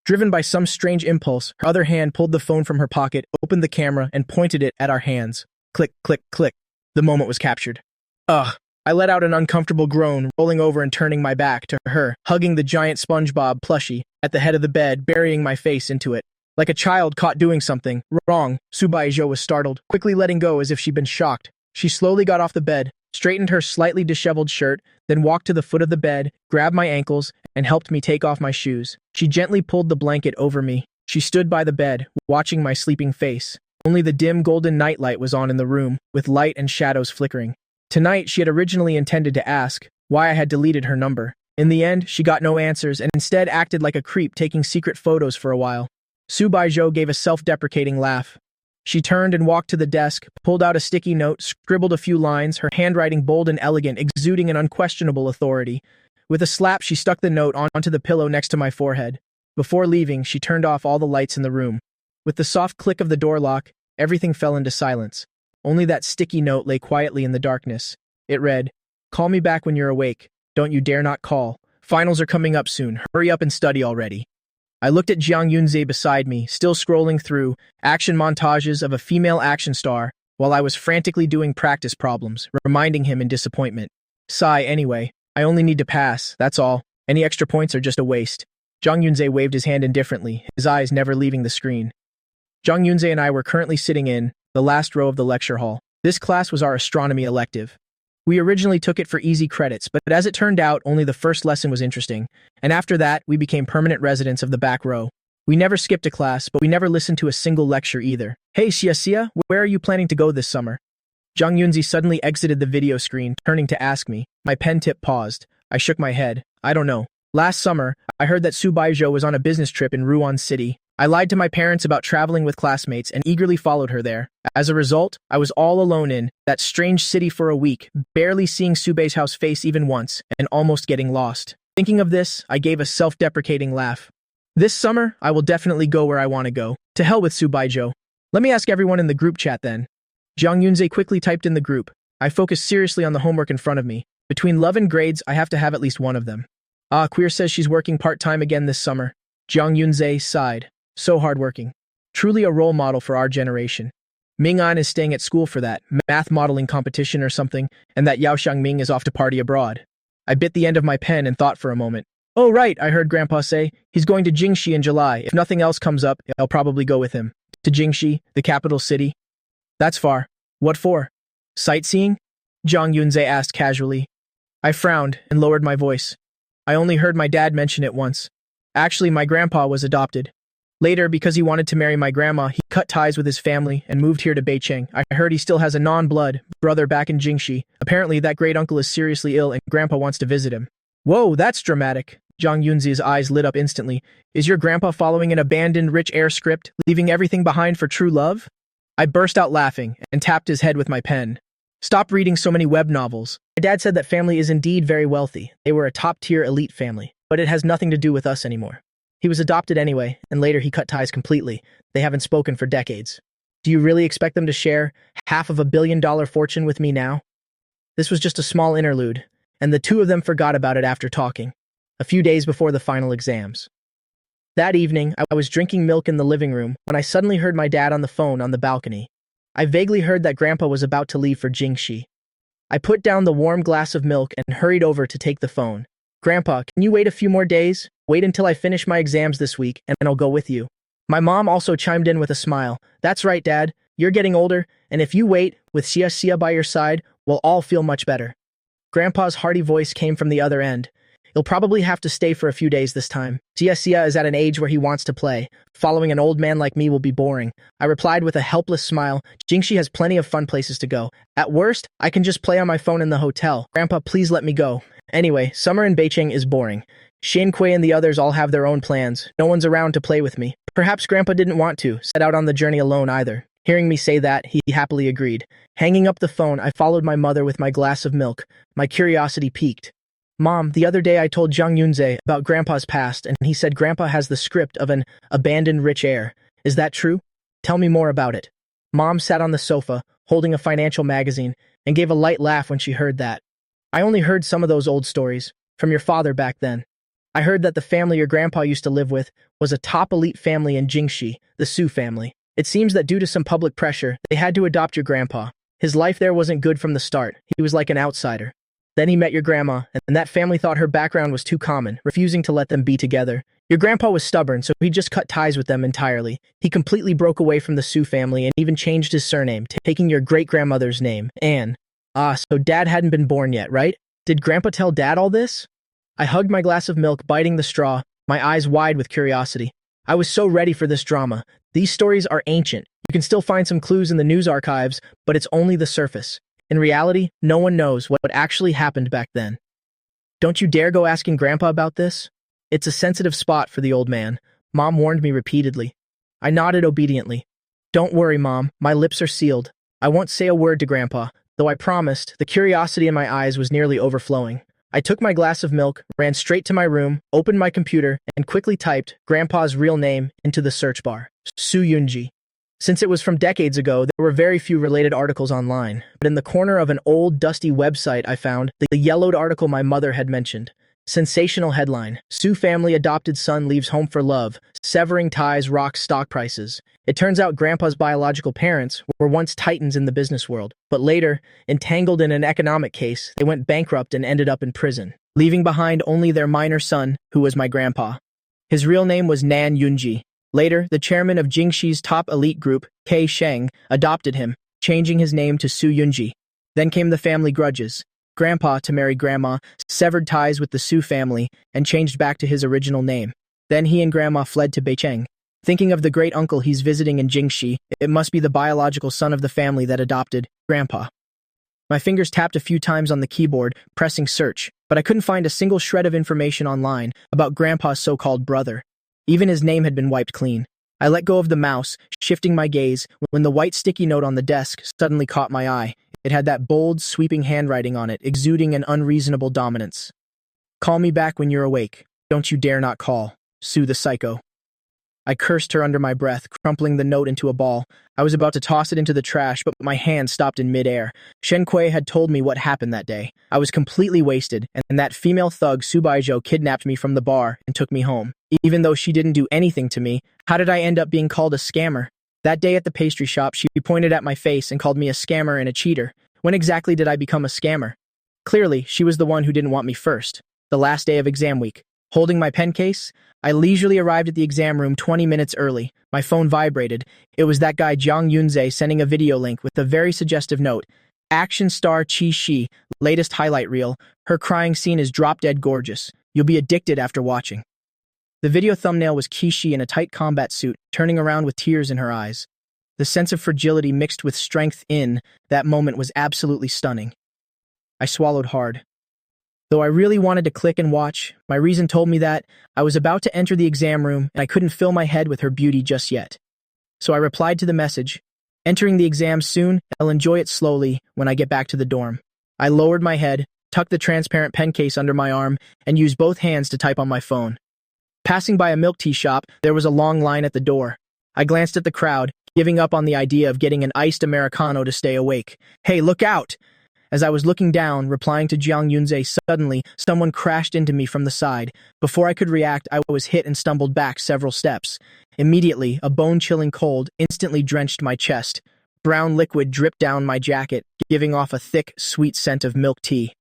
Driven by some strange impulse, her other hand pulled the phone from her pocket, opened the camera, and pointed it at our hands. Click, click, click. The moment was captured. Ugh. I let out an uncomfortable groan, rolling over and turning my back to her, hugging the giant SpongeBob plushie at the head of the bed, burying my face into it. Like a child caught doing something wrong, Subaiho was startled, quickly letting go as if she'd been shocked. She slowly got off the bed, straightened her slightly disheveled shirt, then walked to the foot of the bed, grabbed my ankles, and helped me take off my shoes. She gently pulled the blanket over me. She stood by the bed, watching my sleeping face. Only the dim golden nightlight was on in the room, with light and shadows flickering. Tonight, she had originally intended to ask, why I had deleted her number. In the end, she got no answers and instead acted like a creep taking secret photos for a while. Subaiho gave a self-deprecating laugh. She turned and walked to the desk, pulled out a sticky note, scribbled a few lines, her handwriting bold and elegant, exuding an unquestionable authority. With a slap, she stuck the note onto the pillow next to my forehead. Before leaving, she turned off all the lights in the room. With the soft click of the door lock, everything fell into silence. Only that sticky note lay quietly in the darkness. It read, "Call me back when you're awake. Don't you dare not call. Finals are coming up soon. Hurry up and study already." I looked at Jiang Yunze beside me, still scrolling through action montages of a female action star while I was frantically doing practice problems, reminding him in disappointment. Sigh, anyway. I only need to pass, that's all. Any extra points are just a waste. Jiang Yunze waved his hand indifferently, his eyes never leaving the screen. Jiang Yunze and I were currently sitting in the last row of the lecture hall. This class was our astronomy elective. We originally took it for easy credits, but as it turned out, only the first lesson was interesting, and after that, we became permanent residents of the back row. We never skipped a class, but we never listened to a single lecture either. Hey, Xia, where are you planning to go this summer? Jiang Yunze suddenly exited the video screen, turning to ask me. My pen tip paused. I shook my head. I don't know. Last summer, I heard that Subaiho was on a business trip in Ruan City. I lied to my parents about traveling with classmates and eagerly followed her there. As a result, I was all alone in that strange city for a week, barely seeing Subaiho's face even once, and almost getting lost. Thinking of this, I gave a self-deprecating laugh. This summer, I will definitely go where I want to go. To hell with Subaiho. Let me ask everyone in the group chat then. Jiang Yunze quickly typed in the group. I focused seriously on the homework in front of me. Between love and grades, I have to have at least one of them. Queer says she's working part-time again this summer. Jiang Yunze sighed. So hardworking. Truly a role model for our generation. Ming-an is staying at school for that math modeling competition or something, and that Yao Xiangming is off to party abroad. I bit the end of my pen and thought for a moment. Oh right, I heard Grandpa say. He's going to Jingshi in July. If nothing else comes up, I'll probably go with him. To Jingshi, the capital city. That's far. What for? Sightseeing? Jiang Yunze asked casually. I frowned and lowered my voice. I only heard my dad mention it once. Actually, my grandpa was adopted. Later, because he wanted to marry my grandma, he cut ties with his family and moved here to Beijing. I heard he still has a non-blood brother back in Jingshi. Apparently, that great uncle is seriously ill and grandpa wants to visit him. Whoa, that's dramatic. Jiang Yunze's eyes lit up instantly. Is your grandpa following an abandoned rich heir script, leaving everything behind for true love? I burst out laughing and tapped his head with my pen. Stop reading so many web novels. My dad said that family is indeed very wealthy. They were a top-tier elite family, but it has nothing to do with us anymore. He was adopted anyway, and later he cut ties completely. They haven't spoken for decades. Do you really expect them to share $500 million fortune with me now? This was just a small interlude, and the two of them forgot about it after talking, a few days before the final exams. That evening, I was drinking milk in the living room when I suddenly heard my dad on the phone on the balcony. I vaguely heard that Grandpa was about to leave for Jingshi. I put down the warm glass of milk and hurried over to take the phone. Grandpa, can you wait a few more days? Wait until I finish my exams this week, and I'll go with you. My mom also chimed in with a smile. That's right, Dad. You're getting older, and if you wait, with Xia by your side, we'll all feel much better. Grandpa's hearty voice came from the other end. You'll probably have to stay for a few days this time. Xia is at an age where he wants to play. Following an old man like me will be boring. I replied with a helpless smile. Jingshi has plenty of fun places to go. At worst, I can just play on my phone in the hotel. Grandpa, please let me go. Anyway, summer in Beijing is boring. Xiankui and the others all have their own plans. No one's around to play with me. Perhaps Grandpa didn't want to set out on the journey alone either. Hearing me say that, he happily agreed. Hanging up the phone, I followed my mother with my glass of milk. My curiosity piqued. Mom, the other day I told Jiang Yunze about Grandpa's past, and he said Grandpa has the script of an abandoned rich heir. Is that true? Tell me more about it. Mom sat on the sofa, holding a financial magazine, and gave a light laugh when she heard that. I only heard some of those old stories, from your father back then. I heard that the family your grandpa used to live with was a top elite family in Jingshi, the Su family. It seems that due to some public pressure, they had to adopt your grandpa. His life there wasn't good from the start. He was like an outsider. Then he met your grandma, and that family thought her background was too common, refusing to let them be together. Your grandpa was stubborn, so he just cut ties with them entirely. He completely broke away from the Su family and even changed his surname, taking your great-grandmother's name, Anne. So Dad hadn't been born yet, right? Did Grandpa tell Dad all this? I hugged my glass of milk, biting the straw, my eyes wide with curiosity. I was so ready for this drama. These stories are ancient. You can still find some clues in the news archives, but it's only the surface. In reality, no one knows what actually happened back then. Don't you dare go asking Grandpa about this. It's a sensitive spot for the old man. Mom warned me repeatedly. I nodded obediently. Don't worry, Mom. My lips are sealed. I won't say a word to Grandpa, though I promised. The curiosity in my eyes was nearly overflowing. I took my glass of milk, ran straight to my room, opened my computer, and quickly typed Grandpa's real name into the search bar. Fu Yichen. Since it was from decades ago, there were very few related articles online, but in the corner of an old, dusty website I found the yellowed article my mother had mentioned. Sensational headline: Su family adopted son leaves home for love, severing ties rocks stock prices. It turns out Grandpa's biological parents were once titans in the business world, but later, entangled in an economic case, they went bankrupt and ended up in prison, leaving behind only their minor son, who was my grandpa. His real name was Nan Yunji. Later, the chairman of Jingshi's top elite group, Kei Sheng, adopted him, changing his name to Su Yunji. Then came the family grudges. Grandpa, to marry Grandma, severed ties with the Su family and changed back to his original name. Then he and Grandma fled to Beijing. Thinking of the great uncle he's visiting in Jingshi, it must be the biological son of the family that adopted Grandpa. My fingers tapped a few times on the keyboard, pressing search, but I couldn't find a single shred of information online about Grandpa's so-called brother. Even his name had been wiped clean. I let go of the mouse, shifting my gaze, when the white sticky note on the desk suddenly caught my eye. It had that bold, sweeping handwriting on it, exuding an unreasonable dominance. Call me back when you're awake. Don't you dare not call. Sue the psycho. I cursed her under my breath, crumpling the note into a ball. I was about to toss it into the trash, but my hand stopped in midair. Shen Kui had told me what happened that day. I was completely wasted, and that female thug Subaiho kidnapped me from the bar and took me home. Even though she didn't do anything to me, how did I end up being called a scammer? That day at the pastry shop, she pointed at my face and called me a scammer and a cheater. When exactly did I become a scammer? Clearly, she was the one who didn't want me first. The last day of exam week. Holding my pen case, I leisurely arrived at the exam room 20 minutes early. My phone vibrated. It was that guy Jiang Yunze sending a video link with a very suggestive note. Action star Qi Shi, latest highlight reel. Her crying scene is drop-dead gorgeous. You'll be addicted after watching. The video thumbnail was Qi Shi in a tight combat suit, turning around with tears in her eyes. The sense of fragility mixed with strength in that moment was absolutely stunning. I swallowed hard. Though I really wanted to click and watch, my reason told me that I was about to enter the exam room and I couldn't fill my head with her beauty just yet. So I replied to the message, entering the exam soon, I'll enjoy it slowly when I get back to the dorm. I lowered my head, tucked the transparent pen case under my arm, and used both hands to type on my phone. Passing by a milk tea shop, there was a long line at the door. I glanced at the crowd, giving up on the idea of getting an iced Americano to stay awake. Hey, look out! As I was looking down, replying to Jiang Yunze, suddenly, someone crashed into me from the side. Before I could react, I was hit and stumbled back several steps. Immediately, a bone-chilling cold instantly drenched my chest. Brown liquid dripped down my jacket, giving off a thick, sweet scent of milk tea.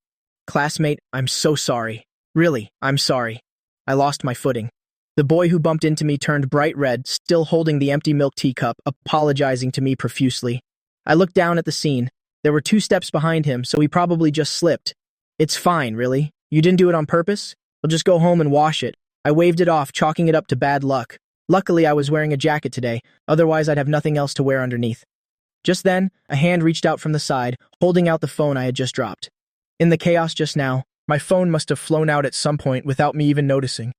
Classmate, I'm so sorry. Really, I'm sorry. I lost my footing. The boy who bumped into me turned bright red, still holding the empty milk teacup, apologizing to me profusely. I looked down at the scene. There were 2 steps behind him, so he probably just slipped. It's fine, really. You didn't do it on purpose? We'll just go home and wash it. I waved it off, chalking it up to bad luck. Luckily, I was wearing a jacket today, otherwise I'd have nothing else to wear underneath. Just then, a hand reached out from the side, holding out the phone I had just dropped. In the chaos just now, my phone must have flown out at some point without me even noticing.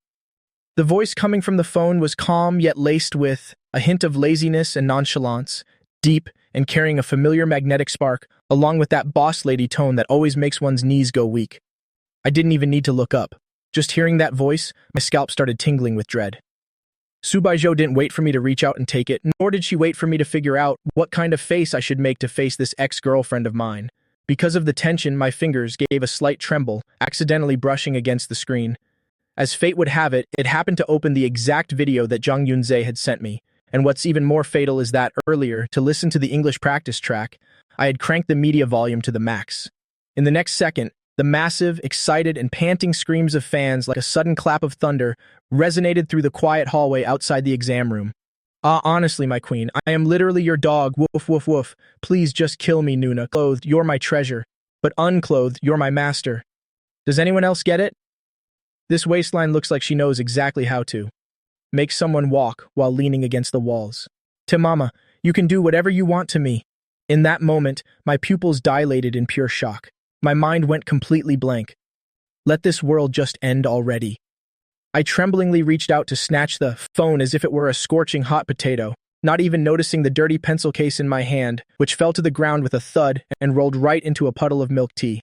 The voice coming from the phone was calm yet laced with a hint of laziness and nonchalance, deep and carrying a familiar magnetic spark, along with that boss lady tone that always makes one's knees go weak. I didn't even need to look up. Just hearing that voice, my scalp started tingling with dread. Subaiho didn't wait for me to reach out and take it, nor did she wait for me to figure out what kind of face I should make to face this ex-girlfriend of mine. Because of the tension, my fingers gave a slight tremble, accidentally brushing against the screen. As fate would have it, it happened to open the exact video that Jiang Yunze had sent me. And what's even more fatal is that earlier, to listen to the English practice track, I had cranked the media volume to the max. In the next second, the massive, excited, and panting screams of fans like a sudden clap of thunder resonated through the quiet hallway outside the exam room. Honestly, my queen, I am literally your dog, woof woof woof. Please just kill me, Nuna. Clothed, you're my treasure. But unclothed, you're my master. Does anyone else get it? This waistline looks like she knows exactly how to make someone walk while leaning against the walls. To mama, you can do whatever you want to me. In that moment, my pupils dilated in pure shock. My mind went completely blank. Let this world just end already. I tremblingly reached out to snatch the phone as if it were a scorching hot potato, not even noticing the dirty pencil case in my hand, which fell to the ground with a thud and rolled right into a puddle of milk tea.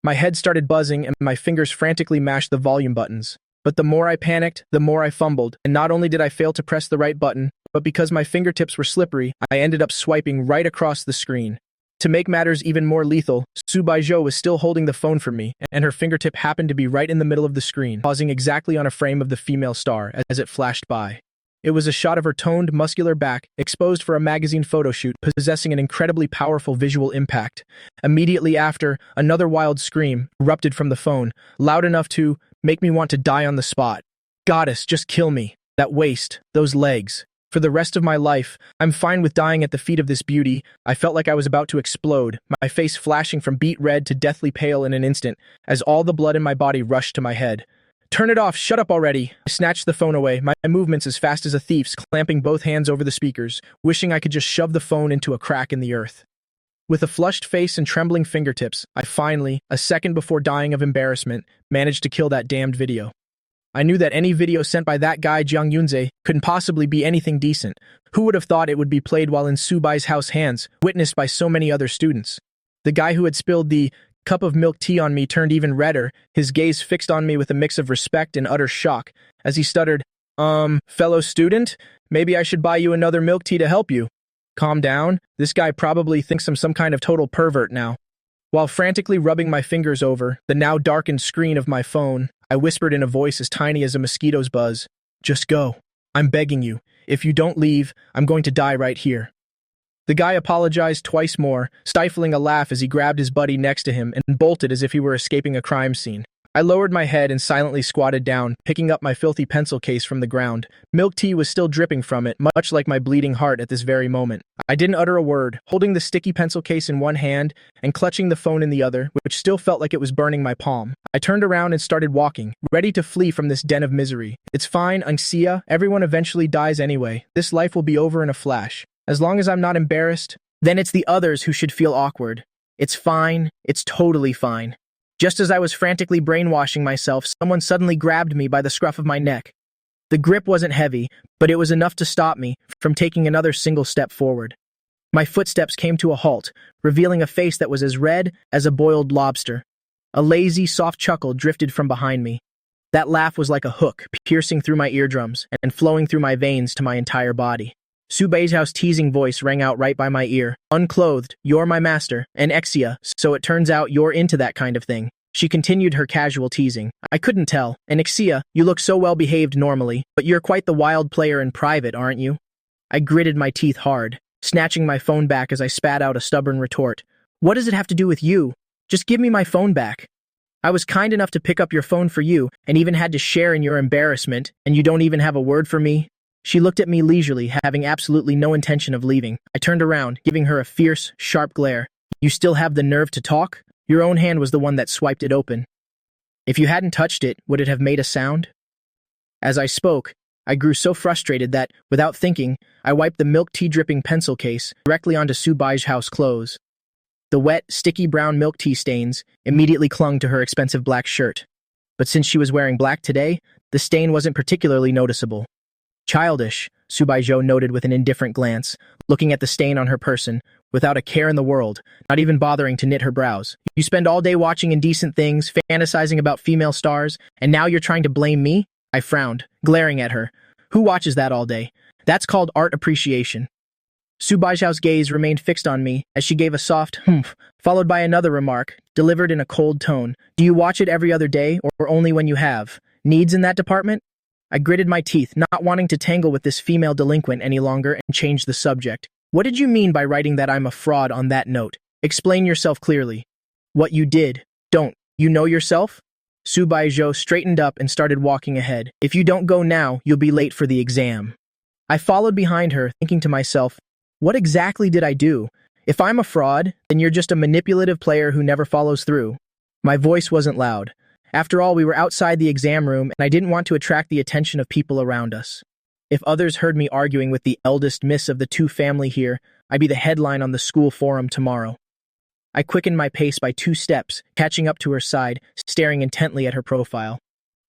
My head started buzzing and my fingers frantically mashed the volume buttons. But the more I panicked, the more I fumbled, and not only did I fail to press the right button, but because my fingertips were slippery, I ended up swiping right across the screen. To make matters even more lethal, Subaiho was still holding the phone for me, and her fingertip happened to be right in the middle of the screen, pausing exactly on a frame of the female star as it flashed by. It was a shot of her toned, muscular back, exposed for a magazine photo shoot, possessing an incredibly powerful visual impact. Immediately after, another wild scream erupted from the phone, loud enough to make me want to die on the spot. Goddess, just kill me. That waist, those legs. For the rest of my life, I'm fine with dying at the feet of this beauty. I felt like I was about to explode, my face flashing from beet red to deathly pale in an instant, as all the blood in my body rushed to my head. Turn it off, shut up already. I snatched the phone away, my movements as fast as a thief's, clamping both hands over the speakers, wishing I could just shove the phone into a crack in the earth. With a flushed face and trembling fingertips, I finally, a second before dying of embarrassment, managed to kill that damned video. I knew that any video sent by that guy Jiang Yunze couldn't possibly be anything decent. Who would have thought it would be played while in Subai's hands, witnessed by so many other students? The guy who had spilled the cup of milk tea on me turned even redder, his gaze fixed on me with a mix of respect and utter shock, as he stuttered, fellow student, maybe I should buy you another milk tea to help you. Calm down, this guy probably thinks I'm some kind of total pervert now. While frantically rubbing my fingers over the now darkened screen of my phone, I whispered in a voice as tiny as a mosquito's buzz, just go. I'm begging you. If you don't leave, I'm going to die right here. The guy apologized twice more, stifling a laugh as he grabbed his buddy next to him and bolted as if he were escaping a crime scene. I lowered my head and silently squatted down, picking up my filthy pencil case from the ground. Milk tea was still dripping from it, much like my bleeding heart at this very moment. I didn't utter a word, holding the sticky pencil case in one hand and clutching the phone in the other, which still felt like it was burning my palm. I turned around and started walking, ready to flee from this den of misery. It's fine, Angxia, everyone eventually dies anyway. This life will be over in a flash. As long as I'm not embarrassed, then it's the others who should feel awkward. It's fine, it's totally fine. Just as I was frantically brainwashing myself, someone suddenly grabbed me by the scruff of my neck. The grip wasn't heavy, but it was enough to stop me from taking another single step forward. My footsteps came to a halt, revealing a face that was as red as a boiled lobster. A lazy, soft chuckle drifted from behind me. That laugh was like a hook, piercing through my eardrums and flowing through my veins to my entire body. Subaiho's teasing voice rang out right by my ear. Unclothed, you're my master, and Exia, so it turns out you're into that kind of thing. She continued her casual teasing. I couldn't tell. And Exia, you look so well behaved normally, but you're quite the wild player in private, aren't you? I gritted my teeth hard, snatching my phone back as I spat out a stubborn retort. What does it have to do with you? Just give me my phone back. I was kind enough to pick up your phone for you, and even had to share in your embarrassment, and you don't even have a word for me? She looked at me leisurely, having absolutely no intention of leaving. I turned around, giving her a fierce, sharp glare. You still have the nerve to talk? Your own hand was the one that swiped it open. If you hadn't touched it, would it have made a sound? As I spoke, I grew so frustrated that, without thinking, I wiped the milk tea dripping pencil case directly onto Subaiho's clothes. The wet, sticky brown milk tea stains immediately clung to her expensive black shirt. But since she was wearing black today, the stain wasn't particularly noticeable. Childish, Subaiho noted with an indifferent glance, looking at the stain on her person, without a care in the world, not even bothering to knit her brows. You spend all day watching indecent things, fantasizing about female stars, and now you're trying to blame me? I frowned, glaring at her. Who watches that all day? That's called art appreciation. Subaiho's gaze remained fixed on me as she gave a soft humph, followed by another remark, delivered in a cold tone. Do you watch it every other day, or only when you have needs in that department? I gritted my teeth, not wanting to tangle with this female delinquent any longer, and changed the subject. What did you mean by writing that I'm a fraud on that note? Explain yourself clearly. What you did. Don't you know yourself? Subaiho straightened up and started walking ahead. If you don't go now, you'll be late for the exam. I followed behind her, thinking to myself, what exactly did I do? If I'm a fraud, then you're just a manipulative player who never follows through. My voice wasn't loud. After all, we were outside the exam room, and I didn't want to attract the attention of people around us. If others heard me arguing with the eldest miss of the two family here, I'd be the headline on the school forum tomorrow. I quickened my pace by 2 steps, catching up to her side, staring intently at her profile.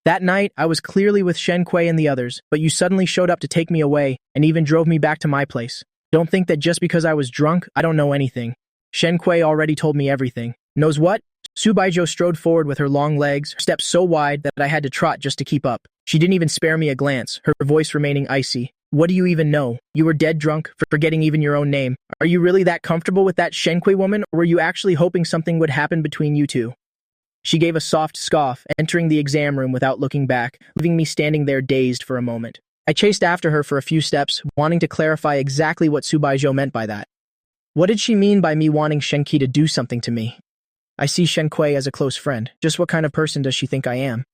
That night, I was clearly with Shen Kui and the others, but you suddenly showed up to take me away and even drove me back to my place. Don't think that just because I was drunk, I don't know anything. Shen Kui already told me everything. Knows what? Subaiho strode forward with her long legs, her steps so wide that I had to trot just to keep up. She didn't even spare me a glance, her voice remaining icy. What do you even know? You were dead drunk, forgetting even your own name. Are you really that comfortable with that Shen Kui woman, or were you actually hoping something would happen between you two? She gave a soft scoff, entering the exam room without looking back, leaving me standing there dazed for a moment. I chased after her for a few steps, wanting to clarify exactly what Subaiho meant by that. What did she mean by me wanting Shenki to do something to me? I see Shen Kui as a close friend. Just what kind of person does she think I am?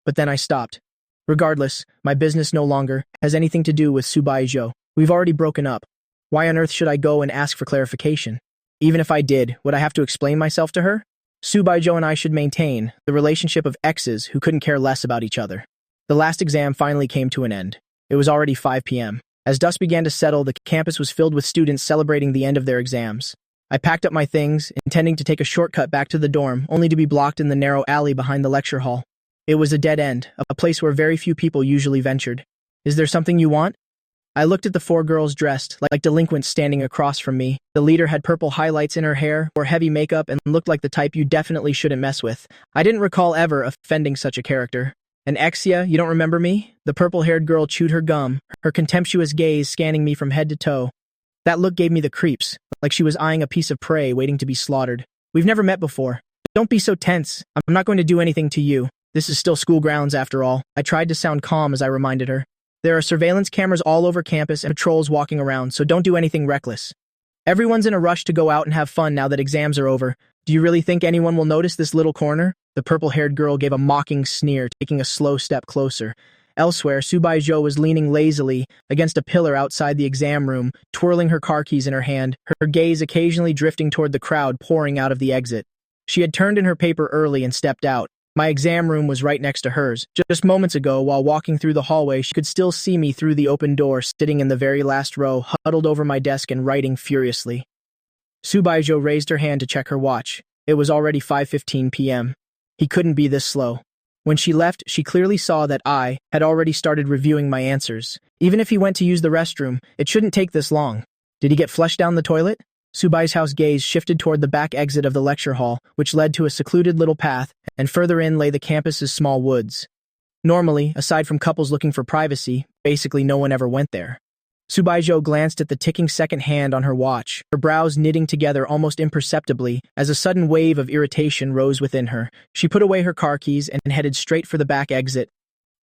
But then I stopped. Regardless, my business no longer has anything to do with Subaiho. We've already broken up. Why on earth should I go and ask for clarification? Even if I did, would I have to explain myself to her? Subaiho and I should maintain the relationship of exes who couldn't care less about each other. The last exam finally came to an end. It was already 5 p.m. As dusk began to settle, the campus was filled with students celebrating the end of their exams. I packed up my things, intending to take a shortcut back to the dorm, only to be blocked in the narrow alley behind the lecture hall. It was a dead end, a place where very few people usually ventured. Is there something you want? I looked at the 4 girls dressed like delinquents standing across from me. The leader had purple highlights in her hair, wore heavy makeup, and looked like the type you definitely shouldn't mess with. I didn't recall ever offending such a character. An Exia, you don't remember me? The purple-haired girl chewed her gum, her contemptuous gaze scanning me from head to toe. That look gave me the creeps, like she was eyeing a piece of prey waiting to be slaughtered. We've never met before. Don't be so tense. I'm not going to do anything to you. This is still school grounds after all. I tried to sound calm as I reminded her. There are surveillance cameras all over campus and patrols walking around, so don't do anything reckless. Everyone's in a rush to go out and have fun now that exams are over. Do you really think anyone will notice this little corner? The purple-haired girl gave a mocking sneer, taking a slow step closer. Elsewhere, Subaiho was leaning lazily against a pillar outside the exam room, twirling her car keys in her hand, her gaze occasionally drifting toward the crowd pouring out of the exit. She had turned in her paper early and stepped out. My exam room was right next to hers. Just moments ago, while walking through the hallway, she could still see me through the open door, sitting in the very last row, huddled over my desk and writing furiously. Subaiho raised her hand to check her watch. It was already 5:15 p.m. He couldn't be this slow. When she left, she clearly saw that I had already started reviewing my answers. Even if he went to use the restroom, it shouldn't take this long. Did he get flushed down the toilet? Subaiho's gaze shifted toward the back exit of the lecture hall, which led to a secluded little path, and further in lay the campus's small woods. Normally, aside from couples looking for privacy, basically no one ever went there. Subaiho glanced at the ticking second hand on her watch, her brows knitting together almost imperceptibly as a sudden wave of irritation rose within her. She put away her car keys and headed straight for the back exit.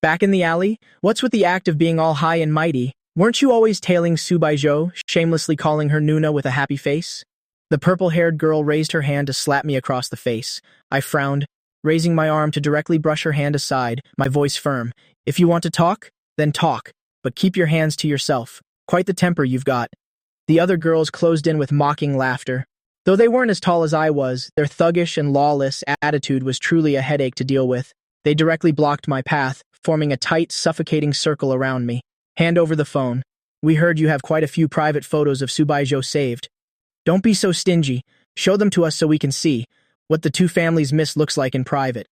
Back in the alley? What's with the act of being all high and mighty? Weren't you always tailing Subaiho, shamelessly calling her Nuna with a happy face? The purple-haired girl raised her hand to slap me across the face. I frowned, raising my arm to directly brush her hand aside, my voice firm. If you want to talk, then talk, but keep your hands to yourself. Quite the temper you've got. The other girls closed in with mocking laughter. Though they weren't as tall as I was, their thuggish and lawless attitude was truly a headache to deal with. They directly blocked my path, forming a tight, suffocating circle around me. Hand over the phone. We heard you have quite a few private photos of Subaiho saved. Don't be so stingy. Show them to us so we can see what the two families miss looks like in private.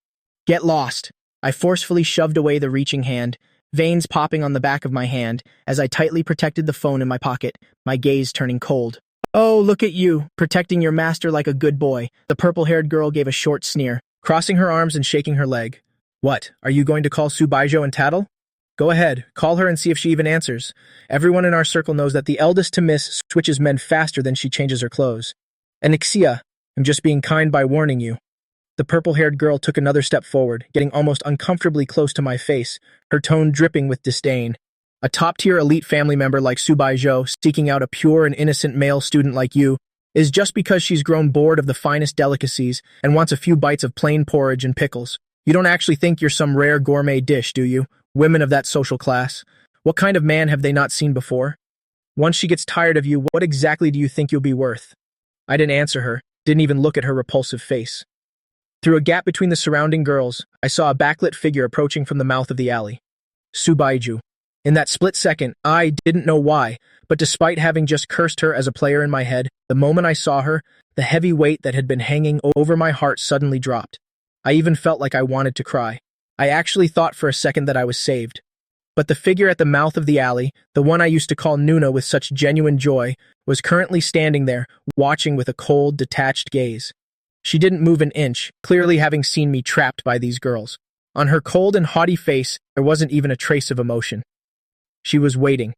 Get lost. I forcefully shoved away the reaching hand, veins popping on the back of my hand as I tightly protected the phone in my pocket, my gaze turning cold. Oh, look at you, protecting your master like a good boy. The purple-haired girl gave a short sneer, crossing her arms and shaking her leg. What, are you going to call Subaiho and tattle? Go ahead, call her and see if she even answers. Everyone in our circle knows that the eldest to miss switches men faster than she changes her clothes. And Ixia, I'm just being kind by warning you. The purple-haired girl took another step forward, getting almost uncomfortably close to my face, her tone dripping with disdain. A top-tier elite family member like Subaiho, seeking out a pure and innocent male student like you, is just because she's grown bored of the finest delicacies and wants a few bites of plain porridge and pickles. You don't actually think you're some rare gourmet dish, do you? Women of that social class. What kind of man have they not seen before? Once she gets tired of you, what exactly do you think you'll be worth? I didn't answer her, didn't even look at her repulsive face. Through a gap between the surrounding girls, I saw a backlit figure approaching from the mouth of the alley. Subaiho. In that split second, I didn't know why, but despite having just cursed her as a player in my head, the moment I saw her, the heavy weight that had been hanging over my heart suddenly dropped. I even felt like I wanted to cry. I actually thought for a second that I was saved. But the figure at the mouth of the alley, the one I used to call Nuna with such genuine joy, was currently standing there, watching with a cold, detached gaze. She didn't move an inch, clearly having seen me trapped by these girls. On her cold and haughty face, there wasn't even a trace of emotion. She was waiting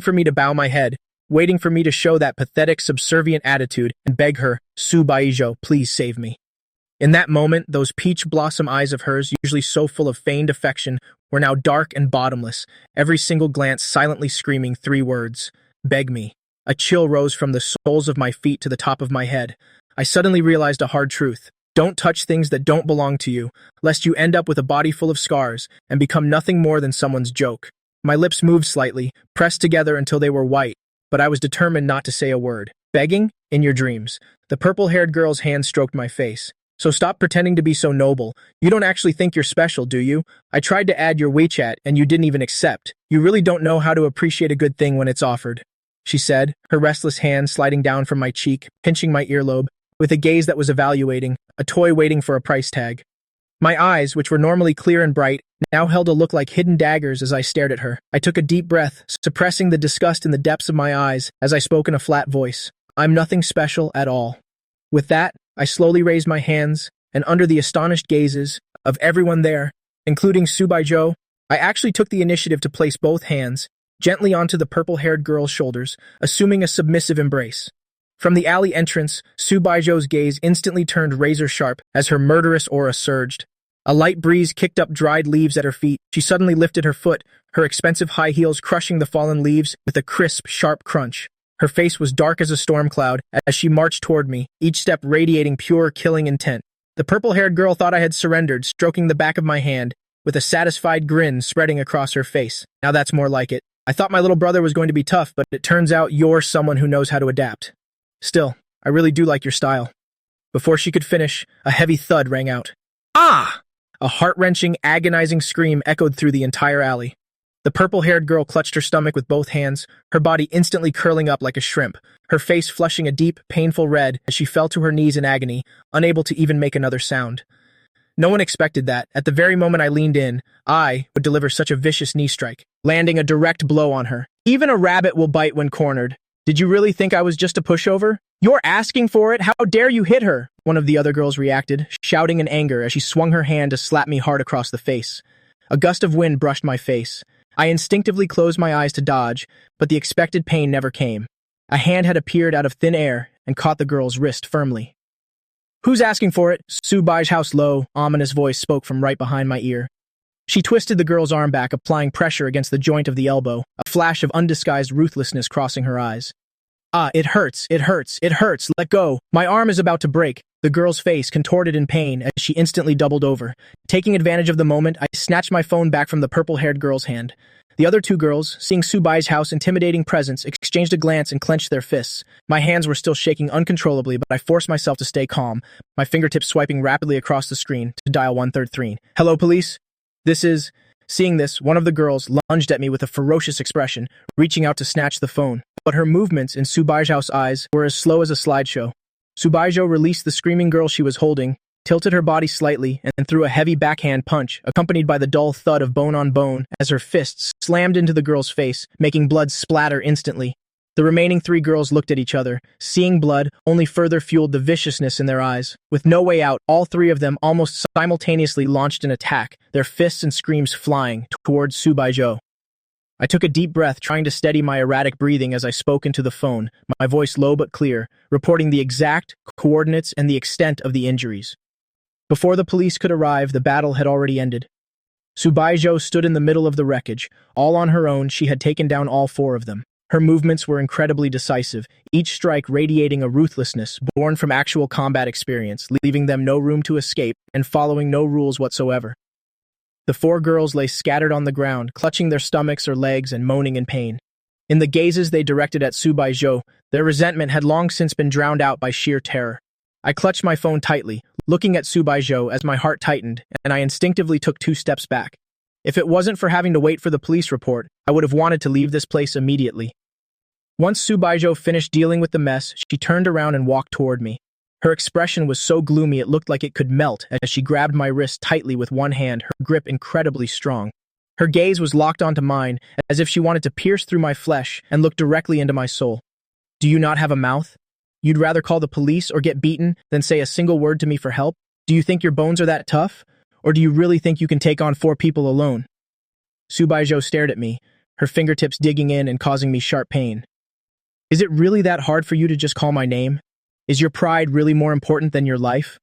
for me to bow my head, waiting for me to show that pathetic, subservient attitude and beg her, Subaiho, please save me. In that moment, those peach blossom eyes of hers, usually so full of feigned affection, were now dark and bottomless, every single glance silently screaming 3 words, beg me. A chill rose from the soles of my feet to the top of my head. I suddenly realized a hard truth. Don't touch things that don't belong to you, lest you end up with a body full of scars and become nothing more than someone's joke. My lips moved slightly, pressed together until they were white, but I was determined not to say a word. Begging? In your dreams. The purple-haired girl's hand stroked my face. So stop pretending to be so noble. You don't actually think you're special, do you? I tried to add your WeChat, and you didn't even accept. You really don't know how to appreciate a good thing when it's offered, she said, her restless hand sliding down from my cheek, pinching my earlobe, with a gaze that was evaluating, a toy waiting for a price tag. My eyes, which were normally clear and bright, now held a look like hidden daggers as I stared at her. I took a deep breath, suppressing the disgust in the depths of my eyes as I spoke in a flat voice. I'm nothing special at all. With that, I slowly raised my hands, and under the astonished gazes of everyone there, including Subaiho, I actually took the initiative to place both hands gently onto the purple-haired girl's shoulders, assuming a submissive embrace. From the alley entrance, Subaiho's gaze instantly turned razor-sharp as her murderous aura surged. A light breeze kicked up dried leaves at her feet. She suddenly lifted her foot, her expensive high heels crushing the fallen leaves with a crisp, sharp crunch. Her face was dark as a storm cloud as she marched toward me, each step radiating pure, killing intent. The purple-haired girl thought I had surrendered, stroking the back of my hand, with a satisfied grin spreading across her face. Now that's more like it. I thought my little brother was going to be tough, but it turns out you're someone who knows how to adapt. Still, I really do like your style. Before she could finish, a heavy thud rang out. Ah! A heart-wrenching, agonizing scream echoed through the entire alley. The purple-haired girl clutched her stomach with both hands, her body instantly curling up like a shrimp, her face flushing a deep, painful red as she fell to her knees in agony, unable to even make another sound. No one expected that, at the very moment I leaned in, I would deliver such a vicious knee strike, landing a direct blow on her. Even a rabbit will bite when cornered. Did you really think I was just a pushover? You're asking for it? How dare you hit her? One of the other girls reacted, shouting in anger as she swung her hand to slap me hard across the face. A gust of wind brushed my face. I instinctively closed my eyes to dodge, but the expected pain never came. A hand had appeared out of thin air and caught the girl's wrist firmly. Who's asking for it? Subaiho's low, ominous voice spoke from right behind my ear. She twisted the girl's arm back, applying pressure against the joint of the elbow, a flash of undisguised ruthlessness crossing her eyes. Ah, it hurts, let go. My arm is about to break. The girl's face contorted in pain as she instantly doubled over. Taking advantage of the moment, I snatched my phone back from the purple-haired girl's hand. The other 2 girls, seeing Subaiho's intimidating presence, exchanged a glance and clenched their fists. My hands were still shaking uncontrollably, but I forced myself to stay calm, my fingertips swiping rapidly across the screen to dial 133. Hello, police? This is... Seeing this, one of the girls lunged at me with a ferocious expression, reaching out to snatch the phone. But her movements in Subaiho's eyes were as slow as a slideshow. Subaiho released the screaming girl she was holding, tilted her body slightly, and threw a heavy backhand punch, accompanied by the dull thud of bone on bone as her fists slammed into the girl's face, making blood splatter instantly. The remaining 3 girls looked at each other. Seeing blood only further fueled the viciousness in their eyes. With no way out, all 3 of them almost simultaneously launched an attack, their fists and screams flying towards Subaiho. I took a deep breath, trying to steady my erratic breathing as I spoke into the phone, my voice low but clear, reporting the exact coordinates and the extent of the injuries. Before the police could arrive, the battle had already ended. Subaiho stood in the middle of the wreckage. All on her own, she had taken down all 4 of them. Her movements were incredibly decisive, each strike radiating a ruthlessness born from actual combat experience, leaving them no room to escape and following no rules whatsoever. The 4 girls lay scattered on the ground, clutching their stomachs or legs and moaning in pain. In the gazes they directed at Subaiho, their resentment had long since been drowned out by sheer terror. I clutched my phone tightly, looking at Subaiho as my heart tightened, and I instinctively took 2 steps back. If it wasn't for having to wait for the police report, I would have wanted to leave this place immediately. Once Subaiho finished dealing with the mess, she turned around and walked toward me. Her expression was so gloomy it looked like it could melt as she grabbed my wrist tightly with one hand, her grip incredibly strong. Her gaze was locked onto mine, as if she wanted to pierce through my flesh and look directly into my soul. Do you not have a mouth? You'd rather call the police or get beaten than say a single word to me for help? Do you think your bones are that tough? Or do you really think you can take on 4 people alone? Subaiho stared at me, her fingertips digging in and causing me sharp pain. Is it really that hard for you to just call my name? Is your pride really more important than your life?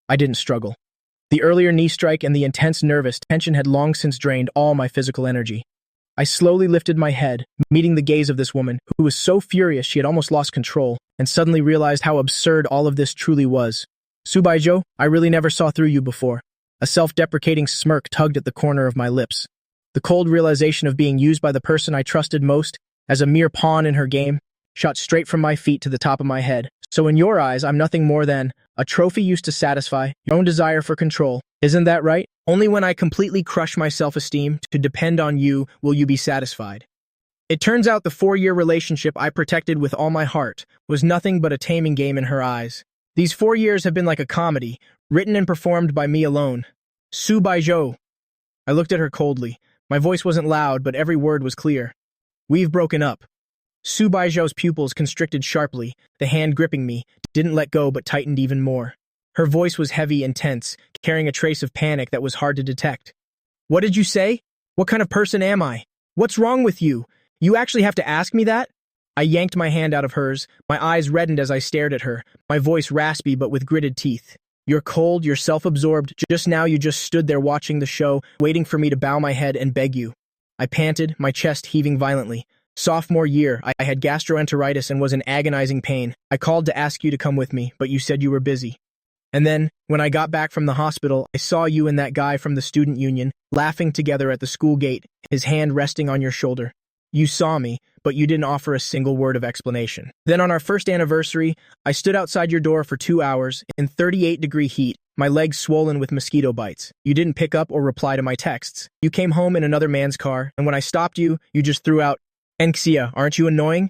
I didn't struggle. The earlier knee strike and the intense nervous tension had long since drained all my physical energy. I slowly lifted my head, meeting the gaze of this woman, who was so furious she had almost lost control, and suddenly realized how absurd all of this truly was. Subaiho, I really never saw through you before. A self-deprecating smirk tugged at the corner of my lips. The cold realization of being used by the person I trusted most, as a mere pawn in her game, shot straight from my feet to the top of my head. So in your eyes, I'm nothing more than a trophy used to satisfy your own desire for control. Isn't that right? Only when I completely crush my self-esteem to depend on you will you be satisfied. It turns out the 4-year relationship I protected with all my heart was nothing but a taming game in her eyes. These 4 years have been like a comedy, written and performed by me alone. Subaiho. I looked at her coldly. My voice wasn't loud, but every word was clear. We've broken up. Subaiho's pupils constricted sharply, the hand gripping me, didn't let go but tightened even more. Her voice was heavy and tense, carrying a trace of panic that was hard to detect. What did you say? What kind of person am I? What's wrong with you? You actually have to ask me that? I yanked my hand out of hers, my eyes reddened as I stared at her, my voice raspy but with gritted teeth. You're cold, you're self-absorbed, just now you just stood there watching the show, waiting for me to bow my head and beg you. I panted, my chest heaving violently. Sophomore year, I had gastroenteritis and was in agonizing pain. I called to ask you to come with me, but you said you were busy. And then, when I got back from the hospital, I saw you and that guy from the student union, laughing together at the school gate, his hand resting on your shoulder. You saw me, but you didn't offer a single word of explanation. Then on our first anniversary, I stood outside your door for 2 hours, in 38-degree heat, my legs swollen with mosquito bites. You didn't pick up or reply to my texts. You came home in another man's car, and when I stopped you, you just threw out, "Enxia, aren't you annoying?"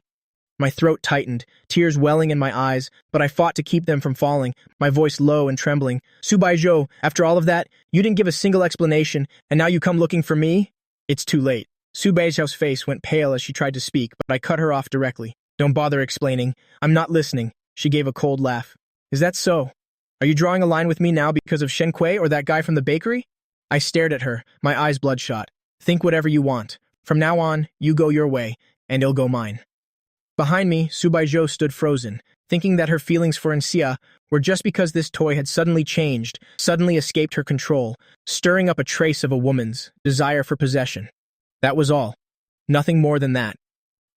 My throat tightened, tears welling in my eyes, but I fought to keep them from falling, my voice low and trembling. Subaiho, after all of that, you didn't give a single explanation, and now you come looking for me? It's too late. Subaiho's face went pale as she tried to speak, but I cut her off directly. Don't bother explaining. I'm not listening. She gave a cold laugh. Is that so? Are you drawing a line with me now because of Shen Kui or that guy from the bakery? I stared at her, my eyes bloodshot. Think whatever you want. From now on, you go your way, and I'll go mine. Behind me, Subaiho stood frozen, thinking that her feelings for Enxia were just because this toy had suddenly changed, suddenly escaped her control, stirring up a trace of a woman's desire for possession. That was all. Nothing more than that.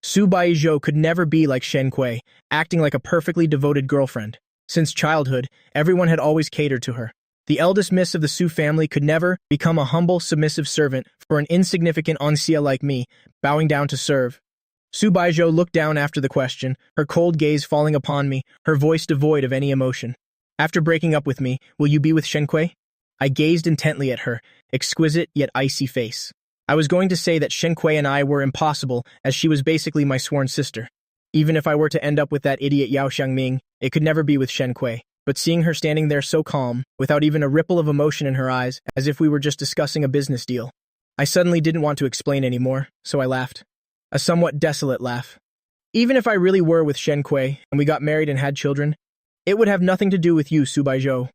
Subaiho could never be like Shen Kui, acting like a perfectly devoted girlfriend. Since childhood, everyone had always catered to her. The eldest miss of the Su family could never become a humble, submissive servant for an insignificant Enxia like me, bowing down to serve. Subaiho looked down after the question, her cold gaze falling upon me, her voice devoid of any emotion. After breaking up with me, will you be with Shen Kui? I gazed intently at her, exquisite yet icy face. I was going to say that Shen Kui and I were impossible, as she was basically my sworn sister. Even if I were to end up with that idiot Yao Xiangming, it could never be with Shen Kui. But seeing her standing there so calm, without even a ripple of emotion in her eyes, as if we were just discussing a business deal, I suddenly didn't want to explain anymore, so I laughed. A somewhat desolate laugh. Even if I really were with Shen Kui, and we got married and had children, it would have nothing to do with you, Subaiho.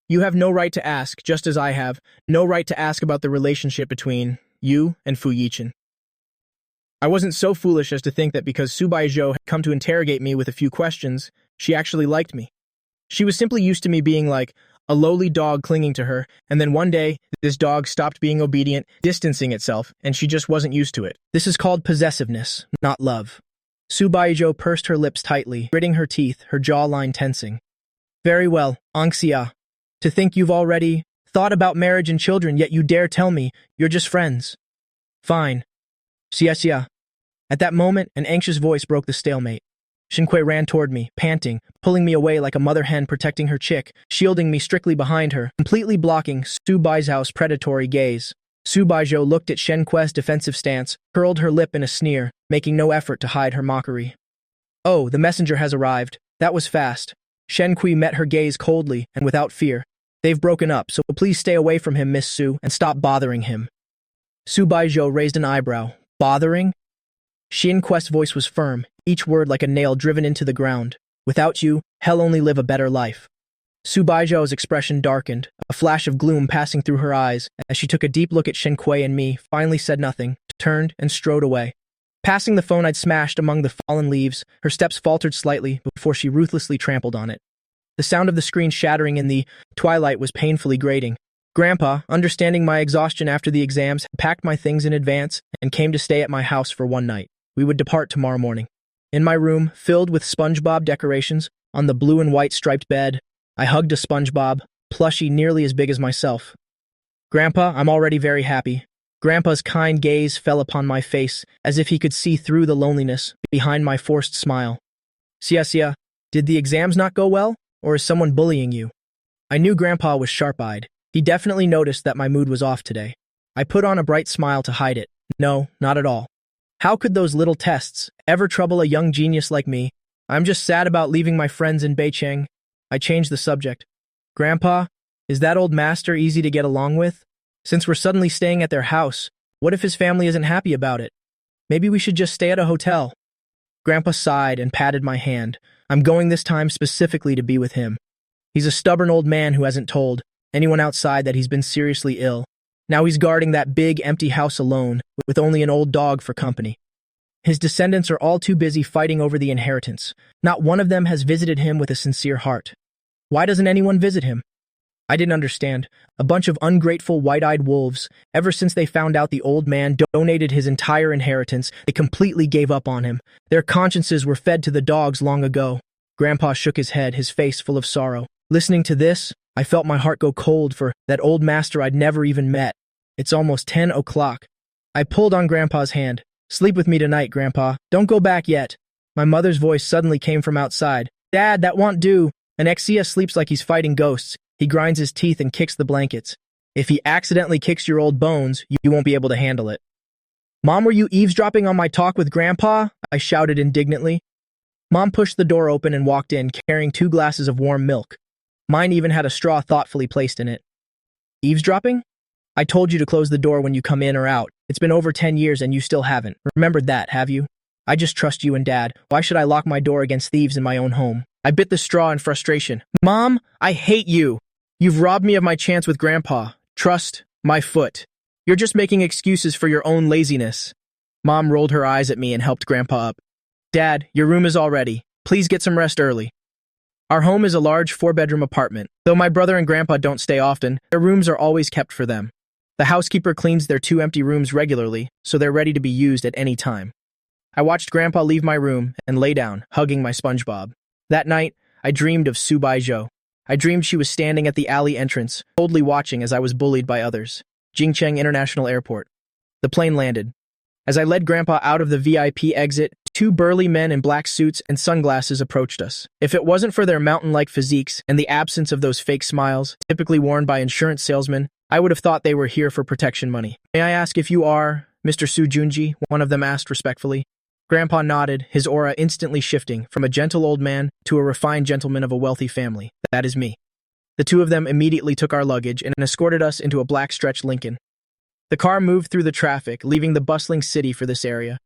You have no right to ask, just as I have, no right to ask about the relationship between you and Fu Yichen. I wasn't so foolish as to think that because Subaiho had come to interrogate me with a few questions, she actually liked me. She was simply used to me being like a lowly dog clinging to her, and then one day, this dog stopped being obedient, distancing itself, and she just wasn't used to it. This is called possessiveness, not love. Subaiho pursed her lips tightly, gritting her teeth, her jawline tensing. Very well, Enxia. To think you've already thought about marriage and children, yet you dare tell me you're just friends. Fine. Xia. At that moment, an anxious voice broke the stalemate. Shen Kui ran toward me, panting, pulling me away like a mother hen protecting her chick, shielding me strictly behind her, completely blocking Subaiho's predatory gaze. Subaiho looked at Shen Kue's defensive stance, curled her lip in a sneer, making no effort to hide her mockery. Oh, the messenger has arrived. That was fast. Shen Kui met her gaze coldly and without fear. They've broken up, so please stay away from him, Miss Su, and stop bothering him. Subaiho raised an eyebrow. Bothering? Shen Kue's voice was firm, each word like a nail driven into the ground. Without you, hell only live a better life. Subaiho's expression darkened, a flash of gloom passing through her eyes, as she took a deep look at Shen Kui and me, finally said nothing, turned and strode away. Passing the phone I'd smashed among the fallen leaves, her steps faltered slightly before she ruthlessly trampled on it. The sound of the screen shattering in the twilight was painfully grating. Grandpa, understanding my exhaustion after the exams, had packed my things in advance and came to stay at my house for one night. We would depart tomorrow morning. In my room, filled with SpongeBob decorations, on the blue and white striped bed, I hugged a SpongeBob, plushie nearly as big as myself. Grandpa, I'm already very happy. Grandpa's kind gaze fell upon my face, as if he could see through the loneliness behind my forced smile. Sia, did the exams not go well, or is someone bullying you? I knew Grandpa was sharp-eyed. He definitely noticed that my mood was off today. I put on a bright smile to hide it. No, not at all. How could those little tests ever trouble a young genius like me? I'm just sad about leaving my friends in Beijing. I changed the subject. Grandpa, is that old master easy to get along with? Since we're suddenly staying at their house, what if his family isn't happy about it? Maybe we should just stay at a hotel. Grandpa sighed and patted my hand. I'm going this time specifically to be with him. He's a stubborn old man who hasn't told anyone outside that he's been seriously ill. Now he's guarding that big, empty house alone, with only an old dog for company. His descendants are all too busy fighting over the inheritance. Not one of them has visited him with a sincere heart. Why doesn't anyone visit him? I didn't understand. A bunch of ungrateful, white-eyed wolves. Ever since they found out the old man donated his entire inheritance, they completely gave up on him. Their consciences were fed to the dogs long ago. Grandpa shook his head, his face full of sorrow. Listening to this, I felt my heart go cold for that old master I'd never even met. It's almost 10 o'clock. I pulled on Grandpa's hand. Sleep with me tonight, Grandpa. Don't go back yet. My mother's voice suddenly came from outside. Dad, that won't do. An Exia sleeps like he's fighting ghosts. He grinds his teeth and kicks the blankets. If he accidentally kicks your old bones, you won't be able to handle it. Mom, were you eavesdropping on my talk with Grandpa? I shouted indignantly. Mom pushed the door open and walked in, carrying 2 glasses of warm milk. Mine even had a straw thoughtfully placed in it. Eavesdropping? I told you to close the door when you come in or out. It's been over 10 years and you still haven't. Remembered that, have you? I just trust you and Dad. Why should I lock my door against thieves in my own home? I bit the straw in frustration. Mom, I hate you. You've robbed me of my chance with Grandpa. Trust my foot. You're just making excuses for your own laziness. Mom rolled her eyes at me and helped Grandpa up. Dad, your room is all ready. Please get some rest early. Our home is a large 4-bedroom apartment. Though my brother and Grandpa don't stay often, their rooms are always kept for them. The housekeeper cleans their 2 empty rooms regularly, so they're ready to be used at any time. I watched Grandpa leave my room and lay down, hugging my SpongeBob. That night, I dreamed of Subaiho. I dreamed she was standing at the alley entrance, coldly watching as I was bullied by others. Jingcheng International Airport. The plane landed. As I led Grandpa out of the VIP exit, 2 burly men in black suits and sunglasses approached us. If it wasn't for their mountain-like physiques and the absence of those fake smiles, typically worn by insurance salesmen, I would have thought they were here for protection money. May I ask if you are Mr. Su Junji? One of them asked respectfully. Grandpa nodded, his aura instantly shifting from a gentle old man to a refined gentleman of a wealthy family. That is me. The 2 of them immediately took our luggage and escorted us into a black stretch Lincoln. The car moved through the traffic, leaving the bustling city for this area.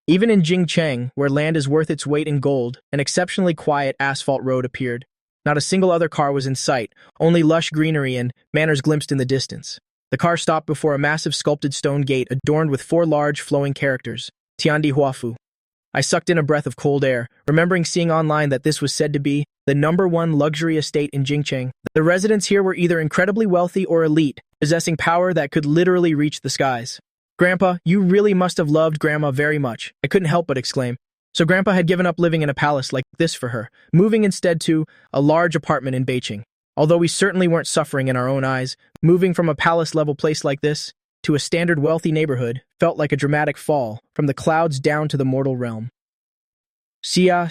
Even in Jingcheng, where land is worth its weight in gold, an exceptionally quiet asphalt road appeared. Not a single other car was in sight, only lush greenery and manners glimpsed in the distance. The car stopped before a massive sculpted stone gate adorned with 4 large flowing characters, Tiandi Huafu. I sucked in a breath of cold air, remembering seeing online that this was said to be the #1 luxury estate in Jingcheng. The residents here were either incredibly wealthy or elite, possessing power that could literally reach the skies. Grandpa, you really must have loved Grandma very much. I couldn't help but exclaim. So Grandpa had given up living in a palace like this for her, moving instead to a large apartment in Beijing. Although we certainly weren't suffering in our own eyes, moving from a palace-level place like this to a standard wealthy neighborhood felt like a dramatic fall from the clouds down to the mortal realm. Sia.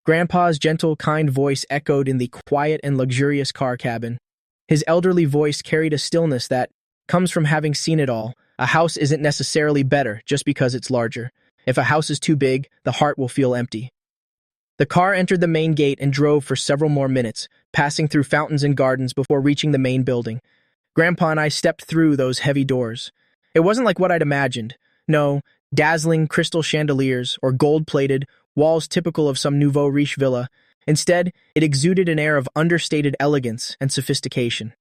Grandpa's gentle, kind voice echoed in the quiet and luxurious car cabin. His elderly voice carried a stillness that comes from having seen it all. A house isn't necessarily better just because it's larger. If a house is too big, the heart will feel empty. The car entered the main gate and drove for several more minutes, passing through fountains and gardens before reaching the main building. Grandpa and I stepped through those heavy doors. It wasn't like what I'd imagined. No, dazzling crystal chandeliers or gold-plated walls typical of some nouveau riche villa. Instead, it exuded an air of understated elegance and sophistication.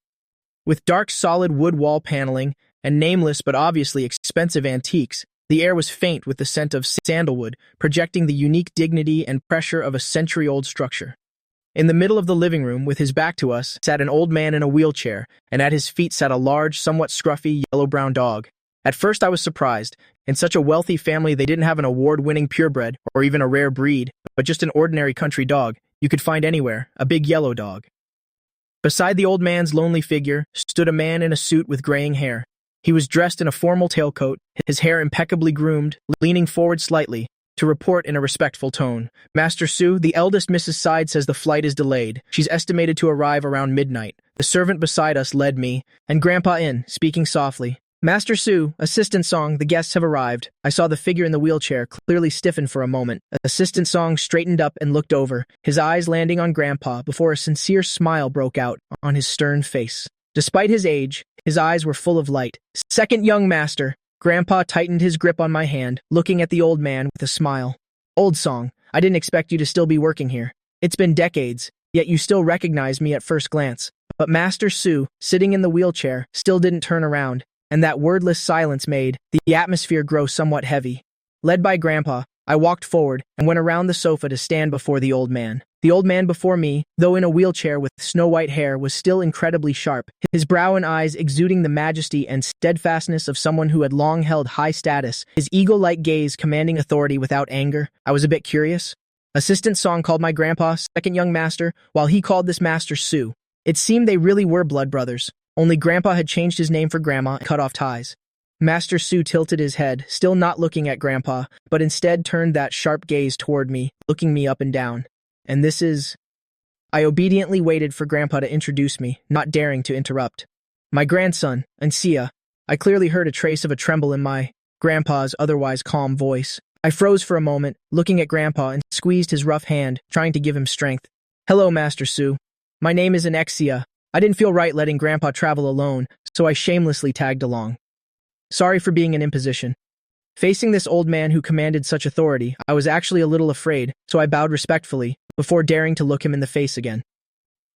With dark solid wood wall paneling and nameless but obviously expensive antiques, the air was faint with the scent of sandalwood, projecting the unique dignity and pressure of a century-old structure. In the middle of the living room, with his back to us, sat an old man in a wheelchair, and at his feet sat a large, somewhat scruffy, yellow-brown dog. At first I was surprised. In such a wealthy family, they didn't have an award-winning purebred, or even a rare breed, but just an ordinary country dog you could find anywhere, a big yellow dog. Beside the old man's lonely figure stood a man in a suit with graying hair. He was dressed in a formal tailcoat, his hair impeccably groomed, leaning forward slightly to report in a respectful tone. "Master Su, the eldest Mrs. Side says the flight is delayed. She's estimated to arrive around midnight." The servant beside us led me and Grandpa in, speaking softly. "Master Su, Assistant Song, the guests have arrived." I saw the figure in the wheelchair clearly stiffen for a moment. Assistant Song straightened up and looked over, his eyes landing on Grandpa before a sincere smile broke out on his stern face. Despite his age, his eyes were full of light. "Second young master." Grandpa tightened his grip on my hand, looking at the old man with a smile. "Old Song, I didn't expect you to still be working here. It's been decades, yet you still recognized me at first glance." But Master Su, sitting in the wheelchair, still didn't turn around, and that wordless silence made the atmosphere grow somewhat heavy. Led by Grandpa, I walked forward and went around the sofa to stand before the old man. The old man before me, though in a wheelchair with snow-white hair, was still incredibly sharp, his brow and eyes exuding the majesty and steadfastness of someone who had long held high status, his eagle-like gaze commanding authority without anger. I was a bit curious. Assistant Song called my grandpa second young master, while he called this Master Su. It seemed they really were blood brothers, only Grandpa had changed his name for Grandma and cut off ties. Master Su tilted his head, still not looking at Grandpa, but instead turned that sharp gaze toward me, looking me up and down. "And this is—" I obediently waited for Grandpa to introduce me, not daring to interrupt. "My grandson, Ansia." I clearly heard a trace of a tremble in my Grandpa's otherwise calm voice. I froze for a moment, looking at Grandpa, and squeezed his rough hand, trying to give him strength. "Hello, Master Su. My name is Anexia." I didn't feel right letting Grandpa travel alone, so I shamelessly tagged along. "Sorry for being an imposition." Facing this old man who commanded such authority, I was actually a little afraid, so I bowed respectfully, before daring to look him in the face again.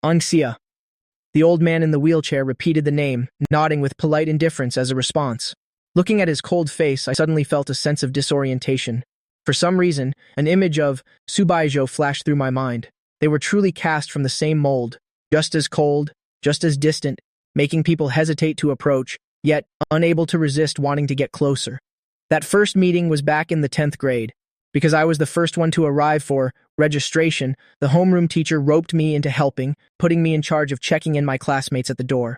"Anxia." The old man in the wheelchair repeated the name, nodding with polite indifference as a response. Looking at his cold face, I suddenly felt a sense of disorientation. For some reason, an image of Subaiho flashed through my mind. They were truly cast from the same mold, just as cold, just as distant, making people hesitate to approach, yet unable to resist wanting to get closer. That first meeting was back in the 10th grade. Because I was the first one to arrive for registration, the homeroom teacher roped me into helping, putting me in charge of checking in my classmates at the door.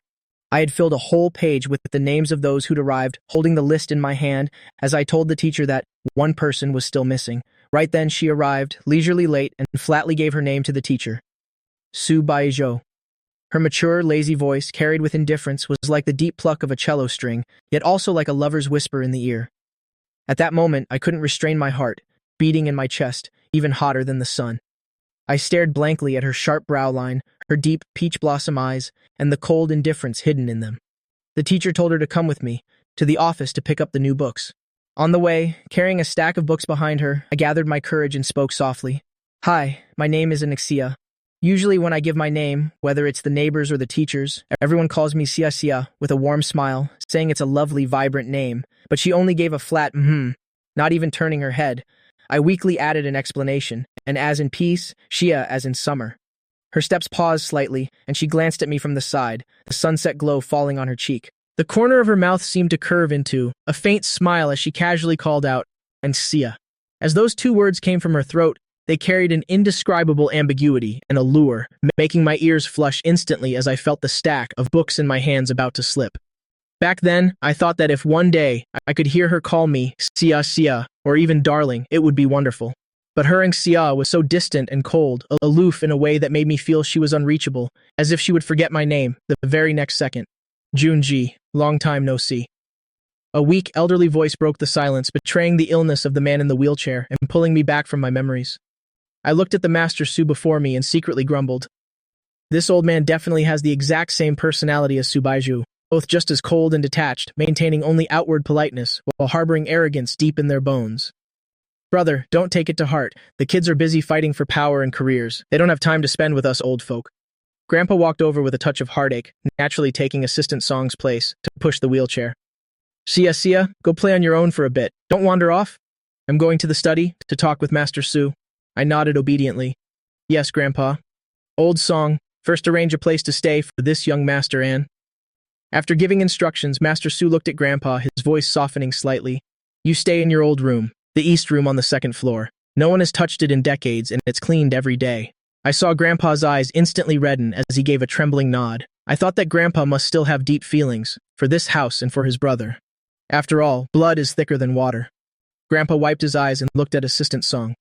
I had filled a whole page with the names of those who'd arrived, holding the list in my hand as I told the teacher that one person was still missing. Right then she arrived, leisurely late, and flatly gave her name to the teacher. Subaiho. Her mature, lazy voice, carried with indifference, was like the deep pluck of a cello string, yet also like a lover's whisper in the ear. At that moment, I couldn't restrain my heart, beating in my chest, even hotter than the sun. I stared blankly at her sharp brow line, her deep peach blossom eyes, and the cold indifference hidden in them. The teacher told her to come with me, to the office to pick up the new books. On the way, carrying a stack of books behind her, I gathered my courage and spoke softly. "Hi, my name is Anexia. Usually when I give my name, whether it's the neighbors or the teachers, everyone calls me Sia Sia with a warm smile, saying it's a lovely, vibrant name, but she only gave a flat not even turning her head. I weakly added an explanation, and as in peace, Shia as in summer. Her steps paused slightly, and she glanced at me from the side, the sunset glow falling on her cheek. The corner of her mouth seemed to curve into a faint smile as she casually called out, "Ansia." As those two words came from her throat, they carried an indescribable ambiguity and allure, making my ears flush instantly as I felt the stack of books in my hands about to slip. Back then, I thought that if one day I could hear her call me Sia Sia, or even darling, it would be wonderful. But her Sia was so distant and cold, aloof in a way that made me feel she was unreachable, as if she would forget my name the very next second. Junji. Long time no see. A weak, elderly voice broke the silence, betraying the illness of the man in the wheelchair and pulling me back from my memories. I looked at the Master Su before me and secretly grumbled. This old man definitely has the exact same personality as Subaiho, both just as cold and detached, maintaining only outward politeness while harboring arrogance deep in their bones. Brother, don't take it to heart. The kids are busy fighting for power and careers. They don't have time to spend with us old folk. Grandpa walked over with a touch of heartache, naturally taking Assistant Song's place to push the wheelchair. Sia, go play on your own for a bit. Don't wander off. I'm going to the study to talk with Master Su. I nodded obediently. Yes, Grandpa. Old Song, first arrange a place to stay for this young Master An. After giving instructions, Master Su looked at Grandpa, his voice softening slightly. You stay in your old room, the east room on the second floor. No one has touched it in decades, and it's cleaned every day. I saw Grandpa's eyes instantly redden as he gave a trembling nod. I thought that Grandpa must still have deep feelings, for this house and for his brother. After all, blood is thicker than water. Grandpa wiped his eyes and looked at Assistant Song.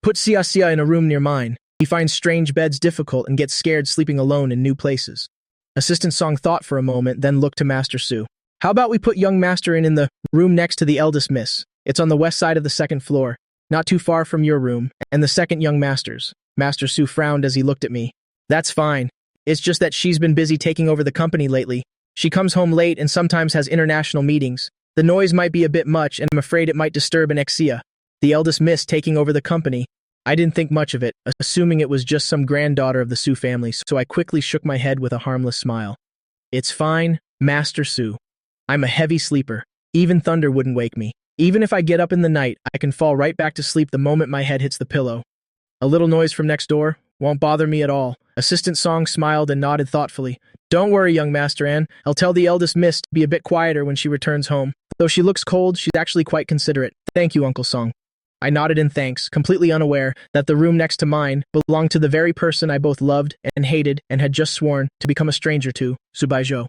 Put Sia in a room near mine. He finds strange beds difficult and gets scared sleeping alone in new places. Assistant Song thought for a moment, then looked to Master Su. How about we put young Master in the room next to the eldest miss? It's on the west side of the second floor, not too far from your room, and the second young Master's. Master Su frowned as he looked at me. That's fine. It's just that she's been busy taking over the company lately. She comes home late and sometimes has international meetings. The noise might be a bit much, and I'm afraid it might disturb Anexia, the eldest miss taking over the company. I didn't think much of it, assuming it was just some granddaughter of the Su family, so I quickly shook my head with a harmless smile. It's fine, Master Su. I'm a heavy sleeper. Even thunder wouldn't wake me. Even if I get up in the night, I can fall right back to sleep the moment my head hits the pillow. A little noise from next door won't bother me at all. Assistant Song smiled and nodded thoughtfully. Don't worry, young Master An. I'll tell the eldest miss to be a bit quieter when she returns home. Though she looks cold, she's actually quite considerate. Thank you, Uncle Song. I nodded in thanks, completely unaware that the room next to mine belonged to the very person I both loved and hated and had just sworn to become a stranger to, Subaiho.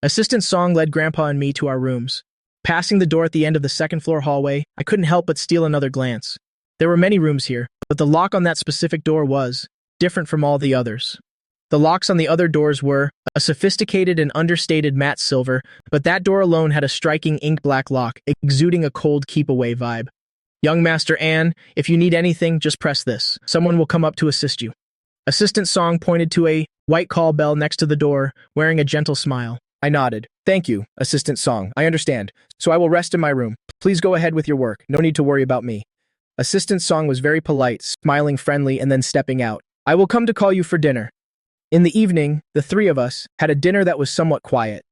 Assistant Song led Grandpa and me to our rooms. Passing the door at the end of the second-floor hallway, I couldn't help but steal another glance. There were many rooms here, but the lock on that specific door was different from all the others. The locks on the other doors were a sophisticated and understated matte silver, but that door alone had a striking ink-black lock, exuding a cold keep-away vibe. Young Master An, if you need anything, just press this. Someone will come up to assist you. Assistant Song pointed to a white call bell next to the door, wearing a gentle smile. I nodded. Thank you, Assistant Song. I understand. So I will rest in my room. Please go ahead with your work. No need to worry about me. Assistant Song was very polite, smiling friendly and then stepping out. I will come to call you for dinner. In the evening, the three of us had a dinner that was somewhat quiet.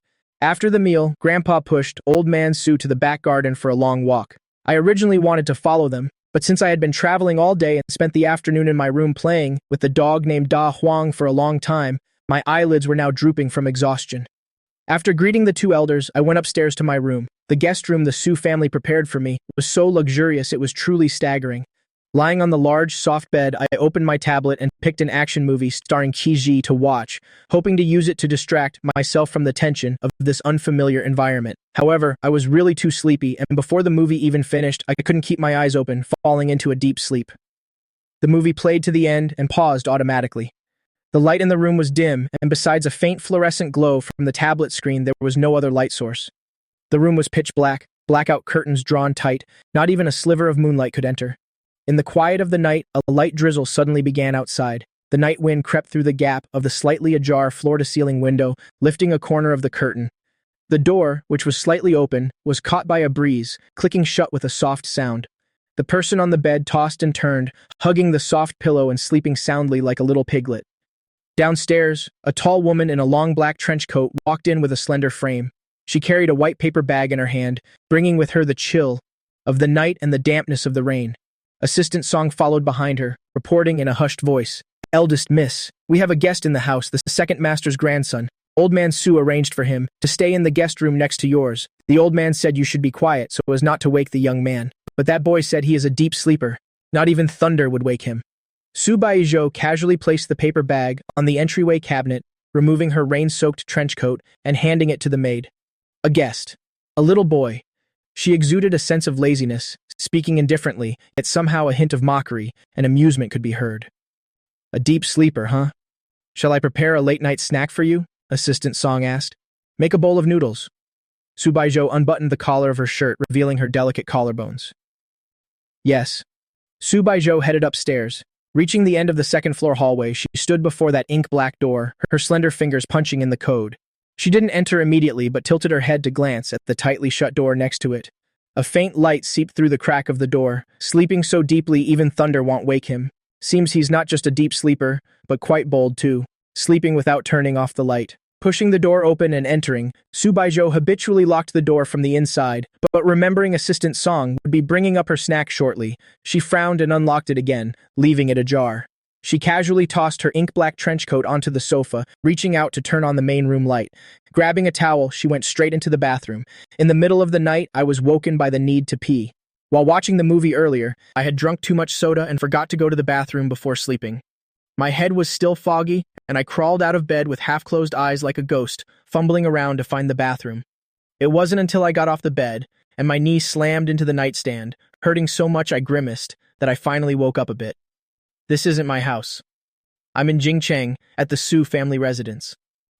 After the meal, Grandpa pushed Old Man Su to the back garden for a long walk. I originally wanted to follow them, but since I had been traveling all day and spent the afternoon in my room playing with the dog named Da Huang for a long time, my eyelids were now drooping from exhaustion. After greeting the two elders, I went upstairs to my room. The guest room the Su family prepared for me was so luxurious it was truly staggering. Lying on the large, soft bed, I opened my tablet and picked an action movie starring Qi Ji to watch, hoping to use it to distract myself from the tension of this unfamiliar environment. However, I was really too sleepy, and before the movie even finished, I couldn't keep my eyes open, falling into a deep sleep. The movie played to the end and paused automatically. The light in the room was dim, and besides a faint fluorescent glow from the tablet screen, there was no other light source. The room was pitch black, blackout curtains drawn tight, not even a sliver of moonlight could enter. In the quiet of the night, a light drizzle suddenly began outside. The night wind crept through the gap of the slightly ajar floor-to-ceiling window, lifting a corner of the curtain. The door, which was slightly open, was caught by a breeze, clicking shut with a soft sound. The person on the bed tossed and turned, hugging the soft pillow and sleeping soundly like a little piglet. Downstairs, a tall woman in a long black trench coat walked in with a slender frame. She carried a white paper bag in her hand, bringing with her the chill of the night and the dampness of the rain. Assistant Song followed behind her, reporting in a hushed voice. Eldest Miss, we have a guest in the house, the second master's grandson. Old Man Su arranged for him to stay in the guest room next to yours. The old man said you should be quiet so as not to wake the young man. But that boy said he is a deep sleeper. Not even thunder would wake him. Subaiho casually placed the paper bag on the entryway cabinet, removing her rain-soaked trench coat and handing it to the maid. A guest. A little boy. She exuded a sense of laziness, speaking indifferently, yet somehow a hint of mockery and amusement could be heard. A deep sleeper, huh? Shall I prepare a late-night snack for you? Assistant Song asked. Make a bowl of noodles. Subaiho unbuttoned the collar of her shirt, revealing her delicate collarbones. Yes. Subaiho headed upstairs. Reaching the end of the second-floor hallway, she stood before that ink-black door, her slender fingers punching in the code. She didn't enter immediately, but tilted her head to glance at the tightly shut door next to it. A faint light seeped through the crack of the door, sleeping so deeply even thunder won't wake him. Seems he's not just a deep sleeper, but quite bold too, sleeping without turning off the light. Pushing the door open and entering, Subaiho habitually locked the door from the inside, but remembering Assistant Song would be bringing up her snack shortly, she frowned and unlocked it again, leaving it ajar. She casually tossed her ink-black trench coat onto the sofa, reaching out to turn on the main room light. Grabbing a towel, she went straight into the bathroom. In the middle of the night, I was woken by the need to pee. While watching the movie earlier, I had drunk too much soda and forgot to go to the bathroom before sleeping. My head was still foggy, and I crawled out of bed with half-closed eyes like a ghost, fumbling around to find the bathroom. It wasn't until I got off the bed, and my knee slammed into the nightstand, hurting so much I grimaced, that I finally woke up a bit. This isn't my house. I'm in Jingcheng, at the Su family residence.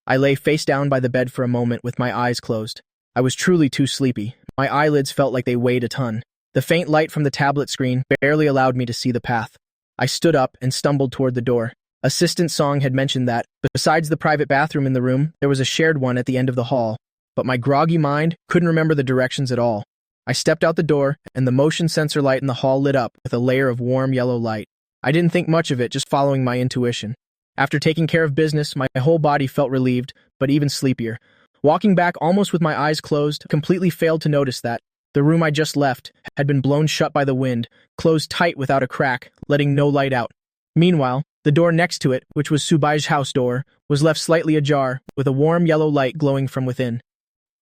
I lay face down by the bed for a moment with my eyes closed. I was truly too sleepy. My eyelids felt like they weighed a ton. The faint light from the tablet screen barely allowed me to see the path. I stood up and stumbled toward the door. Assistant Song had mentioned that, besides the private bathroom in the room, there was a shared one at the end of the hall. But my groggy mind couldn't remember the directions at all. I stepped out the door, and the motion sensor light in the hall lit up with a layer of warm yellow light. I didn't think much of it, just following my intuition. After taking care of business, my whole body felt relieved, but even sleepier. Walking back almost with my eyes closed, completely failed to notice that the room I just left had been blown shut by the wind, closed tight without a crack, letting no light out. Meanwhile, the door next to it, which was Subai's house door, was left slightly ajar, with a warm yellow light glowing from within.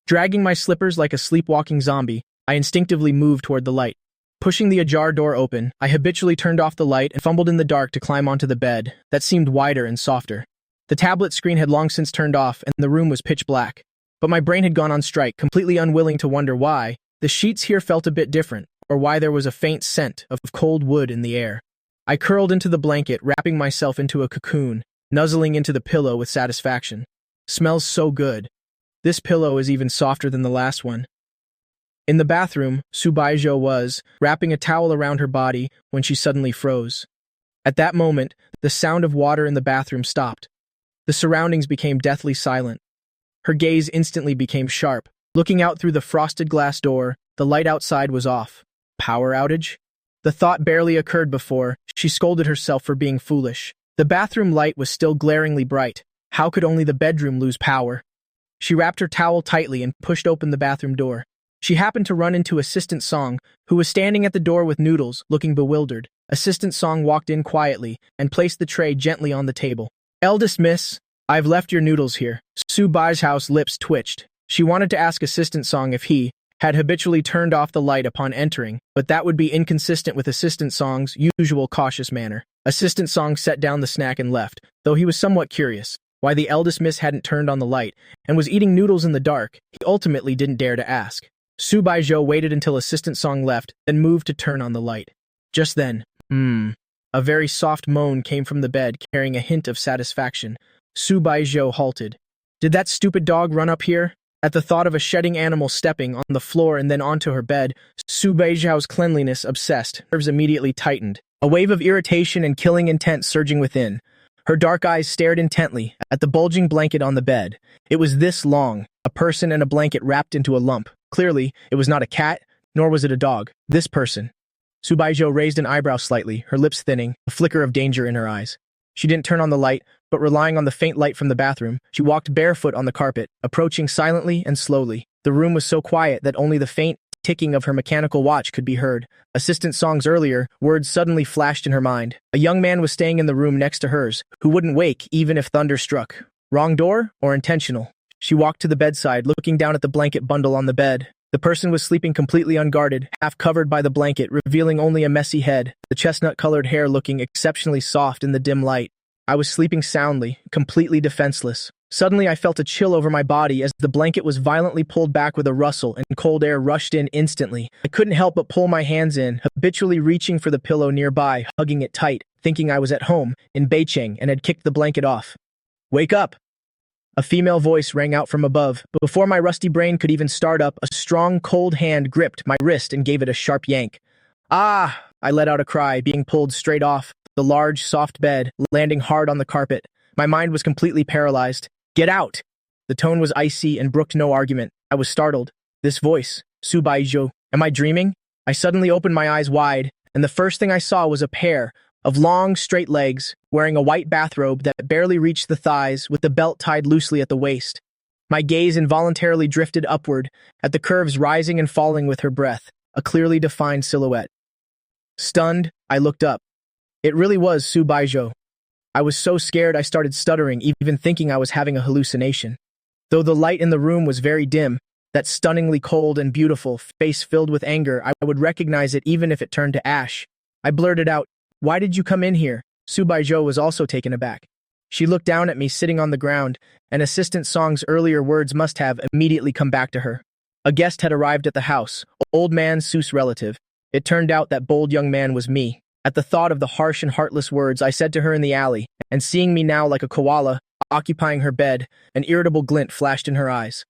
Dragging my slippers like a sleepwalking zombie, I instinctively moved toward the light. Pushing the ajar door open, I habitually turned off the light and fumbled in the dark to climb onto the bed, that seemed wider and softer. The tablet screen had long since turned off, and the room was pitch black. But my brain had gone on strike, completely unwilling to wonder why. The sheets here felt a bit different, or why there was a faint scent of cold wood in the air. I curled into the blanket, wrapping myself into a cocoon, nuzzling into the pillow with satisfaction. Smells so good. This pillow is even softer than the last one. In the bathroom, Subaiho was wrapping a towel around her body when she suddenly froze. At that moment, the sound of water in the bathroom stopped. The surroundings became deathly silent. Her gaze instantly became sharp. Looking out through the frosted glass door, the light outside was off. Power outage? The thought barely occurred before she scolded herself for being foolish. The bathroom light was still glaringly bright. How could only the bedroom lose power? She wrapped her towel tightly and pushed open the bathroom door. She happened to run into Assistant Song, who was standing at the door with noodles, looking bewildered. Assistant Song walked in quietly and placed the tray gently on the table. "Eldest miss, I've left your noodles here." Subaiho's lips twitched. She wanted to ask Assistant Song if he had habitually turned off the light upon entering, but that would be inconsistent with Assistant Song's usual cautious manner. Assistant Song set down the snack and left, though he was somewhat curious why the eldest miss hadn't turned on the light and was eating noodles in the dark. He ultimately didn't dare to ask. Subaiho waited until Assistant Song left, then moved to turn on the light. Just then, a very soft moan came from the bed, carrying a hint of satisfaction. Subaiho halted. Did that stupid dog run up here? At the thought of a shedding animal stepping on the floor and then onto her bed, Subaiho's cleanliness obsessed nerves immediately tightened, a wave of irritation and killing intent surging within. Her dark eyes stared intently at the bulging blanket on the bed. It was this long, a person and a blanket wrapped into a lump. Clearly, it was not a cat, nor was it a dog. This person. Subaiho raised an eyebrow slightly, her lips thinning, a flicker of danger in her eyes. She didn't turn on the light, but relying on the faint light from the bathroom, she walked barefoot on the carpet, approaching silently and slowly. The room was so quiet that only the faint ticking of her mechanical watch could be heard. Assistant Song's earlier words suddenly flashed in her mind. A young man was staying in the room next to hers, who wouldn't wake even if thunder struck. Wrong door or intentional? She walked to the bedside, looking down at the blanket bundle on the bed. The person was sleeping completely unguarded, half covered by the blanket, revealing only a messy head, the chestnut-colored hair looking exceptionally soft in the dim light. I was sleeping soundly, completely defenseless. Suddenly I felt a chill over my body as the blanket was violently pulled back with a rustle and cold air rushed in instantly. I couldn't help but pull my hands in, habitually reaching for the pillow nearby, hugging it tight, thinking I was at home, in Beijing, and had kicked the blanket off. "Wake up!" A female voice rang out from above, but before my rusty brain could even start up, a strong, cold hand gripped my wrist and gave it a sharp yank. Ah! I let out a cry, being pulled straight off the large, soft bed, landing hard on the carpet. My mind was completely paralyzed. Get out! The tone was icy and brooked no argument. I was startled. This voice, Subaiho. Am I dreaming? I suddenly opened my eyes wide, and the first thing I saw was a pair of long, straight legs, wearing a white bathrobe that barely reached the thighs with the belt tied loosely at the waist. My gaze involuntarily drifted upward, at the curves rising and falling with her breath, a clearly defined silhouette. Stunned, I looked up. It really was Subaiho. I was so scared I started stuttering, even thinking I was having a hallucination. Though the light in the room was very dim, that stunningly cold and beautiful face filled with anger, I would recognize it even if it turned to ash. I blurted out, "Why did you come in here?" Subaiho was also taken aback. She looked down at me sitting on the ground, and Assistant Song's earlier words must have immediately come back to her. A guest had arrived at the house, old man Su's relative. It turned out that bold young man was me. At the thought of the harsh and heartless words I said to her in the alley, and seeing me now like a koala, occupying her bed, an irritable glint flashed in her eyes.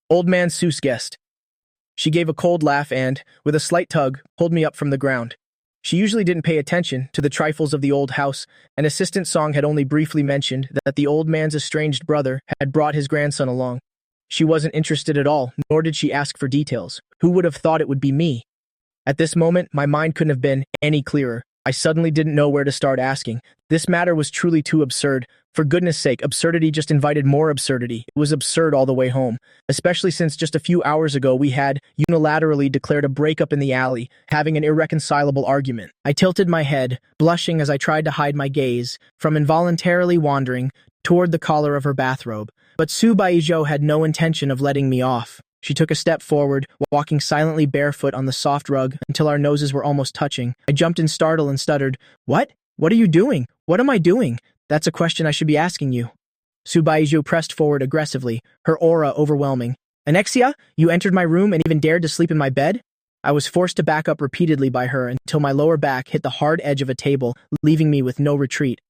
Old man Su's guest. She gave a cold laugh and, with a slight tug, pulled me up from the ground. She usually didn't pay attention to the trifles of the old house, and Assistant Song had only briefly mentioned that the old man's estranged brother had brought his grandson along. She wasn't interested at all, nor did she ask for details. Who would have thought it would be me? At this moment, my mind couldn't have been any clearer. I suddenly didn't know where to start asking. This matter was truly too absurd. For goodness sake, absurdity just invited more absurdity. It was absurd all the way home, especially since just a few hours ago we had unilaterally declared a breakup in the alley, having an irreconcilable argument. I tilted my head, blushing as I tried to hide my gaze from involuntarily wandering toward the collar of her bathrobe. But Subaiho had no intention of letting me off. She took a step forward, walking silently barefoot on the soft rug until our noses were almost touching. I jumped in startle and stuttered, "What? What are you doing? What am I doing? That's a question I should be asking you." Subaiho pressed forward aggressively, her aura overwhelming. "Anexia, you entered my room and even dared to sleep in my bed?" I was forced to back up repeatedly by her until my lower back hit the hard edge of a table, leaving me with no retreat.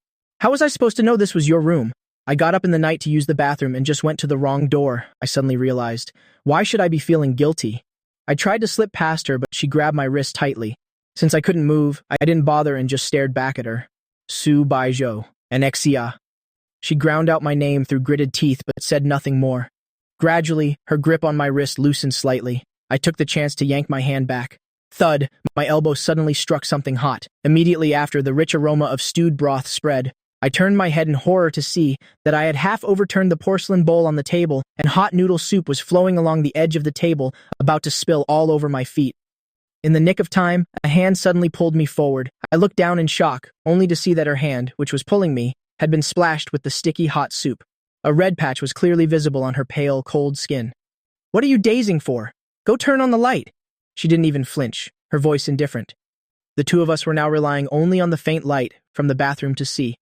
"How was I supposed to know this was your room? I got up in the night to use the bathroom and just went to the wrong door," I suddenly realized. Why should I be feeling guilty? I tried to slip past her, but she grabbed my wrist tightly. Since I couldn't move, I didn't bother and just stared back at her. Subaiho, Anexia. She ground out my name through gritted teeth but said nothing more. Gradually, her grip on my wrist loosened slightly. I took the chance to yank my hand back. Thud, my elbow suddenly struck something hot. Immediately after, the rich aroma of stewed broth spread. I turned my head in horror to see that I had half overturned the porcelain bowl on the table, and hot noodle soup was flowing along the edge of the table, about to spill all over my feet. In the nick of time, a hand suddenly pulled me forward. I looked down in shock, only to see that her hand, which was pulling me, had been splashed with the sticky hot soup. A red patch was clearly visible on her pale, cold skin. "What are you dazing for? Go turn on the light." She didn't even flinch, her voice indifferent. The two of us were now relying only on the faint light from the bathroom to see.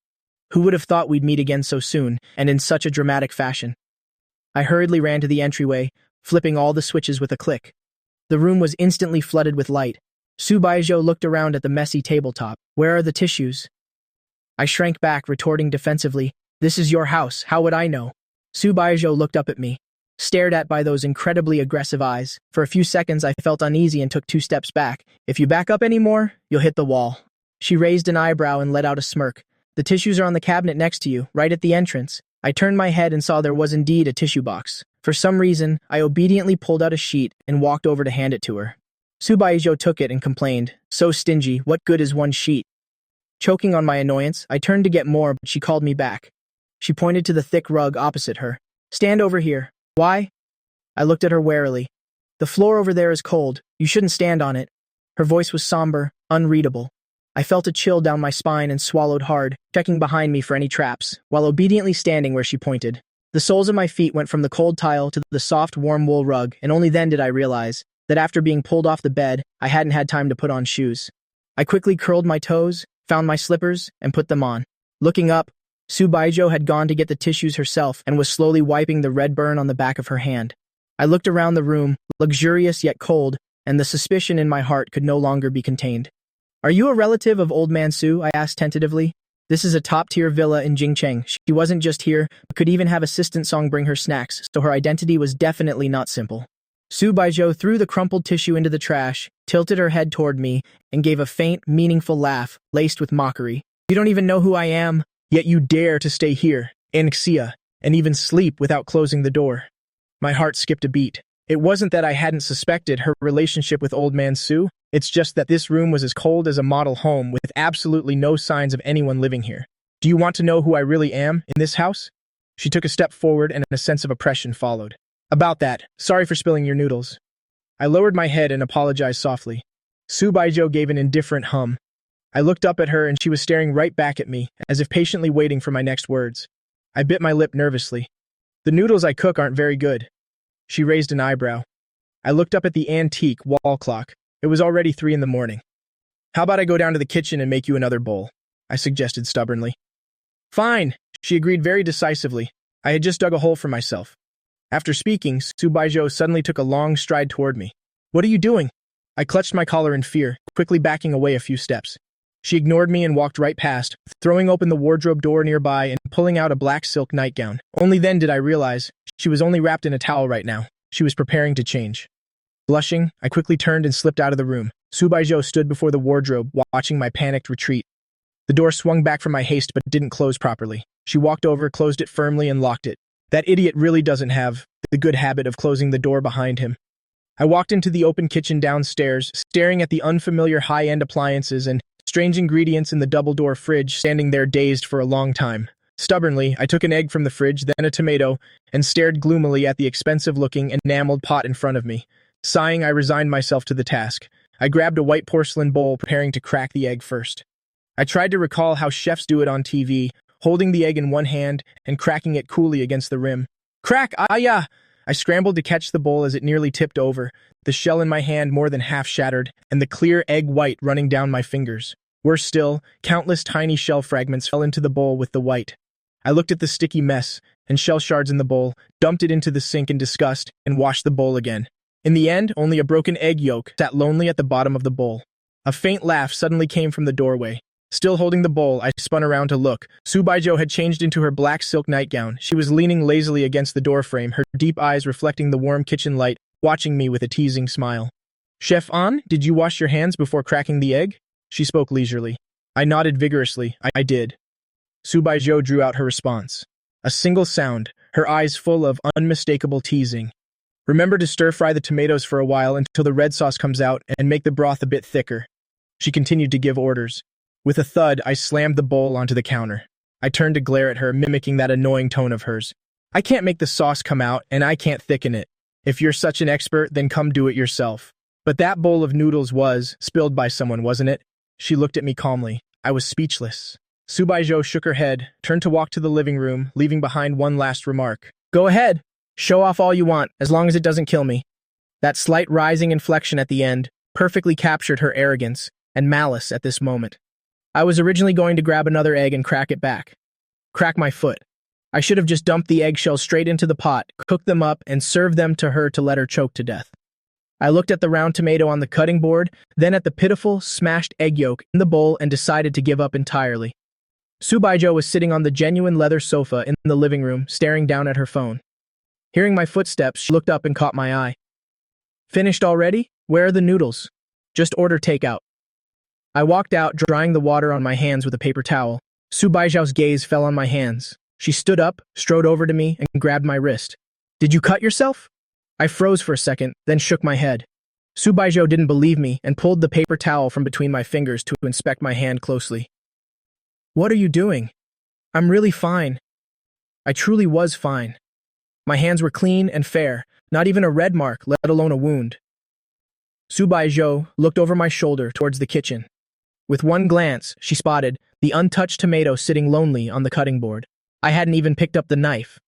Who would have thought we'd meet again so soon, and in such a dramatic fashion? I hurriedly ran to the entryway, flipping all the switches with a click. The room was instantly flooded with light. Subaiho looked around at the messy tabletop. "Where are the tissues?" I shrank back, retorting defensively, "This is your house, how would I know?" Subaiho looked up at me, stared at by those incredibly aggressive eyes. For a few seconds I felt uneasy and took 2 steps back. "If you back up any more, you'll hit the wall." She raised an eyebrow and let out a smirk. "The tissues are on the cabinet next to you, right at the entrance." I turned my head and saw there was indeed a tissue box. For some reason, I obediently pulled out a sheet and walked over to hand it to her. Subaiho took it and complained, "So stingy, what good is one sheet?" Choking on my annoyance, I turned to get more, but she called me back. She pointed to the thick rug opposite her. "Stand over here." "Why?" I looked at her warily. "The floor over there is cold. You shouldn't stand on it." Her voice was somber, unreadable. I felt a chill down my spine and swallowed hard, checking behind me for any traps, while obediently standing where she pointed. The soles of my feet went from the cold tile to the soft, warm wool rug, and only then did I realize that after being pulled off the bed, I hadn't had time to put on shoes. I quickly curled my toes, found my slippers, and put them on. Looking up, Subaiho had gone to get the tissues herself and was slowly wiping the red burn on the back of her hand. I looked around the room, luxurious yet cold, and the suspicion in my heart could no longer be contained. "Are you a relative of Old Man Su?" I asked tentatively. This is a top-tier villa in Jingcheng. She wasn't just here, but could even have assistant Song bring her snacks, so her identity was definitely not simple. Subaiho threw the crumpled tissue into the trash, tilted her head toward me, and gave a faint, meaningful laugh, laced with mockery. You don't even know who I am, yet you dare to stay here, in Xia, and even sleep without closing the door. My heart skipped a beat. It wasn't that I hadn't suspected her relationship with old man Su, it's just that this room was as cold as a model home with absolutely no signs of anyone living here. Do you want to know who I really am in this house? She took a step forward and a sense of oppression followed. About that, sorry for spilling your noodles. I lowered my head and apologized softly. Subaiho gave an indifferent hum. I looked up at her and she was staring right back at me, as if patiently waiting for my next words. I bit my lip nervously. The noodles I cook aren't very good. She raised an eyebrow. I looked up at the antique wall clock. It was already 3 in the morning. How about I go down to the kitchen and make you another bowl? I suggested stubbornly. Fine, she agreed very decisively. I had just dug a hole for myself. After speaking, Subaiho suddenly took a long stride toward me. What are you doing? I clutched my collar in fear, quickly backing away a few steps. She ignored me and walked right past, throwing open the wardrobe door nearby and pulling out a black silk nightgown. Only then did I realize she was only wrapped in a towel right now. She was preparing to change. Blushing, I quickly turned and slipped out of the room. Subaiho stood before the wardrobe, watching my panicked retreat. The door swung back from my haste but didn't close properly. She walked over, closed it firmly, and locked it. That idiot really doesn't have the good habit of closing the door behind him. I walked into the open kitchen downstairs, staring at the unfamiliar high-end appliances and strange ingredients in the double-door fridge, standing there dazed for a long time. Stubbornly, I took an egg from the fridge, then a tomato, and stared gloomily at the expensive-looking, enameled pot in front of me. Sighing, I resigned myself to the task. I grabbed a white porcelain bowl, preparing to crack the egg first. I tried to recall how chefs do it on TV, holding the egg in one hand and cracking it coolly against the rim. Crack! Ah-ya! I scrambled to catch the bowl as it nearly tipped over, the shell in my hand more than half shattered, and the clear egg white running down my fingers. Worse still, countless tiny shell fragments fell into the bowl with the white. I looked at the sticky mess and shell shards in the bowl, dumped it into the sink in disgust, and washed the bowl again. In the end, only a broken egg yolk sat lonely at the bottom of the bowl. A faint laugh suddenly came from the doorway. Still holding the bowl, I spun around to look. Subaiho had changed into her black silk nightgown. She was leaning lazily against the doorframe, her deep eyes reflecting the warm kitchen light, watching me with a teasing smile. Chef An, did you wash your hands before cracking the egg? She spoke leisurely. I nodded vigorously. I did. Subaiho drew out her response. A single sound, her eyes full of unmistakable teasing. Remember to stir-fry the tomatoes for a while until the red sauce comes out and make the broth a bit thicker. She continued to give orders. With a thud, I slammed the bowl onto the counter. I turned to glare at her, mimicking that annoying tone of hers. I can't make the sauce come out, and I can't thicken it. If you're such an expert, then come do it yourself. But that bowl of noodles was spilled by someone, wasn't it? She looked at me calmly. I was speechless. Subaiho shook her head, turned to walk to the living room, leaving behind one last remark. Go ahead. Show off all you want, as long as it doesn't kill me. That slight rising inflection at the end perfectly captured her arrogance and malice at this moment. I was originally going to grab another egg and crack it back. Crack my foot. I should have just dumped the eggshells straight into the pot, cooked them up, and served them to her to let her choke to death. I looked at the round tomato on the cutting board, then at the pitiful, smashed egg yolk in the bowl and decided to give up entirely. Subaiho was sitting on the genuine leather sofa in the living room, staring down at her phone. Hearing my footsteps, she looked up and caught my eye. Finished already? Where are the noodles? Just order takeout. I walked out, drying the water on my hands with a paper towel. Subaiho's gaze fell on my hands. She stood up, strode over to me, and grabbed my wrist. Did you cut yourself? I froze for a second, then shook my head. Subaiho didn't believe me and pulled the paper towel from between my fingers to inspect my hand closely. What are you doing? I'm really fine. I truly was fine. My hands were clean and fair, not even a red mark, let alone a wound. Subaiho looked over my shoulder towards the kitchen. With one glance, she spotted the untouched tomato sitting lonely on the cutting board. I hadn't even picked up the knife.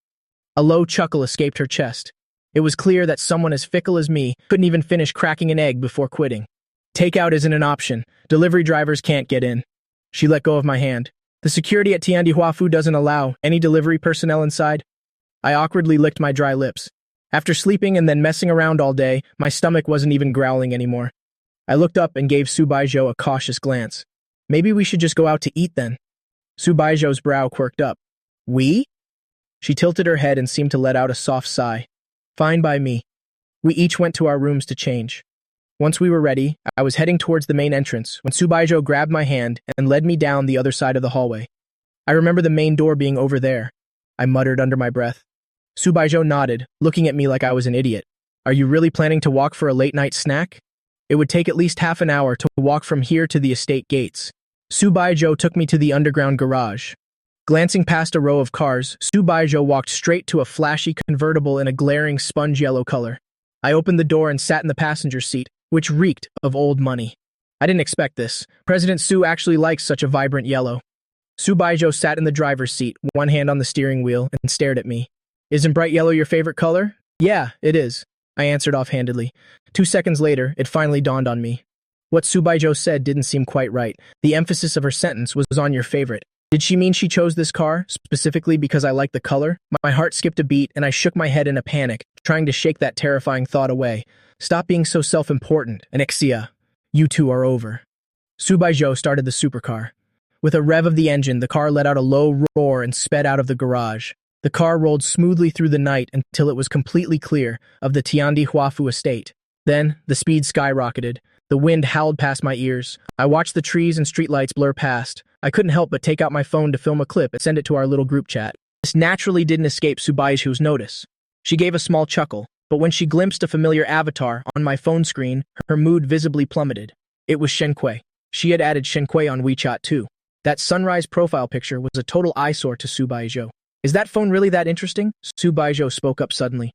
A low chuckle escaped her chest. It was clear that someone as fickle as me couldn't even finish cracking an egg before quitting. Takeout isn't an option. Delivery drivers can't get in. She let go of my hand. The security at Tiandihuafu doesn't allow any delivery personnel inside. I awkwardly licked my dry lips. After sleeping and then messing around all day, my stomach wasn't even growling anymore. I looked up and gave Subaiho a cautious glance. Maybe we should just go out to eat then. Subaijo's brow quirked up. We? She tilted her head and seemed to let out a soft sigh. Fine by me. We each went to our rooms to change. Once we were ready, I was heading towards the main entrance when Subaijo grabbed my hand and led me down the other side of the hallway. I remember the main door being over there. I muttered under my breath. Subaijo nodded, looking at me like I was an idiot. Are you really planning to walk for a late-night snack? It would take at least half an hour to walk from here to the estate gates. Subaijo took me to the underground garage. Glancing past a row of cars, Subaijo walked straight to a flashy convertible in a glaring sponge yellow color. I opened the door and sat in the passenger seat, which reeked of old money. I didn't expect this. President Su actually likes such a vibrant yellow. Subaijo sat in the driver's seat, one hand on the steering wheel, and stared at me. Isn't bright yellow your favorite color? Yeah, it is, I answered offhandedly. 2 seconds later, it finally dawned on me. What Subaijo said didn't seem quite right. The emphasis of her sentence was on your favorite. Did she mean she chose this car, specifically because I liked the color? My heart skipped a beat and I shook my head in a panic, trying to shake that terrifying thought away. Stop being so self-important, Anixia. You two are over. Subaijo started the supercar. With a rev of the engine, the car let out a low roar and sped out of the garage. The car rolled smoothly through the night until it was completely clear of the Tiandi Huafu estate. Then, the speed skyrocketed. The wind howled past my ears. I watched the trees and streetlights blur past. I couldn't help but take out my phone to film a clip and send it to our little group chat. This naturally didn't escape Subaijo's notice. She gave a small chuckle, but when she glimpsed a familiar avatar on my phone screen, her mood visibly plummeted. It was Shenque. She had added Shenque on WeChat too. That sunrise profile picture was a total eyesore to Subaijo. Is that phone really that interesting? Subaijo spoke up suddenly.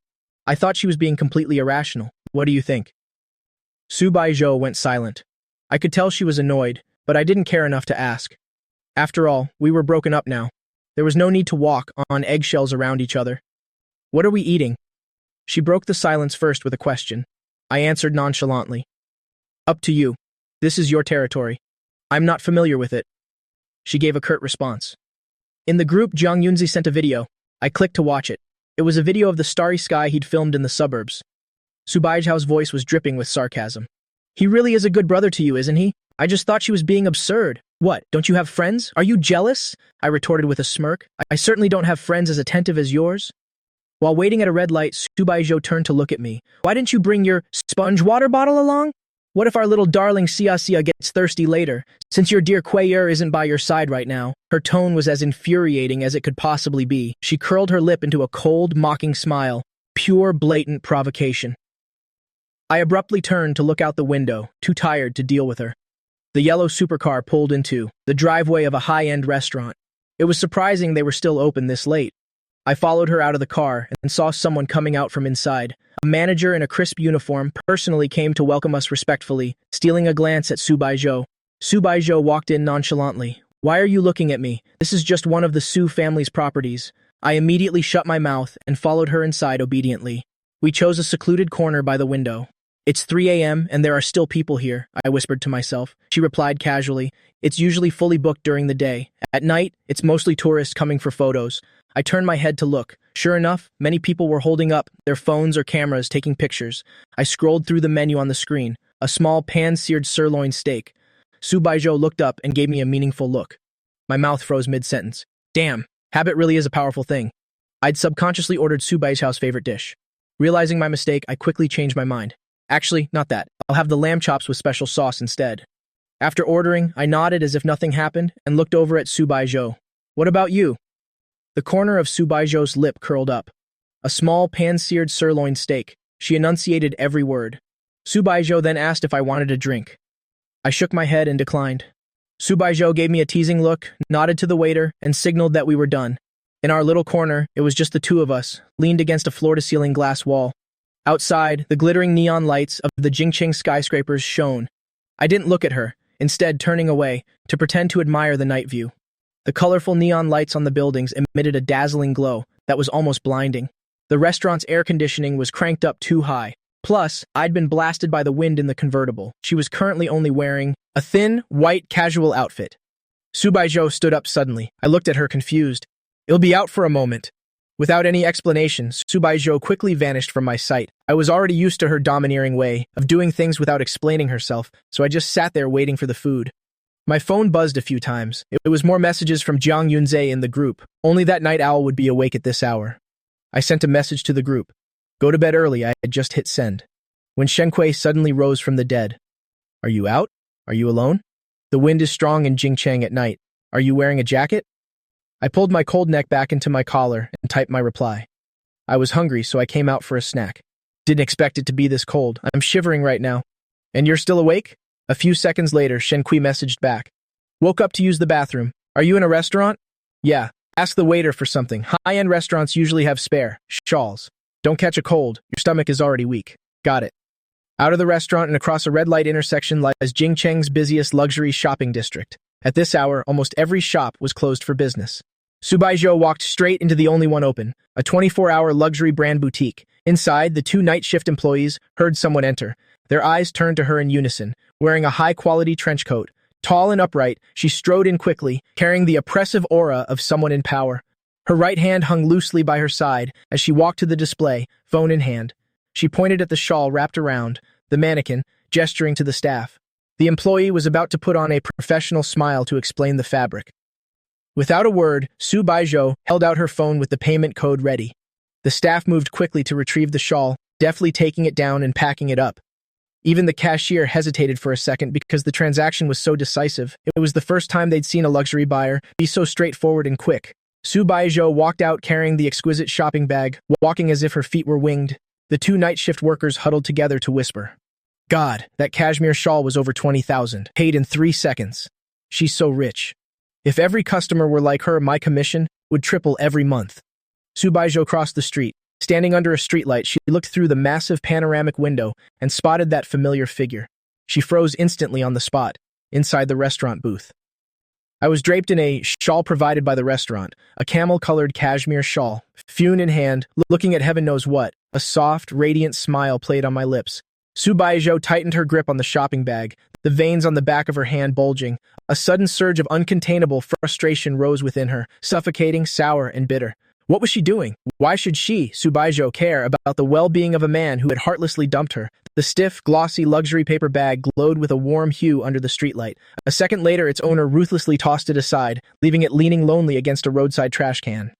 I thought she was being completely irrational. What do you think? Subaijo went silent. I could tell she was annoyed, but I didn't care enough to ask. After all, we were broken up now. There was no need to walk on eggshells around each other. What are we eating? She broke the silence first with a question. I answered nonchalantly. Up to you. This is your territory. I'm not familiar with it. She gave a curt response. In the group, Jiang Yunzi sent a video. I clicked to watch it. It was a video of the starry sky he'd filmed in the suburbs. Subaijo's voice was dripping with sarcasm. He really is a good brother to you, isn't he? I just thought she was being absurd. What, don't you have friends? Are you jealous? I retorted with a smirk. I certainly don't have friends as attentive as yours. While waiting at a red light, Subaijo turned to look at me. Why didn't you bring your sponge water bottle along? What if our little darling Sia gets thirsty later, since your dear Kuei isn't by your side right now? Her tone was as infuriating as it could possibly be. She curled her lip into a cold, mocking smile. Pure, blatant provocation. I abruptly turned to look out the window, too tired to deal with her. The yellow supercar pulled into the driveway of a high-end restaurant. It was surprising they were still open this late. I followed her out of the car and saw someone coming out from inside. A manager in a crisp uniform personally came to welcome us respectfully, stealing a glance at Subaijo. Subaijo walked in nonchalantly. Why are you looking at me? This is just one of the Su family's properties. I immediately shut my mouth and followed her inside obediently. We chose a secluded corner by the window. It's 3 a.m. and there are still people here, I whispered to myself. She replied casually. It's usually fully booked during the day. At night, it's mostly tourists coming for photos. I turned my head to look. Sure enough, many people were holding up their phones or cameras taking pictures. I scrolled through the menu on the screen. A small pan-seared sirloin steak. Subaijo looked up and gave me a meaningful look. My mouth froze mid-sentence. Damn, habit really is a powerful thing. I'd subconsciously ordered Subaijo's favorite dish. Realizing my mistake, I quickly changed my mind. Actually, not that. I'll have the lamb chops with special sauce instead. After ordering, I nodded as if nothing happened and looked over at Subaijo. What about you? The corner of Subaijo's lip curled up. A small pan-seared sirloin steak. She enunciated every word. Subaijo then asked if I wanted a drink. I shook my head and declined. Subaijo gave me a teasing look, nodded to the waiter, and signaled that we were done. In our little corner, it was just the two of us, leaned against a floor-to-ceiling glass wall. Outside, the glittering neon lights of the Jingshi skyscrapers shone. I didn't look at her, instead turning away, to pretend to admire the night view. The colorful neon lights on the buildings emitted a dazzling glow that was almost blinding. The restaurant's air conditioning was cranked up too high. Plus, I'd been blasted by the wind in the convertible. She was currently only wearing a thin, white, casual outfit. Subaijo stood up suddenly. I looked at her confused. It'll be out for a moment. Without any explanation, Subaijo quickly vanished from my sight. I was already used to her domineering way of doing things without explaining herself, so I just sat there waiting for the food. My phone buzzed a few times. It was more messages from Jiang Yunzhe in the group. Only that night owl would be awake at this hour. I sent a message to the group. Go to bed early, I had just hit send. When Shenqui suddenly rose from the dead. Are you out? Are you alone? The wind is strong in Jingcheng at night. Are you wearing a jacket? I pulled my cold neck back into my collar and typed my reply. I was hungry, so I came out for a snack. Didn't expect it to be this cold. I'm shivering right now. And you're still awake? A few seconds later, Shenqui messaged back. Woke up to use the bathroom. Are you in a restaurant? Yeah. Ask the waiter for something. High-end restaurants usually have spare shawls. Don't catch a cold. Your stomach is already weak. Got it. Out of the restaurant and across a red light intersection lies Jingcheng's busiest luxury shopping district. At this hour, almost every shop was closed for business. Subaiho walked straight into the only one open, a 24-hour luxury brand boutique. Inside, the two night shift employees heard someone enter. Their eyes turned to her in unison. Wearing a high-quality trench coat, tall and upright, she strode in quickly, carrying the oppressive aura of someone in power. Her right hand hung loosely by her side as she walked to the display, phone in hand. She pointed at the shawl wrapped around the mannequin, gesturing to the staff. The employee was about to put on a professional smile to explain the fabric. Without a word, Subaiho held out her phone with the payment code ready. The staff moved quickly to retrieve the shawl, deftly taking it down and packing it up. Even the cashier hesitated for a second because the transaction was so decisive. It was the first time they'd seen a luxury buyer be so straightforward and quick. Subaiho walked out carrying the exquisite shopping bag, walking as if her feet were winged. The two night shift workers huddled together to whisper. God, that cashmere shawl was over 20,000, paid in 3 seconds. She's so rich. If every customer were like her, my commission would triple every month. Subaiho crossed the street. Standing under a streetlight, she looked through the massive panoramic window and spotted that familiar figure. She froze instantly on the spot, inside the restaurant booth. I was draped in a shawl provided by the restaurant, a camel-colored cashmere shawl, Fune in hand, looking at heaven knows what. A soft, radiant smile played on my lips. Subaiho tightened her grip on the shopping bag, the veins on the back of her hand bulging. A sudden surge of uncontainable frustration rose within her, suffocating, sour, and bitter. What was she doing? Why should she, Subaiho, care about the well-being of a man who had heartlessly dumped her? The stiff, glossy luxury paper bag glowed with a warm hue under the streetlight. A second later, its owner ruthlessly tossed it aside, leaving it leaning lonely against a roadside trash can.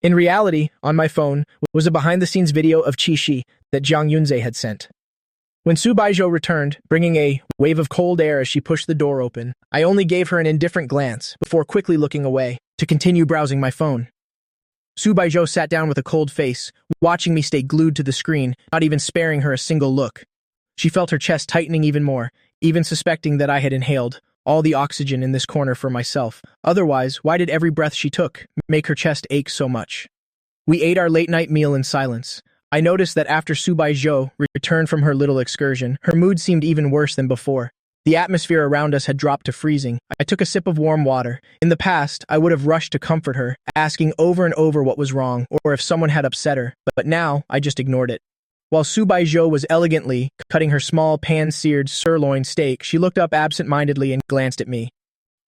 In reality, on my phone, was a behind-the-scenes video of Jingshi that Jiang Yunzhe had sent. When Subaiho returned, bringing a wave of cold air as she pushed the door open, I only gave her an indifferent glance before quickly looking away to continue browsing my phone. Subaiho sat down with a cold face, watching me stay glued to the screen, not even sparing her a single look. She felt her chest tightening even more, even suspecting that I had inhaled all the oxygen in this corner for myself. Otherwise, why did every breath she took make her chest ache so much? We ate our late-night meal in silence. I noticed that after Subaiho returned from her little excursion, her mood seemed even worse than before. The atmosphere around us had dropped to freezing. I took a sip of warm water. In the past, I would have rushed to comfort her, asking over and over what was wrong or if someone had upset her, but now I just ignored it. While Subaiho was elegantly cutting her small pan-seared sirloin steak, she looked up absent-mindedly and glanced at me.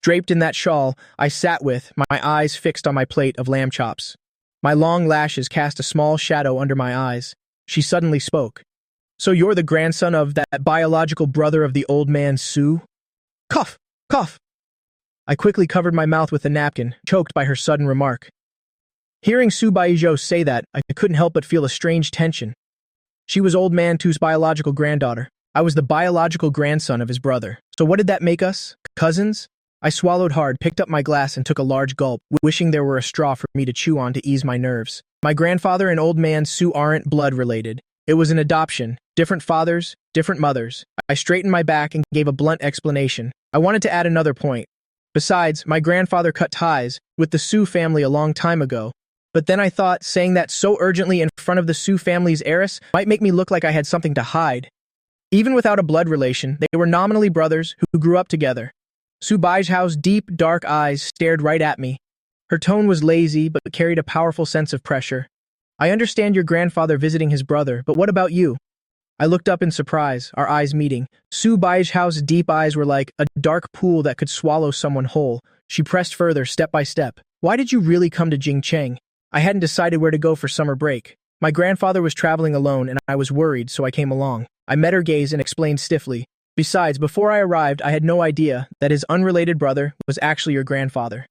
Draped in that shawl, I sat with my eyes fixed on my plate of lamb chops. My long lashes cast a small shadow under my eyes. She suddenly spoke. So you're the grandson of that biological brother of the old man Su? Cough! Cough! I quickly covered my mouth with a napkin, choked by her sudden remark. Hearing Subaiho say that, I couldn't help but feel a strange tension. She was old man Su's biological granddaughter. I was the biological grandson of his brother. So what did that make us? Cousins? I swallowed hard, picked up my glass and took a large gulp, wishing there were a straw for me to chew on to ease my nerves. My grandfather and old man Su aren't blood-related. It was an adoption. Different fathers, different mothers. I straightened my back and gave a blunt explanation. I wanted to add another point. Besides, my grandfather cut ties with the Su family a long time ago. But then I thought saying that so urgently in front of the Su family's heiress might make me look like I had something to hide. Even without a blood relation, they were nominally brothers who grew up together. Subaiho's deep, dark eyes stared right at me. Her tone was lazy but carried a powerful sense of pressure. I understand your grandfather visiting his brother, but what about you? I looked up in surprise, our eyes meeting. Subaiho's deep eyes were like a dark pool that could swallow someone whole. She pressed further, step by step. Why did you really come to Jingcheng? I hadn't decided where to go for summer break. My grandfather was traveling alone and I was worried, so I came along. I met her gaze and explained stiffly. Besides, before I arrived, I had no idea that his unrelated brother was actually your grandfather.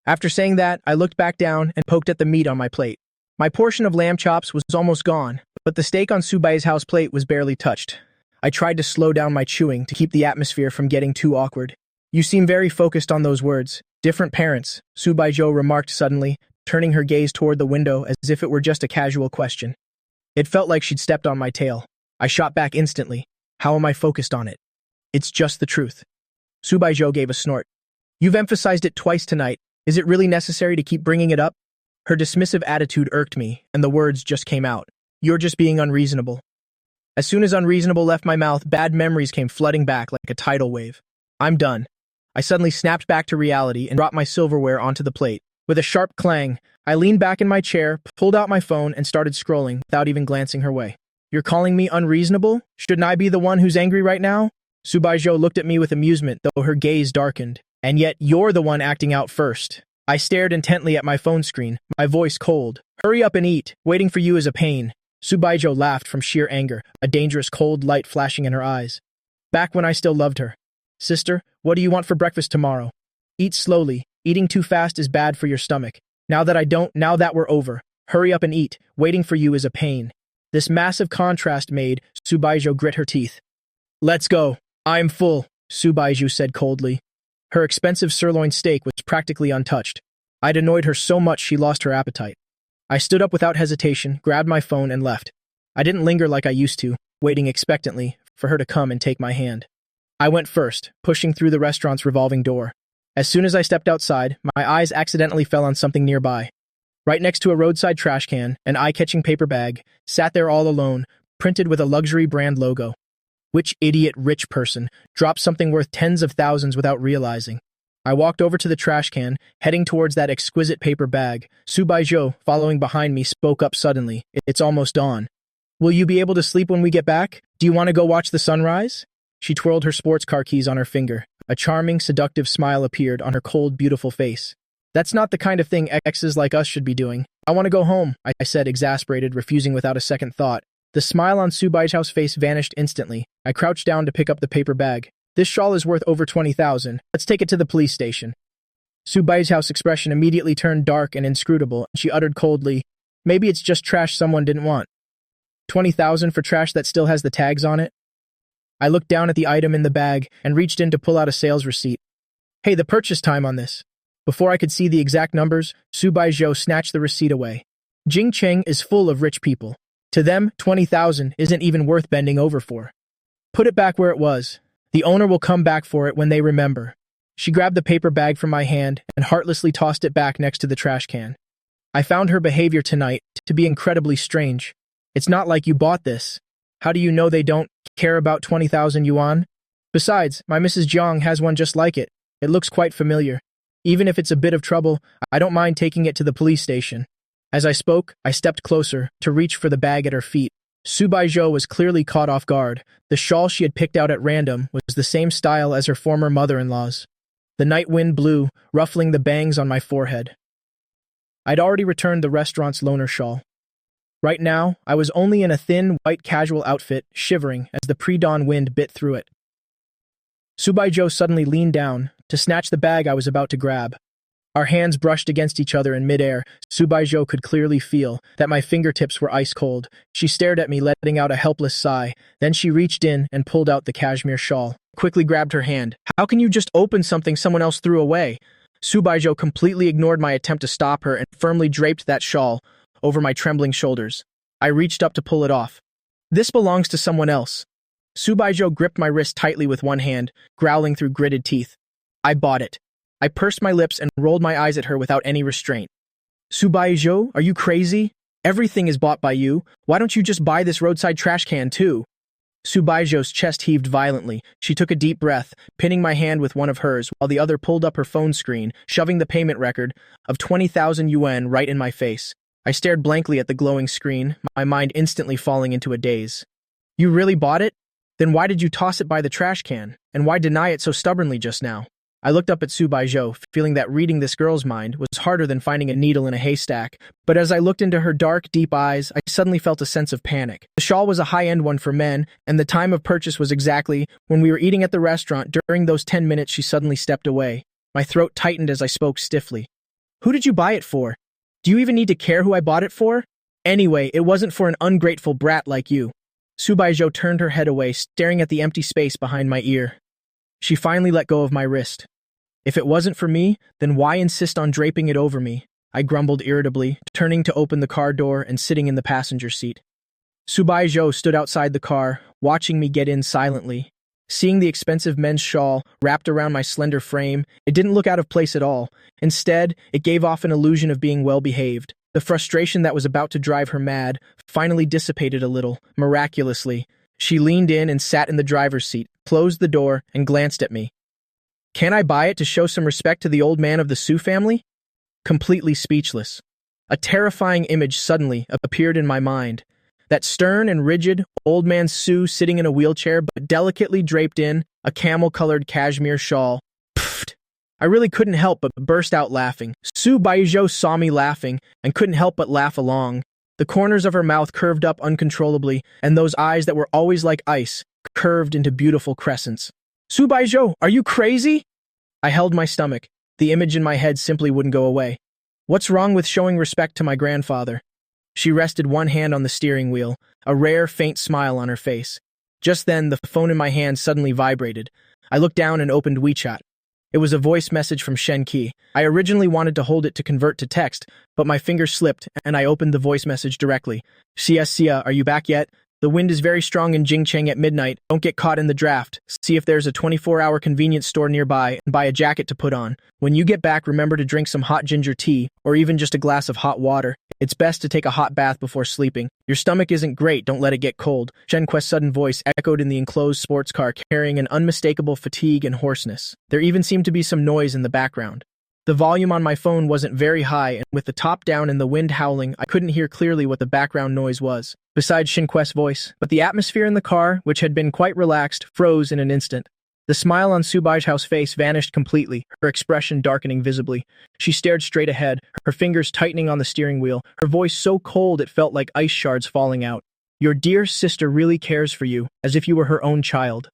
After saying that, I looked back down and poked at the meat on my plate. My portion of lamb chops was almost gone, but the steak on Subai's house plate was barely touched. I tried to slow down my chewing to keep the atmosphere from getting too awkward. You seem very focused on those words. Different parents, Subaiho remarked suddenly, turning her gaze toward the window as if it were just a casual question. It felt like she'd stepped on my tail. I shot back instantly. How am I focused on it? It's just the truth. Subaiho gave a snort. You've emphasized it twice tonight. Is it really necessary to keep bringing it up? Her dismissive attitude irked me, and the words just came out. You're just being unreasonable. As soon as unreasonable left my mouth, bad memories came flooding back like a tidal wave. I'm done. I suddenly snapped back to reality and dropped my silverware onto the plate. With a sharp clang, I leaned back in my chair, pulled out my phone, and started scrolling without even glancing her way. You're calling me unreasonable? Shouldn't I be the one who's angry right now? Subaiho looked at me with amusement, though her gaze darkened. And yet you're the one acting out first. I stared intently at my phone screen, my voice cold. Hurry up and eat. Waiting for you is a pain. Subaiho laughed from sheer anger, a dangerous cold light flashing in her eyes. Back when I still loved her. Sister, what do you want for breakfast tomorrow? Eat slowly. Eating too fast is bad for your stomach. Now that we're over. Hurry up and eat. Waiting for you is a pain. This massive contrast made Subaiho grit her teeth. Let's go. I'm full, Subaiho said coldly. Her expensive sirloin steak was practically untouched. I'd annoyed her so much she lost her appetite. I stood up without hesitation, grabbed my phone, and left. I didn't linger like I used to, waiting expectantly for her to come and take my hand. I went first, pushing through the restaurant's revolving door. As soon as I stepped outside, my eyes accidentally fell on something nearby. Right next to a roadside trash can, an eye-catching paper bag, sat there all alone, printed with a luxury brand logo. Which idiot rich person dropped something worth tens of thousands without realizing? I walked over to the trash can, heading towards that exquisite paper bag. Subaiho, following behind me, spoke up suddenly. It's almost dawn. Will you be able to sleep when we get back? Do you want to go watch the sunrise? She twirled her sports car keys on her finger. A charming, seductive smile appeared on her cold, beautiful face. That's not the kind of thing exes like us should be doing. I want to go home, I said, exasperated, refusing without a second thought. The smile on Subaiho's face vanished instantly. I crouched down to pick up the paper bag. This shawl is worth over 20,000. Let's take it to the police station. Subaiho's expression immediately turned dark and inscrutable, and she uttered coldly, maybe it's just trash someone didn't want. 20,000 for trash that still has the tags on it? I looked down at the item in the bag and reached in to pull out a sales receipt. Hey, the purchase time on this. Before I could see the exact numbers, Subaiho snatched the receipt away. Jingcheng is full of rich people. To them, 20,000 isn't even worth bending over for. Put it back where it was. The owner will come back for it when they remember. She grabbed the paper bag from my hand and heartlessly tossed it back next to the trash can. I found her behavior tonight to be incredibly strange. It's not like you bought this. How do you know they don't care about 20,000 yuan? Besides, my Mrs. Jiang has one just like it. It looks quite familiar. Even if it's a bit of trouble, I don't mind taking it to the police station. As I spoke, I stepped closer to reach for the bag at her feet. Subaiho was clearly caught off guard. The shawl she had picked out at random was the same style as her former mother-in-law's. The night wind blew, ruffling the bangs on my forehead. I'd already returned the restaurant's loaner shawl. Right now, I was only in a thin, white casual outfit, shivering as the pre-dawn wind bit through it. Subaiho suddenly leaned down to snatch the bag I was about to grab. Our hands brushed against each other in midair. Subaiho could clearly feel that my fingertips were ice cold. She stared at me, letting out a helpless sigh. Then she reached in and pulled out the cashmere shawl. Quickly grabbed her hand. How can you just open something someone else threw away? Subaiho completely ignored my attempt to stop her and firmly draped that shawl over my trembling shoulders. I reached up to pull it off. This belongs to someone else. Subaiho gripped my wrist tightly with one hand, growling through gritted teeth. I bought it. I pursed my lips and rolled my eyes at her without any restraint. Subaiho, are you crazy? Everything is bought by you. Why don't you just buy this roadside trash can too? Subaiho's chest heaved violently. She took a deep breath, pinning my hand with one of hers, while the other pulled up her phone screen, shoving the payment record of 20,000 yuan right in my face. I stared blankly at the glowing screen, my mind instantly falling into a daze. You really bought it? Then why did you toss it by the trash can? And why deny it so stubbornly just now? I looked up at Subaiho, feeling that reading this girl's mind was harder than finding a needle in a haystack. But as I looked into her dark, deep eyes, I suddenly felt a sense of panic. The shawl was a high-end one for men, and the time of purchase was exactly when we were eating at the restaurant. During those 10 minutes, she suddenly stepped away. My throat tightened as I spoke stiffly. Who did you buy it for? Do you even need to care who I bought it for? Anyway, it wasn't for an ungrateful brat like you. Subaiho turned her head away, staring at the empty space behind my ear. She finally let go of my wrist. If it wasn't for me, then why insist on draping it over me? I grumbled irritably, turning to open the car door and sitting in the passenger seat. Subaiho stood outside the car, watching me get in silently. Seeing the expensive men's shawl wrapped around my slender frame, it didn't look out of place at all. Instead, it gave off an illusion of being well-behaved. The frustration that was about to drive her mad finally dissipated a little, miraculously. She leaned in and sat in the driver's seat, closed the door, and glanced at me. Can I buy it to show some respect to the old man of the Su family? Completely speechless. A terrifying image suddenly appeared in my mind. That stern and rigid old man Su sitting in a wheelchair but delicately draped in a camel-colored cashmere shawl. Pfft! I really couldn't help but burst out laughing. Subaiho saw me laughing and couldn't help but laugh along. The corners of her mouth curved up uncontrollably, and those eyes that were always like ice curved into beautiful crescents. Subaiho, are you crazy? I held my stomach. The image in my head simply wouldn't go away. What's wrong with showing respect to my grandfather? She rested one hand on the steering wheel, a rare, faint smile on her face. Just then, the phone in my hand suddenly vibrated. I looked down and opened WeChat. It was a voice message from Shenki. I originally wanted to hold it to convert to text, but my fingers slipped, and I opened the voice message directly. Sia, are you back yet? The wind is very strong in Jingcheng at midnight. Don't get caught in the draft. See if there's a 24-hour convenience store nearby and buy a jacket to put on. When you get back, remember to drink some hot ginger tea, or even just a glass of hot water. It's best to take a hot bath before sleeping. Your stomach isn't great, don't let it get cold. Shenquest's sudden voice echoed in the enclosed sports car, carrying an unmistakable fatigue and hoarseness. There even seemed to be some noise in the background. The volume on my phone wasn't very high, and with the top down and the wind howling, I couldn't hear clearly what the background noise was, besides Shinquest's voice. But the atmosphere in the car, which had been quite relaxed, froze in an instant. The smile on Subaiho's face vanished completely, her expression darkening visibly. She stared straight ahead, her fingers tightening on the steering wheel, her voice so cold it felt like ice shards falling out. Your dear sister really cares for you, as if you were her own child.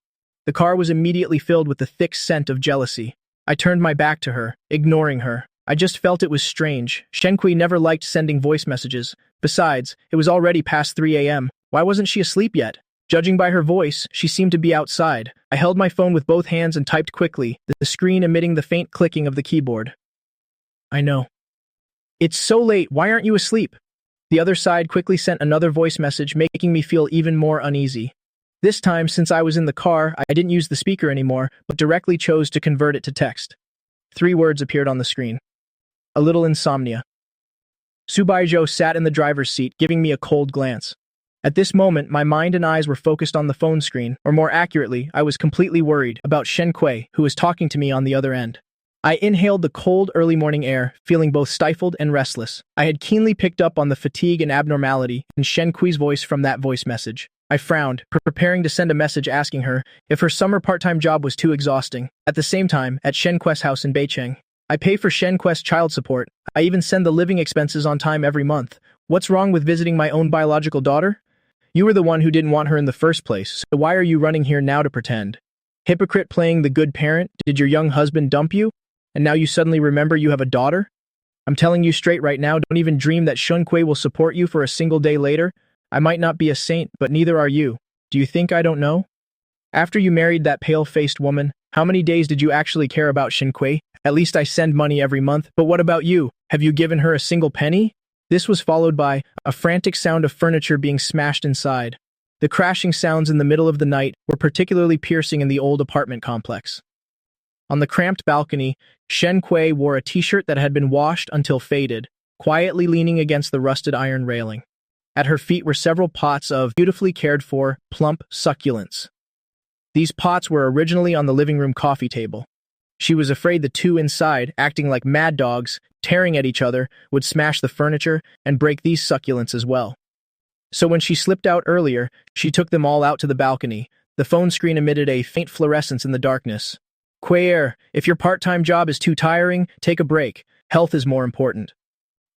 The car was immediately filled with the thick scent of jealousy. I turned my back to her, ignoring her. I just felt it was strange. Shenqi never liked sending voice messages. Besides, it was already past 3 a.m. Why wasn't she asleep yet? Judging by her voice, she seemed to be outside. I held my phone with both hands and typed quickly, the screen emitting the faint clicking of the keyboard. I know. It's so late, why aren't you asleep? The other side quickly sent another voice message, making me feel even more uneasy. This time, since I was in the car, I didn't use the speaker anymore, but directly chose to convert it to text. 3 words appeared on the screen. A little insomnia. Subaiho sat in the driver's seat, giving me a cold glance. At this moment, my mind and eyes were focused on the phone screen, or more accurately, I was completely worried about Shen Kui, who was talking to me on the other end. I inhaled the cold, early morning air, feeling both stifled and restless. I had keenly picked up on the fatigue and abnormality in Shen Kui's voice from that voice message. I frowned, preparing to send a message asking her if her summer part-time job was too exhausting. At the same time, at Shen Kui's house in Beijing, I pay for Shen Kui's child support. I even send the living expenses on time every month. What's wrong with visiting my own biological daughter? You were the one who didn't want her in the first place, so why are you running here now to pretend? Hypocrite playing the good parent, did your young husband dump you? And now you suddenly remember you have a daughter? I'm telling you straight right now, don't even dream that Shen Kui will support you for a single day later. I might not be a saint, but neither are you. Do you think I don't know? After you married that pale-faced woman, how many days did you actually care about Shen Kui? At least I send money every month, but what about you? Have you given her a single penny? This was followed by a frantic sound of furniture being smashed inside. The crashing sounds in the middle of the night were particularly piercing in the old apartment complex. On the cramped balcony, Shen Kui wore a t-shirt that had been washed until faded, quietly leaning against the rusted iron railing. At her feet were several pots of beautifully cared-for, plump succulents. These pots were originally on the living room coffee table. She was afraid the two inside, acting like mad dogs, tearing at each other, would smash the furniture and break these succulents as well. So when she slipped out earlier, she took them all out to the balcony. The phone screen emitted a faint fluorescence in the darkness. Queer, if your part-time job is too tiring, take a break. Health is more important.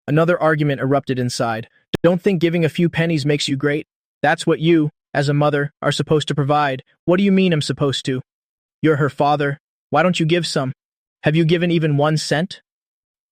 Another argument erupted inside. Don't think giving a few pennies makes you great. That's what you, as a mother, are supposed to provide. What do you mean I'm supposed to? You're her father. Why don't you give some? Have you given even 1 cent?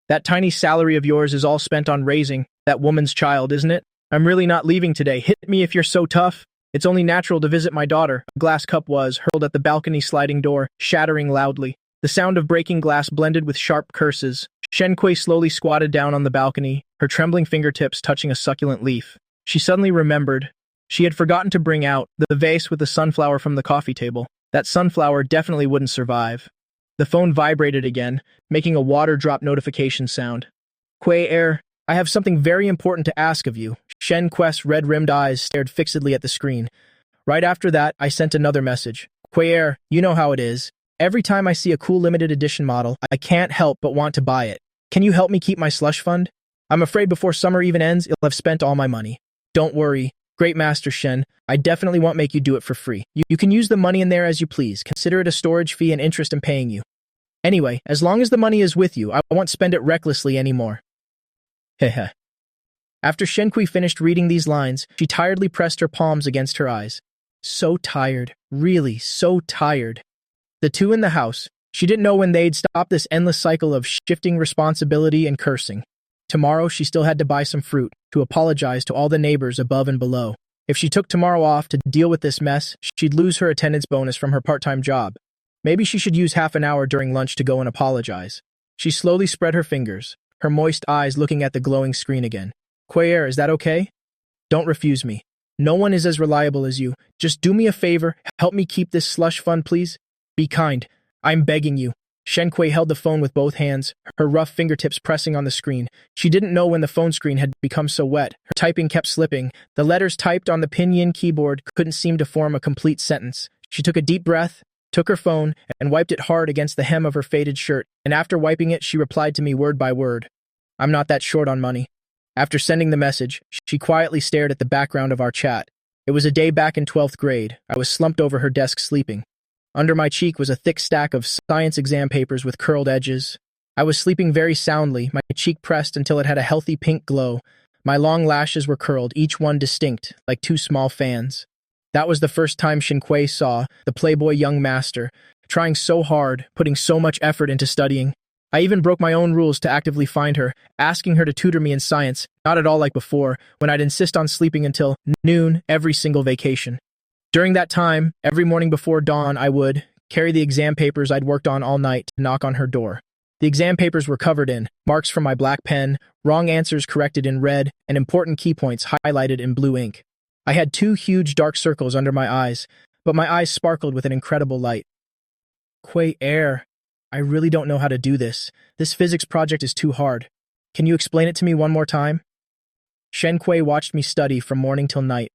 That tiny salary of yours is all spent on raising that woman's child, isn't it? I'm really not leaving today. Hit me if you're so tough. It's only natural to visit my daughter. A glass cup was hurled at the balcony sliding door, shattering loudly. The sound of breaking glass blended with sharp curses. Shen Kui slowly squatted down on the balcony, her trembling fingertips touching a succulent leaf. She suddenly remembered. She had forgotten to bring out the vase with the sunflower from the coffee table. That sunflower definitely wouldn't survive. The phone vibrated again, making a water drop notification sound. Kui Air, I have something very important to ask of you. Shen Kui's red-rimmed eyes stared fixedly at the screen. Right after that, I sent another message. Kui Air, you know how it is. Every time I see a cool limited edition model, I can't help but want to buy it. Can you help me keep my slush fund? I'm afraid before summer even ends, I'll have spent all my money. Don't worry. Great Master Shen, I definitely won't make you do it for free. You can use the money in there as you please. Consider it a storage fee and interest in paying you. Anyway, as long as the money is with you, I won't spend it recklessly anymore. Heh. After Shen Kui finished reading these lines, she tiredly pressed her palms against her eyes. So tired. Really, so tired. The two in the house. She didn't know when they'd stop this endless cycle of shifting responsibility and cursing. Tomorrow, she still had to buy some fruit, to apologize to all the neighbors above and below. If she took tomorrow off to deal with this mess, she'd lose her attendance bonus from her part-time job. Maybe she should use half an hour during lunch to go and apologize. She slowly spread her fingers, her moist eyes looking at the glowing screen again. Kui Air, is that okay? Don't refuse me. No one is as reliable as you. Just do me a favor, help me keep this slush fund, please. Be kind. I'm begging you. Shen Kui held the phone with both hands, her rough fingertips pressing on the screen. She didn't know when the phone screen had become so wet. Her typing kept slipping. The letters typed on the pinyin keyboard couldn't seem to form a complete sentence. She took a deep breath, took her phone, and wiped it hard against the hem of her faded shirt, and after wiping it, she replied to me word by word. I'm not that short on money. After sending the message, she quietly stared at the background of our chat. It was a day back in 12th grade. I was slumped over her desk sleeping. Under my cheek was a thick stack of science exam papers with curled edges. I was sleeping very soundly, my cheek pressed until it had a healthy pink glow. My long lashes were curled, each one distinct, like 2 small fans. That was the first time Shen Kui saw the playboy young master, trying so hard, putting so much effort into studying. I even broke my own rules to actively find her, asking her to tutor me in science, not at all like before, when I'd insist on sleeping until noon every single vacation. During that time, every morning before dawn, I would carry the exam papers I'd worked on all night to knock on her door. The exam papers were covered in marks from my black pen, wrong answers corrected in red, and important key points highlighted in blue ink. I had 2 huge dark circles under my eyes, but my eyes sparkled with an incredible light. Kui Air, I really don't know how to do this. This physics project is too hard. Can you explain it to me one more time? Shen Kui watched me study from morning till night.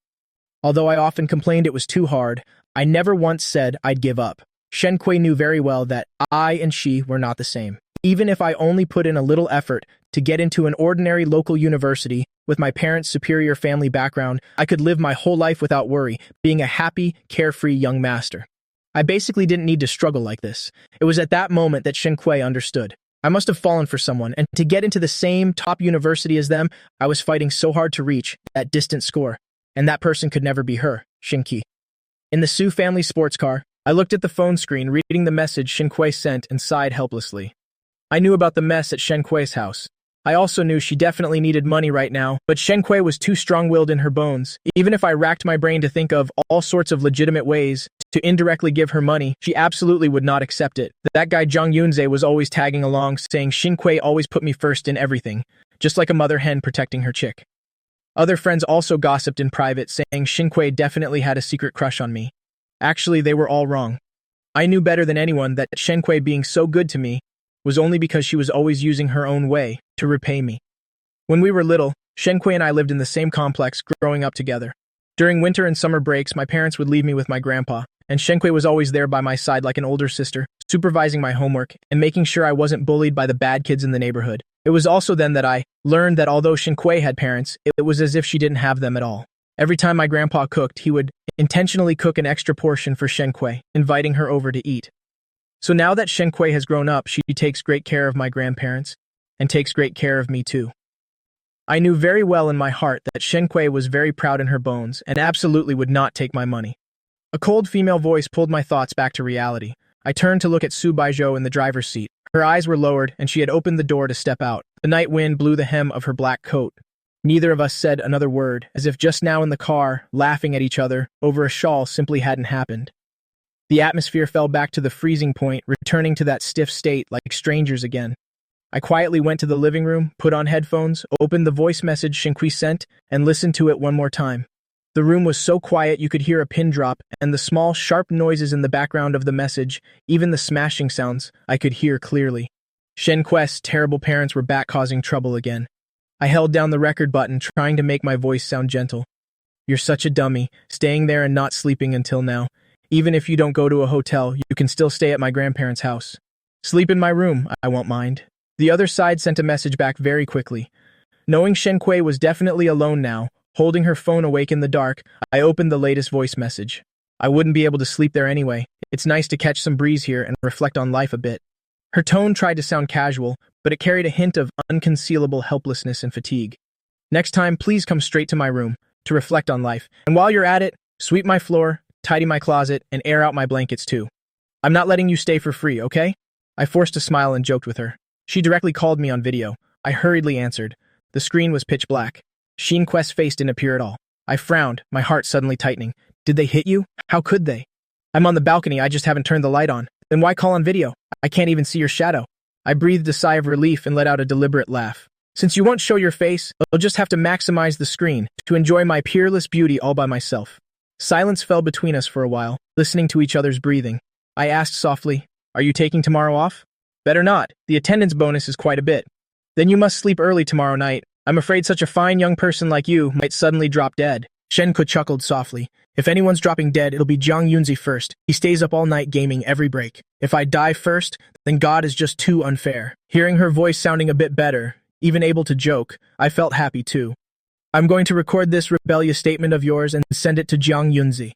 Although I often complained it was too hard, I never once said I'd give up. Shen Kui knew very well that I and she were not the same. Even if I only put in a little effort to get into an ordinary local university with my parents' superior family background, I could live my whole life without worry, being a happy, carefree young master. I basically didn't need to struggle like this. It was at that moment that Shen Kui understood. I must have fallen for someone, and to get into the same top university as them, I was fighting so hard to reach that distant score. And that person could never be her, Jingshi. In the Su family sports car, I looked at the phone screen, reading the message Shen Kui sent, and sighed helplessly. I knew about the mess at Shen Kui's house. I also knew she definitely needed money right now, but Shen Kui was too strong-willed in her bones. Even if I racked my brain to think of all sorts of legitimate ways to indirectly give her money, she absolutely would not accept it. That guy Zhang Yunze was always tagging along, saying Shen Kui always put me first in everything, just like a mother hen protecting her chick. Other friends also gossiped in private, saying Shen Kui definitely had a secret crush on me. Actually, they were all wrong. I knew better than anyone that Shen Kui being so good to me was only because she was always using her own way to repay me. When we were little, Shen Kui and I lived in the same complex, growing up together. During winter and summer breaks, my parents would leave me with my grandpa, and Shen Kui was always there by my side like an older sister, supervising my homework and making sure I wasn't bullied by the bad kids in the neighborhood. It was also then that I learned that although Shen Kui had parents, it was as if she didn't have them at all. Every time my grandpa cooked, he would intentionally cook an extra portion for Shen Kui, inviting her over to eat. So now that Shen has grown up, she takes great care of my grandparents and takes great care of me too. I knew very well in my heart that Shen was very proud in her bones and absolutely would not take my money. A cold female voice pulled my thoughts back to reality. I turned to look at Subaiho in the driver's seat. Her eyes were lowered, and she had opened the door to step out. The night wind blew the hem of her black coat. Neither of us said another word, as if just now in the car, laughing at each other over a shawl simply hadn't happened. The atmosphere fell back to the freezing point, returning to that stiff state like strangers again. I quietly went to the living room, put on headphones, opened the voice message Shinqui sent, and listened to it one more time. The room was so quiet you could hear a pin drop, and the small, sharp noises in the background of the message, even the smashing sounds, I could hear clearly. Shenquest's terrible parents were back causing trouble again. I held down the record button, trying to make my voice sound gentle. You're such a dummy, staying there and not sleeping until now. Even if you don't go to a hotel, you can still stay at my grandparents' house. Sleep in my room, I won't mind. The other side sent a message back very quickly. Knowing Shenqui was definitely alone now, holding her phone awake in the dark, I opened the latest voice message. I wouldn't be able to sleep there anyway. It's nice to catch some breeze here and reflect on life a bit. Her tone tried to sound casual, but it carried a hint of unconcealable helplessness and fatigue. Next time, please come straight to my room to reflect on life. And while you're at it, sweep my floor, tidy my closet, and air out my blankets too. I'm not letting you stay for free, okay? I forced a smile and joked with her. She directly called me on video. I hurriedly answered. The screen was pitch black. Shinquest's face didn't appear at all. I frowned, my heart suddenly tightening. Did they hit you? How could they? I'm on the balcony, I just haven't turned the light on. Then why call on video? I can't even see your shadow. I breathed a sigh of relief and let out a deliberate laugh. Since you won't show your face, I'll just have to maximize the screen to enjoy my peerless beauty all by myself. Silence fell between us for a while, listening to each other's breathing. I asked softly, are you taking tomorrow off? Better not. The attendance bonus is quite a bit. Then you must sleep early tomorrow night. I'm afraid such a fine young person like you might suddenly drop dead. Shenko chuckled softly. If anyone's dropping dead, it'll be Jiang Yunzi first. He stays up all night gaming every break. If I die first, then God is just too unfair. Hearing her voice sounding a bit better, even able to joke, I felt happy too. I'm going to record this rebellious statement of yours and send it to Jiang Yunzi.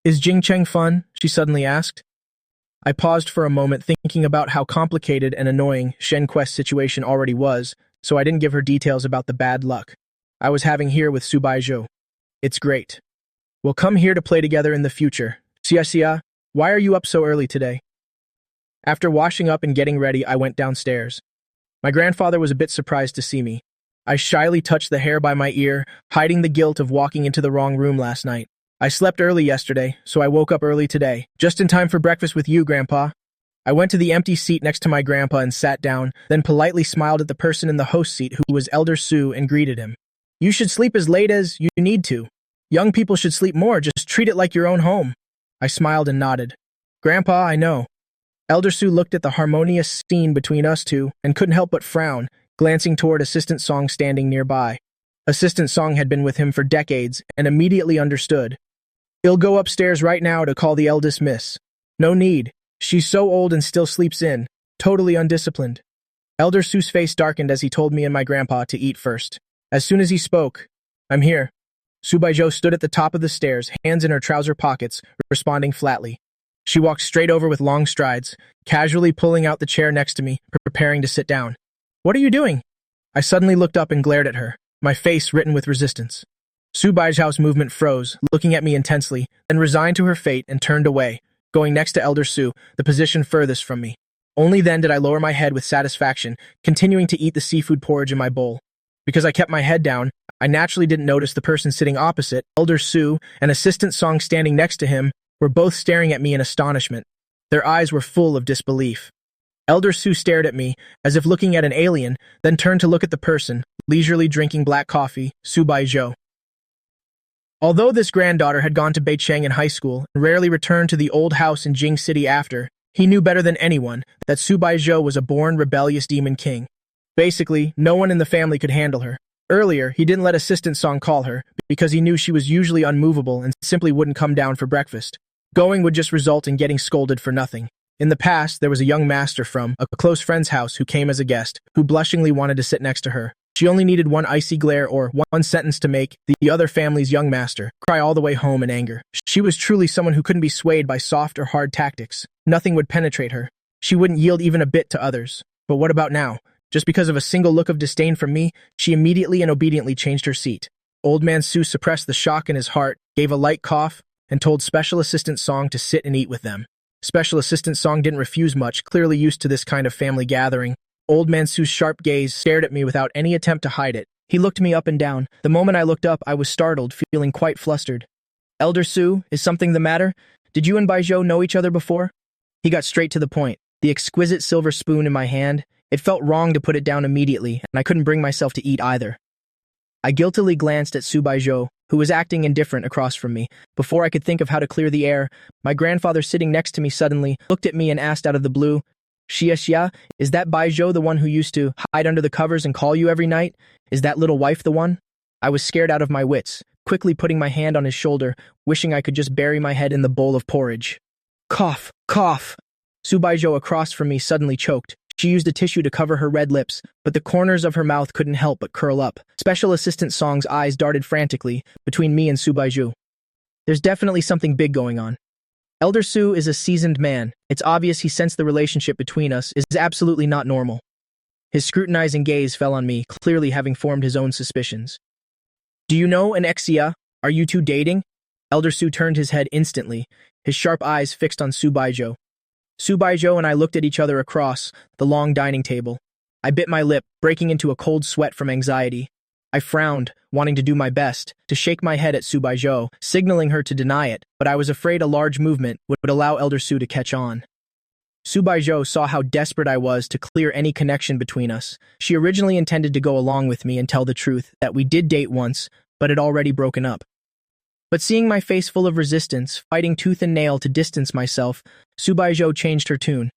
Is Jingcheng fun? She suddenly asked. I paused for a moment thinking about how complicated and annoying Shenquest's situation already was, so I didn't give her details about the bad luck I was having here with Subaiho. It's great. We'll come here to play together in the future. Sia, why are you up so early today? After washing up and getting ready, I went downstairs. My grandfather was a bit surprised to see me. I shyly touched the hair by my ear, hiding the guilt of walking into the wrong room last night. I slept early yesterday, so I woke up early today, just in time for breakfast with you, Grandpa. I went to the empty seat next to my grandpa and sat down, then politely smiled at the person in the host seat who was Elder Su and greeted him. You should sleep as late as you need to. Young people should sleep more, just treat it like your own home. I smiled and nodded. Grandpa, I know. Elder Su looked at the harmonious scene between us two and couldn't help but frown, glancing toward Assistant Song standing nearby. Assistant Song had been with him for decades and immediately understood. He'll go upstairs right now to call the eldest miss. No need. She's so old and still sleeps in, totally undisciplined. Elder Su's face darkened as he told me and my grandpa to eat first. As soon as he spoke, I'm here. Subaiho stood at the top of the stairs, hands in her trouser pockets, responding flatly. She walked straight over with long strides, casually pulling out the chair next to me, preparing to sit down. What are you doing? I suddenly looked up and glared at her, my face written with resistance. Subaiho's movement froze, looking at me intensely, then resigned to her fate and turned away, going next to Elder Su, the position furthest from me. Only then did I lower my head with satisfaction, continuing to eat the seafood porridge in my bowl. Because I kept my head down, I naturally didn't notice the person sitting opposite, Elder Su, and Assistant Song standing next to him, were both staring at me in astonishment. Their eyes were full of disbelief. Elder Su stared at me, as if looking at an alien, then turned to look at the person, leisurely drinking black coffee, Subaiho. Although this granddaughter had gone to Beijing in high school and rarely returned to the old house in Jing City after, he knew better than anyone that Subaiho was a born rebellious demon king. Basically, no one in the family could handle her. Earlier, he didn't let Assistant Song call her because he knew she was usually unmovable and simply wouldn't come down for breakfast. Going would just result in getting scolded for nothing. In the past, there was a young master from a close friend's house who came as a guest, who blushingly wanted to sit next to her. She only needed one icy glare or one sentence to make the other family's young master cry all the way home in anger. She was truly someone who couldn't be swayed by soft or hard tactics. Nothing would penetrate her. She wouldn't yield even a bit to others. But what about now? Just because of a single look of disdain from me, she immediately and obediently changed her seat. Old Man Su suppressed the shock in his heart, gave a light cough, and told Special Assistant Song to sit and eat with them. Special Assistant Song didn't refuse much, clearly used to this kind of family gathering. Old Man Su's sharp gaze stared at me without any attempt to hide it. He looked me up and down. The moment I looked up, I was startled, feeling quite flustered. Elder Su, is something the matter? Did you and Baijiu know each other before? He got straight to the point. The exquisite silver spoon in my hand, it felt wrong to put it down immediately, and I couldn't bring myself to eat either. I guiltily glanced at Subaiho, who was acting indifferent across from me. Before I could think of how to clear the air, my grandfather sitting next to me suddenly looked at me and asked out of the blue, Xia, is that Baijiu the one who used to hide under the covers and call you every night? Is that little wife the one? I was scared out of my wits, quickly putting my hand on his shoulder, wishing I could just bury my head in the bowl of porridge. Cough, cough. Subaiho across from me suddenly choked. She used a tissue to cover her red lips, but the corners of her mouth couldn't help but curl up. Special Assistant Song's eyes darted frantically between me and Subaiho. There's definitely something big going on. Elder Su is a seasoned man. It's obvious he sensed the relationship between us is absolutely not normal. His scrutinizing gaze fell on me, clearly having formed his own suspicions. Do you know an Xia? Are you two dating? Elder Su turned his head instantly, his sharp eyes fixed on Subaiho. Subaiho and I looked at each other across the long dining table. I bit my lip, breaking into a cold sweat from anxiety. I frowned, wanting to do my best, to shake my head at Subaiho, signaling her to deny it, but I was afraid a large movement would allow Elder Su to catch on. Subaiho saw how desperate I was to clear any connection between us. She originally intended to go along with me and tell the truth that we did date once, but had already broken up. But seeing my face full of resistance, fighting tooth and nail to distance myself, Subaiho changed her tune.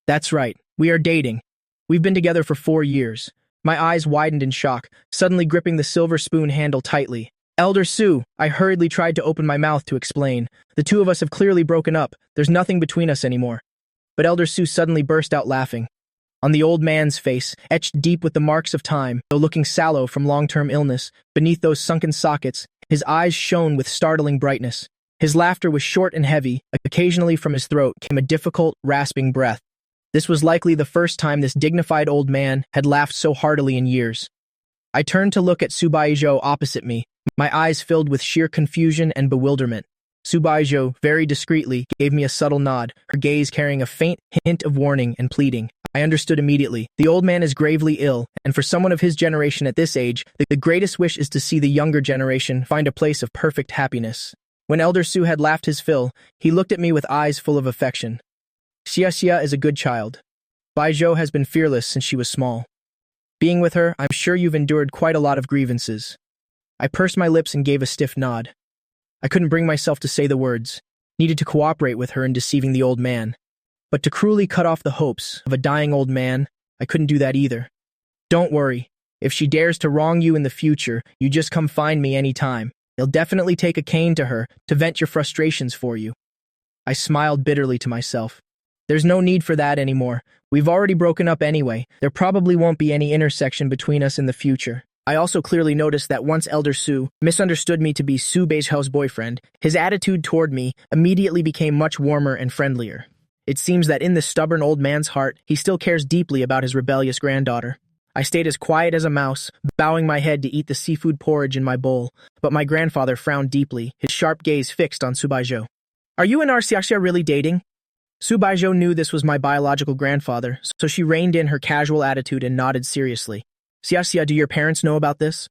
That's right, we are dating. We've been together for 4 years. My eyes widened in shock, suddenly gripping the silver spoon handle tightly. Elder Su, I hurriedly tried to open my mouth to explain. The two of us have clearly broken up. There's nothing between us anymore. But Elder Su suddenly burst out laughing. On the old man's face, etched deep with the marks of time, though looking sallow from long-term illness, beneath those sunken sockets, his eyes shone with startling brightness. His laughter was short and heavy. Occasionally from his throat came a difficult, rasping breath. This was likely the first time this dignified old man had laughed so heartily in years. I turned to look at Subaiho opposite me, my eyes filled with sheer confusion and bewilderment. Subaiho, very discreetly, gave me a subtle nod, her gaze carrying a faint hint of warning and pleading. I understood immediately. The old man is gravely ill, and for someone of his generation at this age, the greatest wish is to see the younger generation find a place of perfect happiness. When Elder Su had laughed his fill, he looked at me with eyes full of affection. Xia is a good child. Baijiu has been fearless since she was small. Being with her, I'm sure you've endured quite a lot of grievances. I pursed my lips and gave a stiff nod. I couldn't bring myself to say the words, needed to cooperate with her in deceiving the old man. But to cruelly cut off the hopes of a dying old man, I couldn't do that either. Don't worry. If she dares to wrong you in the future, you just come find me any time. You'll definitely take a cane to her to vent your frustrations for you. I smiled bitterly to myself. There's no need for that anymore. We've already broken up anyway. There probably won't be any intersection between us in the future. I also clearly noticed that once Elder Su misunderstood me to be Subaiho's boyfriend, his attitude toward me immediately became much warmer and friendlier. It seems that in the stubborn old man's heart, he still cares deeply about his rebellious granddaughter. I stayed as quiet as a mouse, bowing my head to eat the seafood porridge in my bowl, but my grandfather frowned deeply, his sharp gaze fixed on Subaiho. Are you and Xia really dating? Subaiho knew this was my biological grandfather, so she reined in her casual attitude and nodded seriously. Xia, do your parents know about this?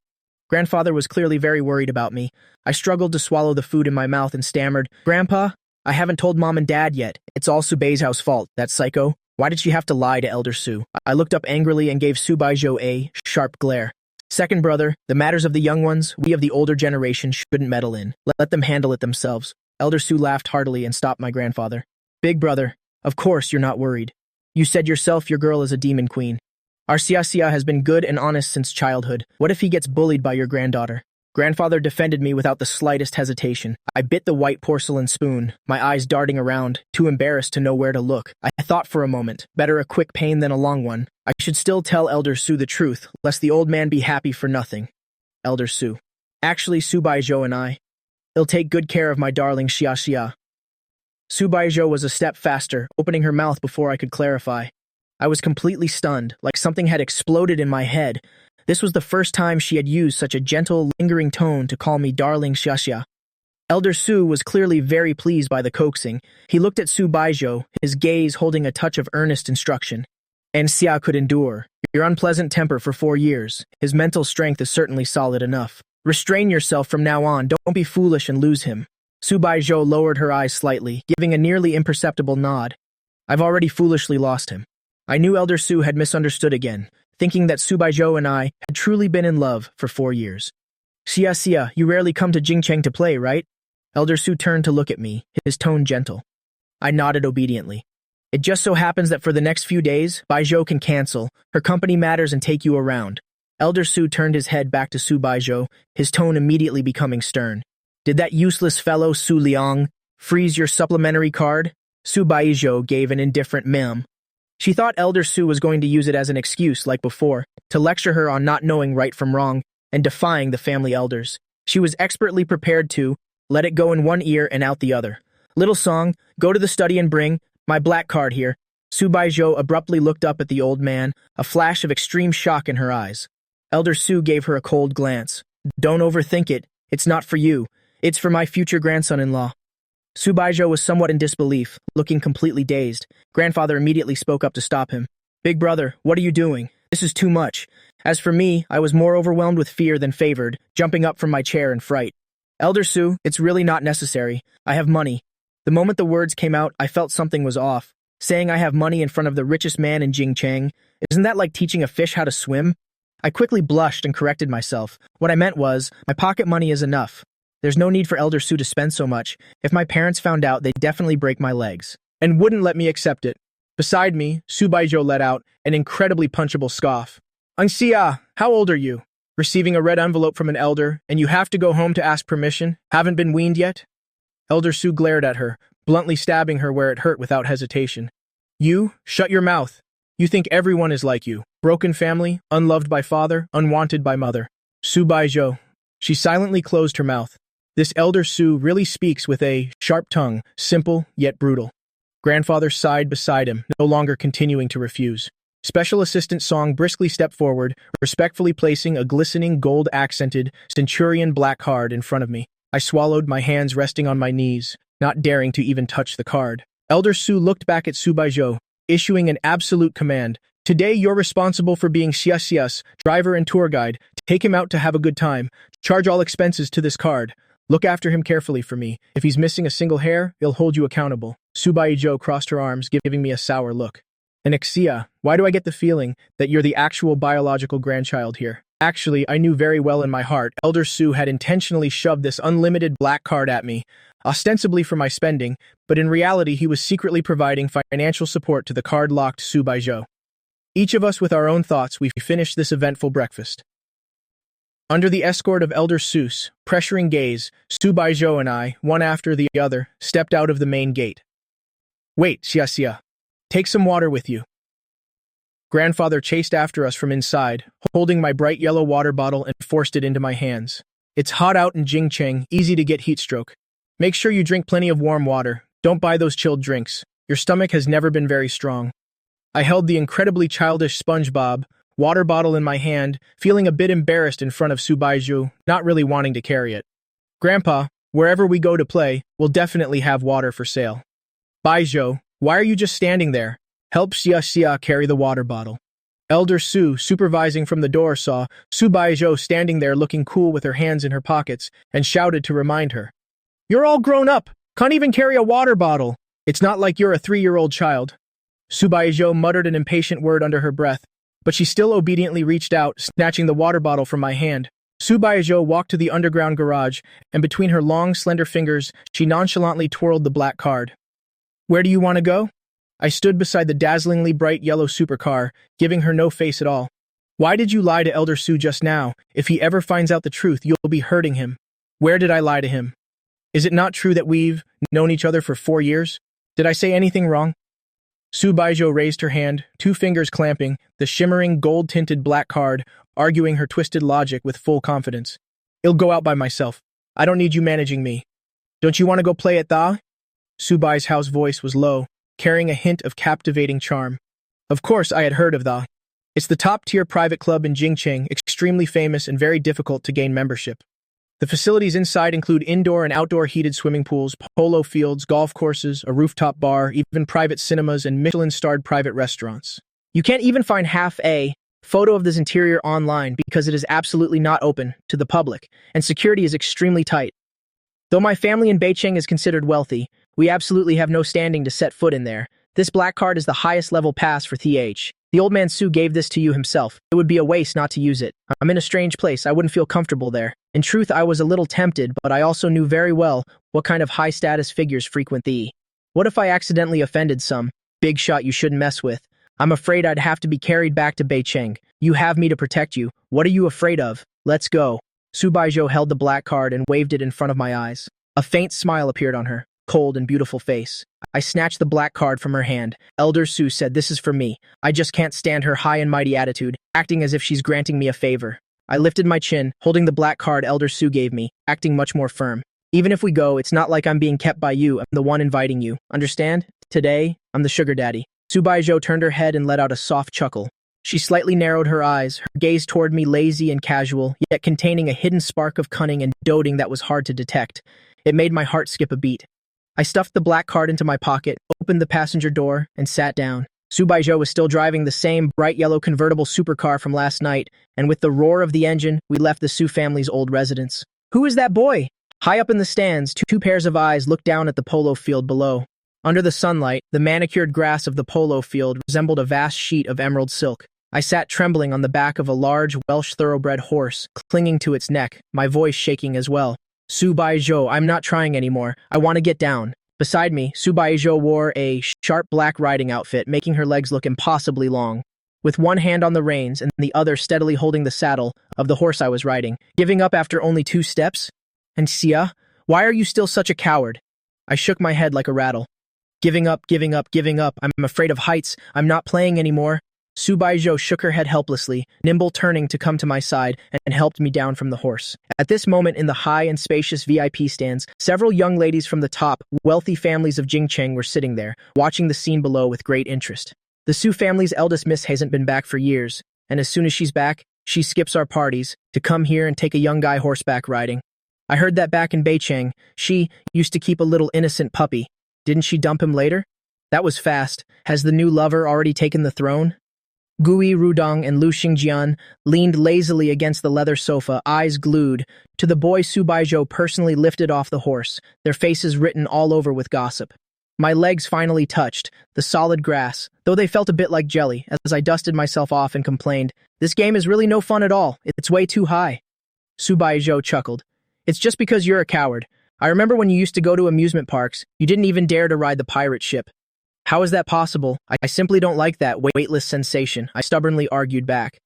Grandfather was clearly very worried about me. I struggled to swallow the food in my mouth and stammered, Grandpa, I haven't told Mom and Dad yet. It's all Subaiho's fault, that psycho. Why did she have to lie to Elder Su? I looked up angrily and gave Subaiho a sharp glare. Second brother, the matters of the young ones, we of the older generation shouldn't meddle in. Let them handle it themselves. Elder Su laughed heartily and stopped my grandfather. Big brother, of course you're not worried. You said yourself your girl is a demon queen. Our Xia has been good and honest since childhood. What if he gets bullied by your granddaughter? Grandfather defended me without the slightest hesitation. I bit the white porcelain spoon, my eyes darting around, too embarrassed to know where to look. I thought for a moment, better a quick pain than a long one. I should still tell Elder Su the truth, lest the old man be happy for nothing. Elder Su. Actually, Subaiho and he'll take good care of my darling Xia. Subaiho was a step faster, opening her mouth before I could clarify. I was completely stunned, like something had exploded in my head. This was the first time she had used such a gentle, lingering tone to call me darling Xia. Elder Su was clearly very pleased by the coaxing. He looked at Subaiho, his gaze holding a touch of earnest instruction. And Xia could endure your unpleasant temper for 4 years. His mental strength is certainly solid enough. Restrain yourself from now on, don't be foolish and lose him. Subaiho lowered her eyes slightly, giving a nearly imperceptible nod. I've already foolishly lost him. I knew Elder Su had misunderstood again, thinking that Subaiho and I had truly been in love for 4 years. Xia, you rarely come to Jingcheng to play, right? Elder Su turned to look at me, his tone gentle. I nodded obediently. It just so happens that for the next few days, Baijo can cancel. Her company matters and take you around. Elder Su turned his head back to Subaiho, his tone immediately becoming stern. Did that useless fellow Su Liang freeze your supplementary card? Subaiho gave an indifferent mem. She thought Elder Su was going to use it as an excuse, like before, to lecture her on not knowing right from wrong and defying the family elders. She was expertly prepared to let it go in one ear and out the other. Little song, go to the study and bring my black card here. Subaiho abruptly looked up at the old man, a flash of extreme shock in her eyes. Elder Su gave her a cold glance. Don't overthink it. It's not for you. It's for my future grandson-in-law. Subaiho was somewhat in disbelief, looking completely dazed. Grandfather immediately spoke up to stop him. Big brother, what are you doing? This is too much. As for me, I was more overwhelmed with fear than favored, jumping up from my chair in fright. Elder Su, it's really not necessary. I have money. The moment the words came out, I felt something was off. Saying I have money in front of the richest man in Jingcheng, isn't that like teaching a fish how to swim? I quickly blushed and corrected myself. What I meant was, my pocket money is enough. There's no need for Elder Su to spend so much. If my parents found out, they'd definitely break my legs. And wouldn't let me accept it. Beside me, Subaiho let out an incredibly punchable scoff. Xia, how old are you? Receiving a red envelope from an elder, and you have to go home to ask permission? Haven't been weaned yet? Elder Su glared at her, bluntly stabbing her where it hurt without hesitation. You? Shut your mouth. You think everyone is like you. Broken family, unloved by father, unwanted by mother. Subaiho. She silently closed her mouth. This Elder Su really speaks with a sharp tongue, simple yet brutal. Grandfather sighed beside him, no longer continuing to refuse. Special Assistant Song briskly stepped forward, respectfully placing a glistening gold-accented centurion black card in front of me. I swallowed, my hands resting on my knees, not daring to even touch the card. Elder Su looked back at Subaiho, issuing an absolute command. Today you're responsible for being Xia's driver and tour guide. Take him out to have a good time. Charge all expenses to this card. Look after him carefully for me. If he's missing a single hair, he'll hold you accountable. Subaiho crossed her arms, giving me a sour look. And Xia, why do I get the feeling that you're the actual biological grandchild here? Actually, I knew very well in my heart, Elder Su had intentionally shoved this unlimited black card at me, ostensibly for my spending, but in reality he was secretly providing financial support to the card-locked Subaiho. Each of us with our own thoughts, we finished this eventful breakfast. Under the escort of Elder Su's pressuring gaze, Subaiho and I, one after the other, stepped out of the main gate. Wait, Xia. Take some water with you. Grandfather chased after us from inside, holding my bright yellow water bottle and forced it into my hands. It's hot out in Jingcheng, easy to get heat stroke. Make sure you drink plenty of warm water. Don't buy those chilled drinks. Your stomach has never been very strong. I held the incredibly childish SpongeBob water bottle in my hand, feeling a bit embarrassed in front of Subaiho, not really wanting to carry it. Grandpa, wherever we go to play, we'll definitely have water for sale. Baijo, why are you just standing there? Help Xia carry the water bottle. Elder Su, supervising from the door, saw Subaiho standing there looking cool with her hands in her pockets and shouted to remind her. You're all grown up. Can't even carry a water bottle. It's not like you're a 3-year-old child. Subaiho muttered an impatient word under her breath, but she still obediently reached out, snatching the water bottle from my hand. Subaiho walked to the underground garage, and between her long, slender fingers, she nonchalantly twirled the black card. Where do you want to go? I stood beside the dazzlingly bright yellow supercar, giving her no face at all. Why did you lie to Elder Su just now? If he ever finds out the truth, you'll be hurting him. Where did I lie to him? Is it not true that we've known each other for 4 years? Did I say anything wrong? Subaiho raised her hand, 2 fingers clamping, the shimmering gold-tinted black card, arguing her twisted logic with full confidence. I'll go out by myself. I don't need you managing me. Don't you want to go play at Da? Subaiho's voice was low, carrying a hint of captivating charm. Of course I had heard of Da. It's the top-tier private club in Jingcheng, extremely famous and very difficult to gain membership. The facilities inside include indoor and outdoor heated swimming pools, polo fields, golf courses, a rooftop bar, even private cinemas, and Michelin-starred private restaurants. You can't even find half a photo of this interior online because it is absolutely not open to the public, and security is extremely tight. Though my family in Beijing is considered wealthy, we absolutely have no standing to set foot in there. This black card is the highest level pass for TH. The old man Su gave this to you himself. It would be a waste not to use it. I'm in a strange place. I wouldn't feel comfortable there. In truth, I was a little tempted, but I also knew very well what kind of high-status figures frequent the. What if I accidentally offended some big shot you shouldn't mess with? I'm afraid I'd have to be carried back to Beijing. You have me to protect you. What are you afraid of? Let's go. Subaiho held the black card and waved it in front of my eyes. A faint smile appeared on her cold and beautiful face. I snatched the black card from her hand. Elder Su said, "This is for me." I just can't stand her high and mighty attitude, acting as if she's granting me a favor. I lifted my chin, holding the black card Elder Su gave me, acting much more firm. Even if we go, it's not like I'm being kept by you. I'm the one inviting you. Understand? Today, I'm the sugar daddy. Subaiho turned her head and let out a soft chuckle. She slightly narrowed her eyes, her gaze toward me lazy and casual, yet containing a hidden spark of cunning and doting that was hard to detect. It made my heart skip a beat. I stuffed the black card into my pocket, opened the passenger door, and sat down. Subaiho was still driving the same bright yellow convertible supercar from last night, and with the roar of the engine, we left the Su family's old residence. Who is that boy? High up in the stands, 2 pairs of eyes looked down at the polo field below. Under the sunlight, the manicured grass of the polo field resembled a vast sheet of emerald silk. I sat trembling on the back of a large Welsh thoroughbred horse, clinging to its neck, my voice shaking as well. Subaiho, I'm not trying anymore. I want to get down. Beside me, Subaiho wore a sharp black riding outfit, making her legs look impossibly long. With one hand on the reins and the other steadily holding the saddle of the horse I was riding, giving up after only 2 steps? And Sia, why are you still such a coward? I shook my head like a rattle. Giving up, giving up, giving up. I'm afraid of heights. I'm not playing anymore. Subaiho shook her head helplessly, nimble turning to come to my side and helped me down from the horse. At this moment in the high and spacious VIP stands, several young ladies from the top, wealthy families of Jingcheng were sitting there, watching the scene below with great interest. The Su family's eldest miss hasn't been back for years, and as soon as she's back, she skips our parties to come here and take a young guy horseback riding. I heard that back in Beijing, she used to keep a little innocent puppy. Didn't she dump him later? That was fast. Has the new lover already taken the throne? Gui Rudong and Lu Xingjian leaned lazily against the leather sofa, eyes glued, to the boy Subaiho personally lifted off the horse, their faces written all over with gossip. My legs finally touched the solid grass, though they felt a bit like jelly, as I dusted myself off and complained, "This game is really no fun at all. It's way too high." Subaiho chuckled. "It's just because you're a coward. I remember when you used to go to amusement parks, you didn't even dare to ride the pirate ship. How is that possible? I simply don't like that weightless sensation," I stubbornly argued back.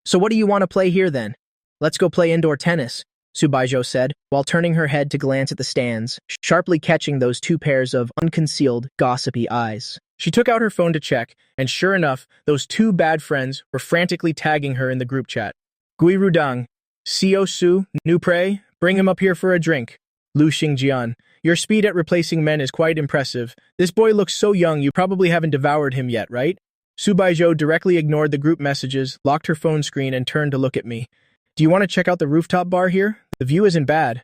"So what do you want to play here then? Let's go play indoor tennis," Subaiho said, while turning her head to glance at the stands, sharply catching those 2 pairs of unconcealed, gossipy eyes. She took out her phone to check, and sure enough, those 2 bad friends were frantically tagging her in the group chat. "Gui Rudang, Sio Su, Nu Prey, bring him up here for a drink. Lu Xingjian, your speed at replacing men is quite impressive. This boy looks so young you probably haven't devoured him yet, right?" Subaiho directly ignored the group messages, locked her phone screen, and turned to look at me. "Do you want to check out the rooftop bar here? The view isn't bad."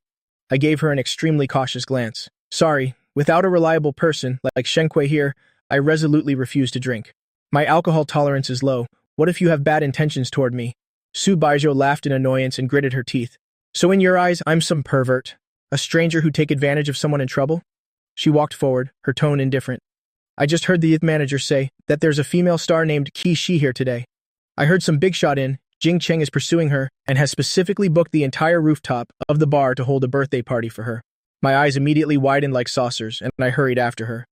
I gave her an extremely cautious glance. Sorry, without a reliable person, like Shenkui here, I resolutely refuse to drink. My alcohol tolerance is low. What if you have bad intentions toward me? Subaiho laughed in annoyance and gritted her teeth. "So in your eyes, I'm some pervert? A stranger who take advantage of someone in trouble?" She walked forward, her tone indifferent. "I just heard the youth manager say that there's a female star named Kishi here today. I heard some big shot in Jingcheng is pursuing her and has specifically booked the entire rooftop of the bar to hold a birthday party for her." My eyes immediately widened like saucers, and I hurried after her.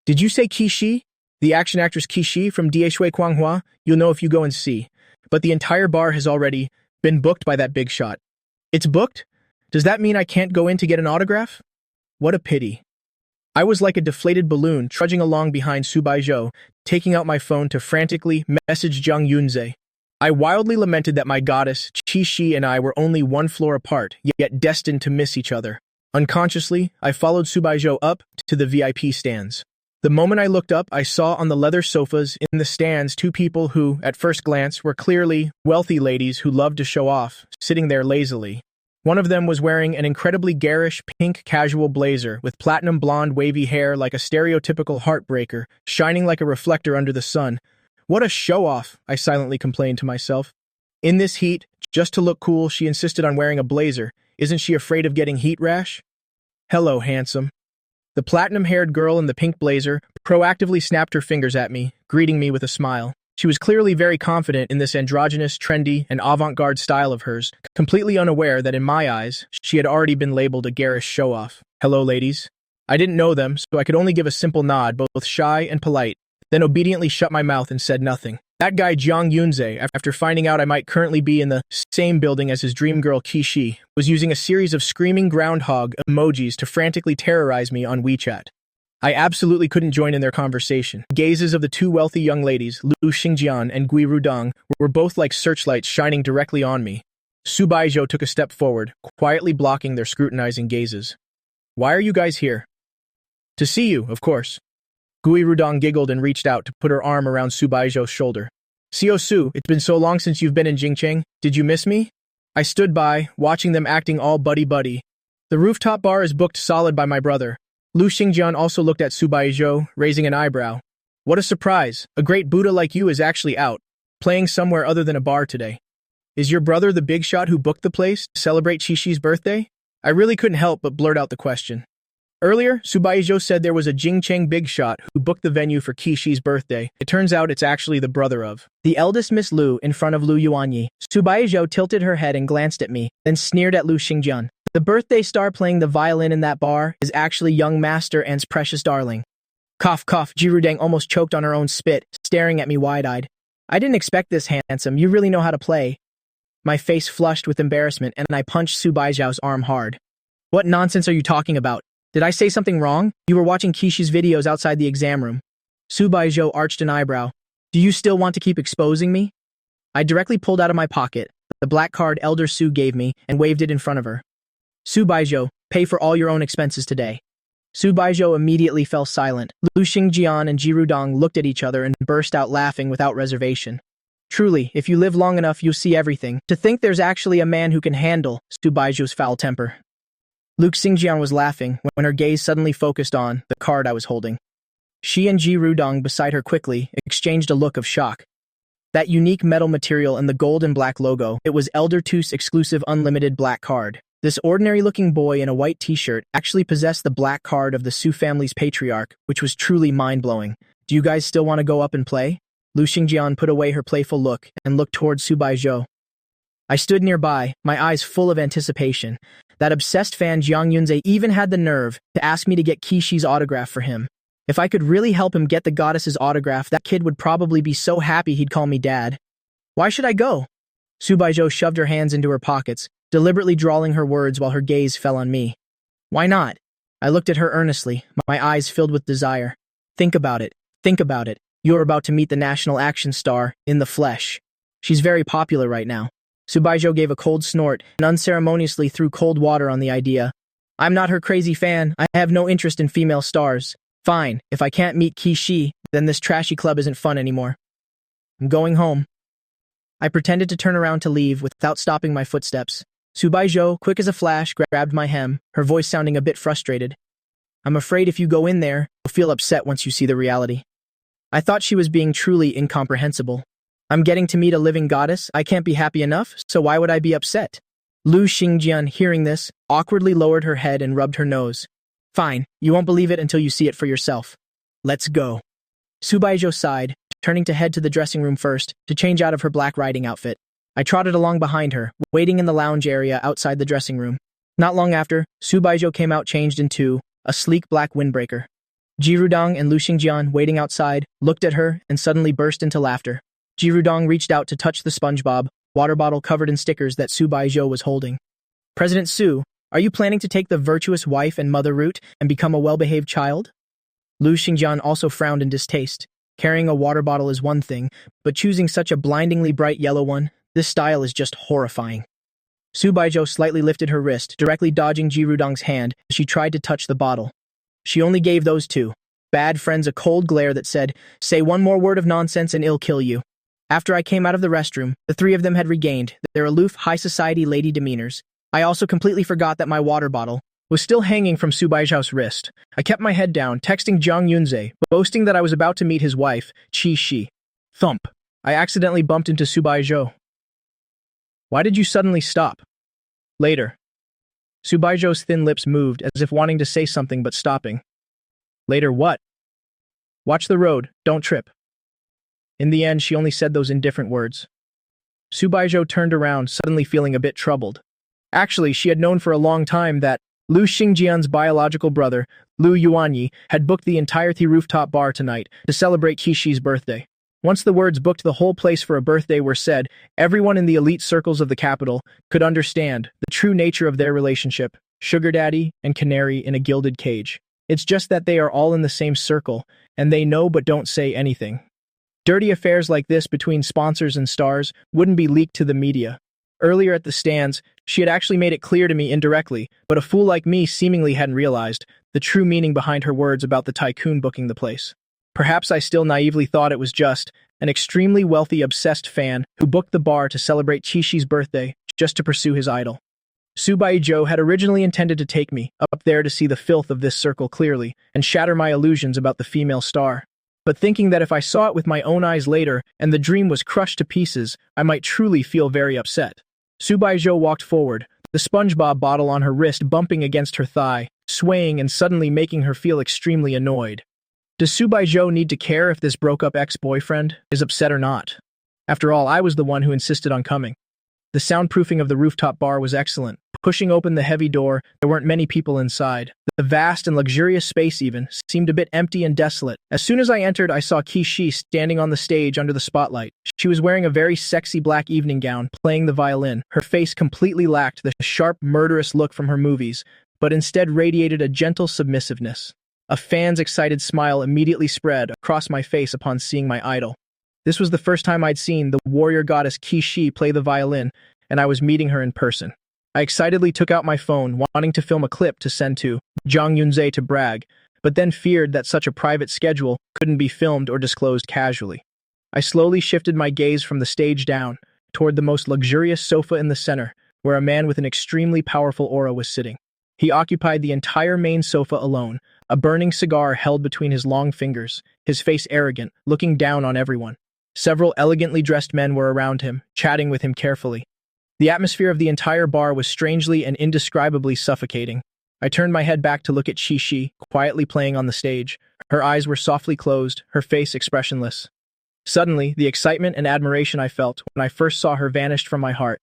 "Did you say Kishi? The action actress Kishi from Dieshui Guanghua? You'll know if you go and see. but the entire bar has already been booked by that big shot. It's booked? Does that mean I can't go in to get an autograph? What a pity. I was like a deflated balloon trudging along behind Subaiho, taking out my phone to frantically message Jiang Yunze. I wildly lamented that my goddess, Qixi, and I were only one floor apart, yet destined to miss each other. Unconsciously, I followed Subaiho up to the VIP stands. The moment I looked up, I saw on the leather sofas in the stands two people who, at first glance, were clearly wealthy ladies who loved to show off, sitting there lazily. One of them was wearing an incredibly garish pink casual blazer with platinum blonde wavy hair like a stereotypical heartbreaker, shining like a reflector under the sun. What a show-off, I silently complained to myself. In this heat, just to look cool, she insisted on wearing a blazer. Isn't she afraid of getting heat rash? Hello, handsome. The platinum-haired girl in the pink blazer proactively snapped her fingers at me, greeting me with a smile. She was clearly very confident in this androgynous, trendy, and avant-garde style of hers, completely unaware that in my eyes, she had already been labeled a garish show-off. Hello, ladies. I didn't know them, so I could only give a simple nod, both shy and polite, then obediently shut my mouth and said nothing. That guy Jiang Yunze, after finding out I might currently be in the same building as his dream girl Qixi, was using a series of screaming groundhog emojis to frantically terrorize me on WeChat. I absolutely couldn't join in their conversation. Gazes of the two wealthy young ladies, Lu Xingjian and Gui Rudong, were both like searchlights shining directly on me. Subaiho took a step forward, quietly blocking their scrutinizing gazes. Why are you guys here? To see you, of course. Gui Rudong giggled and reached out to put her arm around Subaiho's shoulder. Su, it's been so long since you've been in Jingcheng. Did you miss me? I stood by, watching them acting all buddy-buddy. The rooftop bar is booked solid by my brother. Lu Xingjian also looked at Subaiho, raising an eyebrow. What a surprise. A great Buddha like you is actually out, playing somewhere other than a bar today. Is your brother the big shot who booked the place to celebrate Qixi's birthday? I really couldn't help but blurt out the question. Earlier, Subaiho said there was a Jingcheng big shot who booked the venue for Qixi's birthday. It turns out it's actually the brother of the eldest Miss Lu in front of Lu Yuanyi. Subaiho tilted her head and glanced at me, then sneered at Lu Xingjian. The birthday star playing the violin in that bar is actually young Master An's precious darling. Cough, cough, Jirudeng almost choked on her own spit, staring at me wide-eyed. I didn't expect this, handsome. You really know how to play. My face flushed with embarrassment, and I punched Subaiho's arm hard. What nonsense are you talking about? Did I say something wrong? You were watching Qixi's videos outside the exam room. Subaiho arched an eyebrow. Do you still want to keep exposing me? I directly pulled out of my pocket the black card Elder Su gave me and waved it in front of her. Subaiho, pay for all your own expenses today. Subaiho immediately fell silent. Lu Xingjian and Jirudong looked at each other and burst out laughing without reservation. Truly, if you live long enough, you'll see everything. To think there's actually a man who can handle Subaiho's foul temper. Lu Xingjian was laughing when her gaze suddenly focused on the card I was holding. She and Jirudong beside her quickly exchanged a look of shock. That unique metal material and the gold and black logo, it was Elder Tu's exclusive unlimited black card. This ordinary-looking boy in a white t-shirt actually possessed the black card of the Su family's patriarch, which was truly mind-blowing. Do you guys still want to go up and play? Lu Xingjian put away her playful look and looked towards Subaiho. I stood nearby, my eyes full of anticipation. That obsessed fan Jiang Yunze even had the nerve to ask me to get Qixi's autograph for him. If I could really help him get the goddess's autograph, that kid would probably be so happy he'd call me dad. Why should I go? Subaiho shoved her hands into her pockets, deliberately drawling her words while her gaze fell on me. Why not? I looked at her earnestly, my eyes filled with desire. Think about it. Think about it. You're about to meet the national action star in the flesh. She's very popular right now. Subaiho gave a cold snort and unceremoniously threw cold water on the idea. I'm not her crazy fan. I have no interest in female stars. Fine, if I can't meet Qixi, then this trashy club isn't fun anymore. I'm going home. I pretended to turn around to leave without stopping my footsteps. Subaiho, quick as a flash, grabbed my hem, her voice sounding a bit frustrated. I'm afraid if you go in there, you'll feel upset once you see the reality. I thought she was being truly incomprehensible. I'm getting to meet a living goddess. I can't be happy enough, so why would I be upset? Lu Xingjian, hearing this, awkwardly lowered her head and rubbed her nose. Fine, you won't believe it until you see it for yourself. Let's go. Subaiho sighed, turning to head to the dressing room first, to change out of her black riding outfit. I trotted along behind her, waiting in the lounge area outside the dressing room. Not long after, Subaiho came out changed into a sleek black windbreaker. Jirudong and Lu Xingjian, waiting outside, looked at her and suddenly burst into laughter. Jirudong reached out to touch the SpongeBob water bottle covered in stickers that Subaiho was holding. President Su, are you planning to take the virtuous wife and mother route and become a well-behaved child? Lu Xingjian also frowned in distaste. Carrying a water bottle is one thing, but choosing such a blindingly bright yellow one, this style is just horrifying. Subaiho slightly lifted her wrist, directly dodging Jirudong's hand as she tried to touch the bottle. She only gave those two bad friends a cold glare that said, "Say one more word of nonsense and it'll kill you." After I came out of the restroom, the three of them had regained their aloof, high-society lady demeanors. I also completely forgot that my water bottle was still hanging from Subaiho's wrist. I kept my head down, texting Zhang Yunze, boasting that I was about to meet his wife, Qi Shi. Thump. I accidentally bumped into Subaiho. Why did you suddenly stop? Later. Subaiho's thin lips moved, as if wanting to say something but stopping. Later what? Watch the road, don't trip. In the end, she only said those indifferent words. Subaiho turned around, suddenly feeling a bit troubled. Actually, she had known for a long time that Lu Xingjian's biological brother, Lu Yuanyi, had booked the entire rooftop bar tonight to celebrate Qishi's birthday. Once the words "booked the whole place for a birthday" were said, everyone in the elite circles of the capital could understand the true nature of their relationship, sugar daddy and canary in a gilded cage. It's just that they are all in the same circle, and they know but don't say anything. Dirty affairs like this between sponsors and stars wouldn't be leaked to the media. Earlier at the stands, she had actually made it clear to me indirectly, but a fool like me seemingly hadn't realized the true meaning behind her words about the tycoon booking the place. Perhaps I still naively thought it was just an extremely wealthy, obsessed fan who booked the bar to celebrate Qishi's birthday just to pursue his idol. Subaiho had originally intended to take me up there to see the filth of this circle clearly and shatter my illusions about the female star. But thinking that if I saw it with my own eyes later and the dream was crushed to pieces, I might truly feel very upset. Subaiho walked forward, the SpongeBob bottle on her wrist bumping against her thigh, swaying and suddenly making her feel extremely annoyed. Does Subaiho need to care if this broke-up ex-boyfriend is upset or not? After all, I was the one who insisted on coming. The soundproofing of the rooftop bar was excellent. Pushing open the heavy door, there weren't many people inside. The vast and luxurious space even seemed a bit empty and desolate. As soon as I entered, I saw Qi standing on the stage under the spotlight. She was wearing a very sexy black evening gown, playing the violin. Her face completely lacked the sharp, murderous look from her movies, but instead radiated a gentle submissiveness. A fan's excited smile immediately spread across my face upon seeing my idol. This was the first time I'd seen the warrior goddess Qi play the violin, and I was meeting her in person. I excitedly took out my phone, wanting to film a clip to send to Zhang Yunze to brag, but then feared that such a private schedule couldn't be filmed or disclosed casually. I slowly shifted my gaze from the stage down, toward the most luxurious sofa in the center, where a man with an extremely powerful aura was sitting. He occupied the entire main sofa alone, a burning cigar held between his long fingers, his face arrogant, looking down on everyone. Several elegantly dressed men were around him, chatting with him carefully. The atmosphere of the entire bar was strangely and indescribably suffocating. I turned my head back to look at Qi, quietly playing on the stage. Her eyes were softly closed, her face expressionless. Suddenly, the excitement and admiration I felt when I first saw her vanished from my heart.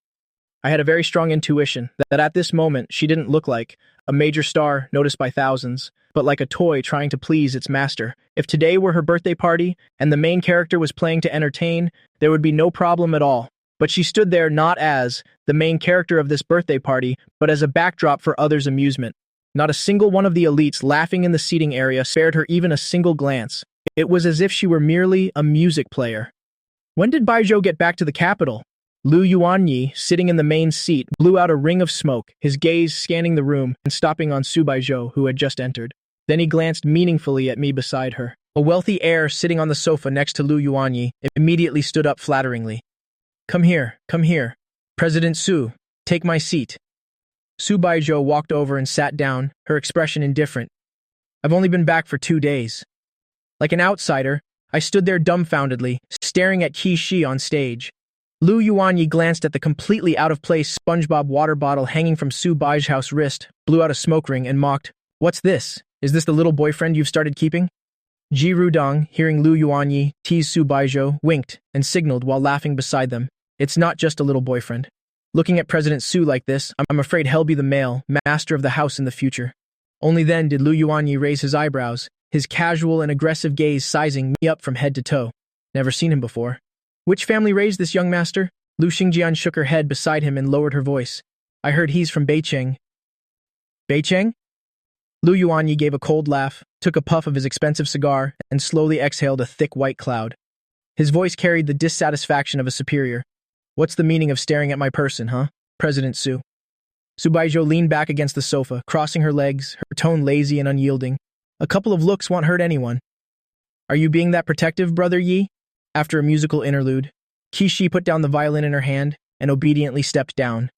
I had a very strong intuition that at this moment she didn't look like a major star noticed by thousands, but like a toy trying to please its master. If today were her birthday party and the main character was playing to entertain, there would be no problem at all. But she stood there not as the main character of this birthday party, but as a backdrop for others' amusement. Not a single one of the elites laughing in the seating area spared her even a single glance. It was as if she were merely a music player. When did Baijiu get back to the capital? Lu Yuanyi, sitting in the main seat, blew out a ring of smoke, his gaze scanning the room and stopping on Subaiho, who had just entered. Then he glanced meaningfully at me beside her. A wealthy heir sitting on the sofa next to Lu Yuanyi immediately stood up flatteringly. Come here, President Su, take my seat. Subaiho walked over and sat down, her expression indifferent. I've only been back for 2 days. Like an outsider, I stood there dumbfoundedly, staring at Qi on stage. Lu Yuanyi glanced at the completely out-of-place SpongeBob water bottle hanging from Subaiho's wrist, blew out a smoke ring, and mocked, What's this? Is this the little boyfriend you've started keeping? Jirudong, hearing Lu Yuanyi tease Subaiho, winked and signaled while laughing beside them. It's not just a little boyfriend. Looking at President Su like this, I'm afraid he'll be the male master of the house in the future. Only then did Lu Yuanyi raise his eyebrows, his casual and aggressive gaze sizing me up from head to toe. Never seen him before. Which family raised this young master? Lu Xingjian shook her head beside him and lowered her voice. I heard he's from Beijing. Beijing? Lu Yuanyi gave a cold laugh, took a puff of his expensive cigar, and slowly exhaled a thick white cloud. His voice carried the dissatisfaction of a superior. What's the meaning of staring at my person, huh? President Su. Subaiho leaned back against the sofa, crossing her legs, her tone lazy and unyielding. A couple of looks won't hurt anyone. Are you being that protective, Brother Yi? After a musical interlude, Kishi put down the violin in her hand and obediently stepped down.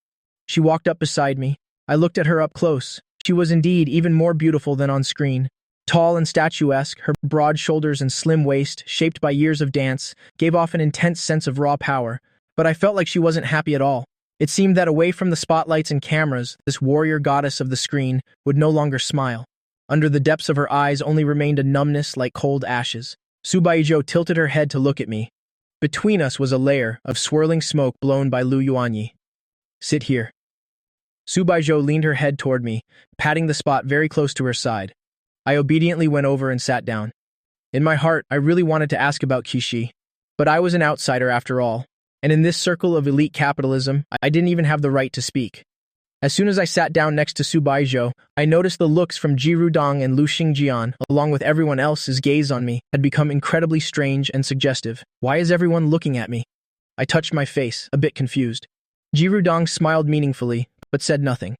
She walked up beside me. I looked at her up close. She was indeed even more beautiful than on screen. Tall and statuesque, her broad shoulders and slim waist, shaped by years of dance, gave off an intense sense of raw power. But I felt like she wasn't happy at all. It seemed that away from the spotlights and cameras, this warrior goddess of the screen would no longer smile. Under the depths of her eyes only remained a numbness like cold ashes. Subaiho tilted her head to look at me. Between us was a layer of swirling smoke blown by Lu Yuanyi. Sit here. Subaiho leaned her head toward me, patting the spot very close to her side. I obediently went over and sat down. In my heart, I really wanted to ask about Kishi, but I was an outsider after all, and in this circle of elite capitalism, I didn't even have the right to speak. As soon as I sat down next to Subaiho, I noticed the looks from Jirudong and Lu Xingjian, along with everyone else's gaze on me, had become incredibly strange and suggestive. Why is everyone looking at me? I touched my face, a bit confused. Jirudong smiled meaningfully, but said nothing.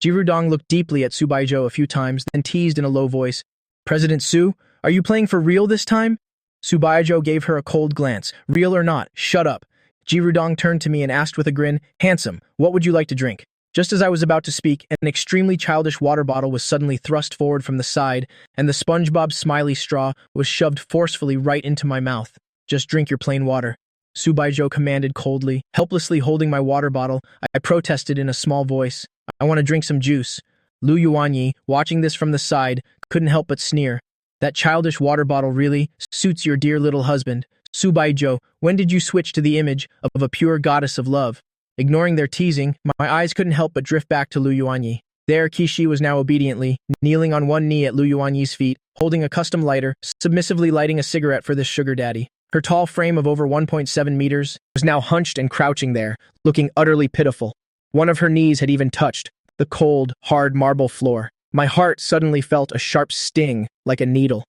Jirudong looked deeply at Subaiho a few times, then teased in a low voice, President Su, are you playing for real this time? Subaiho gave her a cold glance. Real or not, shut up. Jirudong turned to me and asked with a grin, Handsome, what would you like to drink? Just as I was about to speak, an extremely childish water bottle was suddenly thrust forward from the side, and the SpongeBob smiley straw was shoved forcefully right into my mouth. Just drink your plain water. Subaiho commanded coldly. Helplessly holding my water bottle, I protested in a small voice. I want to drink some juice. Lu Yuanyi, watching this from the side, couldn't help but sneer. That childish water bottle really suits your dear little husband. Subaiho, when did you switch to the image of a pure goddess of love? Ignoring their teasing, my eyes couldn't help but drift back to Lu Yuanyi. There, Kishi was now obediently, kneeling on one knee at Lu Yuanyi's feet, holding a custom lighter, submissively lighting a cigarette for this sugar daddy. Her tall frame of over 1.7 meters was now hunched and crouching there, looking utterly pitiful. One of her knees had even touched the cold, hard marble floor. My heart suddenly felt a sharp sting, like a needle.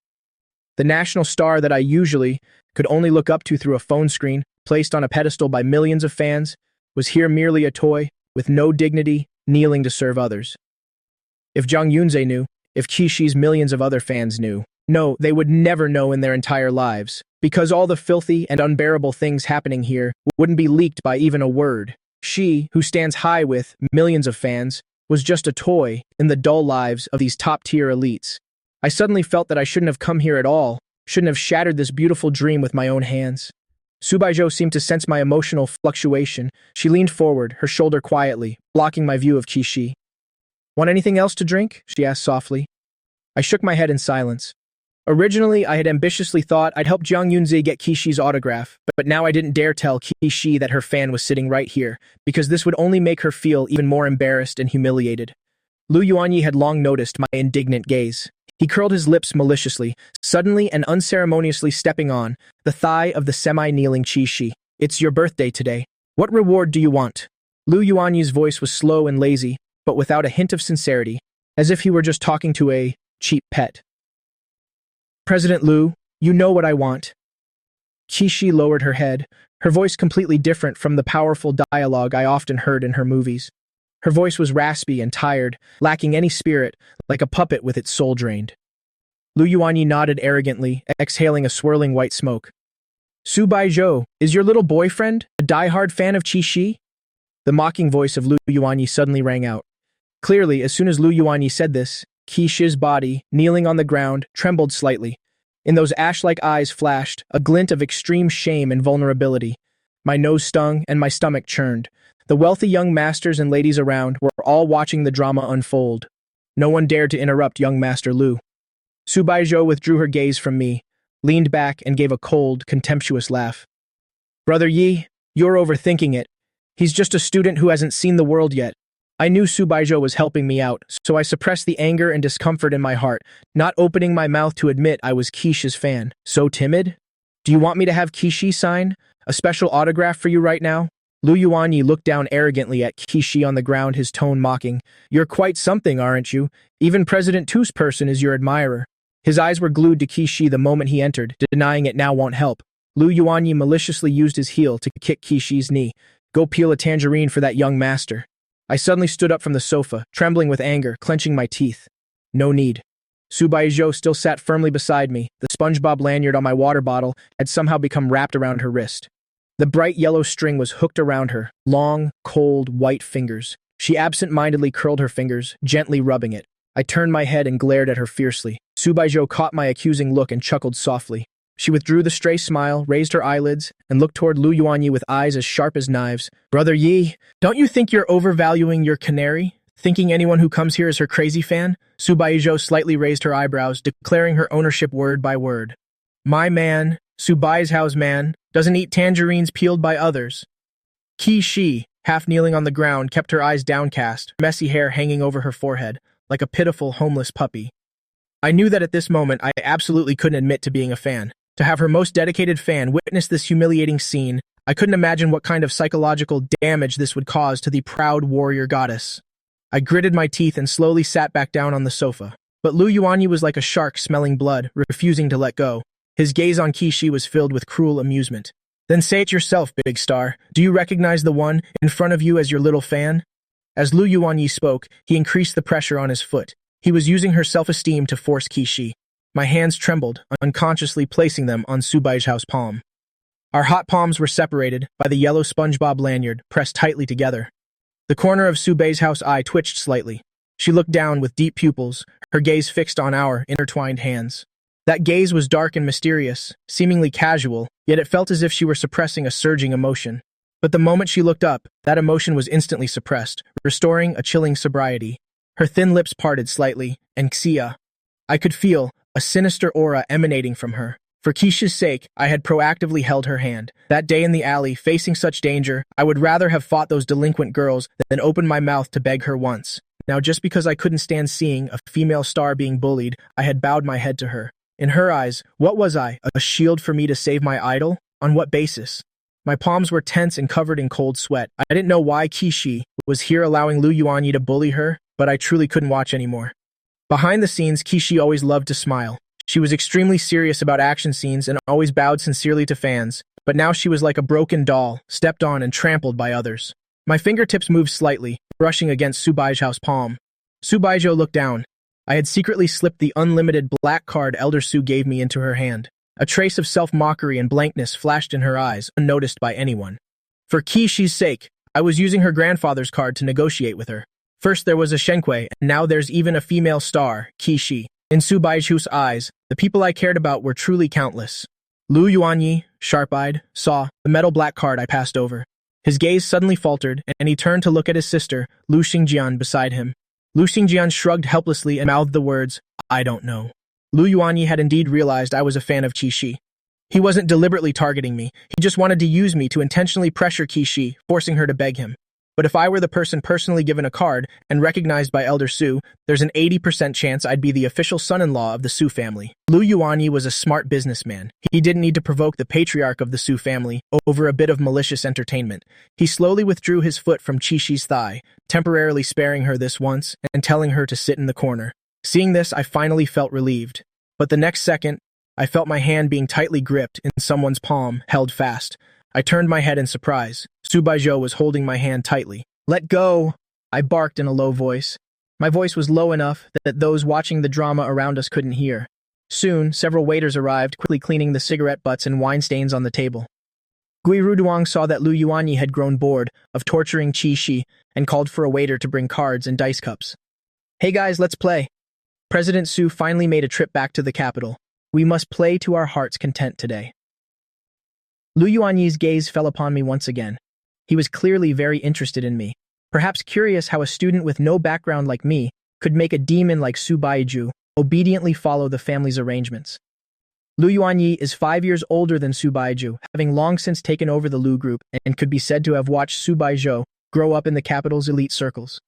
The national star that I usually could only look up to through a phone screen, placed on a pedestal by millions of fans, was here merely a toy, with no dignity, kneeling to serve others. If Zhang Yunze knew, if Qishi's millions of other fans knew, no, they would never know in their entire lives, because all the filthy and unbearable things happening here wouldn't be leaked by even a word. She, who stands high with millions of fans, was just a toy in the dull lives of these top-tier elites. I suddenly felt that I shouldn't have come here at all, shouldn't have shattered this beautiful dream with my own hands. Subaiho seemed to sense my emotional fluctuation. She leaned forward, her shoulder quietly, blocking my view of Kishi. Want anything else to drink? She asked softly. I shook my head in silence. Originally, I had ambitiously thought I'd help Zhang Yunze get Kishi's autograph, but now I didn't dare tell Kishi that her fan was sitting right here, because this would only make her feel even more embarrassed and humiliated. Lu Yuanyi had long noticed my indignant gaze. He curled his lips maliciously, suddenly and unceremoniously stepping on the thigh of the semi-kneeling Kishi. It's your birthday today. What reward do you want? Lu Yuanyi's voice was slow and lazy, but without a hint of sincerity, as if he were just talking to a cheap pet. President Lu, you know what I want. Kishi lowered her head, her voice completely different from the powerful dialogue I often heard in her movies. Her voice was raspy and tired, lacking any spirit, like a puppet with its soul drained. Lu Yuanyi nodded arrogantly, exhaling a swirling white smoke. Subaiho, is your little boyfriend a die-hard fan of Qixi? The mocking voice of Lu Yuanyi suddenly rang out. Clearly, as soon as Lu Yuanyi said this, Qishi's body, kneeling on the ground, trembled slightly. In those ash-like eyes flashed a glint of extreme shame and vulnerability. My nose stung and my stomach churned. The wealthy young masters and ladies around were all watching the drama unfold. No one dared to interrupt young Master Lu. Subaiho withdrew her gaze from me, leaned back and gave a cold, contemptuous laugh. Brother Yi, you're overthinking it. He's just a student who hasn't seen the world yet. I knew Subaiho was helping me out, so I suppressed the anger and discomfort in my heart, not opening my mouth to admit I was Kishi's fan. So timid? Do you want me to have Kishi sign A special autograph for you right now? Lu Yuanyi looked down arrogantly at Kishi on the ground, his tone mocking. You're quite something, aren't you? Even President Tu's person is your admirer. His eyes were glued to Kishi the moment he entered, denying it now won't help. Lu Yuanyi maliciously used his heel to kick Kishi's knee. Go peel a tangerine for that young master. I suddenly stood up from the sofa, trembling with anger, clenching my teeth. No need. Subaiho still sat firmly beside me. The SpongeBob lanyard on my water bottle had somehow become wrapped around her wrist. The bright yellow string was hooked around her, long, cold, white fingers. She absent-mindedly curled her fingers, gently rubbing it. I turned my head and glared at her fiercely. Subaiho caught my accusing look and chuckled softly. She withdrew the stray smile, raised her eyelids, and looked toward Lu Yuanyi with eyes as sharp as knives. Brother Yi, don't you think you're overvaluing your canary? Thinking anyone who comes here is her crazy fan? Subaiho slightly raised her eyebrows, declaring her ownership word by word. My man, Subaiho's man, doesn't eat tangerines peeled by others. Kishi, half kneeling on the ground, kept her eyes downcast, messy hair hanging over her forehead, like a pitiful, homeless puppy. I knew that at this moment I absolutely couldn't admit to being a fan. To have her most dedicated fan witness this humiliating scene, I couldn't imagine what kind of psychological damage this would cause to the proud warrior goddess. I gritted my teeth and slowly sat back down on the sofa. But Lu Yuanyi was like a shark smelling blood, refusing to let go. His gaze on Kishi was filled with cruel amusement. Then say it yourself, big star. Do you recognize the one in front of you as your little fan? As Lu Yuanyi spoke, he increased the pressure on his foot. He was using her self-esteem to force Kishi. My hands trembled, unconsciously placing them on Subaiho's palm. Our hot palms were separated by the yellow SpongeBob lanyard, pressed tightly together. The corner of Subaiho's eye twitched slightly. She looked down with deep pupils, her gaze fixed on our intertwined hands. That gaze was dark and mysterious, seemingly casual, yet it felt as if she were suppressing a surging emotion. But the moment she looked up, that emotion was instantly suppressed, restoring a chilling sobriety. Her thin lips parted slightly, and Xia. I could feel a sinister aura emanating from her. For Kishi's sake, I had proactively held her hand. That day in the alley, facing such danger, I would rather have fought those delinquent girls than opened my mouth to beg her once. Now, just because I couldn't stand seeing a female star being bullied, I had bowed my head to her. In her eyes, what was I, a shield for me to save my idol? On what basis? My palms were tense and covered in cold sweat. I didn't know why Kishi was here allowing Lu Yuanyi to bully her, but I truly couldn't watch anymore. Behind the scenes, Kishi always loved to smile. She was extremely serious about action scenes and always bowed sincerely to fans, but now she was like a broken doll, stepped on and trampled by others. My fingertips moved slightly, brushing against Subaiho's palm. Subaiho looked down. I had secretly slipped the unlimited black card Elder Su gave me into her hand. A trace of self-mockery and blankness flashed in her eyes, unnoticed by anyone. For Kishi's sake, I was using her grandfather's card to negotiate with her. First there was a Shenkui, and now there's even a female star, Kishi. In Subaiho's eyes, the people I cared about were truly countless. Lu Yuanyi, sharp-eyed, saw the metal black card I passed over. His gaze suddenly faltered, and he turned to look at his sister, Lu Xingjian, beside him. Lu Xingjian shrugged helplessly and mouthed the words, I don't know. Lu Yuanyi had indeed realized I was a fan of Kishi. He wasn't deliberately targeting me, he just wanted to use me to intentionally pressure Kishi, forcing her to beg him. But if I were the person personally given a card and recognized by Elder Su, there's an 80% chance I'd be the official son-in-law of the Su family. Lu Yuanyi was a smart businessman. He didn't need to provoke the patriarch of the Su family over a bit of malicious entertainment. He slowly withdrew his foot from Qishi's thigh, temporarily sparing her this once and telling her to sit in the corner. Seeing this, I finally felt relieved. But the next second, I felt my hand being tightly gripped in someone's palm, held fast. I turned my head in surprise. Subaiho was holding my hand tightly. Let go! I barked in a low voice. My voice was low enough that those watching the drama around us couldn't hear. Soon, several waiters arrived, quickly cleaning the cigarette butts and wine stains on the table. Gui Ruduang saw that Lu Yuanyi had grown bored of torturing Qi and called for a waiter to bring cards and dice cups. Hey guys, let's play. President Su finally made a trip back to the capital. We must play to our heart's content today. Lu Yuanyi's gaze fell upon me once again. He was clearly very interested in me, perhaps curious how a student with no background like me could make a demon like Subaiho obediently follow the family's arrangements. Lu Yuanyi is 5 years older than Subaiho, having long since taken over the Lu group and could be said to have watched Subaiho grow up in the capital's elite circles.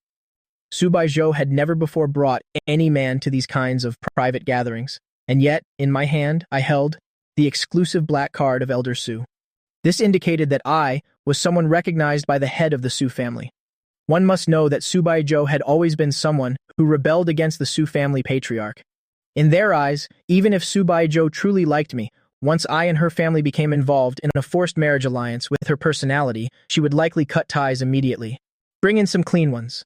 Subaiho had never before brought any man to these kinds of private gatherings, and yet, in my hand, I held the exclusive black card of Elder Su. This indicated that I was someone recognized by the head of the Su family. One must know that Subaiho had always been someone who rebelled against the Su family patriarch. In their eyes, even if Subaiho truly liked me, once I and her family became involved in a forced marriage alliance with her personality, she would likely cut ties immediately. Bring in some clean ones.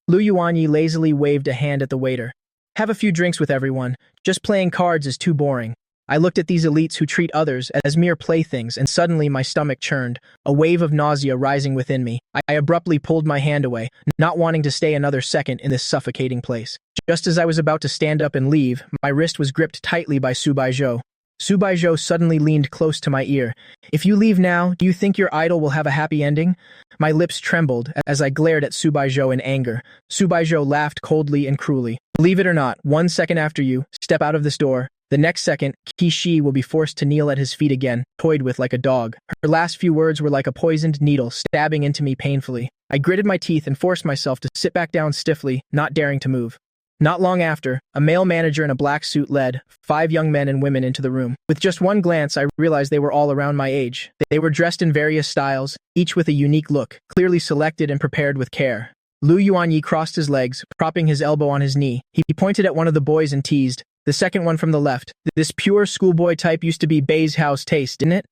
Lu Yuanyi lazily waved a hand at the waiter. Have a few drinks with everyone. Just playing cards is too boring. I looked at these elites who treat others as mere playthings, and suddenly my stomach churned, a wave of nausea rising within me. I abruptly pulled my hand away, not wanting to stay another second in this suffocating place. Just as I was about to stand up and leave, my wrist was gripped tightly by Subaiho. Subaiho suddenly leaned close to my ear. If you leave now, do you think your idol will have a happy ending? My lips trembled as I glared at Subaiho in anger. Subaiho laughed coldly and cruelly. Believe it or not, 1 second after you step out of this door, the next second, Kishi will be forced to kneel at his feet again, toyed with like a dog. Her last few words were like a poisoned needle stabbing into me painfully. I gritted my teeth and forced myself to sit back down stiffly, not daring to move. Not long after, a male manager in a black suit led 5 young men and women into the room. With just one glance, I realized they were all around my age. They were dressed in various styles, each with a unique look, clearly selected and prepared with care. Lu Yuanyi crossed his legs, propping his elbow on his knee. He pointed at one of the boys and teased, the second one from the left. This pure schoolboy type used to be Bei's house taste, didn't it?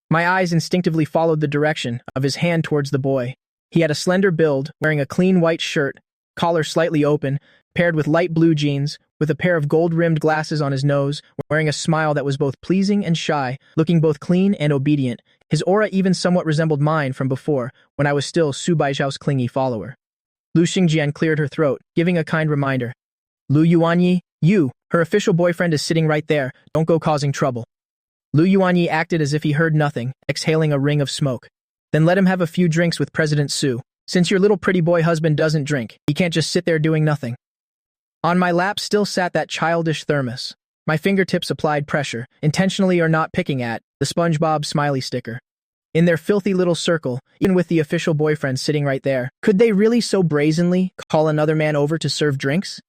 My eyes instinctively followed the direction of his hand towards the boy. He had a slender build, wearing a clean white shirt, collar slightly open, paired with light blue jeans, with a pair of gold-rimmed glasses on his nose, wearing a smile that was both pleasing and shy, looking both clean and obedient. His aura even somewhat resembled mine from before, when I was still Subaiho's clingy follower. Lu Xingjian cleared her throat, giving a kind reminder. Lu Yuanyi, her official boyfriend is sitting right there, don't go causing trouble. Lu Yuanyi acted as if he heard nothing, exhaling a ring of smoke. Then let him have a few drinks with President Su. Since your little pretty boy husband doesn't drink, he can't just sit there doing nothing. On my lap still sat that childish thermos. My fingertips applied pressure, intentionally or not picking at, the SpongeBob smiley sticker. In their filthy little circle, even with the official boyfriend sitting right there, could they really so brazenly call another man over to serve drinks?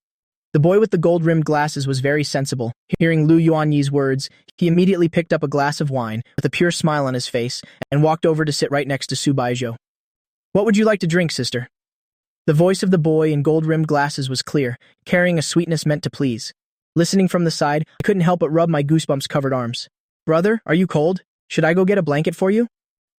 The boy with the gold-rimmed glasses was very sensible. Hearing Lu Yuanyi's words, he immediately picked up a glass of wine, with a pure smile on his face, and walked over to sit right next to Subaiho. What would you like to drink, sister? The voice of the boy in gold-rimmed glasses was clear, carrying a sweetness meant to please. Listening from the side, I couldn't help but rub my goosebumps-covered arms. Brother, are you cold? Should I go get a blanket for you?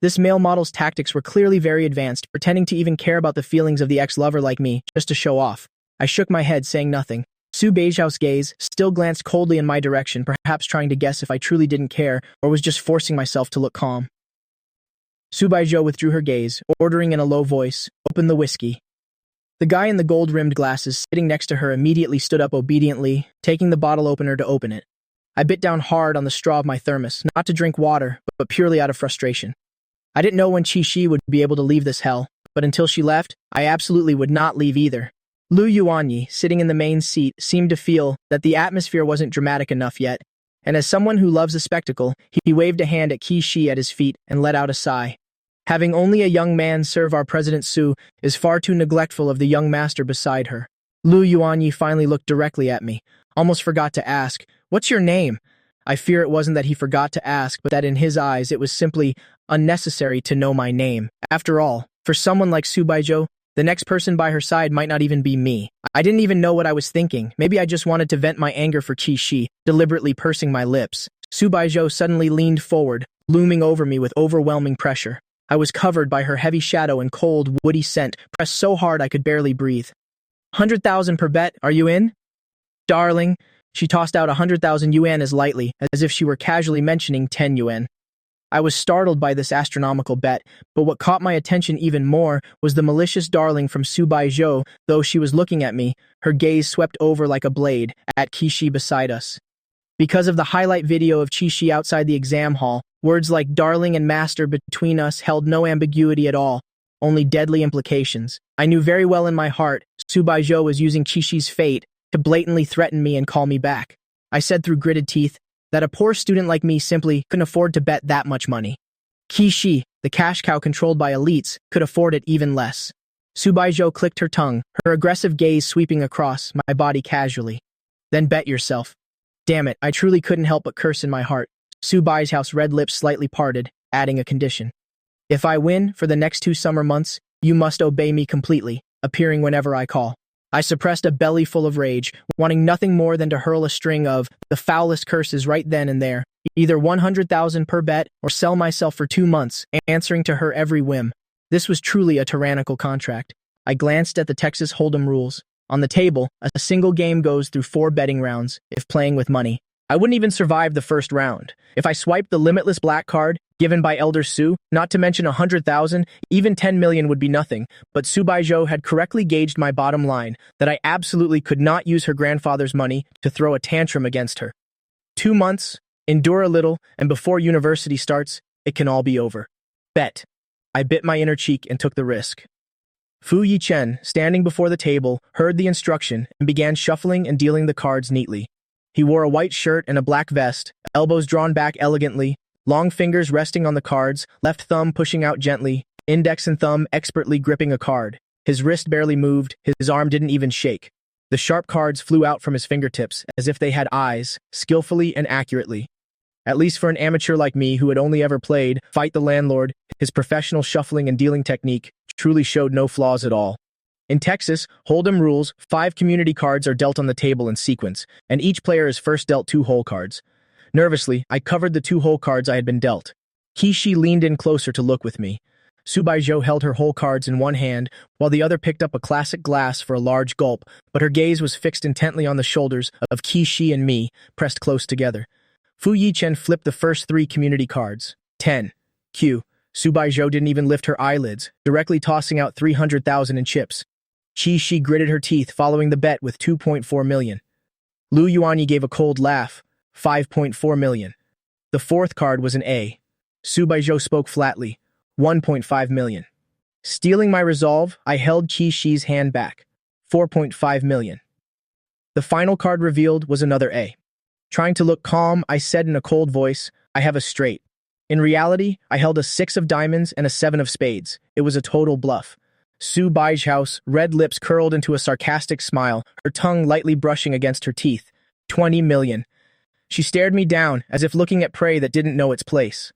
This male model's tactics were clearly very advanced, pretending to even care about the feelings of the ex-lover like me, just to show off. I shook my head, saying nothing. Subaiho's gaze still glanced coldly in my direction, perhaps trying to guess if I truly didn't care or was just forcing myself to look calm. Subaiho withdrew her gaze, ordering in a low voice, "Open the whiskey." The guy in the gold-rimmed glasses sitting next to her immediately stood up obediently, taking the bottle opener to open it. I bit down hard on the straw of my thermos, not to drink water, but purely out of frustration. I didn't know when Jingshi would be able to leave this hell, but until she left, I absolutely would not leave either. Lu Yuanyi, sitting in the main seat, seemed to feel that the atmosphere wasn't dramatic enough yet, and as someone who loves a spectacle, he waved a hand at Jingshi at his feet and let out a sigh. Having only a young man serve our President Su is far too neglectful of the young master beside her. Lu Yuanyi finally looked directly at me, almost forgot to ask, "What's your name?" I fear it wasn't that he forgot to ask, but that in his eyes it was simply unnecessary to know my name. After all, for someone like Subaiho, the next person by her side might not even be me. I didn't even know what I was thinking. Maybe I just wanted to vent my anger for Jingshi, deliberately pursing my lips. Subaiho suddenly leaned forward, looming over me with overwhelming pressure. I was covered by her heavy shadow and cold, woody scent, pressed so hard I could barely breathe. 100,000 per bet, are you in? Darling, she tossed out 100,000 yuan as lightly, as if she were casually mentioning 10 yuan. I was startled by this astronomical bet, but what caught my attention even more was the malicious darling from Subaiho. Though she was looking at me, her gaze swept over like a blade, at Jingshi beside us. Because of the highlight video of Jingshi outside the exam hall, words like darling and master between us held no ambiguity at all, only deadly implications. I knew very well in my heart, Subaiho was using Jingshi's fate to blatantly threaten me and call me back. I said through gritted teeth that a poor student like me simply couldn't afford to bet that much money. Jingshi, the cash cow controlled by elites, could afford it even less. Subaiho clicked her tongue, her aggressive gaze sweeping across my body casually. Then bet yourself. Damn it, I truly couldn't help but curse in my heart. Subaiho's red lips slightly parted, adding a condition. If I win for the next 2 summer months, you must obey me completely, appearing whenever I call. I suppressed a belly full of rage, wanting nothing more than to hurl a string of the foulest curses right then and there, either 100,000 per bet or sell myself for 2 months, answering to her every whim. This was truly a tyrannical contract. I glanced at the Texas Hold'em rules. On the table, a single game goes through 4 betting rounds, if playing with money. I wouldn't even survive the first round. If I swiped the limitless black card, given by Elder Su, not to mention 100,000, even 10 million would be nothing, but Subaiho had correctly gauged my bottom line, that I absolutely could not use her grandfather's money to throw a tantrum against her. 2 months, endure a little, and before university starts, it can all be over. Bet. I bit my inner cheek and took the risk. Fu Yichen, standing before the table, heard the instruction and began shuffling and dealing the cards neatly. He wore a white shirt and a black vest, elbows drawn back elegantly, long fingers resting on the cards, left thumb pushing out gently, index and thumb expertly gripping a card. His wrist barely moved, his arm didn't even shake. The sharp cards flew out from his fingertips, as if they had eyes, skillfully and accurately. At least for an amateur like me who had only ever played Fight the Landlord, his professional shuffling and dealing technique truly showed no flaws at all. In Texas, Hold'em rules, 5 community cards are dealt on the table in sequence, and each player is first dealt 2 whole cards. Nervously, I covered the 2 whole cards I had been dealt. Kishi leaned in closer to look with me. Subaiho held her whole cards in one hand, while the other picked up a classic glass for a large gulp, but her gaze was fixed intently on the shoulders of Kishi and me, pressed close together. Fu Yichen flipped the first 3 community cards. 10. Q. Subaiho didn't even lift her eyelids, directly tossing out 300,000 in chips. Jingshi gritted her teeth following the bet with 2.4 million. Lu Yuanyi gave a cold laugh, 5.4 million. The 4th card was an A. Subaiho spoke flatly, 1.5 million. Stealing my resolve, I held Qishi's hand back, 4.5 million. The final card revealed was another A. Trying to look calm, I said in a cold voice, I have a straight. In reality, I held a 6 of diamonds and a 7 of spades. It was a total bluff. Subaiho's red lips curled into a sarcastic smile, her tongue lightly brushing against her teeth. 20 million. She stared me down, as if looking at prey that didn't know its place.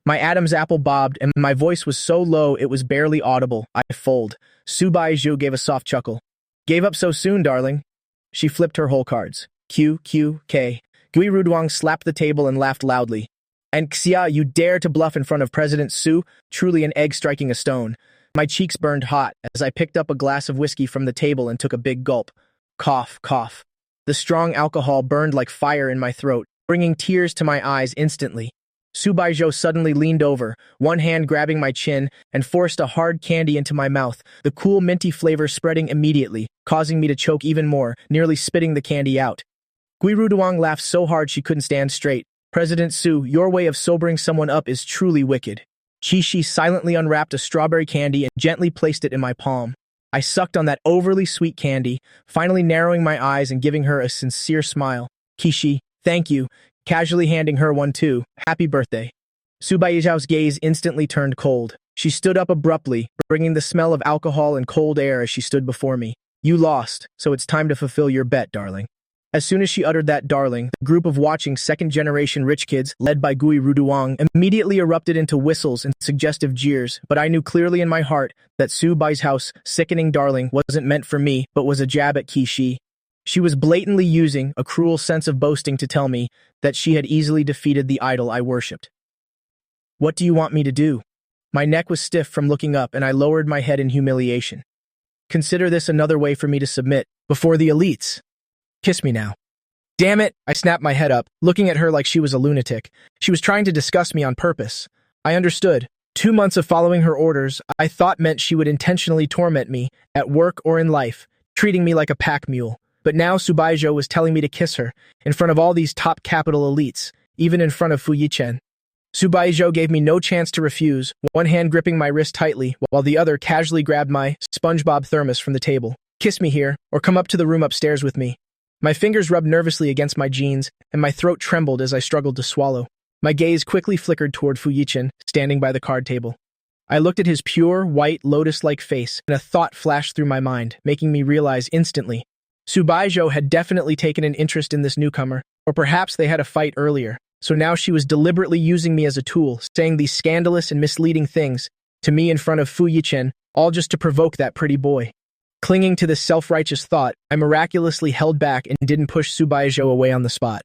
My Adam's apple bobbed, and my voice was so low it was barely audible. I fold. Subaiho gave a soft chuckle. Gave up so soon, darling. She flipped her whole cards. Q, Q, K. Gui Ruduang slapped the table and laughed loudly. And Xia, you dare to bluff in front of President Su? Truly an egg striking a stone. My cheeks burned hot as I picked up a glass of whiskey from the table and took a big gulp. Cough, cough. The strong alcohol burned like fire in my throat, bringing tears to my eyes instantly. Subaiho suddenly leaned over, one hand grabbing my chin, and forced a hard candy into my mouth, the cool minty flavor spreading immediately, causing me to choke even more, nearly spitting the candy out. Gui Ruduang laughed so hard she couldn't stand straight. President Su, your way of sobering someone up is truly wicked. Jingshi silently unwrapped a strawberry candy and gently placed it in my palm. I sucked on that overly sweet candy, finally narrowing my eyes and giving her a sincere smile. Kishi, thank you, casually handing her one too. Happy birthday. Subaiho's gaze instantly turned cold. She stood up abruptly, bringing the smell of alcohol and cold air as she stood before me. You lost, so it's time to fulfill your bet, darling. As soon as she uttered that darling, the group of watching second-generation rich kids, led by Gui Ruduang, immediately erupted into whistles and suggestive jeers, but I knew clearly in my heart that Subaiho's sickening darling wasn't meant for me, but was a jab at Kishi. She was blatantly using a cruel sense of boasting to tell me that she had easily defeated the idol I worshipped. What do you want me to do? My neck was stiff from looking up and I lowered my head in humiliation. Consider this another way for me to submit, before the elites. Kiss me now. Damn it! I snapped my head up, looking at her like she was a lunatic. She was trying to disgust me on purpose. I understood. 2 months of following her orders, I thought meant she would intentionally torment me, at work or in life, treating me like a pack mule. But now Subaiho was telling me to kiss her, in front of all these top capital elites, even in front of Fu Yichen. Subaiho gave me no chance to refuse, one hand gripping my wrist tightly, while the other casually grabbed my SpongeBob thermos from the table. Kiss me here, or come up to the room upstairs with me. My fingers rubbed nervously against my jeans, and my throat trembled as I struggled to swallow. My gaze quickly flickered toward Fu Yichen, standing by the card table. I looked at his pure, white, lotus-like face, and a thought flashed through my mind, making me realize instantly. Subaiho had definitely taken an interest in this newcomer, or perhaps they had a fight earlier. So now she was deliberately using me as a tool, saying these scandalous and misleading things to me in front of Fu Yichen, all just to provoke that pretty boy. Clinging to this self-righteous thought, I miraculously held back and didn't push Subaiho away on the spot.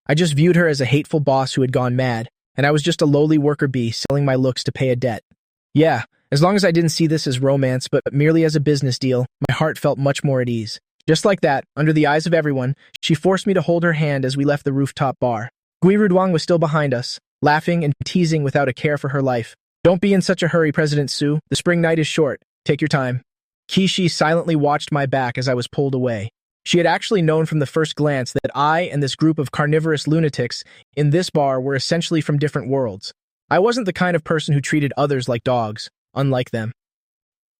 I just viewed her as a hateful boss who had gone mad, and I was just a lowly worker bee selling my looks to pay a debt. Yeah, as long as I didn't see this as romance but merely as a business deal, my heart felt much more at ease. Just like that, under the eyes of everyone, she forced me to hold her hand as we left the rooftop bar. Gui Ruduang was still behind us, laughing and teasing without a care for her life. Don't be in such a hurry, President Su. The spring night is short. Take your time. Kishi silently watched my back as I was pulled away. She had actually known from the first glance that I and this group of carnivorous lunatics in this bar were essentially from different worlds. I wasn't the kind of person who treated others like dogs, unlike them.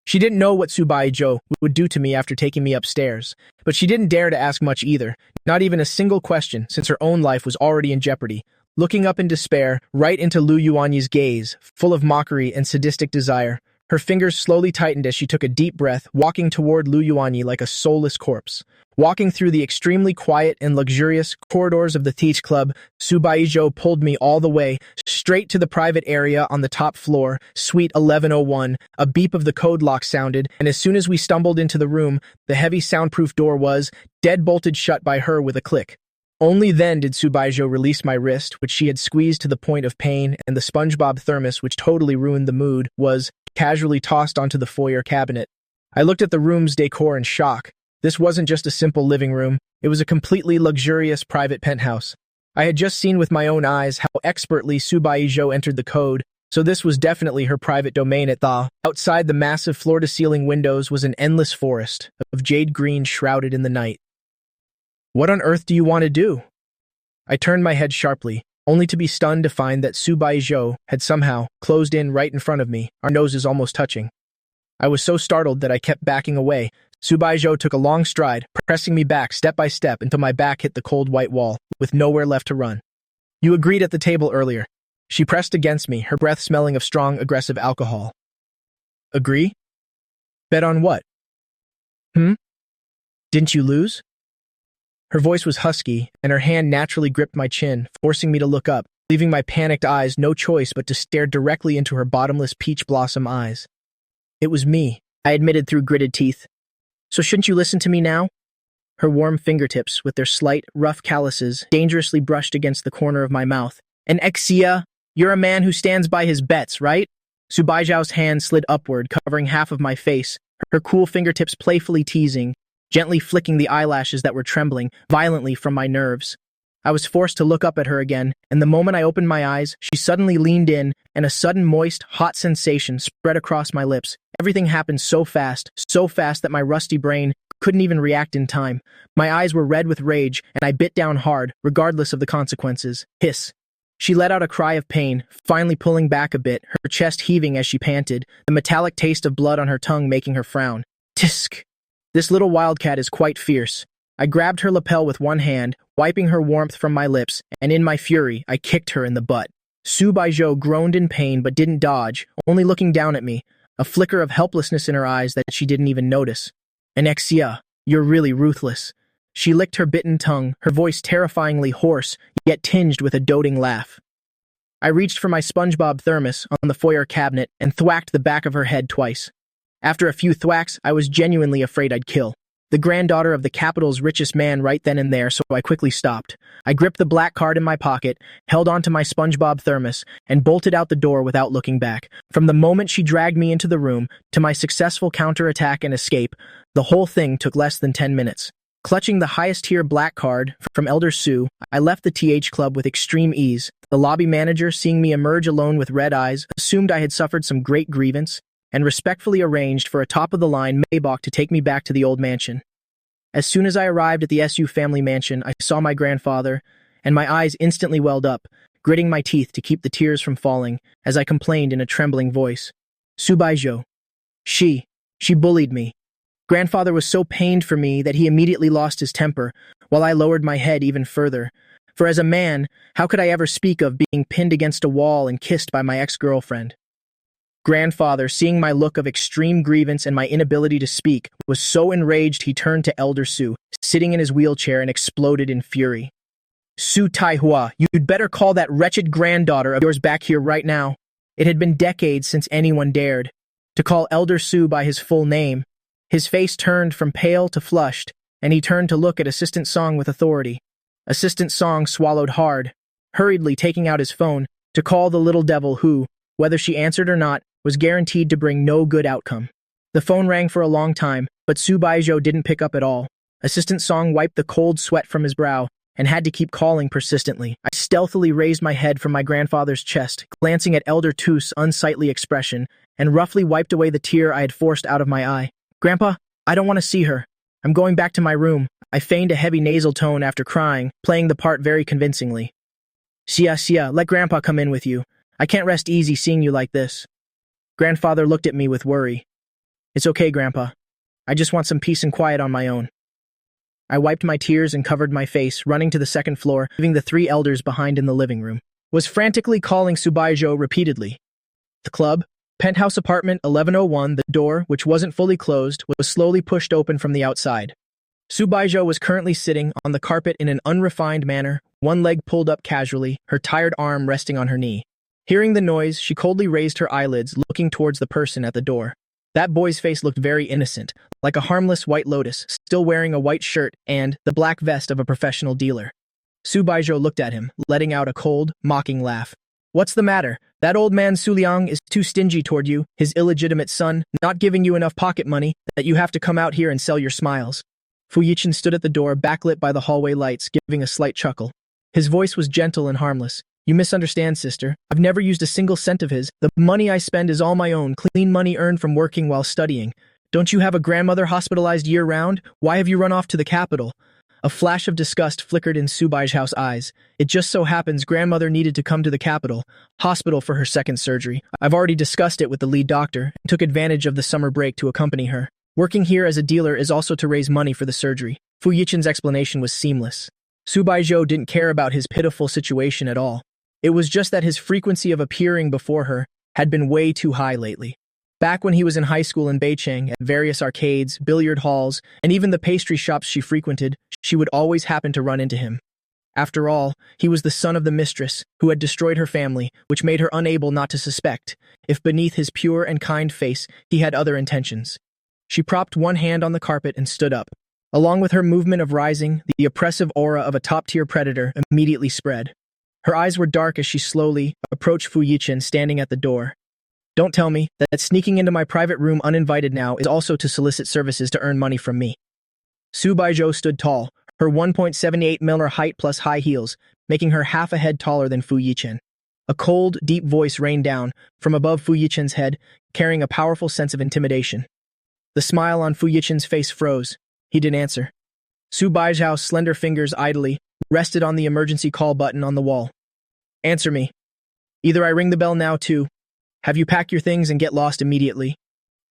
She didn't know what Subaiho would do to me after taking me upstairs, but she didn't dare to ask much either, not even a single question since her own life was already in jeopardy. Looking up in despair, right into Lu Yuanyi's gaze, full of mockery and sadistic desire, her fingers slowly tightened as she took a deep breath, walking toward Lu Yuanyi like a soulless corpse. Walking through the extremely quiet and luxurious corridors of the Teach Club, Subaiho pulled me all the way, straight to the private area on the top floor, Suite 1101. A beep of the code lock sounded, and as soon as we stumbled into the room, the heavy soundproof door was dead-bolted shut by her with a click. Only then did Subaiho release my wrist, which she had squeezed to the point of pain, and the SpongeBob thermos, which totally ruined the mood, was casually tossed onto the foyer cabinet. I looked at the room's decor in shock. This wasn't just a simple living room, it was a completely luxurious private penthouse. I had just seen with my own eyes how expertly Subaiho entered the code, so this was definitely her private domain at the. Outside the massive floor-to-ceiling windows was an endless forest of jade green shrouded in the night. What on earth do you want to do? I turned my head sharply, only to be stunned to find that Subaiho had somehow closed in right in front of me, our noses almost touching. I was so startled that I kept backing away. Subaiho took a long stride, pressing me back step by step until my back hit the cold white wall, with nowhere left to run. You agreed at the table earlier. She pressed against me, her breath smelling of strong, aggressive alcohol. Agree? Bet on what? Didn't you lose? Her voice was husky, and her hand naturally gripped my chin, forcing me to look up, leaving my panicked eyes no choice but to stare directly into her bottomless peach blossom eyes. It was me, I admitted through gritted teeth. So shouldn't you listen to me now? Her warm fingertips, with their slight, rough calluses, dangerously brushed against the corner of my mouth. And Exia, you're a man who stands by his bets, right? Subaiho's hand slid upward, covering half of my face, her cool fingertips playfully teasing, gently flicking the eyelashes that were trembling violently from my nerves. I was forced to look up at her again, and the moment I opened my eyes, she suddenly leaned in, and a sudden moist, hot sensation spread across my lips. Everything happened so fast that my rusty brain couldn't even react in time. My eyes were red with rage, and I bit down hard, regardless of the consequences. Hiss. She let out a cry of pain, finally pulling back a bit, her chest heaving as she panted, the metallic taste of blood on her tongue making her frown. Tisk! This little wildcat is quite fierce. I grabbed her lapel with one hand, wiping her warmth from my lips, and in my fury, I kicked her in the butt. Subaiho groaned in pain but didn't dodge, only looking down at me, a flicker of helplessness in her eyes that she didn't even notice. Anexia, you're really ruthless. She licked her bitten tongue, her voice terrifyingly hoarse, yet tinged with a doting laugh. I reached for my SpongeBob thermos on the foyer cabinet and thwacked the back of her head twice. After a few thwacks, I was genuinely afraid I'd kill the granddaughter of the capital's richest man right then and there, so I quickly stopped. I gripped the black card in my pocket, held onto my SpongeBob thermos, and bolted out the door without looking back. From the moment she dragged me into the room to my successful counterattack and escape, the whole thing took less than 10 minutes. Clutching the highest-tier black card from Elder Su, I left the TH Club with extreme ease. The lobby manager, seeing me emerge alone with red eyes, assumed I had suffered some great grievance, and respectfully arranged for a top-of-the-line Maybach to take me back to the old mansion. As soon as I arrived at the SU family mansion, I saw my grandfather, and my eyes instantly welled up, gritting my teeth to keep the tears from falling, as I complained in a trembling voice. Subaiho. She bullied me. Grandfather was so pained for me that he immediately lost his temper, while I lowered my head even further. For as a man, how could I ever speak of being pinned against a wall and kissed by my ex-girlfriend? Grandfather, seeing my look of extreme grievance and my inability to speak, was so enraged he turned to Elder Su, sitting in his wheelchair, and exploded in fury. Su Taihua, you'd better call that wretched granddaughter of yours back here right now. It had been decades since anyone dared to call Elder Su by his full name. His face turned from pale to flushed, and he turned to look at Assistant Song with authority. Assistant Song swallowed hard, hurriedly taking out his phone to call the little devil who, whether she answered or not, was guaranteed to bring no good outcome. The phone rang for a long time, but Subaiho didn't pick up at all. Assistant Song wiped the cold sweat from his brow and had to keep calling persistently. I stealthily raised my head from my grandfather's chest, glancing at Elder Tu's unsightly expression, and roughly wiped away the tear I had forced out of my eye. Grandpa, I don't want to see her. I'm going back to my room. I feigned a heavy nasal tone after crying, playing the part very convincingly. Sia, let Grandpa come in with you. I can't rest easy seeing you like this. Grandfather looked at me with worry. It's okay, Grandpa. I just want some peace and quiet on my own. I wiped my tears and covered my face, running to the second floor, leaving the three elders behind in the living room. Was frantically calling Subaiho repeatedly. The club, penthouse apartment 1101, the door, which wasn't fully closed, was slowly pushed open from the outside. Subaiho was currently sitting on the carpet in an unrefined manner, one leg pulled up casually, her tired arm resting on her knee. Hearing the noise, she coldly raised her eyelids, looking towards the person at the door. That boy's face looked very innocent, like a harmless white lotus, still wearing a white shirt and the black vest of a professional dealer. Subaiho looked at him, letting out a cold, mocking laugh. What's the matter? That old man Su Liang is too stingy toward you, his illegitimate son, not giving you enough pocket money, that you have to come out here and sell your smiles. Fu Yichen stood at the door, backlit by the hallway lights, giving a slight chuckle. His voice was gentle and harmless. You misunderstand, sister. I've never used a single cent of his. The money I spend is all my own, clean money earned from working while studying. Don't you have a grandmother hospitalized year-round? Why have you run off to the capital? A flash of disgust flickered in Subaiho's eyes. It just so happens grandmother needed to come to the capital, hospital for her second surgery. I've already discussed it with the lead doctor and took advantage of the summer break to accompany her. Working here as a dealer is also to raise money for the surgery. Fu Yichen's explanation was seamless. Subaiho didn't care about his pitiful situation at all. It was just that his frequency of appearing before her had been way too high lately. Back when he was in high school in Beijing, at various arcades, billiard halls, and even the pastry shops she frequented, she would always happen to run into him. After all, he was the son of the mistress, who had destroyed her family, which made her unable not to suspect, if beneath his pure and kind face he had other intentions. She propped one hand on the carpet and stood up. Along with her movement of rising, the oppressive aura of a top-tier predator immediately spread. Her eyes were dark as she slowly approached Fu Yichen standing at the door. Don't tell me that sneaking into my private room uninvited now is also to solicit services to earn money from me. Subaiho stood tall, her 1.78 mm height plus high heels, making her half a head taller than Fu Yichen. A cold, deep voice rained down from above Fu Yichen's head, carrying a powerful sense of intimidation. The smile on Fu Yichen's face froze. He didn't answer. Subaiho's slender fingers idly rested on the emergency call button on the wall. Answer me. Either I ring the bell now too. Have you pack your things and get lost immediately?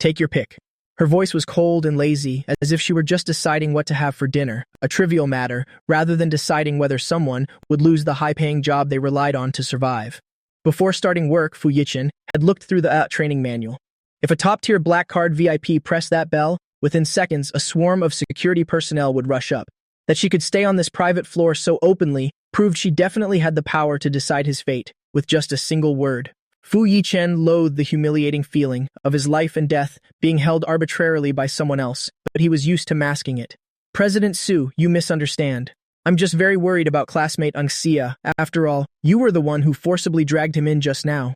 Take your pick. Her voice was cold and lazy, as if she were just deciding what to have for dinner, a trivial matter, rather than deciding whether someone would lose the high-paying job they relied on to survive. Before starting work, Fu Yichen had looked through the training manual. If a top-tier black card VIP pressed that bell, within seconds a swarm of security personnel would rush up. That she could stay on this private floor so openly proved she definitely had the power to decide his fate, with just a single word. Fu Yichen loathed the humiliating feeling of his life and death being held arbitrarily by someone else, but he was used to masking it. President Su, you misunderstand. I'm just very worried about classmate Xia. After all, you were the one who forcibly dragged him in just now.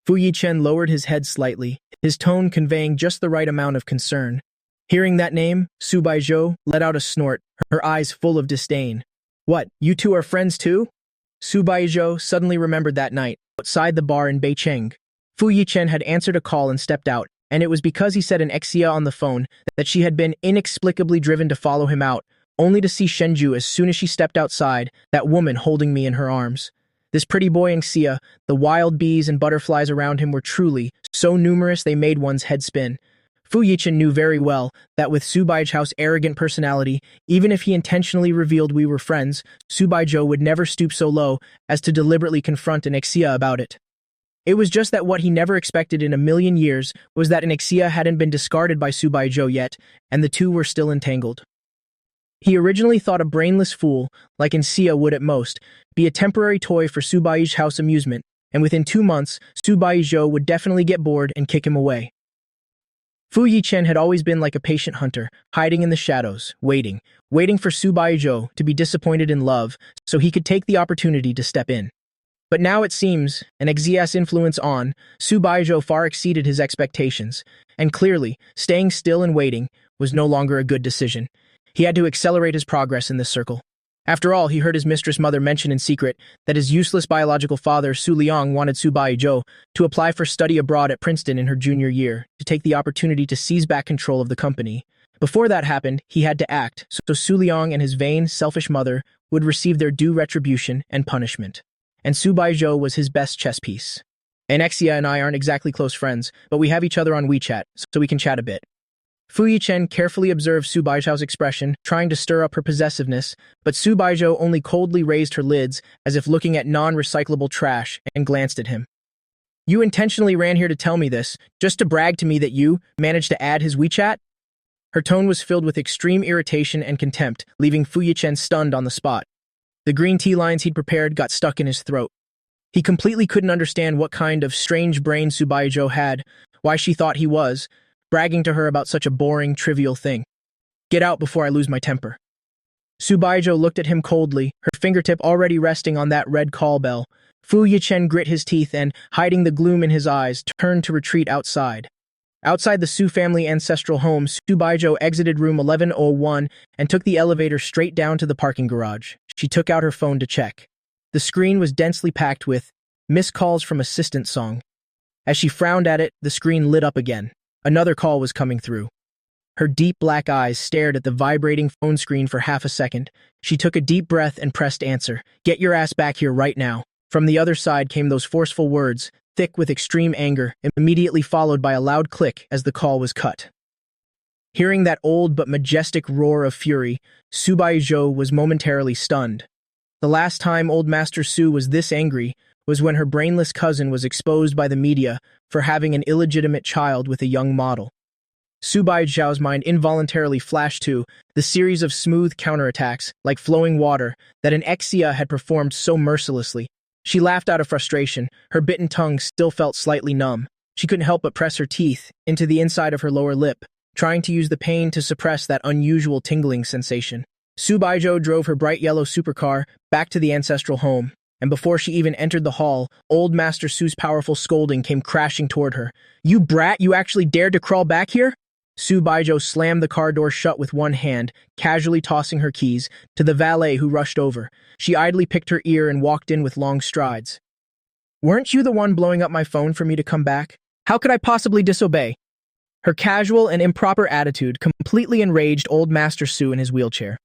Fu Yichen lowered his head slightly, his tone conveying just the right amount of concern. Hearing that name, Subaiho let out a snort, her eyes full of disdain. What, you two are friends too? Subaiho suddenly remembered that night, outside the bar in Beijing. Fu Yichen had answered a call and stepped out, and it was because he said an Xia on the phone that she had been inexplicably driven to follow him out, only to see Shenju as soon as she stepped outside, that woman holding me in her arms. This pretty boy Xia, the wild bees and butterflies around him were truly so numerous they made one's head spin. Fu Yichen knew very well that with Subaiho's arrogant personality, even if he intentionally revealed we were friends, Subaiho would never stoop so low as to deliberately confront an Xia about it. It was just that what he never expected in a million years was that an Xia hadn't been discarded by Subaiho yet, and the two were still entangled. He originally thought a brainless fool, like Sia would at most, be a temporary toy for Subai's house amusement, and within 2 months, Subaijo would definitely get bored and kick him away. Fu Yichen had always been like a patient hunter, hiding in the shadows, waiting for Subaijo to be disappointed in love so he could take the opportunity to step in. But now it seems, an Xia's influence on, Subaijo far exceeded his expectations, and clearly, staying still and waiting was no longer a good decision. He had to accelerate his progress in this circle. After all, he heard his mistress mother mention in secret that his useless biological father, Su Liang, wanted Subaijo to apply for study abroad at Princeton in her junior year to take the opportunity to seize back control of the company. Before that happened, he had to act, so Su Liang and his vain, selfish mother would receive their due retribution and punishment. And Subaijo was his best chess piece. Xia and I aren't exactly close friends, but we have each other on WeChat, so we can chat a bit. Fu Yichen carefully observed Subaijo's expression, trying to stir up her possessiveness, but Subaijo only coldly raised her lids as if looking at non-recyclable trash and glanced at him. You intentionally ran here to tell me this, just to brag to me that you managed to add his WeChat? Her tone was filled with extreme irritation and contempt, leaving Fu Yichen stunned on the spot. The green tea lines he'd prepared got stuck in his throat. He completely couldn't understand what kind of strange brain Subaijo had, why she thought he was, bragging to her about such a boring, trivial thing. Get out before I lose my temper. Subaijo looked at him coldly, her fingertip already resting on that red call bell. Fu Yichen grit his teeth and, hiding the gloom in his eyes, turned to retreat outside. Outside the Su family ancestral home, Subaijo exited room 1101 and took the elevator straight down to the parking garage. She took out her phone to check. The screen was densely packed with missed calls from assistant song. As she frowned at it, the screen lit up again. Another call was coming through. Her deep black eyes stared at the vibrating phone screen for half a second. She took a deep breath and pressed answer. Get your ass back here right now. From the other side came those forceful words, thick with extreme anger, immediately followed by a loud click as the call was cut. Hearing that old but majestic roar of fury, Subaijo was momentarily stunned. The last time Old Master Su was this angry was when her brainless cousin was exposed by the media for having an illegitimate child with a young model. Subaijo's mind involuntarily flashed to the series of smooth counterattacks, like flowing water, that an Xia had performed so mercilessly. She laughed out of frustration. Her bitten tongue still felt slightly numb. She couldn't help but press her teeth into the inside of her lower lip, trying to use the pain to suppress that unusual tingling sensation. Subaijo drove her bright yellow supercar back to the ancestral home, and before she even entered the hall, Old Master Su's powerful scolding came crashing toward her. You brat, you actually dared to crawl back here? Subaijo slammed the car door shut with one hand, casually tossing her keys to the valet who rushed over. She idly picked her ear and walked in with long strides. Weren't you the one blowing up my phone for me to come back? How could I possibly disobey? Her casual and improper attitude completely enraged Old Master Su in his wheelchair.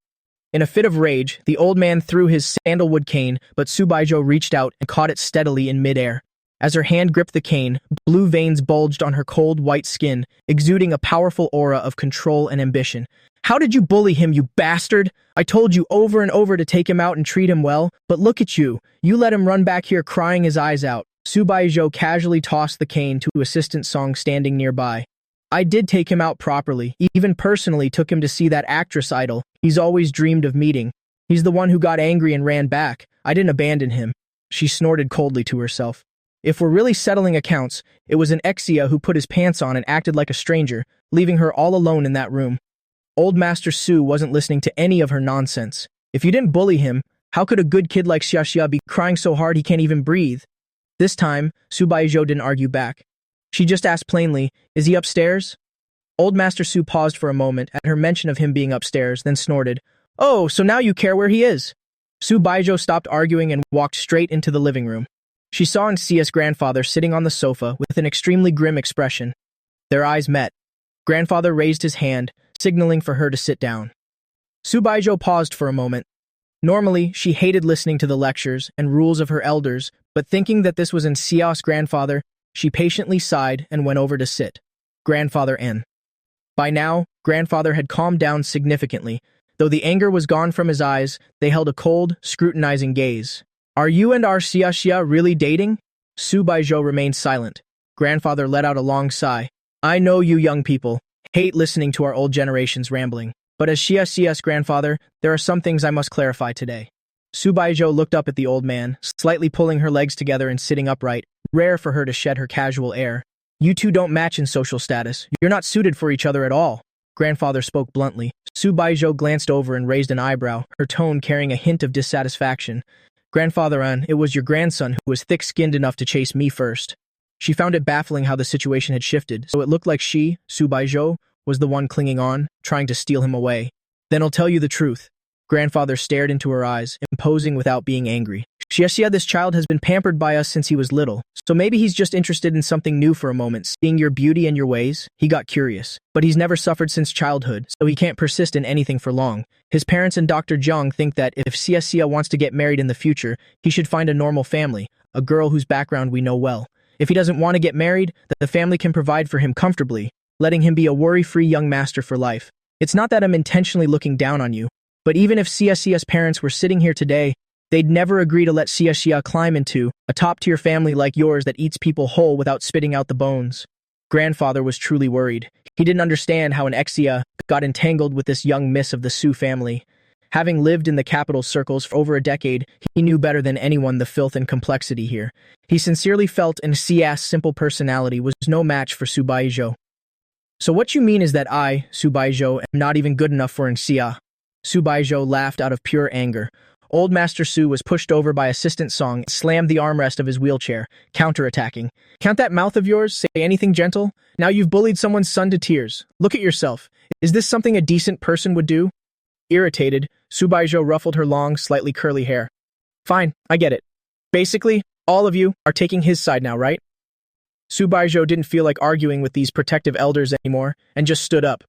In a fit of rage, the old man threw his sandalwood cane, but Subaijo reached out and caught it steadily in midair. As her hand gripped the cane, blue veins bulged on her cold white skin, exuding a powerful aura of control and ambition. How did you bully him, you bastard? I told you over and over to take him out and treat him well, but look at you. You let him run back here crying his eyes out. Subaijo casually tossed the cane to Assistant Song standing nearby. I did take him out properly, even personally took him to see that actress idol he's always dreamed of meeting. He's the one who got angry and ran back. I didn't abandon him. She snorted coldly to herself. If we're really settling accounts, it was an Xia who put his pants on and acted like a stranger, leaving her all alone in that room. Old Master Su wasn't listening to any of her nonsense. If you didn't bully him, how could a good kid like Xia be crying so hard he can't even breathe? This time, Subaijo didn't argue back. She just asked plainly, is he upstairs? Old Master Su paused for a moment at her mention of him being upstairs, then snorted, Oh, so now you care where he is? Subaijo stopped arguing and walked straight into the living room. She saw Xia's grandfather sitting on the sofa with an extremely grim expression. Their eyes met. Grandfather raised his hand, signaling for her to sit down. Subaijo paused for a moment. Normally, she hated listening to the lectures and rules of her elders, but thinking that this was Xia's grandfather, she patiently sighed and went over to sit. Grandfather N. By now, grandfather had calmed down significantly. Though the anger was gone from his eyes, they held a cold, scrutinizing gaze. Are you and our Xia really dating? Subaijo remained silent. Grandfather let out a long sigh. I know you young people hate listening to our old generation's rambling, But as Xia's grandfather, there are some things I must clarify today. Subaiho looked up at the old man, slightly pulling her legs together and sitting upright, rare for her to shed her casual air. You two don't match in social status. You're not suited for each other at all. Grandfather spoke bluntly. Subaiho glanced over and raised an eyebrow, her tone carrying a hint of dissatisfaction. Grandfather, it was your grandson who was thick-skinned enough to chase me first. She found it baffling how the situation had shifted, so it looked like she, Subaiho, was the one clinging on, trying to steal him away. Then I'll tell you the truth. Grandfather stared into her eyes, imposing without being angry. Xia, this child has been pampered by us since he was little, so maybe he's just interested in something new for a moment. Seeing your beauty and your ways, he got curious. But he's never suffered since childhood, so he can't persist in anything for long. His parents and Dr. Zhang think that if Xia wants to get married in the future, he should find a normal family, a girl whose background we know well. If he doesn't want to get married, the family can provide for him comfortably, letting him be a worry-free young master for life. It's not that I'm intentionally looking down on you, but even if Xia's parents were sitting here today, they'd never agree to let Xia climb into a top-tier family like yours that eats people whole without spitting out the bones. Grandfather was truly worried. He didn't understand how an Xia got entangled with this young miss of the Su family. Having lived in the capital circles for over a decade, he knew better than anyone the filth and complexity here. He sincerely felt Xia's simple personality was no match for Subaiho. So what you mean is that I, Subaiho, am not even good enough for Xia? Subaiho laughed out of pure anger. Old Master Su was pushed over by Assistant Song and slammed the armrest of his wheelchair, counterattacking. Can't that mouth of yours say anything gentle? Now you've bullied someone's son to tears. Look at yourself. Is this something a decent person would do? Irritated, Subaiho ruffled her long, slightly curly hair. Fine, I get it. Basically, all of you are taking his side now, right? Subaiho didn't feel like arguing with these protective elders anymore, and just stood up.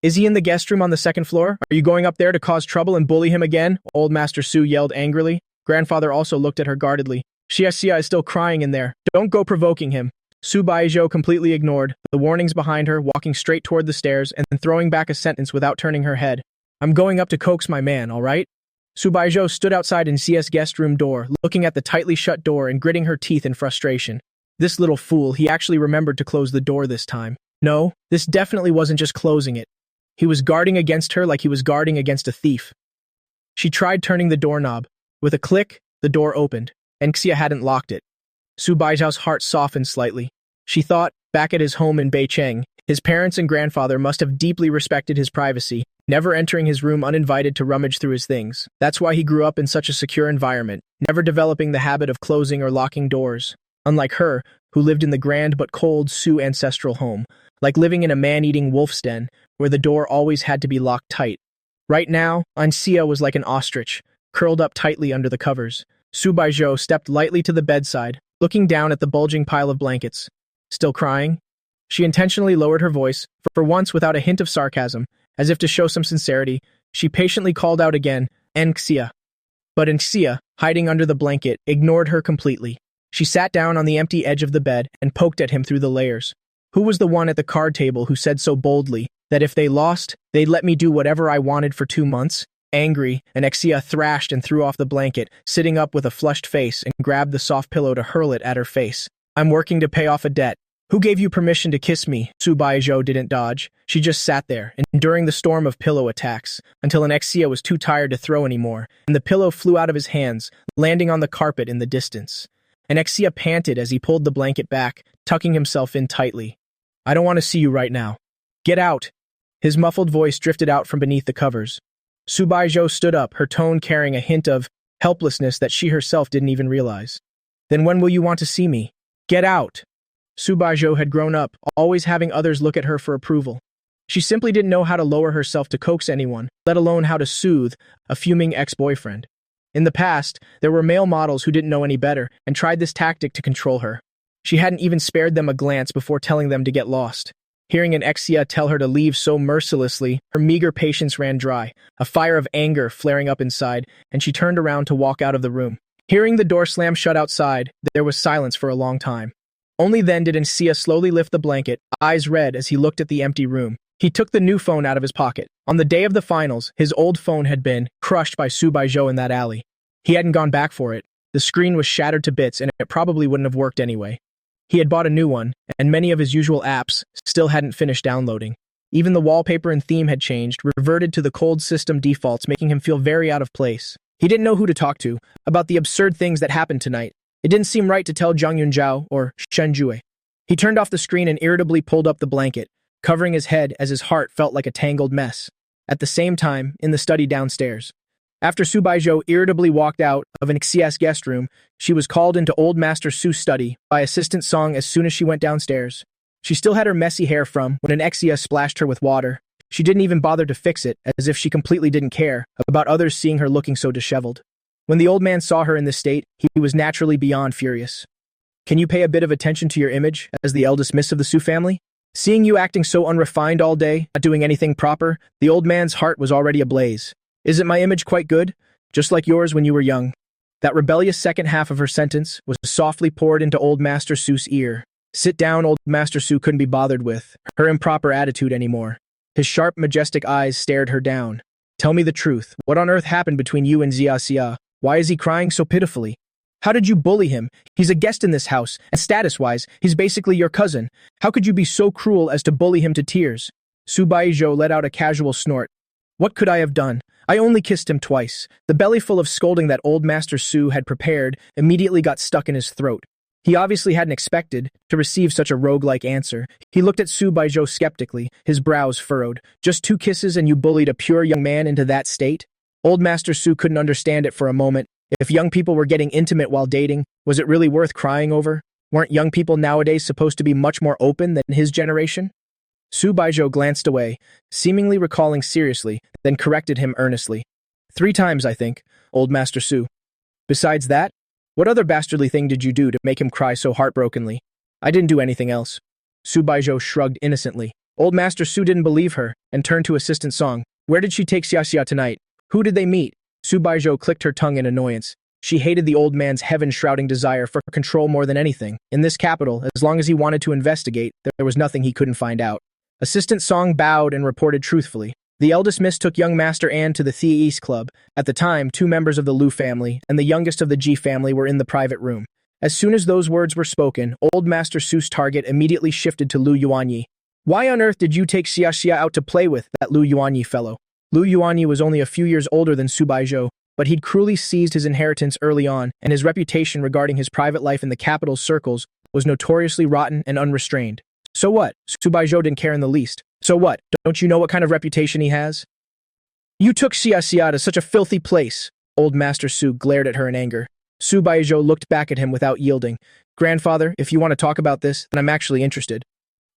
Is he in the guest room on the second floor? Are you going up there to cause trouble and bully him again? Old Master Su yelled angrily. Grandfather also looked at her guardedly. Xia is still crying in there. Don't go provoking him. Subaiho completely ignored the warnings behind her, walking straight toward the stairs and then throwing back a sentence without turning her head. I'm going up to coax my man, all right? Subaiho stood outside Xia's guest room door, looking at the tightly shut door and gritting her teeth in frustration. This little fool, he actually remembered to close the door this time. No, this definitely wasn't just closing it. He was guarding against her like he was guarding against a thief. She tried turning the doorknob. With a click, the door opened, and Xia hadn't locked it. Subaiho's heart softened slightly. She thought, back at his home in Beijing, his parents and grandfather must have deeply respected his privacy, never entering his room uninvited to rummage through his things. That's why he grew up in such a secure environment, never developing the habit of closing or locking doors. Unlike her, who lived in the grand but cold Su ancestral home, like living in a man-eating wolf's den, where the door always had to be locked tight. Right now, Xia was like an ostrich, curled up tightly under the covers. Subaiho stepped lightly to the bedside, looking down at the bulging pile of blankets. Still crying? She intentionally lowered her voice, for once without a hint of sarcasm, as if to show some sincerity. She patiently called out again, Xia. But Xia, hiding under the blanket, ignored her completely. She sat down on the empty edge of the bed and poked at him through the layers. Who was the one at the card table who said so boldly that if they lost, they'd let me do whatever I wanted for 2 months? Angry, Xia thrashed and threw off the blanket, sitting up with a flushed face and grabbed the soft pillow to hurl it at her face. I'm working to pay off a debt. Who gave you permission to kiss me? Subaiho didn't dodge. She just sat there, enduring the storm of pillow attacks, until Xia was too tired to throw anymore, and the pillow flew out of his hands, landing on the carpet in the distance. Xia panted as he pulled the blanket back, tucking himself in tightly. I don't want to see you right now. Get out! His muffled voice drifted out from beneath the covers. Subaiho stood up, her tone carrying a hint of helplessness that she herself didn't even realize. Then when will you want to see me? Get out! Subaiho had grown up, always having others look at her for approval. She simply didn't know how to lower herself to coax anyone, let alone how to soothe a fuming ex-boyfriend. In the past, there were male models who didn't know any better and tried this tactic to control her. She hadn't even spared them a glance before telling them to get lost. Hearing an Xia tell her to leave so mercilessly, her meager patience ran dry, a fire of anger flaring up inside, and she turned around to walk out of the room. Hearing the door slam shut outside, there was silence for a long time. Only then did Xia slowly lift the blanket, eyes red as he looked at the empty room. He took the new phone out of his pocket. On the day of the finals, his old phone had been crushed by Subaiho in that alley. He hadn't gone back for it. The screen was shattered to bits and it probably wouldn't have worked anyway. He had bought a new one, and many of his usual apps still hadn't finished downloading. Even the wallpaper and theme had changed, reverted to the cold system defaults, making him feel very out of place. He didn't know who to talk to about the absurd things that happened tonight. It didn't seem right to tell Zhang Yunzhao or Shen Jue. He turned off the screen and irritably pulled up the blanket, covering his head as his heart felt like a tangled mess. At the same time, in the study downstairs, after Subaiho irritably walked out of an XCS guest room, she was called into Old Master Su's study by Assistant Song as soon as she went downstairs. She still had her messy hair from when an XCS splashed her with water. She didn't even bother to fix it, as if she completely didn't care about others seeing her looking so disheveled. When the old man saw her in this state, he was naturally beyond furious. Can you pay a bit of attention to your image as the eldest miss of the Su family? Seeing you acting so unrefined all day, not doing anything proper, the old man's heart was already ablaze. Isn't my image quite good? Just like yours when you were young. That rebellious second half of her sentence was softly poured into Old Master Su's ear. Sit down, Old Master Su couldn't be bothered with her improper attitude anymore. His sharp, majestic eyes stared her down. Tell me the truth. What on earth happened between you and Xia? Why is he crying so pitifully? How did you bully him? He's a guest in this house, and status-wise, he's basically your cousin. How could you be so cruel as to bully him to tears? Subaiho let out a casual snort. What could I have done? I only kissed him twice. The belly full of scolding that Old Master Su had prepared immediately got stuck in his throat. He obviously hadn't expected to receive such a roguelike answer. He looked at Subaiho skeptically, his brows furrowed. Just 2 kisses and you bullied a pure young man into that state? Old Master Su couldn't understand it for a moment. If young people were getting intimate while dating, was it really worth crying over? Weren't young people nowadays supposed to be much more open than his generation? Subaiho glanced away, seemingly recalling seriously, then corrected him earnestly. 3 times, I think, Old Master Su. Besides that, what other bastardly thing did you do to make him cry so heartbrokenly? I didn't do anything else. Subaiho shrugged innocently. Old Master Su didn't believe her, and turned to Assistant Song. Where did she take Xia tonight? Who did they meet? Subaiho clicked her tongue in annoyance. She hated the old man's heaven-shrouding desire for control more than anything. In this capital, as long as he wanted to investigate, there was nothing he couldn't find out. Assistant Song bowed and reported truthfully. The eldest miss took young Master An to the Thea East Club. At the time, 2 members of the Lu family and the youngest of the Ji family were in the private room. As soon as those words were spoken, Old Master Su's target immediately shifted to Lu Yuanyi. Why on earth did you take Xia out to play with that Lu Yuanyi fellow? Lu Yuanyi was only a few years older than Subaiho, but he'd cruelly seized his inheritance early on, and his reputation regarding his private life in the capital's circles was notoriously rotten and unrestrained. So what? Subaiho didn't care in the least. So what? Don't you know what kind of reputation he has? You took Xia to such a filthy place. Old Master Su glared at her in anger. Subaiho looked back at him without yielding. Grandfather, if you want to talk about this, then I'm actually interested.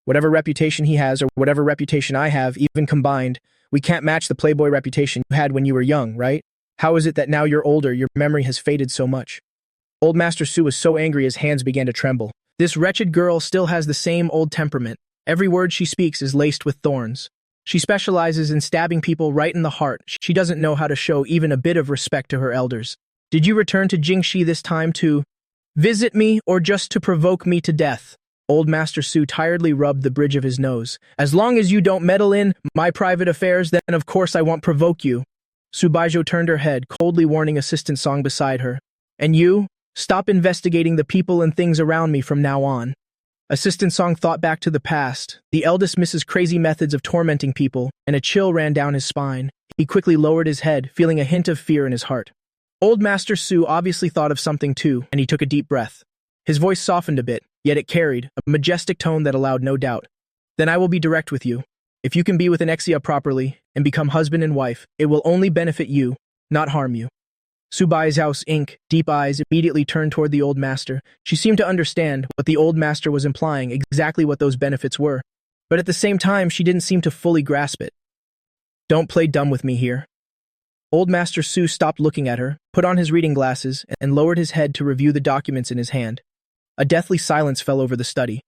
Whatever reputation he has or whatever reputation I have, even combined, we can't match the playboy reputation you had when you were young, right? How is it that now you're older, your memory has faded so much? Old Master Su was so angry his hands began to tremble. This wretched girl still has the same old temperament. Every word she speaks is laced with thorns. She specializes in stabbing people right in the heart. She doesn't know how to show even a bit of respect to her elders. Did you return to Jingshi this time to visit me or just to provoke me to death? Old Master Su tiredly rubbed the bridge of his nose. As long as you don't meddle in my private affairs, then of course I won't provoke you. Subaiho turned her head, coldly warning Assistant Song beside her. And you? Stop investigating the people and things around me from now on. Assistant Song thought back to the past, the eldest Mrs. crazy methods of tormenting people, and a chill ran down his spine. He quickly lowered his head, feeling a hint of fear in his heart. Old Master Su obviously thought of something too, and he took a deep breath. His voice softened a bit, yet it carried a majestic tone that allowed no doubt. Then I will be direct with you. If you can be with an Exia properly and become husband and wife, it will only benefit you, not harm you. Subaiho's deep eyes immediately turned toward the old master. She seemed to understand what the old master was implying, exactly what those benefits were. But at the same time, she didn't seem to fully grasp it. Don't play dumb with me here. Old Master Su stopped looking at her, put on his reading glasses, and lowered his head to review the documents in his hand. A deathly silence fell over the study.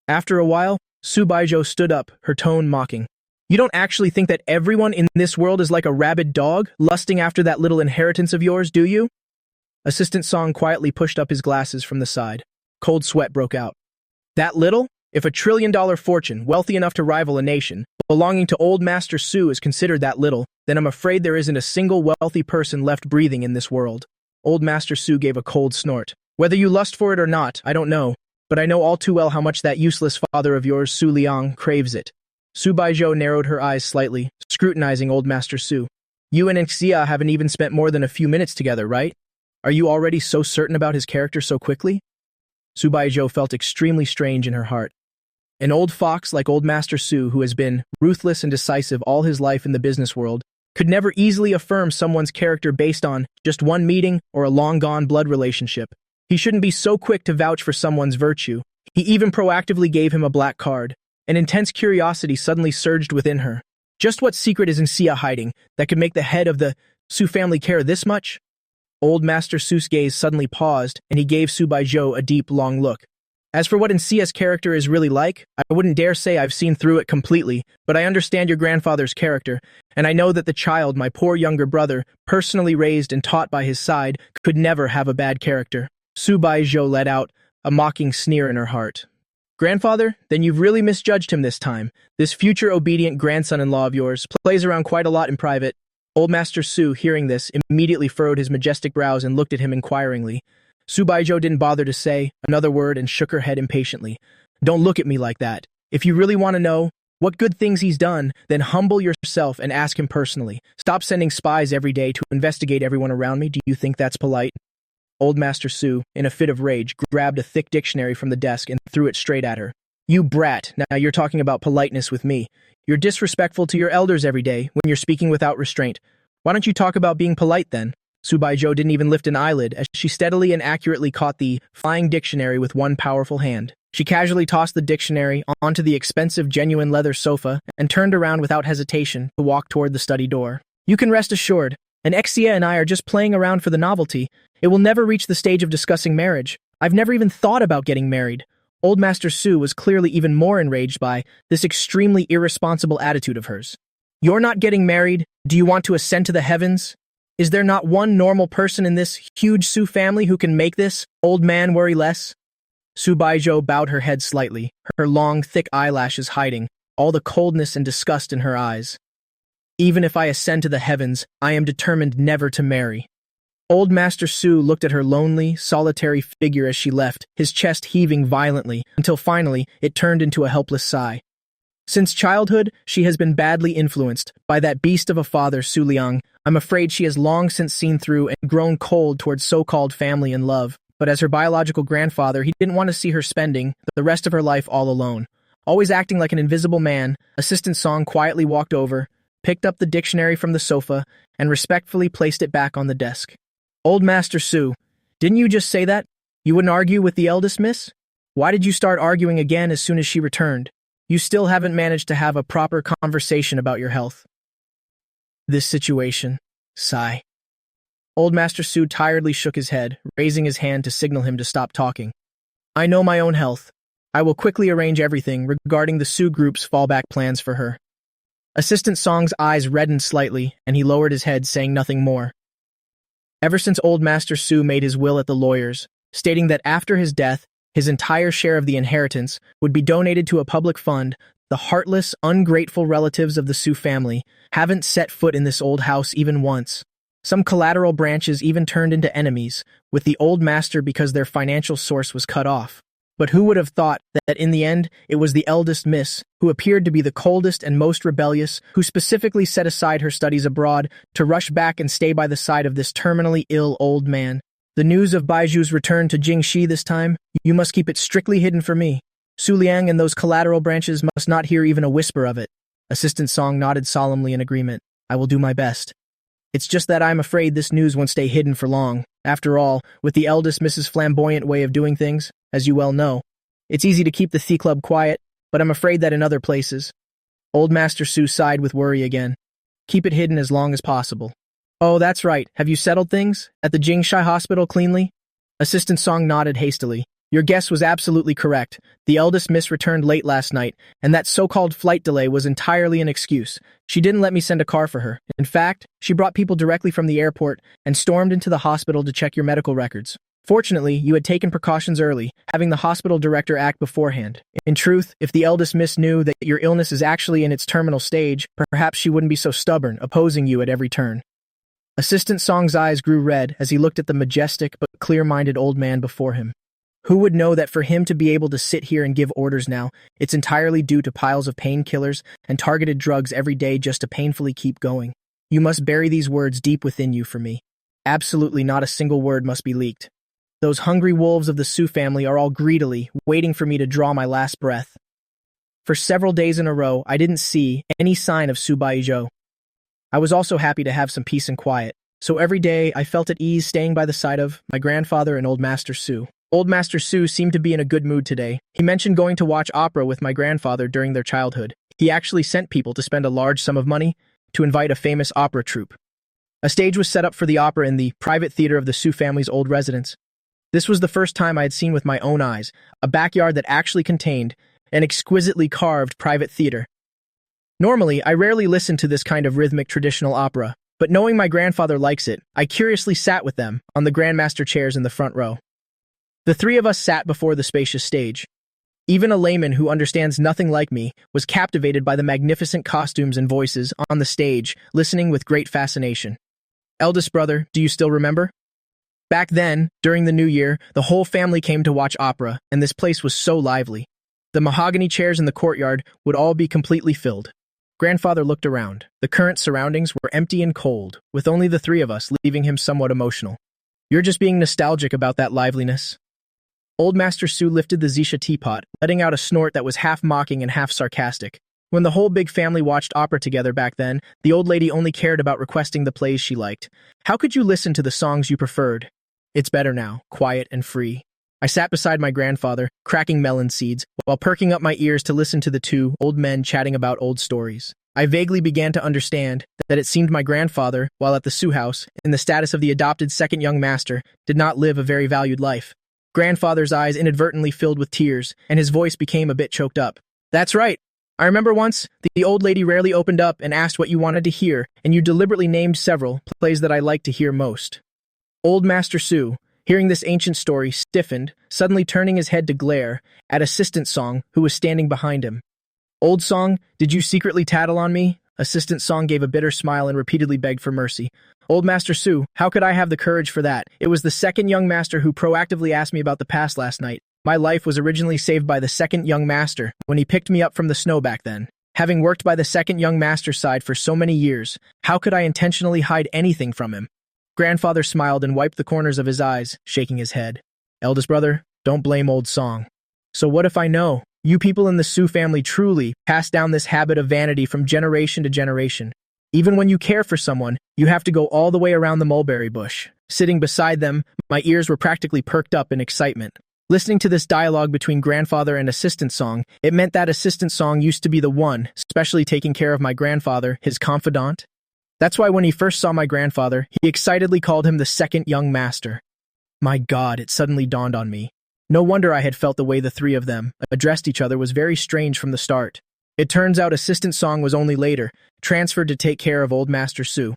After a while, Subaiho stood up, her tone mocking. You don't actually think that everyone in this world is like a rabid dog, lusting after that little inheritance of yours, do you? Assistant Song quietly pushed up his glasses from the side. Cold sweat broke out. That little? If a $1 trillion fortune, wealthy enough to rival a nation, belonging to Old Master Su is considered that little, then I'm afraid there isn't a single wealthy person left breathing in this world. Old Master Su gave a cold snort. Whether you lust for it or not, I don't know, but I know all too well how much that useless father of yours, Su Liang, craves it. Subaiho narrowed her eyes slightly, scrutinizing Old Master Su. You and Xia haven't even spent more than a few minutes together, right? Are you already so certain about his character so quickly? Subaiho felt extremely strange in her heart. An old fox like Old Master Su, who has been ruthless and decisive all his life in the business world, could never easily affirm someone's character based on just one meeting or a long-gone blood relationship. He shouldn't be so quick to vouch for someone's virtue. He even proactively gave him a black card. An intense curiosity suddenly surged within her. Just what secret is Xia hiding that could make the head of the Su family care this much? Old Master Su's gaze suddenly paused, and he gave Subaiho a deep, long look. As for what Xia's character is really like, I wouldn't dare say I've seen through it completely, but I understand your grandfather's character, and I know that the child my poor younger brother, personally raised and taught by his side, could never have a bad character. Subaiho let out a mocking sneer in her heart. Grandfather, then you've really misjudged him this time. This future obedient grandson-in-law of yours plays around quite a lot in private. Old Master Su, hearing this, immediately furrowed his majestic brows and looked at him inquiringly. Subaiho didn't bother to say another word and shook her head impatiently. Don't look at me like that. If you really want to know what good things he's done, then humble yourself and ask him personally. Stop sending spies every day to investigate everyone around me. Do you think that's polite? Old Master Su, in a fit of rage, grabbed a thick dictionary from the desk and threw it straight at her. You brat, now you're talking about politeness with me. You're disrespectful to your elders every day when you're speaking without restraint. Why don't you talk about being polite then? Subaiho didn't even lift an eyelid as she steadily and accurately caught the flying dictionary with one powerful hand. She casually tossed the dictionary onto the expensive genuine leather sofa and turned around without hesitation to walk toward the study door. You can rest assured, and Xia and I are just playing around for the novelty. It will never reach the stage of discussing marriage. I've never even thought about getting married. Old Master Su was clearly even more enraged by this extremely irresponsible attitude of hers. You're not getting married? Do you want to ascend to the heavens? Is there not one normal person in this huge Su family who can make this old man worry less? Subaiho bowed her head slightly, her long, thick eyelashes hiding all the coldness and disgust in her eyes. Even if I ascend to the heavens, I am determined never to marry. Old Master Su looked at her lonely, solitary figure as she left, his chest heaving violently, until finally it turned into a helpless sigh. Since childhood, she has been badly influenced by that beast of a father, Su Liang. I'm afraid she has long since seen through and grown cold towards so-called family and love. But as her biological grandfather, he didn't want to see her spending the rest of her life all alone. Always acting like an invisible man, Assistant Song quietly walked over, picked up the dictionary from the sofa, and respectfully placed it back on the desk. Old Master Su, didn't you just say that? You wouldn't argue with the eldest miss? Why did you start arguing again as soon as she returned? You still haven't managed to have a proper conversation about your health. This situation. Sigh. Old Master Su tiredly shook his head, raising his hand to signal him to stop talking. I know my own health. I will quickly arrange everything regarding the Su group's fallback plans for her. Assistant Song's eyes reddened slightly, and he lowered his head, saying nothing more. Ever since Old Master Su made his will at the lawyers, stating that after his death, his entire share of the inheritance would be donated to a public fund, the heartless, ungrateful relatives of the Su family haven't set foot in this old house even once. Some collateral branches even turned into enemies with the old master because their financial source was cut off. But who would have thought that in the end, it was the eldest miss, who appeared to be the coldest and most rebellious, who specifically set aside her studies abroad to rush back and stay by the side of this terminally ill old man. The news of Baiju's return to Jingshi this time, you must keep it strictly hidden from me. Su Liang and those collateral branches must not hear even a whisper of it. Assistant Song nodded solemnly in agreement. I will do my best. It's just that I'm afraid this news won't stay hidden for long. After all, with the eldest Mrs. Flamboyant way of doing things, as you well know, it's easy to keep the Thea Club quiet, but I'm afraid that in other places. Old Master Su sighed with worry again. Keep it hidden as long as possible. Oh, that's right. Have you settled things? At the Jingshi hospital cleanly? Assistant Song nodded hastily. Your guess was absolutely correct. The eldest miss returned late last night, and that so-called flight delay was entirely an excuse. She didn't let me send a car for her. In fact, she brought people directly from the airport and stormed into the hospital to check your medical records. Fortunately, you had taken precautions early, having the hospital director act beforehand. In truth, if the eldest miss knew that your illness is actually in its terminal stage, perhaps she wouldn't be so stubborn, opposing you at every turn. Assistant Song's eyes grew red as he looked at the majestic but clear-minded old man before him. Who would know that for him to be able to sit here and give orders now, it's entirely due to piles of painkillers and targeted drugs every day just to painfully keep going. You must bury these words deep within you for me. Absolutely not a single word must be leaked. Those hungry wolves of the Su family are all greedily waiting for me to draw my last breath. For several days in a row, I didn't see any sign of Subaiho. I was also happy to have some peace and quiet, so every day I felt at ease staying by the side of my grandfather and Old Master Su. Old Master Su seemed to be in a good mood today. He mentioned going to watch opera with my grandfather during their childhood. He actually sent people to spend a large sum of money to invite a famous opera troupe. A stage was set up for the opera in the private theater of the Su family's old residence. This was the first time I had seen with my own eyes a backyard that actually contained an exquisitely carved private theater. Normally, I rarely listen to this kind of rhythmic traditional opera, but knowing my grandfather likes it, I curiously sat with them on the grandmaster chairs in the front row. The three of us sat before the spacious stage. Even a layman who understands nothing like me was captivated by the magnificent costumes and voices on the stage, listening with great fascination. Eldest brother, do you still remember? Back then, during the New Year, the whole family came to watch opera, and this place was so lively. The mahogany chairs in the courtyard would all be completely filled. Grandfather looked around. The current surroundings were empty and cold, with only the three of us, leaving him somewhat emotional. You're just being nostalgic about that liveliness. Old Master Su lifted the Zisha teapot, letting out a snort that was half mocking and half sarcastic. When the whole big family watched opera together back then, the old lady only cared about requesting the plays she liked. How could you listen to the songs you preferred? It's better now, quiet and free. I sat beside my grandfather, cracking melon seeds, while perking up my ears to listen to the two old men chatting about old stories. I vaguely began to understand that it seemed my grandfather, while at the Su house, in the status of the adopted second young master, did not live a very valued life. Grandfather's eyes inadvertently filled with tears, and his voice became a bit choked up. That's right. I remember once, the old lady rarely opened up and asked what you wanted to hear, and you deliberately named several plays that I liked to hear most. Old Master Su, hearing this ancient story, stiffened, suddenly turning his head to glare at Assistant Song, who was standing behind him. Old Song, did you secretly tattle on me? Assistant Song gave a bitter smile and repeatedly begged for mercy. Old Master Su, how could I have the courage for that? It was the second young master who proactively asked me about the past last night. My life was originally saved by the second young master when he picked me up from the snow back then. Having worked by the second young master's side for so many years, how could I intentionally hide anything from him? Grandfather smiled and wiped the corners of his eyes, shaking his head. Eldest brother, don't blame Old Song. So what if I know? You people in the Su family truly pass down this habit of vanity from generation to generation. Even when you care for someone, you have to go all the way around the mulberry bush. Sitting beside them, my ears were practically perked up in excitement. Listening to this dialogue between grandfather and Assistant Song, it meant that Assistant Song used to be the one, especially taking care of my grandfather, his confidant. That's why when he first saw my grandfather, he excitedly called him the second young master. My God, it suddenly dawned on me. No wonder I had felt the way the three of them addressed each other was very strange from the start. It turns out Assistant Song was only later transferred to take care of Old Master Su.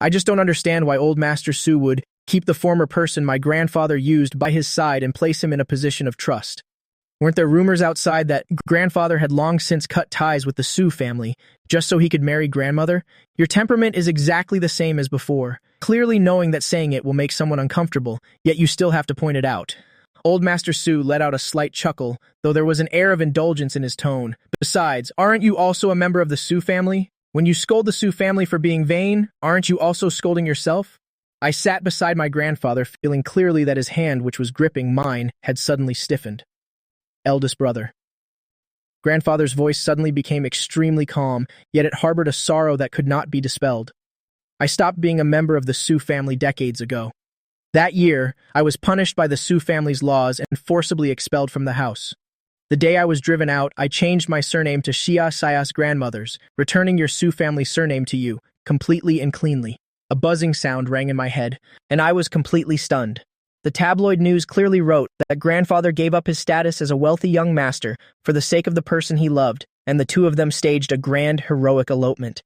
I just don't understand why Old Master Su would keep the former person my grandfather used by his side and place him in a position of trust. Weren't there rumors outside that grandfather had long since cut ties with the Su family just so he could marry grandmother? Your temperament is exactly the same as before, clearly knowing that saying it will make someone uncomfortable, yet you still have to point it out. Old Master Su let out a slight chuckle, though there was an air of indulgence in his tone. Besides, aren't you also a member of the Su family? When you scold the Su family for being vain, aren't you also scolding yourself? I sat beside my grandfather, feeling clearly that his hand, which was gripping mine, had suddenly stiffened. Eldest brother. Grandfather's voice suddenly became extremely calm, yet it harbored a sorrow that could not be dispelled. I stopped being a member of the Su family decades ago. That year, I was punished by the Su family's laws and forcibly expelled from the house. The day I was driven out, I changed my surname to Xia Saya's grandmother's, returning your Su family surname to you, completely and cleanly. A buzzing sound rang in my head, and I was completely stunned. The tabloid news clearly wrote that grandfather gave up his status as a wealthy young master for the sake of the person he loved, and the two of them staged a grand, heroic elopement.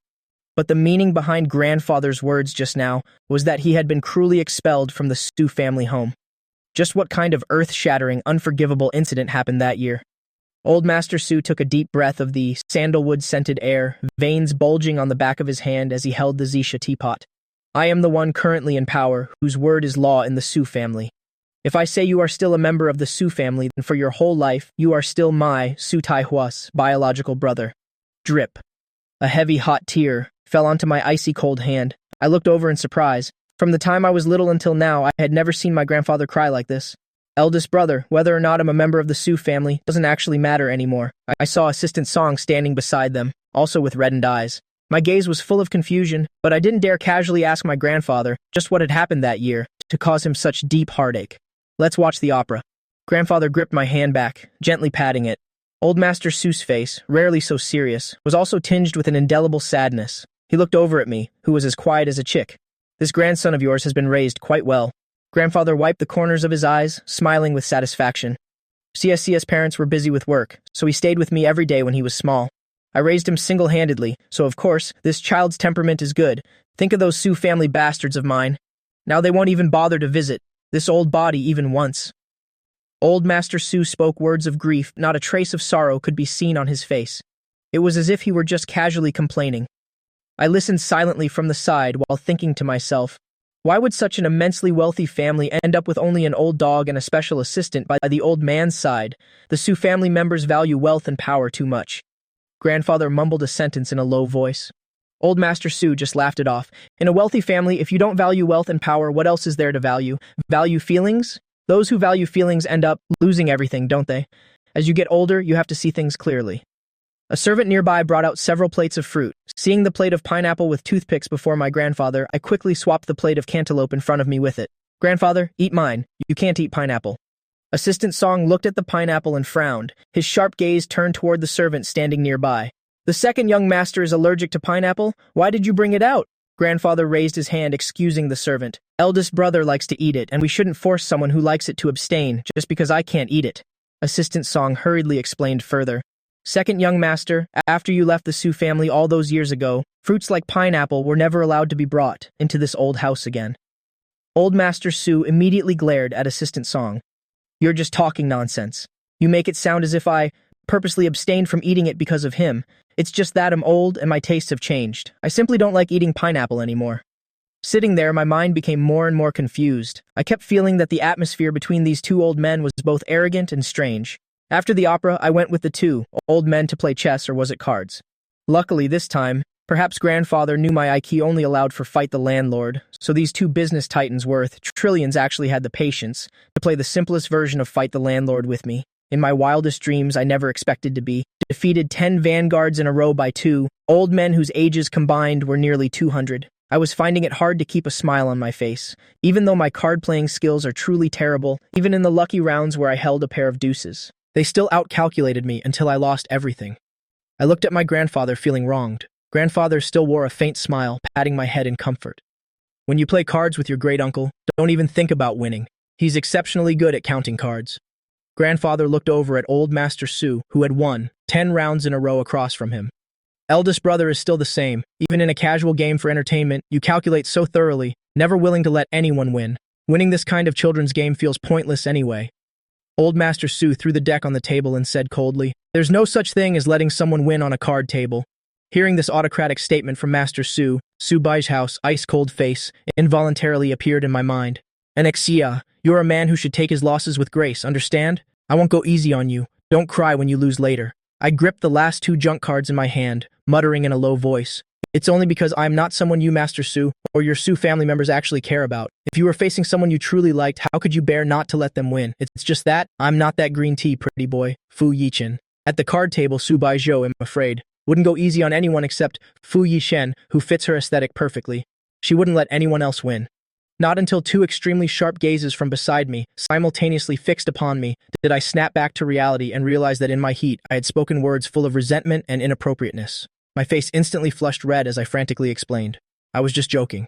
But the meaning behind grandfather's words just now was that he had been cruelly expelled from the Su family home. Just what kind of earth-shattering, unforgivable incident happened that year? Old Master Su took a deep breath of the sandalwood-scented air, veins bulging on the back of his hand as he held the Zisha teapot. I am the one currently in power, whose word is law in the Su family. If I say you are still a member of the Su family, then for your whole life, you are still my Su Taihua's biological brother. Drip. A heavy, hot tear fell onto my icy cold hand. I looked over in surprise. From the time I was little until now, I had never seen my grandfather cry like this. Eldest brother, whether or not I'm a member of the Su family, doesn't actually matter anymore. I saw Assistant Song standing beside them, also with reddened eyes. My gaze was full of confusion, but I didn't dare casually ask my grandfather just what had happened that year to cause him such deep heartache. Let's watch the opera. Grandfather gripped my hand back, gently patting it. Old Master Su's face, rarely so serious, was also tinged with an indelible sadness. He looked over at me, who was as quiet as a chick. This grandson of yours has been raised quite well. Grandfather wiped the corners of his eyes, smiling with satisfaction. CSC's parents were busy with work, so he stayed with me every day when he was small. I raised him single-handedly, so of course, this child's temperament is good. Think of those Su family bastards of mine. Now they won't even bother to visit this old body even once. Old Master Su spoke words of grief, not a trace of sorrow could be seen on his face. It was as if he were just casually complaining. I listened silently from the side while thinking to myself, why would such an immensely wealthy family end up with only an old dog and a special assistant by the old man's side? The Su family members value wealth and power too much. Grandfather mumbled a sentence in a low voice. Old Master Su just laughed it off. In a wealthy family, if you don't value wealth and power, what else is there to value? Value feelings? Those who value feelings end up losing everything, don't they? As you get older, you have to see things clearly. A servant nearby brought out several plates of fruit. Seeing the plate of pineapple with toothpicks before my grandfather, I quickly swapped the plate of cantaloupe in front of me with it. Grandfather, eat mine. You can't eat pineapple. Assistant Song looked at the pineapple and frowned. His sharp gaze turned toward the servant standing nearby. The second young master is allergic to pineapple? Why did you bring it out? Grandfather raised his hand, excusing the servant. Eldest brother likes to eat it, and we shouldn't force someone who likes it to abstain just because I can't eat it. Assistant Song hurriedly explained further. Second young master, after you left the Su family all those years ago, fruits like pineapple were never allowed to be brought into this old house again. Old Master Su immediately glared at Assistant Song. You're just talking nonsense. You make it sound as if I purposely abstained from eating it because of him. It's just that I'm old and my tastes have changed. I simply don't like eating pineapple anymore. Sitting there, my mind became more and more confused. I kept feeling that the atmosphere between these two old men was both arrogant and strange. After the opera, I went with the two old men to play chess, or was it cards? Luckily, this time, perhaps grandfather knew my IQ only allowed for Fight the Landlord, so these two business titans worth trillions actually had the patience to play the simplest version of Fight the Landlord with me. In my wildest dreams, I never expected to be defeated 10 vanguards in a row by two old men whose ages combined were nearly 200. I was finding it hard to keep a smile on my face, even though my card-playing skills are truly terrible, even in the lucky rounds where I held a pair of deuces. They still outcalculated me until I lost everything. I looked at my grandfather feeling wronged. Grandfather still wore a faint smile, patting my head in comfort. When you play cards with your great-uncle, don't even think about winning. He's exceptionally good at counting cards. Grandfather looked over at old Master Su, who had won 10 rounds in a row across from him. Eldest brother is still the same. Even in a casual game for entertainment, you calculate so thoroughly, never willing to let anyone win. Winning this kind of children's game feels pointless anyway. Old Master Su threw the deck on the table and said coldly, "There's no such thing as letting someone win on a card table." Hearing this autocratic statement from Master Su, Subaiho's ice-cold face involuntarily appeared in my mind. Anexia, you're a man who should take his losses with grace, understand? I won't go easy on you. Don't cry when you lose later. I gripped the last 2 junk cards in my hand, muttering in a low voice. It's only because I'm not someone you, Master Su, or your Su family members actually care about. If you were facing someone you truly liked, how could you bear not to let them win? It's just that, I'm not that green tea, pretty boy, Fu Yichen. At the card table, Subaiho, I'm afraid, wouldn't go easy on anyone except Fu Yichen, who fits her aesthetic perfectly. She wouldn't let anyone else win. Not until 2 extremely sharp gazes from beside me, simultaneously fixed upon me, did I snap back to reality and realize that in my heat, I had spoken words full of resentment and inappropriateness. My face instantly flushed red as I frantically explained. I was just joking.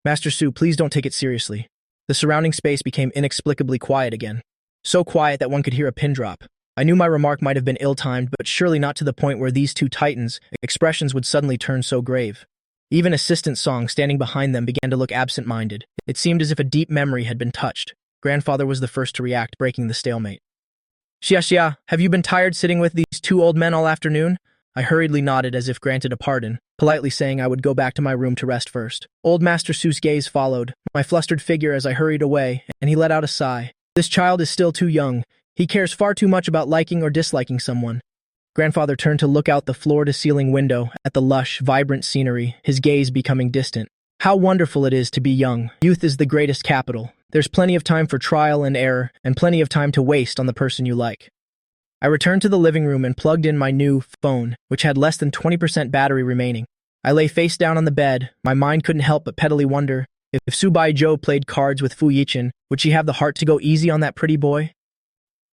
Master Su, please don't take it seriously. The surrounding space became inexplicably quiet again. So quiet that one could hear a pin drop. I knew my remark might have been ill-timed, but surely not to the point where these 2 titans' expressions would suddenly turn so grave. Even Assistant Song, standing behind them, began to look absent-minded. It seemed as if a deep memory had been touched. Grandfather was the first to react, breaking the stalemate. Xia, have you been tired sitting with these 2 old men all afternoon? I hurriedly nodded as if granted a pardon, politely saying I would go back to my room to rest first. Old Master Su's gaze followed, my flustered figure as I hurried away, and he let out a sigh. This child is still too young. He cares far too much about liking or disliking someone. Grandfather turned to look out the floor-to-ceiling window at the lush, vibrant scenery, his gaze becoming distant. How wonderful it is to be young. Youth is the greatest capital. There's plenty of time for trial and error, and plenty of time to waste on the person you like. I returned to the living room and plugged in my new phone, which had less than 20% battery remaining. I lay face down on the bed. My mind couldn't help but pettily wonder, if Subaiho played cards with Fu Yichen, would she have the heart to go easy on that pretty boy?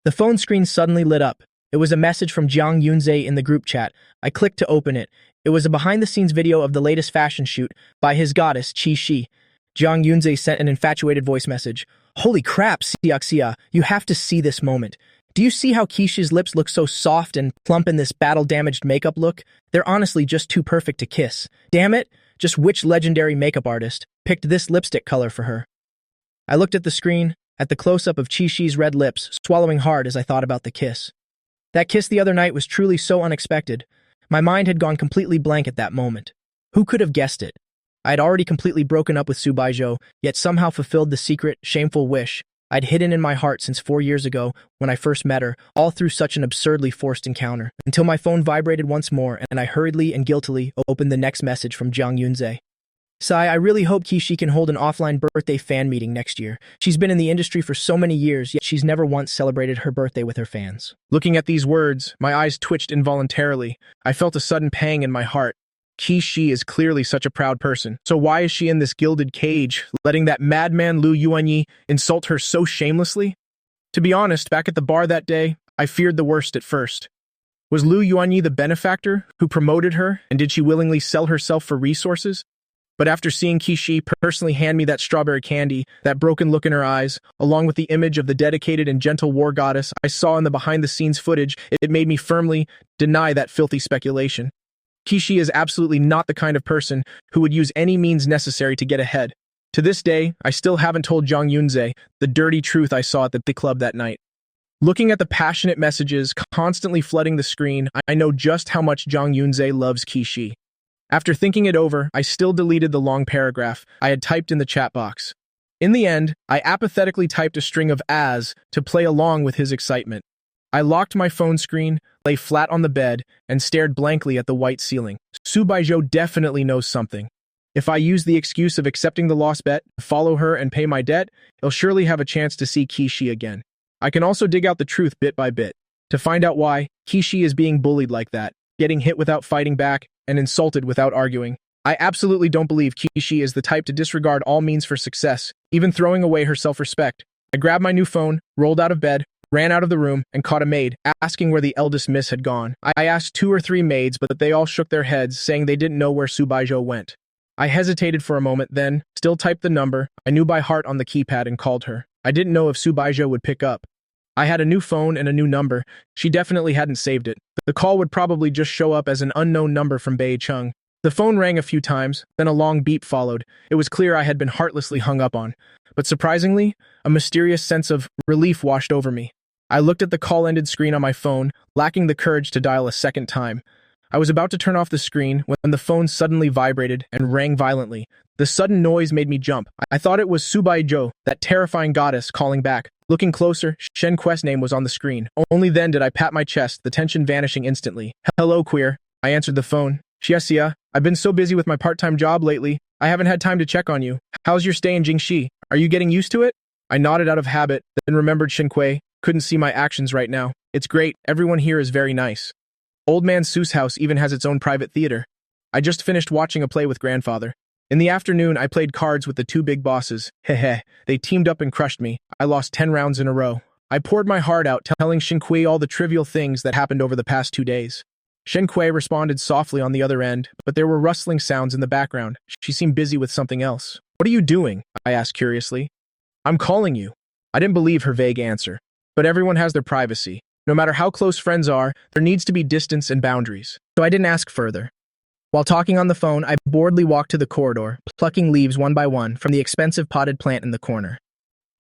The phone screen suddenly lit up. It was a message from Jiang Yunze in the group chat. I clicked to open it. It was a behind-the-scenes video of the latest fashion shoot by his goddess, Jingshi. Jiang Yunze sent an infatuated voice message. Holy crap, Xiaxia, you have to see this moment. Do you see how Kishi's lips look so soft and plump in this battle-damaged makeup look? They're honestly just too perfect to kiss. Damn it, just which legendary makeup artist picked this lipstick color for her? I looked at the screen, at the close-up of Qishi's red lips, swallowing hard as I thought about the kiss. That kiss the other night was truly so unexpected. My mind had gone completely blank at that moment. Who could have guessed it? I had already completely broken up with Subaiho, yet somehow fulfilled the secret, shameful wish I'd hidden in my heart since 4 years ago when I first met her, all through such an absurdly forced encounter, until my phone vibrated once more and I hurriedly and guiltily opened the next message from Jiang Yunze. Sai, I really hope Kishi can hold an offline birthday fan meeting next year. She's been in the industry for so many years, yet she's never once celebrated her birthday with her fans. Looking at these words, my eyes twitched involuntarily. I felt a sudden pang in my heart. Kishi is clearly such a proud person. So why is she in this gilded cage, letting that madman Lu Yuanyi insult her so shamelessly? To be honest, back at the bar that day, I feared the worst at first. Was Lu Yuanyi the benefactor who promoted her, and did she willingly sell herself for resources? But after seeing Kishi personally hand me that strawberry candy, that broken look in her eyes, along with the image of the dedicated and gentle war goddess I saw in the behind-the-scenes footage, it made me firmly deny that filthy speculation. Kishi is absolutely not the kind of person who would use any means necessary to get ahead. To this day, I still haven't told Jiang Yunze the dirty truth I saw at the club that night. Looking at the passionate messages constantly flooding the screen, I know just how much Jiang Yunze loves Kishi. After thinking it over, I still deleted the long paragraph I had typed in the chat box. In the end, I apathetically typed a string of "as" to play along with his excitement. I locked my phone screen, lay flat on the bed, and stared blankly at the white ceiling. Subaiho definitely knows something. If I use the excuse of accepting the lost bet, follow her, and pay my debt, he'll surely have a chance to see Kishi again. I can also dig out the truth bit by bit, to find out why Kishi is being bullied like that, getting hit without fighting back, and insulted without arguing. I absolutely don't believe Kishi is the type to disregard all means for success, even throwing away her self-respect. I grabbed my new phone, rolled out of bed, ran out of the room, and caught a maid, asking where the eldest miss had gone. I asked 2 or 3 maids, but they all shook their heads, saying they didn't know where Subaiho went. I hesitated for a moment, then, still typed the number I knew by heart on the keypad and called her. I didn't know if Subaiho would pick up. I had a new phone and a new number. She definitely hadn't saved it. The call would probably just show up as an unknown number from Beijing. The phone rang a few times, then a long beep followed. It was clear I had been heartlessly hung up on. But surprisingly, a mysterious sense of relief washed over me. I looked at the call-ended screen on my phone, lacking the courage to dial a second time. I was about to turn off the screen when the phone suddenly vibrated and rang violently. The sudden noise made me jump. I thought it was Subaiho, that terrifying goddess, calling back. Looking closer, Shen Quest's name was on the screen. Only then did I pat my chest, the tension vanishing instantly. Hello, queer. I answered the phone. Xiesia, I've been so busy with my part-time job lately, I haven't had time to check on you. How's your stay in Jingshi? Are you getting used to it? I nodded out of habit, then remembered Shenque. Couldn't see my actions right now. It's great. Everyone here is very nice. Old Man Su's house even has its own private theater. I just finished watching a play with grandfather. In the afternoon, I played cards with the 2 big bosses. Heh. They teamed up and crushed me. I lost 10 rounds in a row. I poured my heart out, telling Shenque all the trivial things that happened over the past 2 days. Shenque responded softly on the other end, but there were rustling sounds in the background. She seemed busy with something else. What are you doing? I asked curiously. I'm calling you. I didn't believe her vague answer. But everyone has their privacy. No matter how close friends are, there needs to be distance and boundaries. So I didn't ask further. While talking on the phone, I boredly walked to the corridor, plucking leaves one by one from the expensive potted plant in the corner.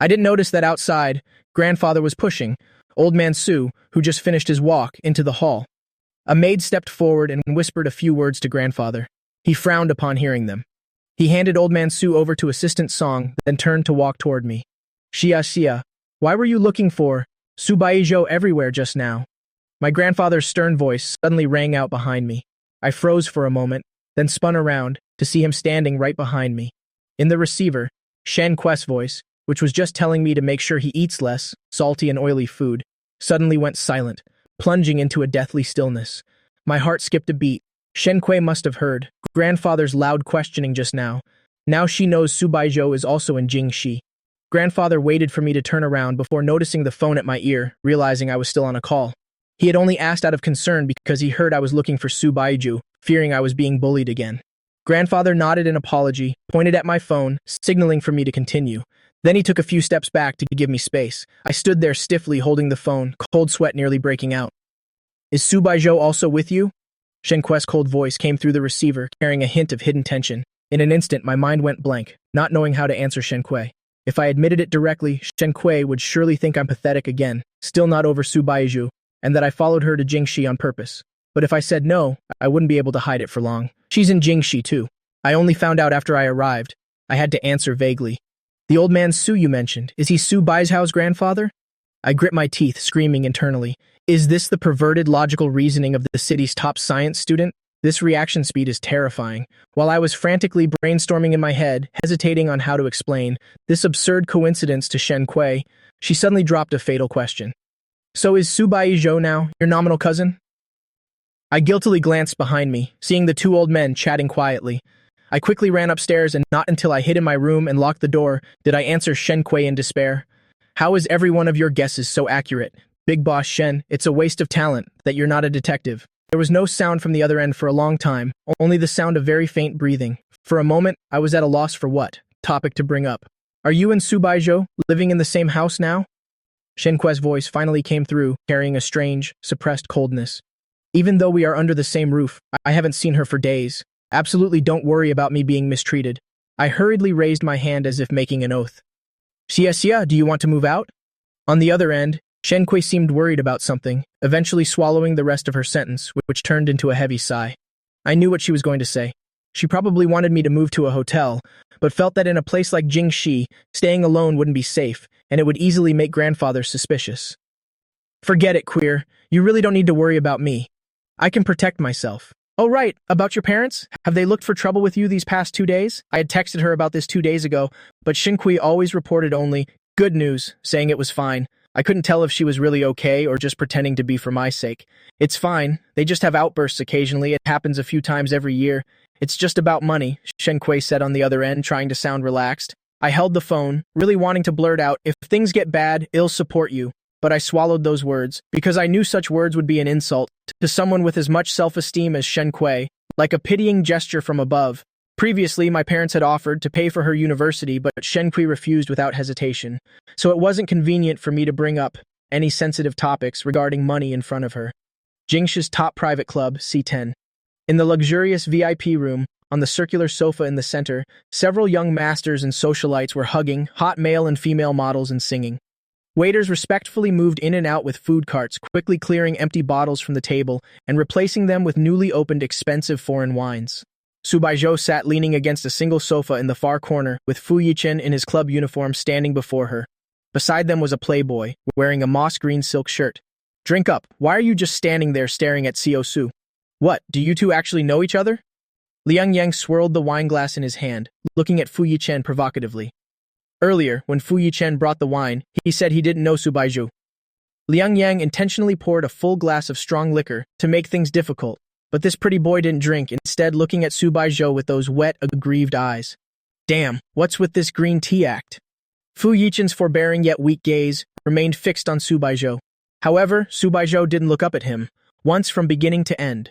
I didn't notice that outside, grandfather was pushing Old Man Su, who just finished his walk, into the hall. A maid stepped forward and whispered a few words to grandfather. He frowned upon hearing them. He handed Old Man Su over to Assistant Song, then turned to walk toward me. Xia, Why were you looking for Subaiho everywhere just now? My grandfather's stern voice suddenly rang out behind me. I froze for a moment, then spun around to see him standing right behind me. In the receiver, Shen Kue's voice, which was just telling me to make sure he eats less salty and oily food, suddenly went silent, plunging into a deathly stillness. My heart skipped a beat. Shen Kue must have heard grandfather's loud questioning just now. Now she knows Subaiho is also in Jingshi. Grandfather waited for me to turn around before noticing the phone at my ear, realizing I was still on a call. He had only asked out of concern because he heard I was looking for Subaiho, fearing I was being bullied again. Grandfather nodded in apology, pointed at my phone, signaling for me to continue. Then he took a few steps back to give me space. I stood there stiffly holding the phone, cold sweat nearly breaking out. Is Subaiho also with you? Shen Kue's cold voice came through the receiver, carrying a hint of hidden tension. In an instant, my mind went blank, not knowing how to answer Shen Kue. If I admitted it directly, Shen Kue would surely think I'm pathetic again, still not over Subaiho, and that I followed her to Jingshi on purpose. But if I said no, I wouldn't be able to hide it for long. She's in Jingshi too. I only found out after I arrived. I had to answer vaguely. The old man Su you mentioned, is he Subaiho's grandfather? I grit my teeth, screaming internally. Is this the perverted logical reasoning of the city's top science student? This reaction speed is terrifying. While I was frantically brainstorming in my head, hesitating on how to explain this absurd coincidence to Shen Kue, she suddenly dropped a fatal question. So is Subaiho now your nominal cousin? I guiltily glanced behind me, seeing the two old men chatting quietly. I quickly ran upstairs, and not until I hid in my room and locked the door did I answer Shen Kue in despair. How is every one of your guesses so accurate? Big Boss Shen, it's a waste of talent that you're not a detective. There was no sound from the other end for a long time, only the sound of very faint breathing. For a moment, I was at a loss for what topic to bring up. Are you and Subaiho living in the same house now? Shen Kue's voice finally came through, carrying a strange, suppressed coldness. Even though we are under the same roof, I haven't seen her for days. Absolutely don't worry about me being mistreated. I hurriedly raised my hand as if making an oath. Xia, do you want to move out? On the other end, Shen Kue seemed worried about something, eventually swallowing the rest of her sentence, which turned into a heavy sigh. I knew what she was going to say. She probably wanted me to move to a hotel, but felt that in a place like Jingshi, staying alone wouldn't be safe, and it would easily make grandfather suspicious. Forget it, queer. You really don't need to worry about me. I can protect myself. Oh right, about your parents? Have they looked for trouble with you these past 2 days? I had texted her about this 2 days ago, but Shen Kue always reported only good news, saying it was fine. I couldn't tell if she was really okay or just pretending to be for my sake. It's fine. They just have outbursts occasionally. It happens a few times every year. It's just about money, Shen Kue said on the other end, trying to sound relaxed. I held the phone, really wanting to blurt out, if things get bad, I'll support you. But I swallowed those words, because I knew such words would be an insult to someone with as much self-esteem as Shen Kue, like a pitying gesture from above. Previously, my parents had offered to pay for her university, but Shen Kue refused without hesitation, so it wasn't convenient for me to bring up any sensitive topics regarding money in front of her. Jingshi's top private club, C10. In the luxurious VIP room, on the circular sofa in the center, several young masters and socialites were hugging hot male and female models and singing. Waiters respectfully moved in and out with food carts, quickly clearing empty bottles from the table and replacing them with newly opened expensive foreign wines. Subaiho sat leaning against a single sofa in the far corner, with Fu Yichen in his club uniform standing before her. Beside them was a playboy, wearing a moss-green silk shirt. Drink up, why are you just standing there staring at Xiao Su? What, do you two actually know each other? Liang Yang swirled the wine glass in his hand, looking at Fu Yichen provocatively. Earlier, when Fu Yichen brought the wine, he said he didn't know Subaiho. Liang Yang intentionally poured a full glass of strong liquor to make things difficult, but this pretty boy didn't drink, instead looking at Subaiho with those wet, aggrieved eyes. Damn, what's with this green tea act? Fu Yichen's forbearing yet weak gaze remained fixed on Subaiho. However, Subaiho didn't look up at him, once from beginning to end.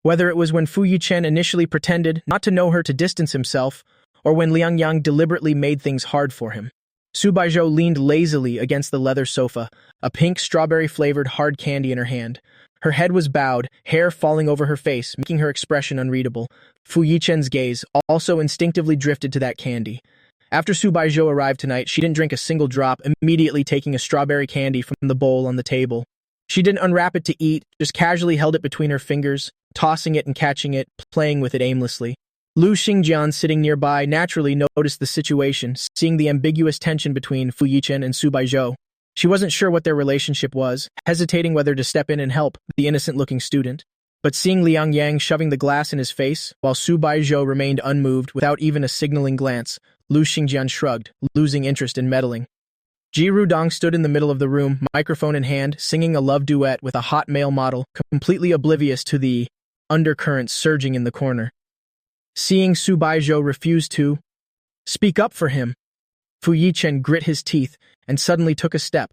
Whether it was when Fu Yichen initially pretended not to know her to distance himself, or when Liang Yang deliberately made things hard for him. Subaiho leaned lazily against the leather sofa, a pink strawberry-flavored hard candy in her hand. Her head was bowed, hair falling over her face, making her expression unreadable. Fu Yichen's gaze also instinctively drifted to that candy. After Subaiho arrived tonight, she didn't drink a single drop, immediately taking a strawberry candy from the bowl on the table. She didn't unwrap it to eat, just casually held it between her fingers, tossing it and catching it, playing with it aimlessly. Lu Xingjian, sitting nearby, naturally noticed the situation, seeing the ambiguous tension between Fu Yichen and Subaiho. She wasn't sure what their relationship was, hesitating whether to step in and help the innocent-looking student. But seeing Liang Yang shoving the glass in his face, while Subaiho remained unmoved without even a signaling glance, Lu Xingjian shrugged, losing interest in meddling. Ji Rudong stood in the middle of the room, microphone in hand, singing a love duet with a hot male model, completely oblivious to the undercurrents surging in the corner. Seeing Subaiho refuse to speak up for him, Fu Yichen grit his teeth and suddenly took a step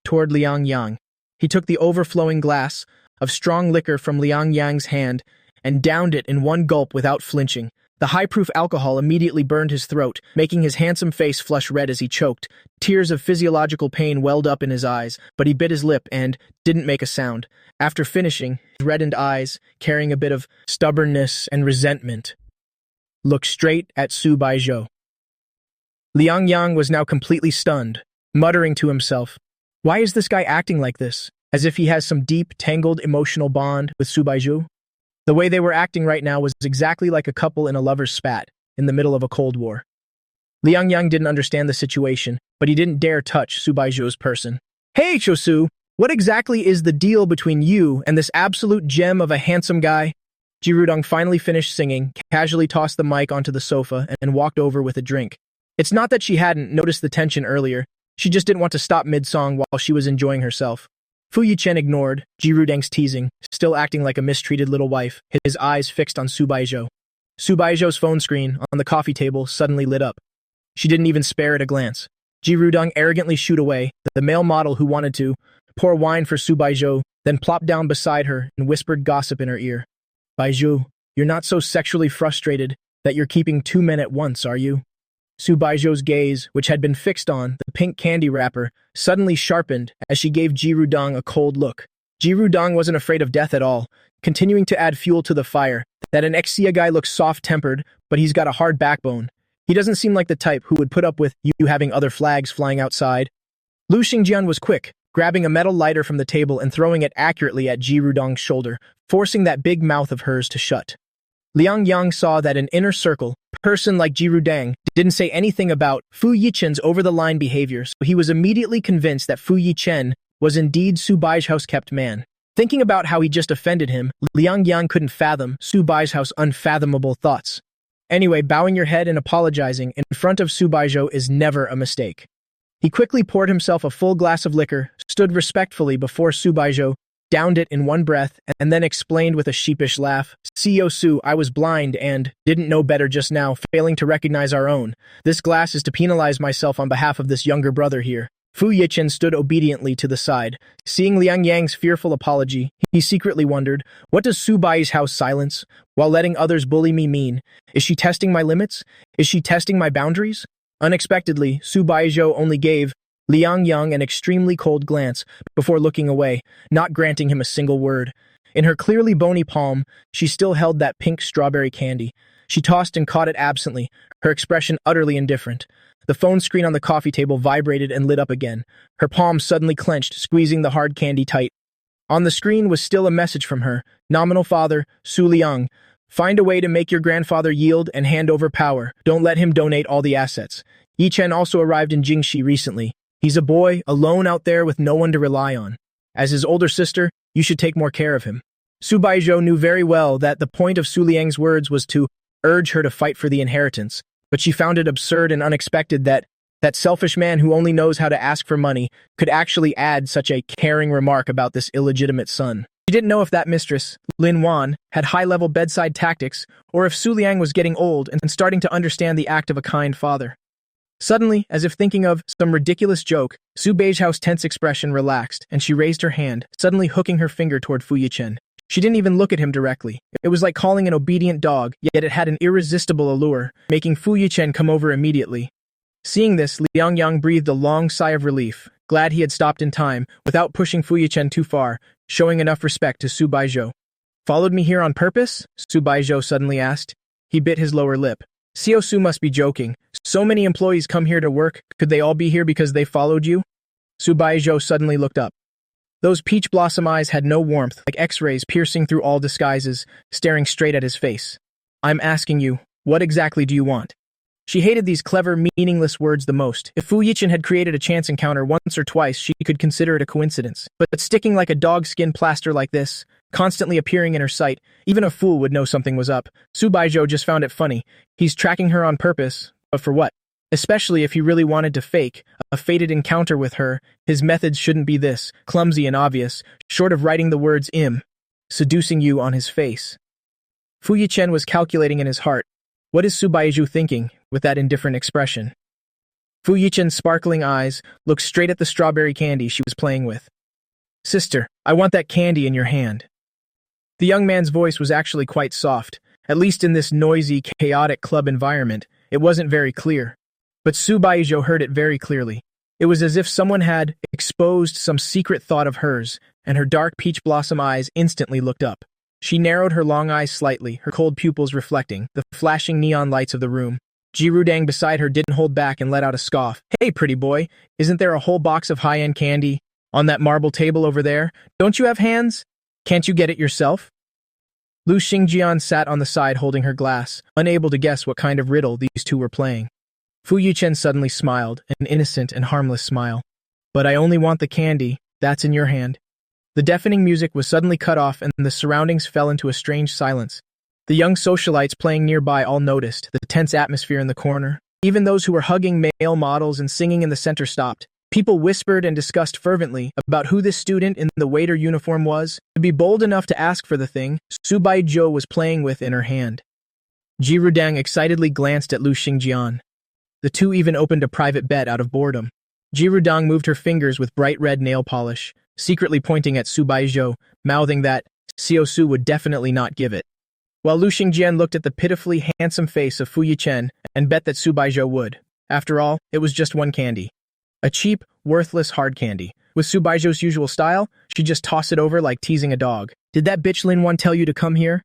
toward Liang Yang. He took the overflowing glass of strong liquor from Liang Yang's hand and downed it in one gulp without flinching. The high-proof alcohol immediately burned his throat, making his handsome face flush red as he choked. Tears of physiological pain welled up in his eyes, but he bit his lip and didn't make a sound. After finishing, his reddened eyes, carrying a bit of stubbornness and resentment, looked straight at Subaiho. Liang Yang was now completely stunned, muttering to himself, "Why is this guy acting like this? As if he has some deep, tangled emotional bond with Subaiho?" The way they were acting right now was exactly like a couple in a lover's spat, in the middle of a Cold War. Liang Yang didn't understand the situation, but he didn't dare touch Subaiho's person. "Hey, Chosu, what exactly is the deal between you and this absolute gem of a handsome guy?" Jirudong finally finished singing, casually tossed the mic onto the sofa, and walked over with a drink. It's not that she hadn't noticed the tension earlier, she just didn't want to stop mid-song while she was enjoying herself. Fu Yichen ignored Jirudong's teasing, still acting like a mistreated little wife, his eyes fixed on Subaiho. Subaiho's phone screen on the coffee table suddenly lit up. She didn't even spare it a glance. Jirudong arrogantly shooed away, the male model who wanted to pour wine for Subaiho, then plopped down beside her and whispered gossip in her ear. "Baiju, you're not so sexually frustrated that you're keeping two men at once, are you?" Subaiho's gaze, which had been fixed on the pink candy wrapper, suddenly sharpened as she gave Jirudong a cold look. Jirudong wasn't afraid of death at all, continuing to add fuel to the fire. That an ex-Xia guy looks soft-tempered, but he's got a hard backbone. He doesn't seem like the type who would put up with you having other flags flying outside. Lu Xingjian was quick, grabbing a metal lighter from the table and throwing it accurately at Jirudong's shoulder, forcing that big mouth of hers to shut. Liang Yang saw that an inner circle person like Jirudong didn't say anything about Fu Yichen's over-the-line behavior, so he was immediately convinced that Fu Yichen was indeed Subaiho's kept man. Thinking about how he just offended him, Liang Yang couldn't fathom Subaiho's unfathomable thoughts. Anyway, bowing your head and apologizing in front of Subaiho is never a mistake. He quickly poured himself a full glass of liquor, stood respectfully before Subaiho, downed it in one breath, and then explained with a sheepish laugh, "CEO Su, I was blind and didn't know better just now, failing to recognize our own. This glass is to penalize myself on behalf of this younger brother here." Fu Yichen stood obediently to the side. Seeing Liang Yang's fearful apology, he secretly wondered, what does Subaiho's silence, while letting others bully me, mean? Is she testing my limits? Is she testing my boundaries? Unexpectedly, Subaiho only gave Liang Yang an extremely cold glance before looking away, not granting him a single word. In her clearly bony palm, she still held that pink strawberry candy. She tossed and caught it absently, her expression utterly indifferent. The phone screen on the coffee table vibrated and lit up again. Her palm suddenly clenched, squeezing the hard candy tight. On the screen was still a message from her. "Nominal father, Su Liang. Find a way to make your grandfather yield and hand over power. Don't let him donate all the assets. Yichen also arrived in Jingshi recently. He's a boy, alone out there with no one to rely on. As his older sister, you should take more care of him." Subaiho knew very well that the point of Su Liang's words was to urge her to fight for the inheritance, but she found it absurd and unexpected that that selfish man who only knows how to ask for money could actually add such a caring remark about this illegitimate son. She didn't know if that mistress, Lin Wan, had high-level bedside tactics, or if Su Liang was getting old and starting to understand the act of a kind father. Suddenly, as if thinking of some ridiculous joke, Subaiho's tense expression relaxed, and she raised her hand, suddenly hooking her finger toward Fu Yichen. She didn't even look at him directly. It was like calling an obedient dog, yet it had an irresistible allure, making Fu Yichen come over immediately. Seeing this, Liang Yang breathed a long sigh of relief, glad he had stopped in time, without pushing Fu Yichen too far, showing enough respect to Subaiho. "Followed me here on purpose?" Subaiho suddenly asked. He bit his lower lip. "CEO Su must be joking. So many employees come here to work, could they all be here because they followed you?" Subaiho suddenly looked up. Those peach blossom eyes had no warmth, like X-rays piercing through all disguises, staring straight at his face. "I'm asking you, what exactly do you want?" She hated these clever, meaningless words the most. If Fu Yichen had created a chance encounter once or twice, she could consider it a coincidence. But sticking like a dog-skin plaster like this, constantly appearing in her sight, even a fool would know something was up. Subaiho just found it funny. He's tracking her on purpose, but for what? Especially if he really wanted to fake a fated encounter with her, his methods shouldn't be this, clumsy and obvious, short of writing the words seducing you on his face. Fu Yichen was calculating in his heart. What is Subaiho thinking with that indifferent expression? Fu Yichen's sparkling eyes looked straight at the strawberry candy she was playing with. Sister, I want that candy in your hand. The young man's voice was actually quite soft. At least in this noisy, chaotic club environment, it wasn't very clear. But Subaiho heard it very clearly. It was as if someone had exposed some secret thought of hers, and her dark peach blossom eyes instantly looked up. She narrowed her long eyes slightly, her cold pupils reflecting the flashing neon lights of the room. Jirudang beside her didn't hold back and let out a scoff. Hey, pretty boy, isn't there a whole box of high-end candy on that marble table over there? Don't you have hands? Can't you get it yourself? Lu Xingjian sat on the side holding her glass, unable to guess what kind of riddle these two were playing. Fu Yichen suddenly smiled, an innocent and harmless smile. But I only want the candy, that's in your hand. The deafening music was suddenly cut off and the surroundings fell into a strange silence. The young socialites playing nearby all noticed the tense atmosphere in the corner. Even those who were hugging male models and singing in the center stopped. People whispered and discussed fervently about who this student in the waiter uniform was. To be bold enough to ask for the thing Subaiho was playing with in her hand. Jirudang excitedly glanced at Lu Xingjian. The two even opened a private bet out of boredom. Jirudang moved her fingers with bright red nail polish, secretly pointing at Subaiho, mouthing that Siosu would definitely not give it. While Lu Xingjian looked at the pitifully handsome face of Fu Yichen and bet that Subaiho would. After all, it was just one candy. A cheap, worthless hard candy. With Subaiho's usual style, she'd just toss it over like teasing a dog. Did that bitch Linwan tell you to come here?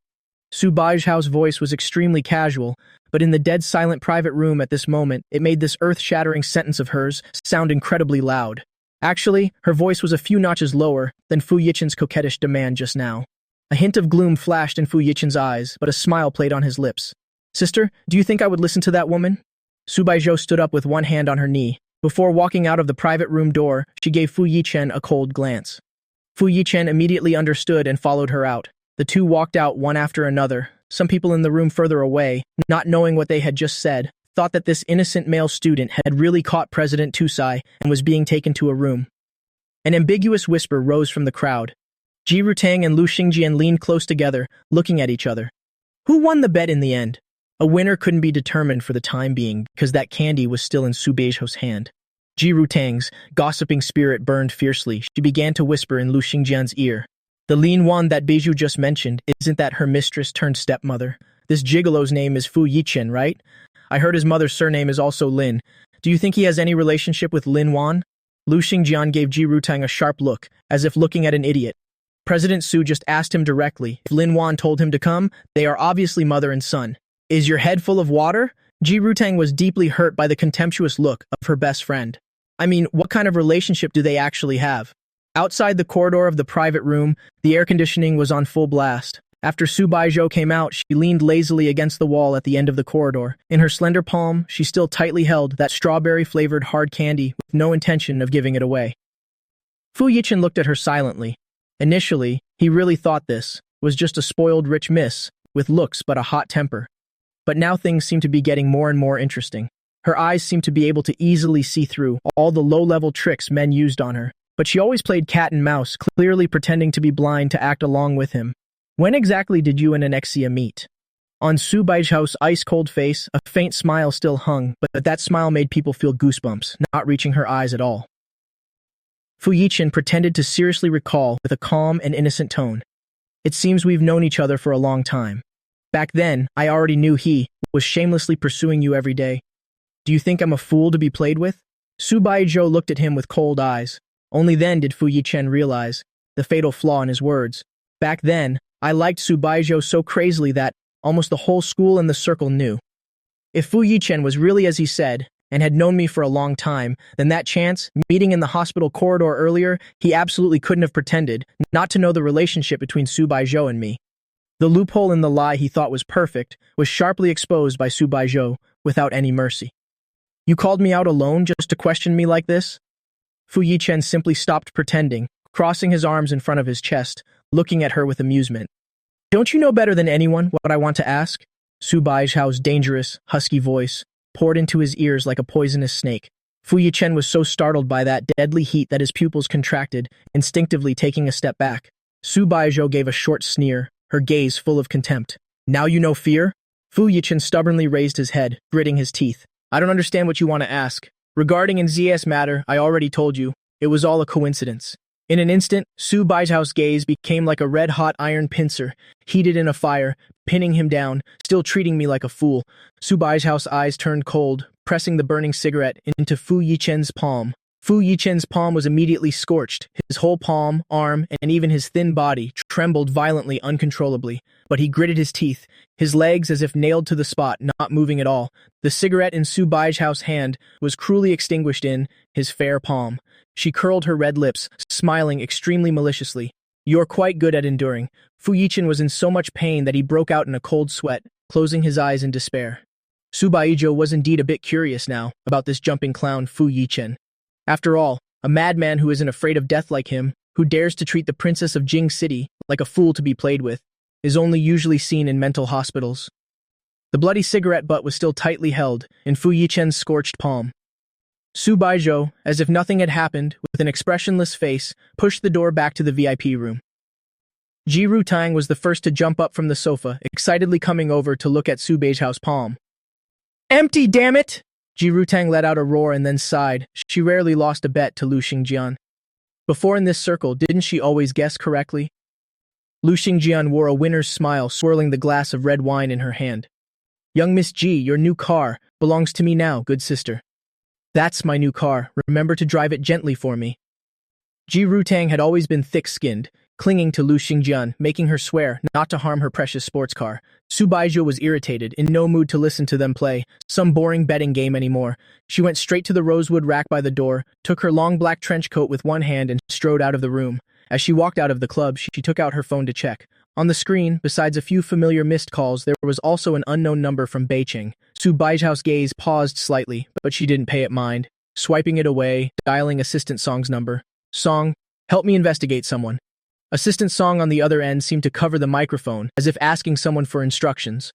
Subaiho's voice was extremely casual, but in the dead silent private room at this moment, it made this earth-shattering sentence of hers sound incredibly loud. Actually, her voice was a few notches lower than Fu Yichen's coquettish demand just now. A hint of gloom flashed in Fu Yichen's eyes, but a smile played on his lips. Sister, do you think I would listen to that woman? Subaiho stood up with one hand on her knee. Before walking out of the private room door, she gave Fu Yichen a cold glance. Fu Yichen immediately understood and followed her out. The two walked out one after another. Some people in the room further away, not knowing what they had just said, thought that this innocent male student had really caught President Tusai and was being taken to a room. An ambiguous whisper rose from the crowd. Ji Rutang and Lu Xingjian leaned close together, looking at each other. Who won the bet in the end? A winner couldn't be determined for the time being because that candy was still in Subaiho's hand. Ji Rutang's gossiping spirit burned fiercely. She began to whisper in Lu Xingjian's ear. The Lin Wan that Beiju just mentioned, isn't that her mistress turned stepmother? This gigolo's name is Fu Yichen, right? I heard his mother's surname is also Lin. Do you think he has any relationship with Lin Wan? Lu Xingjian gave Ji Rutang a sharp look, as if looking at an idiot. President Su just asked him directly if Lin Wan told him to come. They are obviously mother and son. Is your head full of water? Ji Rutang was deeply hurt by the contemptuous look of her best friend. I mean, what kind of relationship do they actually have? Outside the corridor of the private room, the air conditioning was on full blast. After Subaiho came out, she leaned lazily against the wall at the end of the corridor. In her slender palm, she still tightly held that strawberry-flavored hard candy with no intention of giving it away. Fu Yichen looked at her silently. Initially, he really thought this was just a spoiled rich miss with looks but a hot temper. But now things seemed to be getting more and more interesting. Her eyes seemed to be able to easily see through all the low-level tricks men used on her. But she always played cat and mouse, clearly pretending to be blind to act along with him. When exactly did you and Anexia meet? On Subaiho's ice-cold face, a faint smile still hung, but that smile made people feel goosebumps, not reaching her eyes at all. Fu Yichen pretended to seriously recall with a calm and innocent tone. It seems we've known each other for a long time. Back then, I already knew he was shamelessly pursuing you every day. Do you think I'm a fool to be played with? Subaiho looked at him with cold eyes. Only then did Fu Yichen realize the fatal flaw in his words. Back then, I liked Subaiho so crazily that almost the whole school and the circle knew. If Fu Yichen was really as he said, and had known me for a long time, then that chance, meeting in the hospital corridor earlier, he absolutely couldn't have pretended not to know the relationship between Subaiho and me. The loophole in the lie he thought was perfect was sharply exposed by Subaiho without any mercy. You called me out alone just to question me like this? Fu Yichen simply stopped pretending, crossing his arms in front of his chest, looking at her with amusement. Don't you know better than anyone what I want to ask? Subaiho's dangerous, husky voice poured into his ears like a poisonous snake. Fu Yichen was so startled by that deadly heat that his pupils contracted, instinctively taking a step back. Subaiho gave a short sneer, her gaze full of contempt. Now you know fear? Fu Yichen stubbornly raised his head, gritting his teeth. I don't understand what you want to ask. Regarding NZS matter, I already told you. It was all a coincidence. In an instant, Subaiho's gaze became like a red-hot iron pincer, heated in a fire, pinning him down, still treating me like a fool. Subaiho's eyes turned cold, pressing the burning cigarette into Fu Yichen's palm. Fu Yichen's palm was immediately scorched. His whole palm, arm, and even his thin body trembled violently, uncontrollably. But he gritted his teeth, his legs as if nailed to the spot, not moving at all. The cigarette in Subaiho's hand was cruelly extinguished in his fair palm. She curled her red lips, smiling extremely maliciously. You're quite good at enduring. Fu Yichen was in so much pain that he broke out in a cold sweat, closing his eyes in despair. Subaiho was indeed a bit curious now about this jumping clown Fu Yichen. After all, a madman who isn't afraid of death like him, who dares to treat the princess of Jing City like a fool to be played with, is only usually seen in mental hospitals. The bloody cigarette butt was still tightly held in Fu Yichen's scorched palm. Subaiho, as if nothing had happened, with an expressionless face, pushed the door back to the VIP room. Ji Rutang was the first to jump up from the sofa, excitedly coming over to look at Subaiho's palm. Empty, damn it! Ji Rutang let out a roar and then sighed. She rarely lost a bet to Lu Xingjian. Before in this circle, didn't she always guess correctly? Lu Xingjian wore a winner's smile, swirling the glass of red wine in her hand. Young Miss Ji, your new car belongs to me now, good sister. That's my new car. Remember to drive it gently for me. Ji Rutang had always been thick-skinned, clinging to Lu Xingjian, making her swear not to harm her precious sports car. Subaiho was irritated, in no mood to listen to them play some boring betting game anymore. She went straight to the rosewood rack by the door, took her long black trench coat with one hand and strode out of the room. As she walked out of the club, she took out her phone to check. On the screen, besides a few familiar missed calls, there was also an unknown number from Beijing. Subaiho's gaze paused slightly, but she didn't pay it mind. Swiping it away, dialing Assistant Song's number. Song, help me investigate someone. Assistant Song on the other end seemed to cover the microphone, as if asking someone for instructions.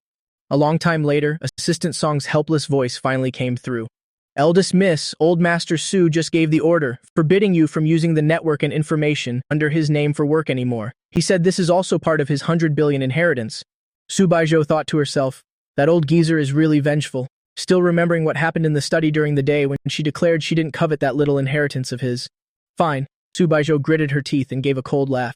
A long time later, Assistant Song's helpless voice finally came through. Eldest Miss, Old Master Su just gave the order, forbidding you from using the network and information under his name for work anymore. He said this is also part of his 100 billion inheritance. Subaiho thought to herself, that old geezer is really vengeful, still remembering what happened in the study during the day when she declared she didn't covet that little inheritance of his. Fine. Subaiho gritted her teeth and gave a cold laugh.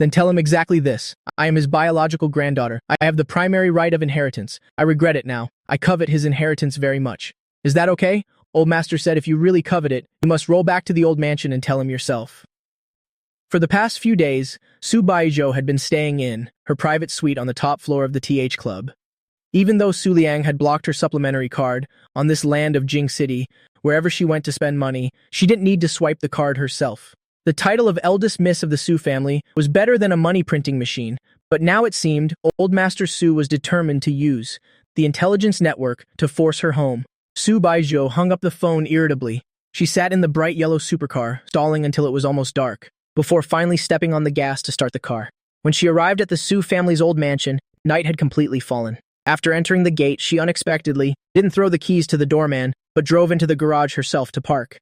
Then tell him exactly this. I am his biological granddaughter. I have the primary right of inheritance. I regret it now. I covet his inheritance very much. Is that okay? Old Master said if you really covet it, you must roll back to the old mansion and tell him yourself. For the past few days, Subaiho had been staying in her private suite on the top floor of the TH Club. Even though Su Liang had blocked her supplementary card on this land of Jing City, wherever she went to spend money, she didn't need to swipe the card herself. The title of eldest miss of the Su family was better than a money printing machine, but now it seemed Old Master Su was determined to use the intelligence network to force her home. Subaiho hung up the phone irritably. She sat in the bright yellow supercar, stalling until it was almost dark, before finally stepping on the gas to start the car. When she arrived at the Su family's old mansion, night had completely fallen. After entering the gate, she unexpectedly didn't throw the keys to the doorman, but drove into the garage herself to park.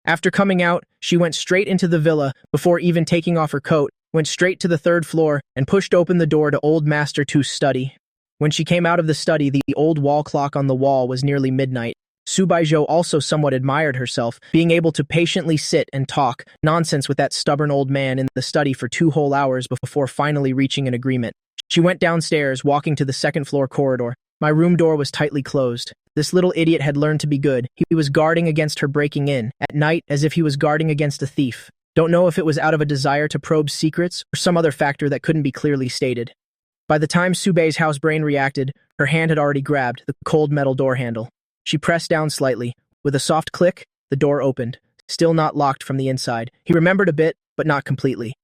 After coming out, she went straight into the villa before even taking off her coat, went straight to the third floor, and pushed open the door to Old Master Tu's study. When she came out of the study, the old wall clock on the wall was nearly midnight. Subaiho also somewhat admired herself, being able to patiently sit and talk nonsense with that stubborn old man in the study for 2 whole hours before finally reaching an agreement. She went downstairs, walking to the second-floor corridor. My room door was tightly closed. This little idiot had learned to be good. He was guarding against her breaking in, at night as if he was guarding against a thief. Don't know if it was out of a desire to probe secrets or some other factor that couldn't be clearly stated. By the time Subaiho's brain reacted, her hand had already grabbed the cold metal door handle. She pressed down slightly. With a soft click, the door opened, still not locked from the inside. He remembered a bit, but not completely.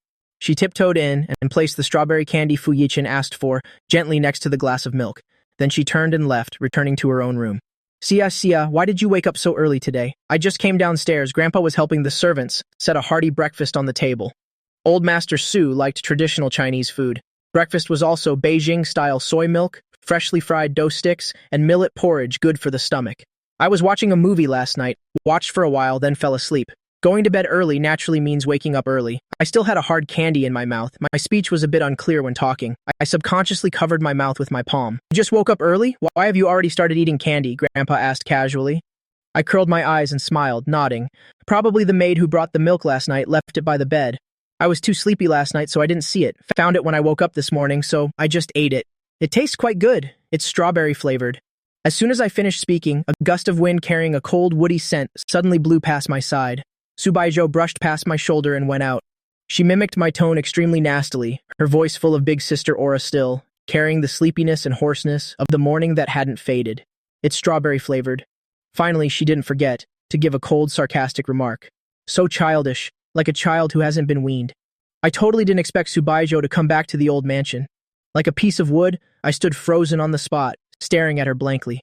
She tiptoed in and placed the strawberry candy Fu Yichen asked for gently next to the glass of milk. Then she turned and left, returning to her own room. Sia, why did you wake up so early today? I just came downstairs. Grandpa was helping the servants set a hearty breakfast on the table. Old Master Su liked traditional Chinese food. Breakfast was also Beijing-style soy milk, freshly fried dough sticks, and millet porridge good for the stomach. I was watching a movie last night, watched for a while, then fell asleep. Going to bed early naturally means waking up early. I still had a hard candy in my mouth. My speech was a bit unclear when talking. I subconsciously covered my mouth with my palm. You just woke up early? Why have you already started eating candy? Grandpa asked casually. I curled my eyes and smiled, nodding. Probably the maid who brought the milk last night left it by the bed. I was too sleepy last night, so I didn't see it. Found it when I woke up this morning, so I just ate it. It tastes quite good. It's strawberry flavored. As soon as I finished speaking, a gust of wind carrying a cold, woody scent suddenly blew past my side. Subaiho brushed past my shoulder and went out. She mimicked my tone extremely nastily, her voice full of big sister aura still, carrying the sleepiness and hoarseness of the morning that hadn't faded. It's strawberry flavored. Finally, she didn't forget to give a cold, sarcastic remark. So childish, like a child who hasn't been weaned. I totally didn't expect Subaiho to come back to the old mansion. Like a piece of wood, I stood frozen on the spot, staring at her blankly.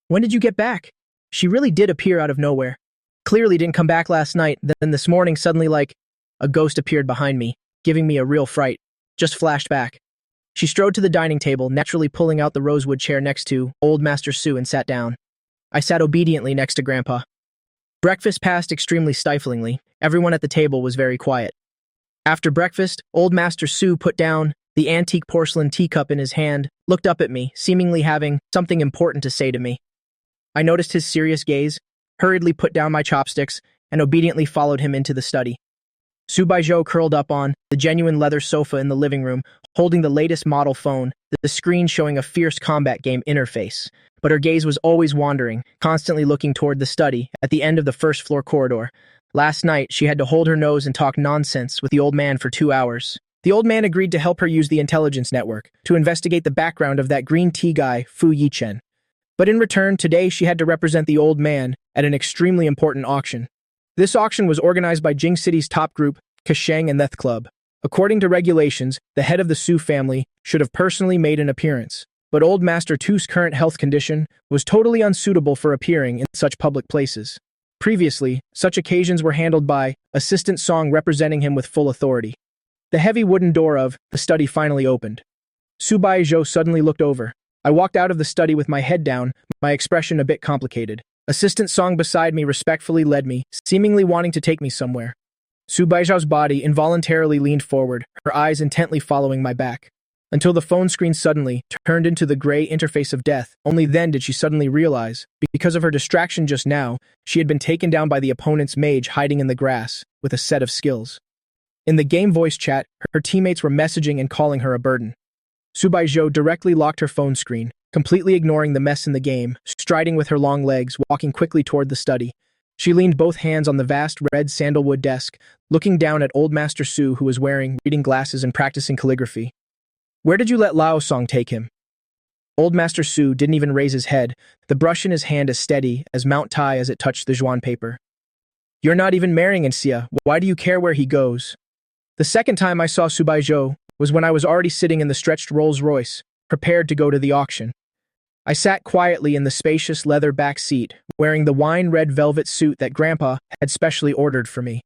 When did you get back? She really did appear out of nowhere. Clearly didn't come back last night, then this morning suddenly like a ghost appeared behind me, giving me a real fright. Just flashed back. She strode to the dining table, naturally pulling out the rosewood chair next to Old Master Su and sat down. I sat obediently next to Grandpa. Breakfast passed extremely stiflingly. Everyone at the table was very quiet. After breakfast, Old Master Su put down the antique porcelain teacup in his hand, looked up at me, seemingly having something important to say to me. I noticed his serious gaze, hurriedly put down my chopsticks, and obediently followed him into the study. Subaiho curled up on the genuine leather sofa in the living room, holding the latest model phone, the screen showing a fierce combat game interface. But her gaze was always wandering, constantly looking toward the study at the end of the first-floor corridor. Last night, she had to hold her nose and talk nonsense with the old man for 2 hours. The old man agreed to help her use the intelligence network to investigate the background of that green tea guy, Fu Yichen. But in return, today she had to represent the old man at an extremely important auction. This auction was organized by Jing City's top group, Kasheng and Theth Club. According to regulations, the head of the Su family should have personally made an appearance. But Old Master Tu's current health condition was totally unsuitable for appearing in such public places. Previously, such occasions were handled by Assistant Song representing him with full authority. The heavy wooden door of the study finally opened. Subaiho suddenly looked over. I walked out of the study with my head down, my expression a bit complicated. Assistant Song beside me respectfully led me, seemingly wanting to take me somewhere. Subaiho's body involuntarily leaned forward, her eyes intently following my back. Until the phone screen suddenly turned into the gray interface of death. Only then did she suddenly realize, because of her distraction just now, she had been taken down by the opponent's mage hiding in the grass, with a set of skills. In the game voice chat, her teammates were messaging and calling her a burden. Subaiho directly locked her phone screen, completely ignoring the mess in the game, striding with her long legs, walking quickly toward the study. She leaned both hands on the vast red sandalwood desk, looking down at Old Master Su, who was wearing reading glasses and practicing calligraphy. Where did you let Lao Song take him? Old Master Su didn't even raise his head, the brush in his hand as steady as Mount Tai as it touched the Zhuan paper. You're not even marrying Xia. Why do you care where he goes? The second time I saw Subaiho was when I was already sitting in the stretched Rolls-Royce, prepared to go to the auction. I sat quietly in the spacious leather back seat, wearing the wine-red velvet suit that Grandpa had specially ordered for me.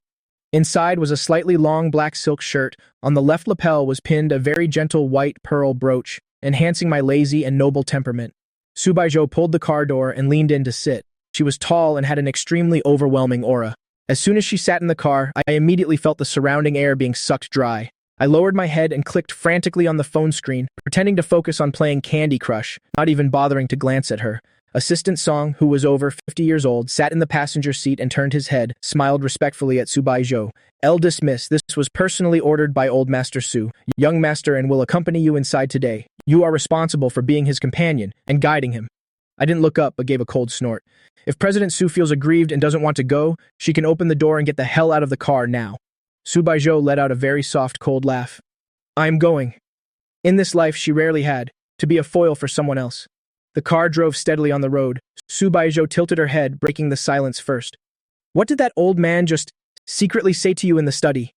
Inside was a slightly long black silk shirt. On the left lapel was pinned a very gentle white pearl brooch, enhancing my lazy and noble temperament. Subaiho pulled the car door and leaned in to sit. She was tall and had an extremely overwhelming aura. As soon as she sat in the car, I immediately felt the surrounding air being sucked dry. I lowered my head and clicked frantically on the phone screen, pretending to focus on playing Candy Crush, not even bothering to glance at her. Assistant Song, who was over 50 years old, sat in the passenger seat and turned his head, smiled respectfully at Subaiho. Eldest Miss, this was personally ordered by Old Master Su, young master, and will accompany you inside today. You are responsible for being his companion and guiding him. I didn't look up, but gave a cold snort. If President Su feels aggrieved and doesn't want to go, she can open the door and get the hell out of the car now. Subaiho let out a very soft, cold laugh. I'm going. In this life she rarely had, to be a foil for someone else. The car drove steadily on the road. Subaiho tilted her head, breaking the silence first. What did that old man just secretly say to you in the study?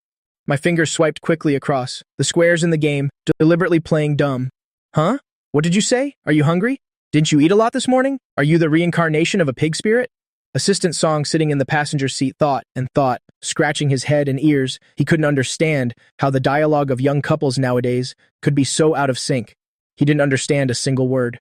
My fingers swiped quickly across, the squares in the game, deliberately playing dumb. Huh? What did you say? Are you hungry? Didn't you eat a lot this morning? Are you the reincarnation of a pig spirit? Assistant Song, sitting in the passenger seat, thought and thought, scratching his head and ears. He couldn't understand how the dialogue of young couples nowadays could be so out of sync. He didn't understand a single word.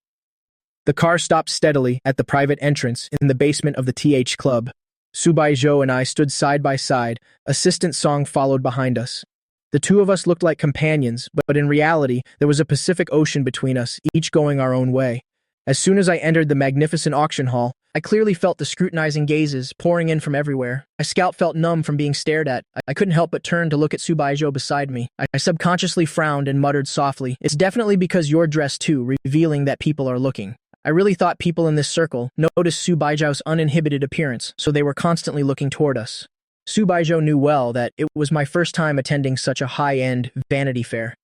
The car stopped steadily at the private entrance in the basement of the TH Club. Subaiho and I stood side by side. Assistant Song followed behind us. The two of us looked like companions, but in reality, there was a Pacific Ocean between us, each going our own way. As soon as I entered the magnificent auction hall, I clearly felt the scrutinizing gazes pouring in from everywhere. My scalp felt numb from being stared at. I couldn't help but turn to look at Subaiho beside me. I subconsciously frowned and muttered softly, "It's definitely because you're dressed too, revealing that people are looking." I really thought people in this circle noticed Subaiho's uninhibited appearance, so they were constantly looking toward us. Subaiho knew well that it was my first time attending such a high-end Vanity Fair.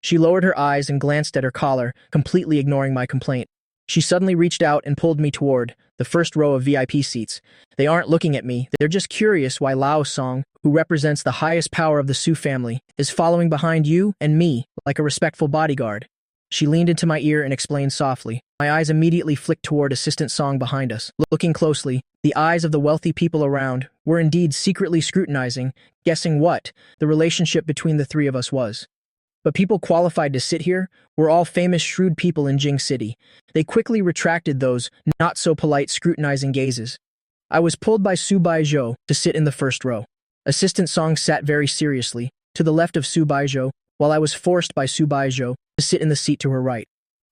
She lowered her eyes and glanced at her collar, completely ignoring my complaint. She suddenly reached out and pulled me toward the first row of VIP seats. They aren't looking at me, they're just curious why Lao Song, who represents the highest power of the Su family, is following behind you and me like a respectful bodyguard. She leaned into my ear and explained softly. My eyes immediately flicked toward Assistant Song behind us. Looking closely, the eyes of the wealthy people around were indeed secretly scrutinizing, guessing what the relationship between the three of us was. But people qualified to sit here were all famous shrewd people in Jing City. They quickly retracted those not-so-polite scrutinizing gazes. I was pulled by Subaiho to sit in the first row. Assistant Song sat very seriously, to the left of Subaiho, while I was forced by Subaiho to sit in the seat to her right.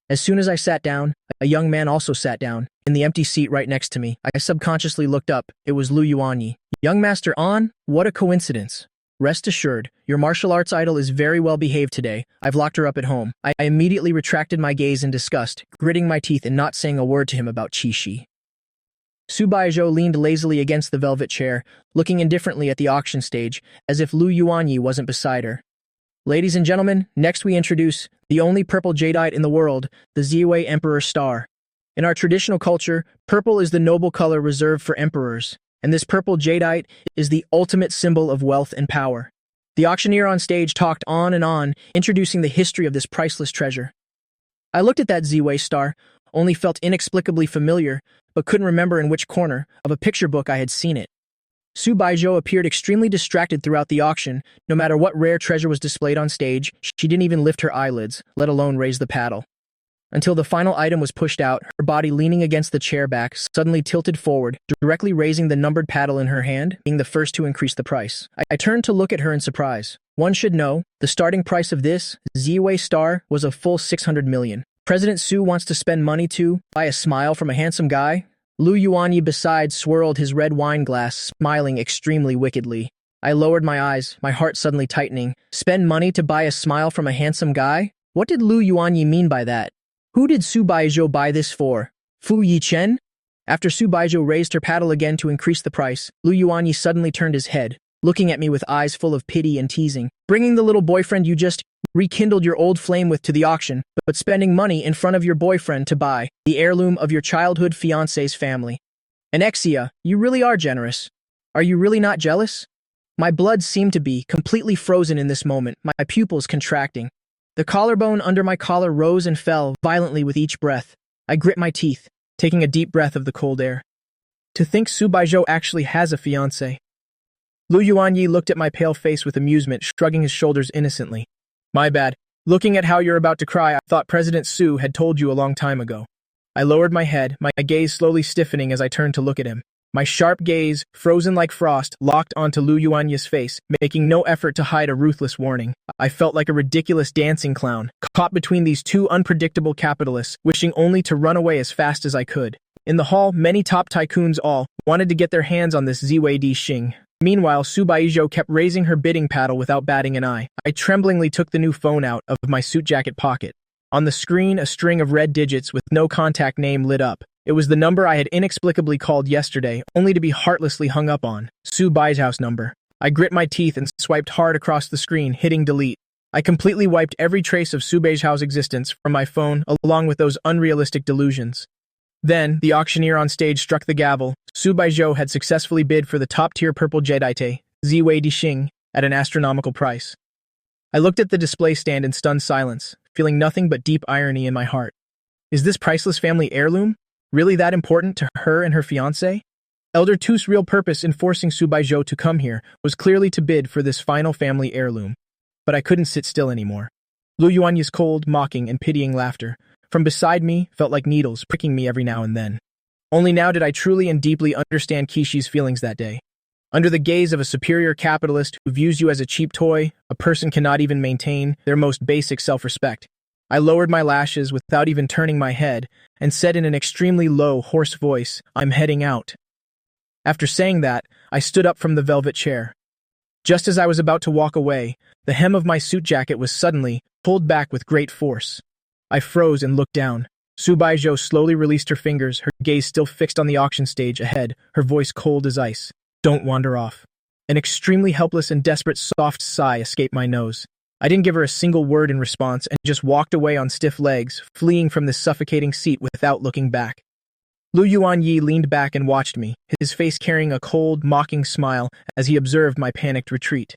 As soon as I sat down, a young man also sat down, in the empty seat right next to me. I subconsciously looked up. It was Lu Yuanyi. "Young Master An, what a coincidence. Rest assured, your martial arts idol is very well behaved today. I've locked her up at home." I immediately retracted my gaze in disgust, gritting my teeth and not saying a word to him about Jingshi. Subaiho leaned lazily against the velvet chair, looking indifferently at the auction stage, as if Lu Yuanyi wasn't beside her. "Ladies and gentlemen, next we introduce the only purple jadeite in the world, the Ziwei Emperor Star. In our traditional culture, purple is the noble color reserved for emperors, and this purple jadeite is the ultimate symbol of wealth and power." The auctioneer on stage talked on and on, introducing the history of this priceless treasure. I looked at that Ziwei star, only felt inexplicably familiar, but couldn't remember in which corner of a picture book I had seen it. Subaiho appeared extremely distracted throughout the auction. No matter what rare treasure was displayed on stage, she didn't even lift her eyelids, let alone raise the paddle. Until the final item was pushed out, her body leaning against the chair back suddenly tilted forward, directly raising the numbered paddle in her hand, being the first to increase the price. I turned to look at her in surprise. One should know, the starting price of this Ziwei star was a full 600 million. President Su wants to spend money to buy a smile from a handsome guy? Lu Yuanyi besides swirled his red wine glass, smiling extremely wickedly. I lowered my eyes, my heart suddenly tightening. Spend money to buy a smile from a handsome guy? What did Lu Yuanyi mean by that? Who did Subaiho buy this for? Fu Yichen? After Subaiho raised her paddle again to increase the price, Lu Yuanyi suddenly turned his head, looking at me with eyes full of pity and teasing. "Bringing the little boyfriend you just rekindled your old flame with to the auction, but spending money in front of your boyfriend to buy the heirloom of your childhood fiancé's family. Anexia, you really are generous. Are you really not jealous?" My blood seemed to be completely frozen in this moment, my pupils contracting. The collarbone under my collar rose and fell violently with each breath. I grit my teeth, taking a deep breath of the cold air. To think Subaiho actually has a fiancé. Lu Yuanyi looked at my pale face with amusement, shrugging his shoulders innocently. "My bad. Looking at how you're about to cry, I thought President Su had told you a long time ago." I lowered my head, my gaze slowly stiffening as I turned to look at him. My sharp gaze, frozen like frost, locked onto Lu Yuanyi's face, making no effort to hide a ruthless warning. I felt like a ridiculous dancing clown, caught between these two unpredictable capitalists, wishing only to run away as fast as I could. In the hall, many top tycoons all wanted to get their hands on this Ziwei Di Xing. Meanwhile, Subaiho kept raising her bidding paddle without batting an eye. I tremblingly took the new phone out of my suit jacket pocket. On the screen, a string of red digits with no contact name lit up. It was the number I had inexplicably called yesterday, only to be heartlessly hung up on. Subaiho's number. I grit my teeth and swiped hard across the screen, hitting delete. I completely wiped every trace of Subaiho's existence from my phone, along with those unrealistic delusions. Then, the auctioneer on stage struck the gavel. Subaiho had successfully bid for the top-tier purple jadeite, Ziwei Di Xing. at an astronomical price. I looked at the display stand in stunned silence, feeling nothing but deep irony in my heart. Is this priceless family heirloom really that important to her and her fiancé? Elder Tu's real purpose in forcing Subaiho to come here was clearly to bid for this final family heirloom. But I couldn't sit still anymore. Lu Yuanyi's cold, mocking, and pitying laughter from beside me felt like needles pricking me every now and then. Only now did I truly and deeply understand Kishi's feelings that day. Under the gaze of a superior capitalist who views you as a cheap toy, a person cannot even maintain their most basic self-respect. I lowered my lashes without even turning my head and said in an extremely low, hoarse voice, "I'm heading out." After saying that, I stood up from the velvet chair. Just as I was about to walk away, the hem of my suit jacket was suddenly pulled back with great force. I froze and looked down. Subaiho slowly released her fingers, her gaze still fixed on the auction stage ahead, her voice cold as ice. "Don't wander off." An extremely helpless and desperate soft sigh escaped my nose. I didn't give her a single word in response and just walked away on stiff legs, fleeing from this suffocating seat without looking back. Lu Yuanyi leaned back and watched me, his face carrying a cold, mocking smile as he observed my panicked retreat.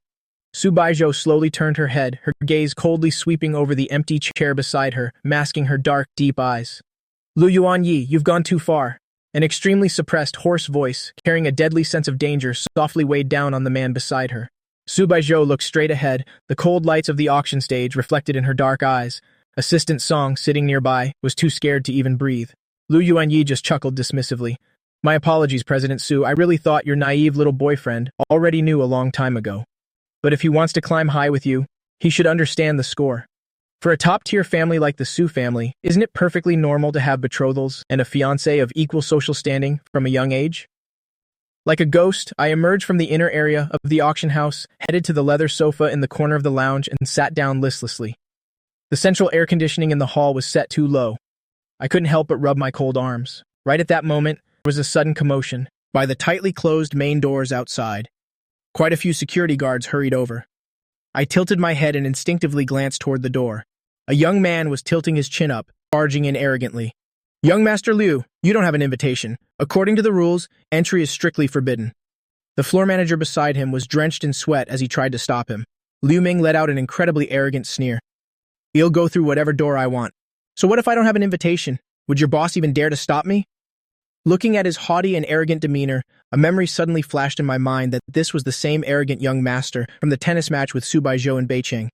Subaiho slowly turned her head, her gaze coldly sweeping over the empty chair beside her, masking her dark, deep eyes. "Lu Yuanyi, you've gone too far." An extremely suppressed, hoarse voice, carrying a deadly sense of danger, softly weighed down on the man beside her. Subaiho looked straight ahead, the cold lights of the auction stage reflected in her dark eyes. Assistant Song, sitting nearby, was too scared to even breathe. Lu Yuanyi just chuckled dismissively. "My apologies, President Su. I really thought your naive little boyfriend already knew a long time ago. But if he wants to climb high with you, he should understand the score. For a top-tier family like the Su family, isn't it perfectly normal to have betrothals and a fiancé of equal social standing from a young age?" Like a ghost, I emerged from the inner area of the auction house, headed to the leather sofa in the corner of the lounge, and sat down listlessly. The central air conditioning in the hall was set too low. I couldn't help but rub my cold arms. Right at that moment, there was a sudden commotion by the tightly closed main doors outside. Quite a few security guards hurried over. I tilted my head and instinctively glanced toward the door. A young man was tilting his chin up, barging in arrogantly. "Young Master Liu, you don't have an invitation. According to the rules, entry is strictly forbidden." The floor manager beside him was drenched in sweat as he tried to stop him. Liu Ming let out an incredibly arrogant sneer. "You'll go through whatever door I want. So what if I don't have an invitation? Would your boss even dare to stop me?" Looking at his haughty and arrogant demeanor, a memory suddenly flashed in my mind that this was the same arrogant young master from the tennis match with Subaiho in Beijing.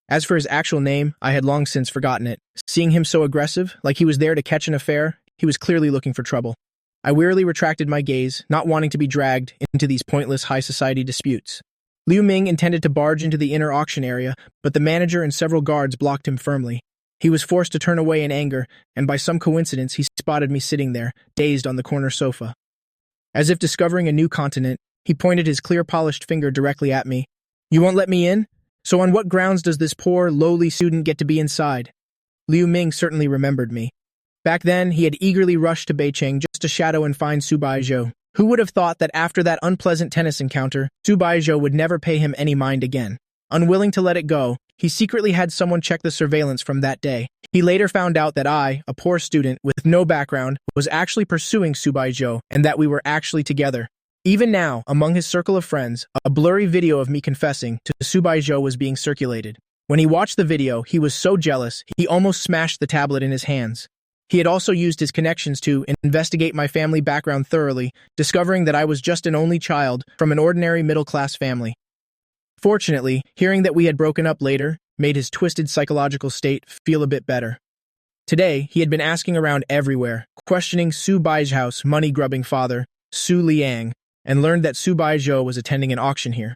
As for his actual name, I had long since forgotten it. Seeing him so aggressive, like he was there to catch an affair, he was clearly looking for trouble. I wearily retracted my gaze, not wanting to be dragged into these pointless high society disputes. Liu Ming intended to barge into the inner auction area, but the manager and several guards blocked him firmly. He was forced to turn away in anger, and by some coincidence he spotted me sitting there, dazed on the corner sofa. As if discovering a new continent, he pointed his clear-polished finger directly at me. "You won't let me in? So on what grounds does this poor, lowly student get to be inside?" Liu Ming certainly remembered me. Back then, he had eagerly rushed to Beijing just to shadow and find Subaiho. Who would have thought that after that unpleasant tennis encounter, Subaiho would never pay him any mind again? Unwilling to let it go, he secretly had someone check the surveillance from that day. He later found out that I, a poor student with no background, was actually pursuing Subaiho and that we were actually together. Even now, among his circle of friends, a blurry video of me confessing to Subaiho was being circulated. When he watched the video, he was so jealous, he almost smashed the tablet in his hands. He had also used his connections to investigate my family background thoroughly, discovering that I was just an only child from an ordinary middle-class family. Fortunately, hearing that we had broken up later made his twisted psychological state feel a bit better. Today, he had been asking around everywhere, questioning Subaiho's money-grubbing father, Su Liang, and learned that Subaiho was attending an auction here.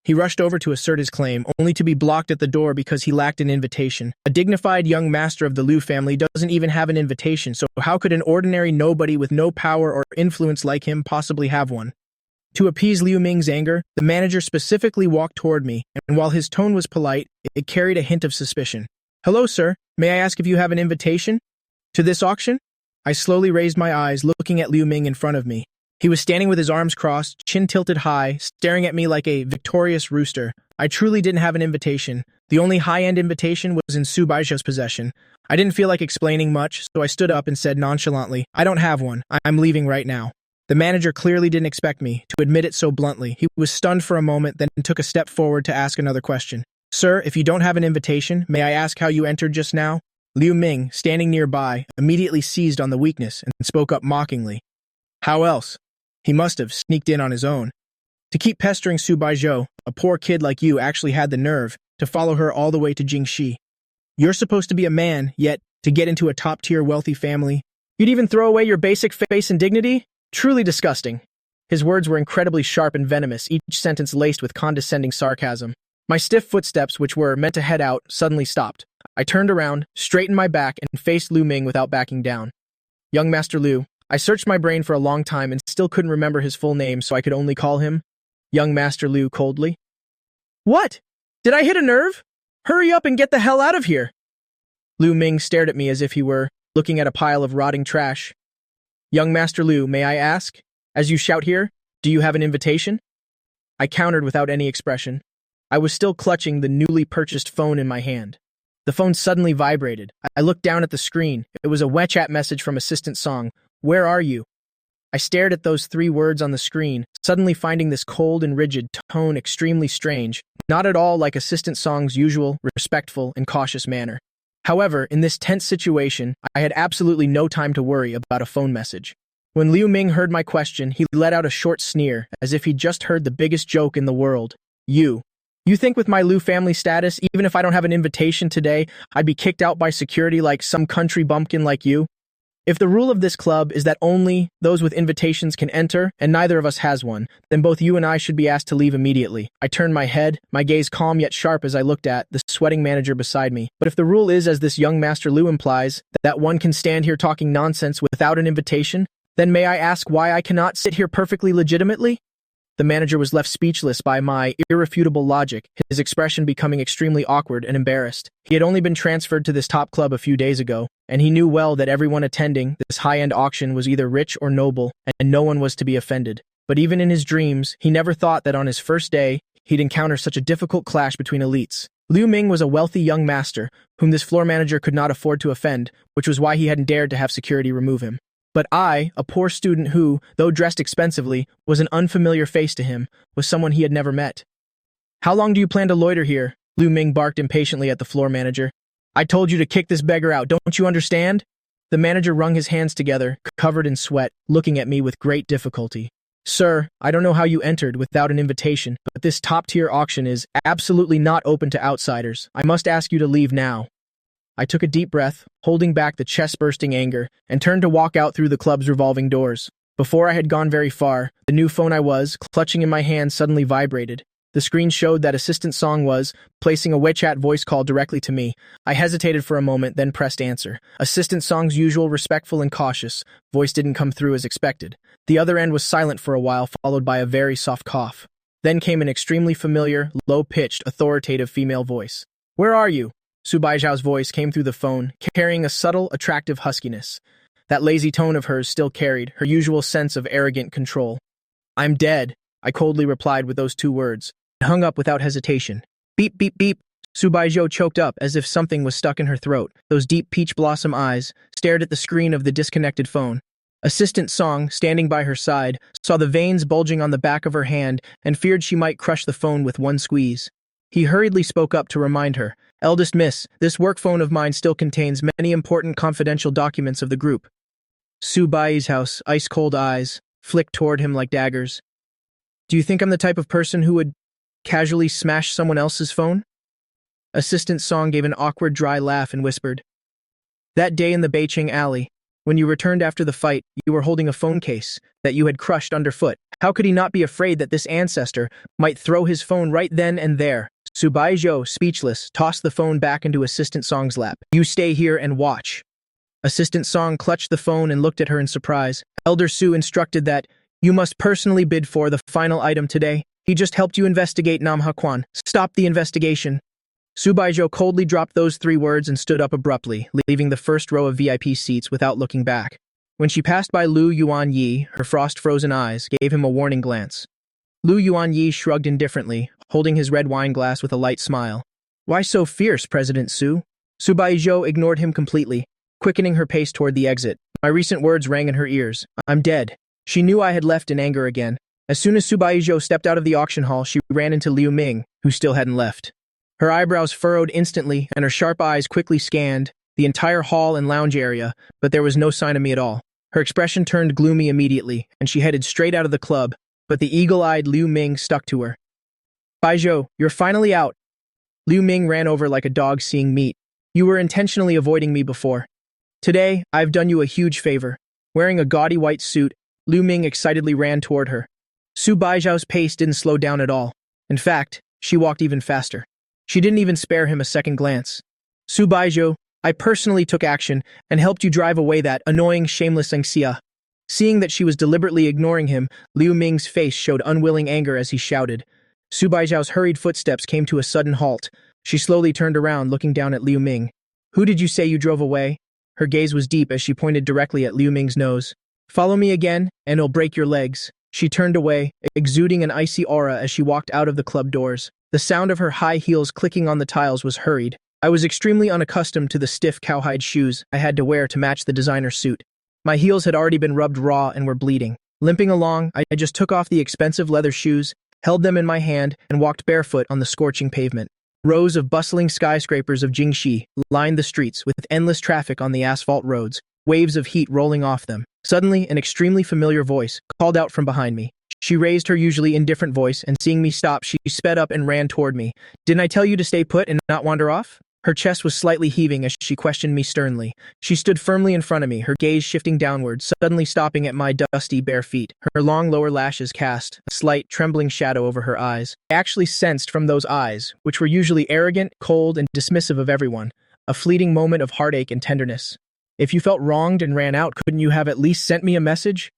He rushed over to assert his claim, only to be blocked at the door because he lacked an invitation. A dignified young master of the Liu family doesn't even have an invitation, so how could an ordinary nobody with no power or influence like him possibly have one? To appease Liu Ming's anger, the manager specifically walked toward me, and while his tone was polite, it carried a hint of suspicion. "Hello, sir. May I ask if you have an invitation to this auction?" I slowly raised my eyes, looking at Liu Ming in front of me. He was standing with his arms crossed, chin tilted high, staring at me like a victorious rooster. I truly didn't have an invitation. The only high-end invitation was in Subaiho's possession. I didn't feel like explaining much, so I stood up and said nonchalantly, "I don't have one. I'm leaving right now." The manager clearly didn't expect me to admit it so bluntly. He was stunned for a moment, then took a step forward to ask another question. Sir, if you don't have an invitation, may I ask how you entered just now? Liu Ming, standing nearby, immediately seized on the weakness and spoke up mockingly. How else? He must have sneaked in on his own. To keep pestering Subaiho, a poor kid like you actually had the nerve to follow her all the way to Jingshi. You're supposed to be a man, yet to get into a top-tier wealthy family, you'd even throw away your basic face and dignity? Truly disgusting. His words were incredibly sharp and venomous, each sentence laced with condescending sarcasm. My stiff footsteps, which were meant to head out, suddenly stopped. I turned around, straightened my back, and faced Liu Ming without backing down. Young Master Liu, I searched my brain for a long time and still couldn't remember his full name, so I could only call him Young Master Liu coldly. What? Did I hit a nerve? Hurry up and get the hell out of here! Liu Ming stared at me as if he were looking at a pile of rotting trash. Young Master Liu, may I ask, as you shout here, do you have an invitation? I countered without any expression. I was still clutching the newly purchased phone in my hand. The phone suddenly vibrated. I looked down at the screen. It was a WeChat message from Assistant Song. Where are you? I stared at those 3 words on the screen, suddenly finding this cold and rigid tone extremely strange, not at all like Assistant Song's usual, respectful, and cautious manner. However, in this tense situation, I had absolutely no time to worry about a phone message. When Liu Ming heard my question, he let out a short sneer, as if he'd just heard the biggest joke in the world. You think with my Liu family status, even if I don't have an invitation today, I'd be kicked out by security like some country bumpkin like you? If the rule of this club is that only those with invitations can enter, and neither of us has one, then both you and I should be asked to leave immediately. I turned my head, my gaze calm yet sharp as I looked at the sweating manager beside me. But if the rule is, as this young Master Liu implies, that one can stand here talking nonsense without an invitation, then may I ask why I cannot sit here perfectly legitimately? The manager was left speechless by my irrefutable logic, his expression becoming extremely awkward and embarrassed. He had only been transferred to this top club a few days ago, and he knew well that everyone attending this high-end auction was either rich or noble, and no one was to be offended. But even in his dreams, he never thought that on his first day, he'd encounter such a difficult clash between elites. Liu Ming was a wealthy young master, whom this floor manager could not afford to offend, which was why he hadn't dared to have security remove him. But I, a poor student who, though dressed expensively, was an unfamiliar face to him, was someone he had never met. How long do you plan to loiter here? Liu Ming barked impatiently at the floor manager. I told you to kick this beggar out, don't you understand? The manager wrung his hands together, covered in sweat, looking at me with great difficulty. Sir, I don't know how you entered without an invitation, but this top-tier auction is absolutely not open to outsiders. I must ask you to leave now. I took a deep breath, holding back the chest-bursting anger, and turned to walk out through the club's revolving doors. Before I had gone very far, the new phone I was clutching in my hand suddenly vibrated. The screen showed that Assistant Song was placing a WeChat voice call directly to me. I hesitated for a moment, then pressed answer. Assistant Song's usual respectful and cautious voice didn't come through as expected. The other end was silent for a while, followed by a very soft cough. Then came an extremely familiar, low-pitched, authoritative female voice. Where are you? Subaiho's voice came through the phone, carrying a subtle, attractive huskiness. That lazy tone of hers still carried her usual sense of arrogant control. I'm dead, I coldly replied with those 2 words, and hung up without hesitation. Beep, beep, beep. Subaiho choked up as if something was stuck in her throat. Those deep peach blossom eyes stared at the screen of the disconnected phone. Assistant Song, standing by her side, saw the veins bulging on the back of her hand and feared she might crush the phone with one squeeze. He hurriedly spoke up to remind her, Eldest miss, this work phone of mine still contains many important confidential documents of the group. Subaiho's ice-cold eyes flicked toward him like daggers. Do you think I'm the type of person who would casually smash someone else's phone? Assistant Song gave an awkward dry laugh and whispered. That day in the Beijing alley, when you returned after the fight, you were holding a phone case that you had crushed underfoot. How could he not be afraid that this ancestor might throw his phone right then and there? Subaiho, speechless, tossed the phone back into Assistant Song's lap. You stay here and watch. Assistant Song clutched the phone and looked at her in surprise. Elder Su instructed that you must personally bid for the final item today. He just helped you investigate Nam Ha-kwan. Stop the investigation. Subaiho coldly dropped those 3 words and stood up abruptly, leaving the first row of VIP seats without looking back. When she passed by Liu Yuanyi, her frost-frozen eyes gave him a warning glance. Liu Yuanyi shrugged indifferently, holding his red wine glass with a light smile. Why so fierce, President Su? Subaiho ignored him completely, quickening her pace toward the exit. My recent words rang in her ears. I'm dead. She knew I had left in anger again. As soon as Subaiho stepped out of the auction hall, she ran into Liu Ming, who still hadn't left. Her eyebrows furrowed instantly, and her sharp eyes quickly scanned the entire hall and lounge area, but there was no sign of me at all. Her expression turned gloomy immediately, and she headed straight out of the club, but the eagle-eyed Liu Ming stuck to her. "Baijiu, you're finally out." Liu Ming ran over like a dog seeing meat. "You were intentionally avoiding me before. Today, I've done you a huge favor." Wearing a gaudy white suit, Liu Ming excitedly ran toward her. Su Baijiao's pace didn't slow down at all. In fact, she walked even faster. She didn't even spare him a second glance. "Su Baijiao, I personally took action and helped you drive away that annoying, shameless Xia." Seeing that she was deliberately ignoring him, Liu Ming's face showed unwilling anger as he shouted. Su Baijiao's hurried footsteps came to a sudden halt. She slowly turned around, looking down at Liu Ming. "Who did you say you drove away?" Her gaze was deep as she pointed directly at Liu Ming's nose. "Follow me again, and it'll break your legs." She turned away, exuding an icy aura as she walked out of the club doors. The sound of her high heels clicking on the tiles was hurried. I was extremely unaccustomed to the stiff cowhide shoes I had to wear to match the designer suit. My heels had already been rubbed raw and were bleeding. Limping along, I just took off the expensive leather shoes, held them in my hand, and walked barefoot on the scorching pavement. Rows of bustling skyscrapers of Jingshi lined the streets with endless traffic on the asphalt roads, waves of heat rolling off them. Suddenly, an extremely familiar voice called out from behind me. She raised her usually indifferent voice, and seeing me stop, she sped up and ran toward me. "Didn't I tell you to stay put and not wander off?" Her chest was slightly heaving as she questioned me sternly. She stood firmly in front of me, her gaze shifting downwards, suddenly stopping at my dusty bare feet. Her long lower lashes cast a slight, trembling shadow over her eyes. I actually sensed from those eyes, which were usually arrogant, cold, and dismissive of everyone, a fleeting moment of heartache and tenderness. "If you felt wronged and ran out, couldn't you have at least sent me a message?"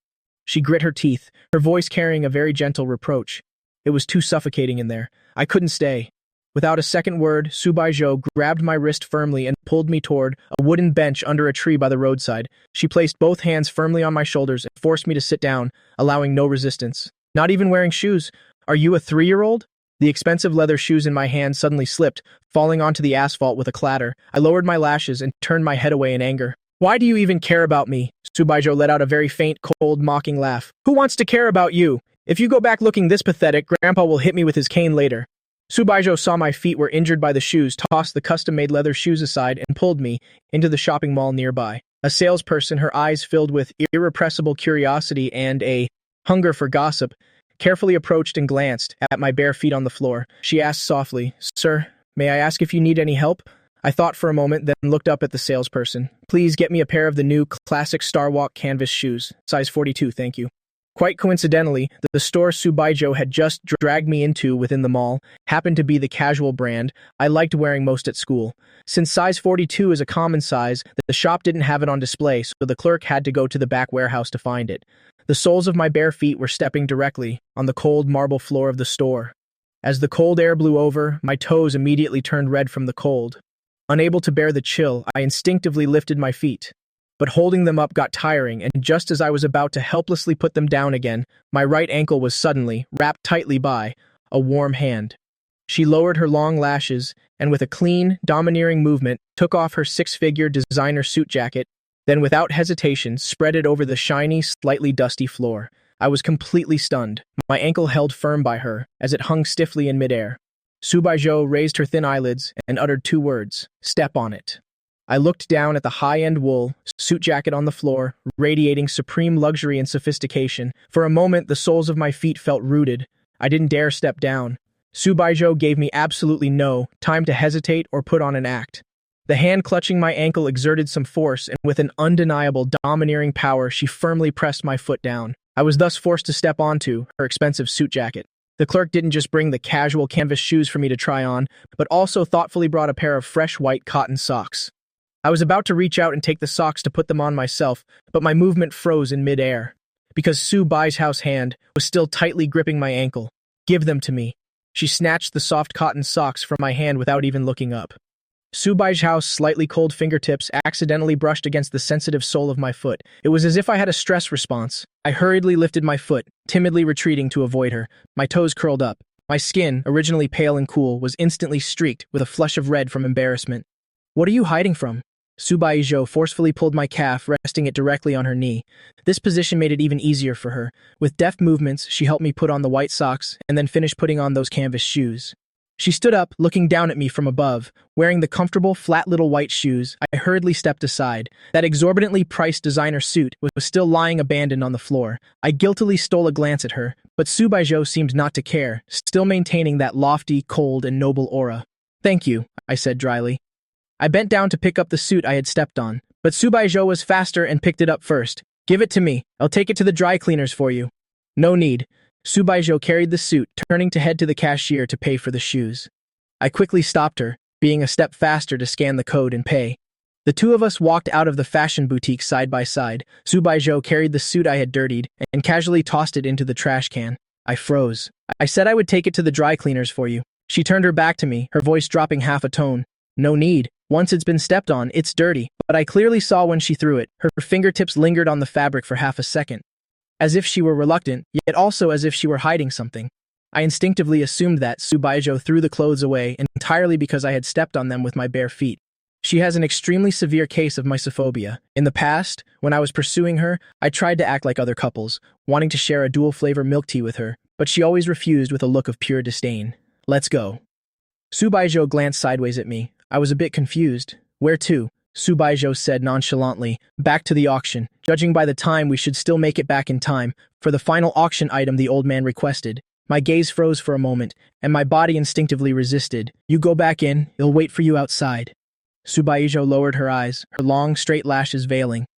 She grit her teeth, her voice carrying a very gentle reproach. It was too suffocating in there. I couldn't stay. Without a second word, Subaiho grabbed my wrist firmly and pulled me toward a wooden bench under a tree by the roadside. She placed both hands firmly on my shoulders and forced me to sit down, allowing no resistance. "Not even wearing shoes? Are you a 3-year-old? The expensive leather shoes in my hand suddenly slipped, falling onto the asphalt with a clatter. I lowered my lashes and turned my head away in anger. "Why do you even care about me?" Subaiho let out a very faint, cold, mocking laugh. "Who wants to care about you? If you go back looking this pathetic, Grandpa will hit me with his cane later." Subaiho saw my feet were injured by the shoes, tossed the custom-made leather shoes aside, and pulled me into the shopping mall nearby. A salesperson, her eyes filled with irrepressible curiosity and a hunger for gossip, carefully approached and glanced at my bare feet on the floor. She asked softly, "Sir, may I ask if you need any help?" I thought for a moment, then looked up at the salesperson. "Please get me a pair of the new classic Starwalk canvas shoes. Size 42, thank you." Quite coincidentally, the store Subaiho had just dragged me into within the mall happened to be the casual brand I liked wearing most at school. Since size 42 is a common size, the shop didn't have it on display, so the clerk had to go to the back warehouse to find it. The soles of my bare feet were stepping directly on the cold marble floor of the store. As the cold air blew over, my toes immediately turned red from the cold. Unable to bear the chill, I instinctively lifted my feet. But holding them up got tiring, and just as I was about to helplessly put them down again, my right ankle was suddenly wrapped tightly by a warm hand. She lowered her long lashes, and with a clean, domineering movement, took off her 6-figure designer suit jacket, then without hesitation spread it over the shiny, slightly dusty floor. I was completely stunned, my ankle held firm by her, as it hung stiffly in midair. Subaiho raised her thin eyelids and uttered 2 words, "Step on it." I looked down at the high-end wool suit jacket on the floor, radiating supreme luxury and sophistication. For a moment, the soles of my feet felt rooted. I didn't dare step down. Subaiho gave me absolutely no time to hesitate or put on an act. The hand clutching my ankle exerted some force, and with an undeniable, domineering power, she firmly pressed my foot down. I was thus forced to step onto her expensive suit jacket. The clerk didn't just bring the casual canvas shoes for me to try on, but also thoughtfully brought a pair of fresh white cotton socks. I was about to reach out and take the socks to put them on myself, but my movement froze in midair, because Subaiho's hand was still tightly gripping my ankle. "Give them to me." She snatched the soft cotton socks from my hand without even looking up. Subaiho's slightly cold fingertips accidentally brushed against the sensitive sole of my foot. It was as if I had a stress response. I hurriedly lifted my foot, timidly retreating to avoid her. My toes curled up. My skin, originally pale and cool, was instantly streaked with a flush of red from embarrassment. "What are you hiding from?" Subaiho forcefully pulled my calf, resting it directly on her knee. This position made it even easier for her. With deft movements, she helped me put on the white socks and then finish putting on those canvas shoes. She stood up, looking down at me from above. Wearing the comfortable, flat little white shoes, I hurriedly stepped aside. That exorbitantly priced designer suit was still lying abandoned on the floor. I guiltily stole a glance at her, but Subaiho seemed not to care, still maintaining that lofty, cold, and noble aura. "Thank you," I said dryly. I bent down to pick up the suit I had stepped on, but Subaiho was faster and picked it up first. "Give it to me. I'll take it to the dry cleaners for you." "No need." Subaiho carried the suit, turning to head to the cashier to pay for the shoes. I quickly stopped her, being a step faster to scan the code and pay. The two of us walked out of the fashion boutique side by side. Subaiho carried the suit I had dirtied and casually tossed it into the trash can. I froze. "I said I would take it to the dry cleaners for you." She turned her back to me, her voice dropping half a tone. "No need. Once it's been stepped on, it's dirty." But I clearly saw when she threw it. Her fingertips lingered on the fabric for half a second. As if she were reluctant, yet also as if she were hiding something. I instinctively assumed that Subaiho threw the clothes away entirely because I had stepped on them with my bare feet. She has an extremely severe case of mysophobia. In the past, when I was pursuing her, I tried to act like other couples, wanting to share a dual-flavor milk tea with her, but she always refused with a look of pure disdain. "Let's go." Subaiho glanced sideways at me. I was a bit confused. "Where to?" Subaiho said nonchalantly. "Back to the auction. Judging by the time, we should still make it back in time for the final auction item the old man requested." My gaze froze for a moment, and my body instinctively resisted. "You go back in, he'll wait for you outside." Subaiho lowered her eyes, her long, straight lashes veiling.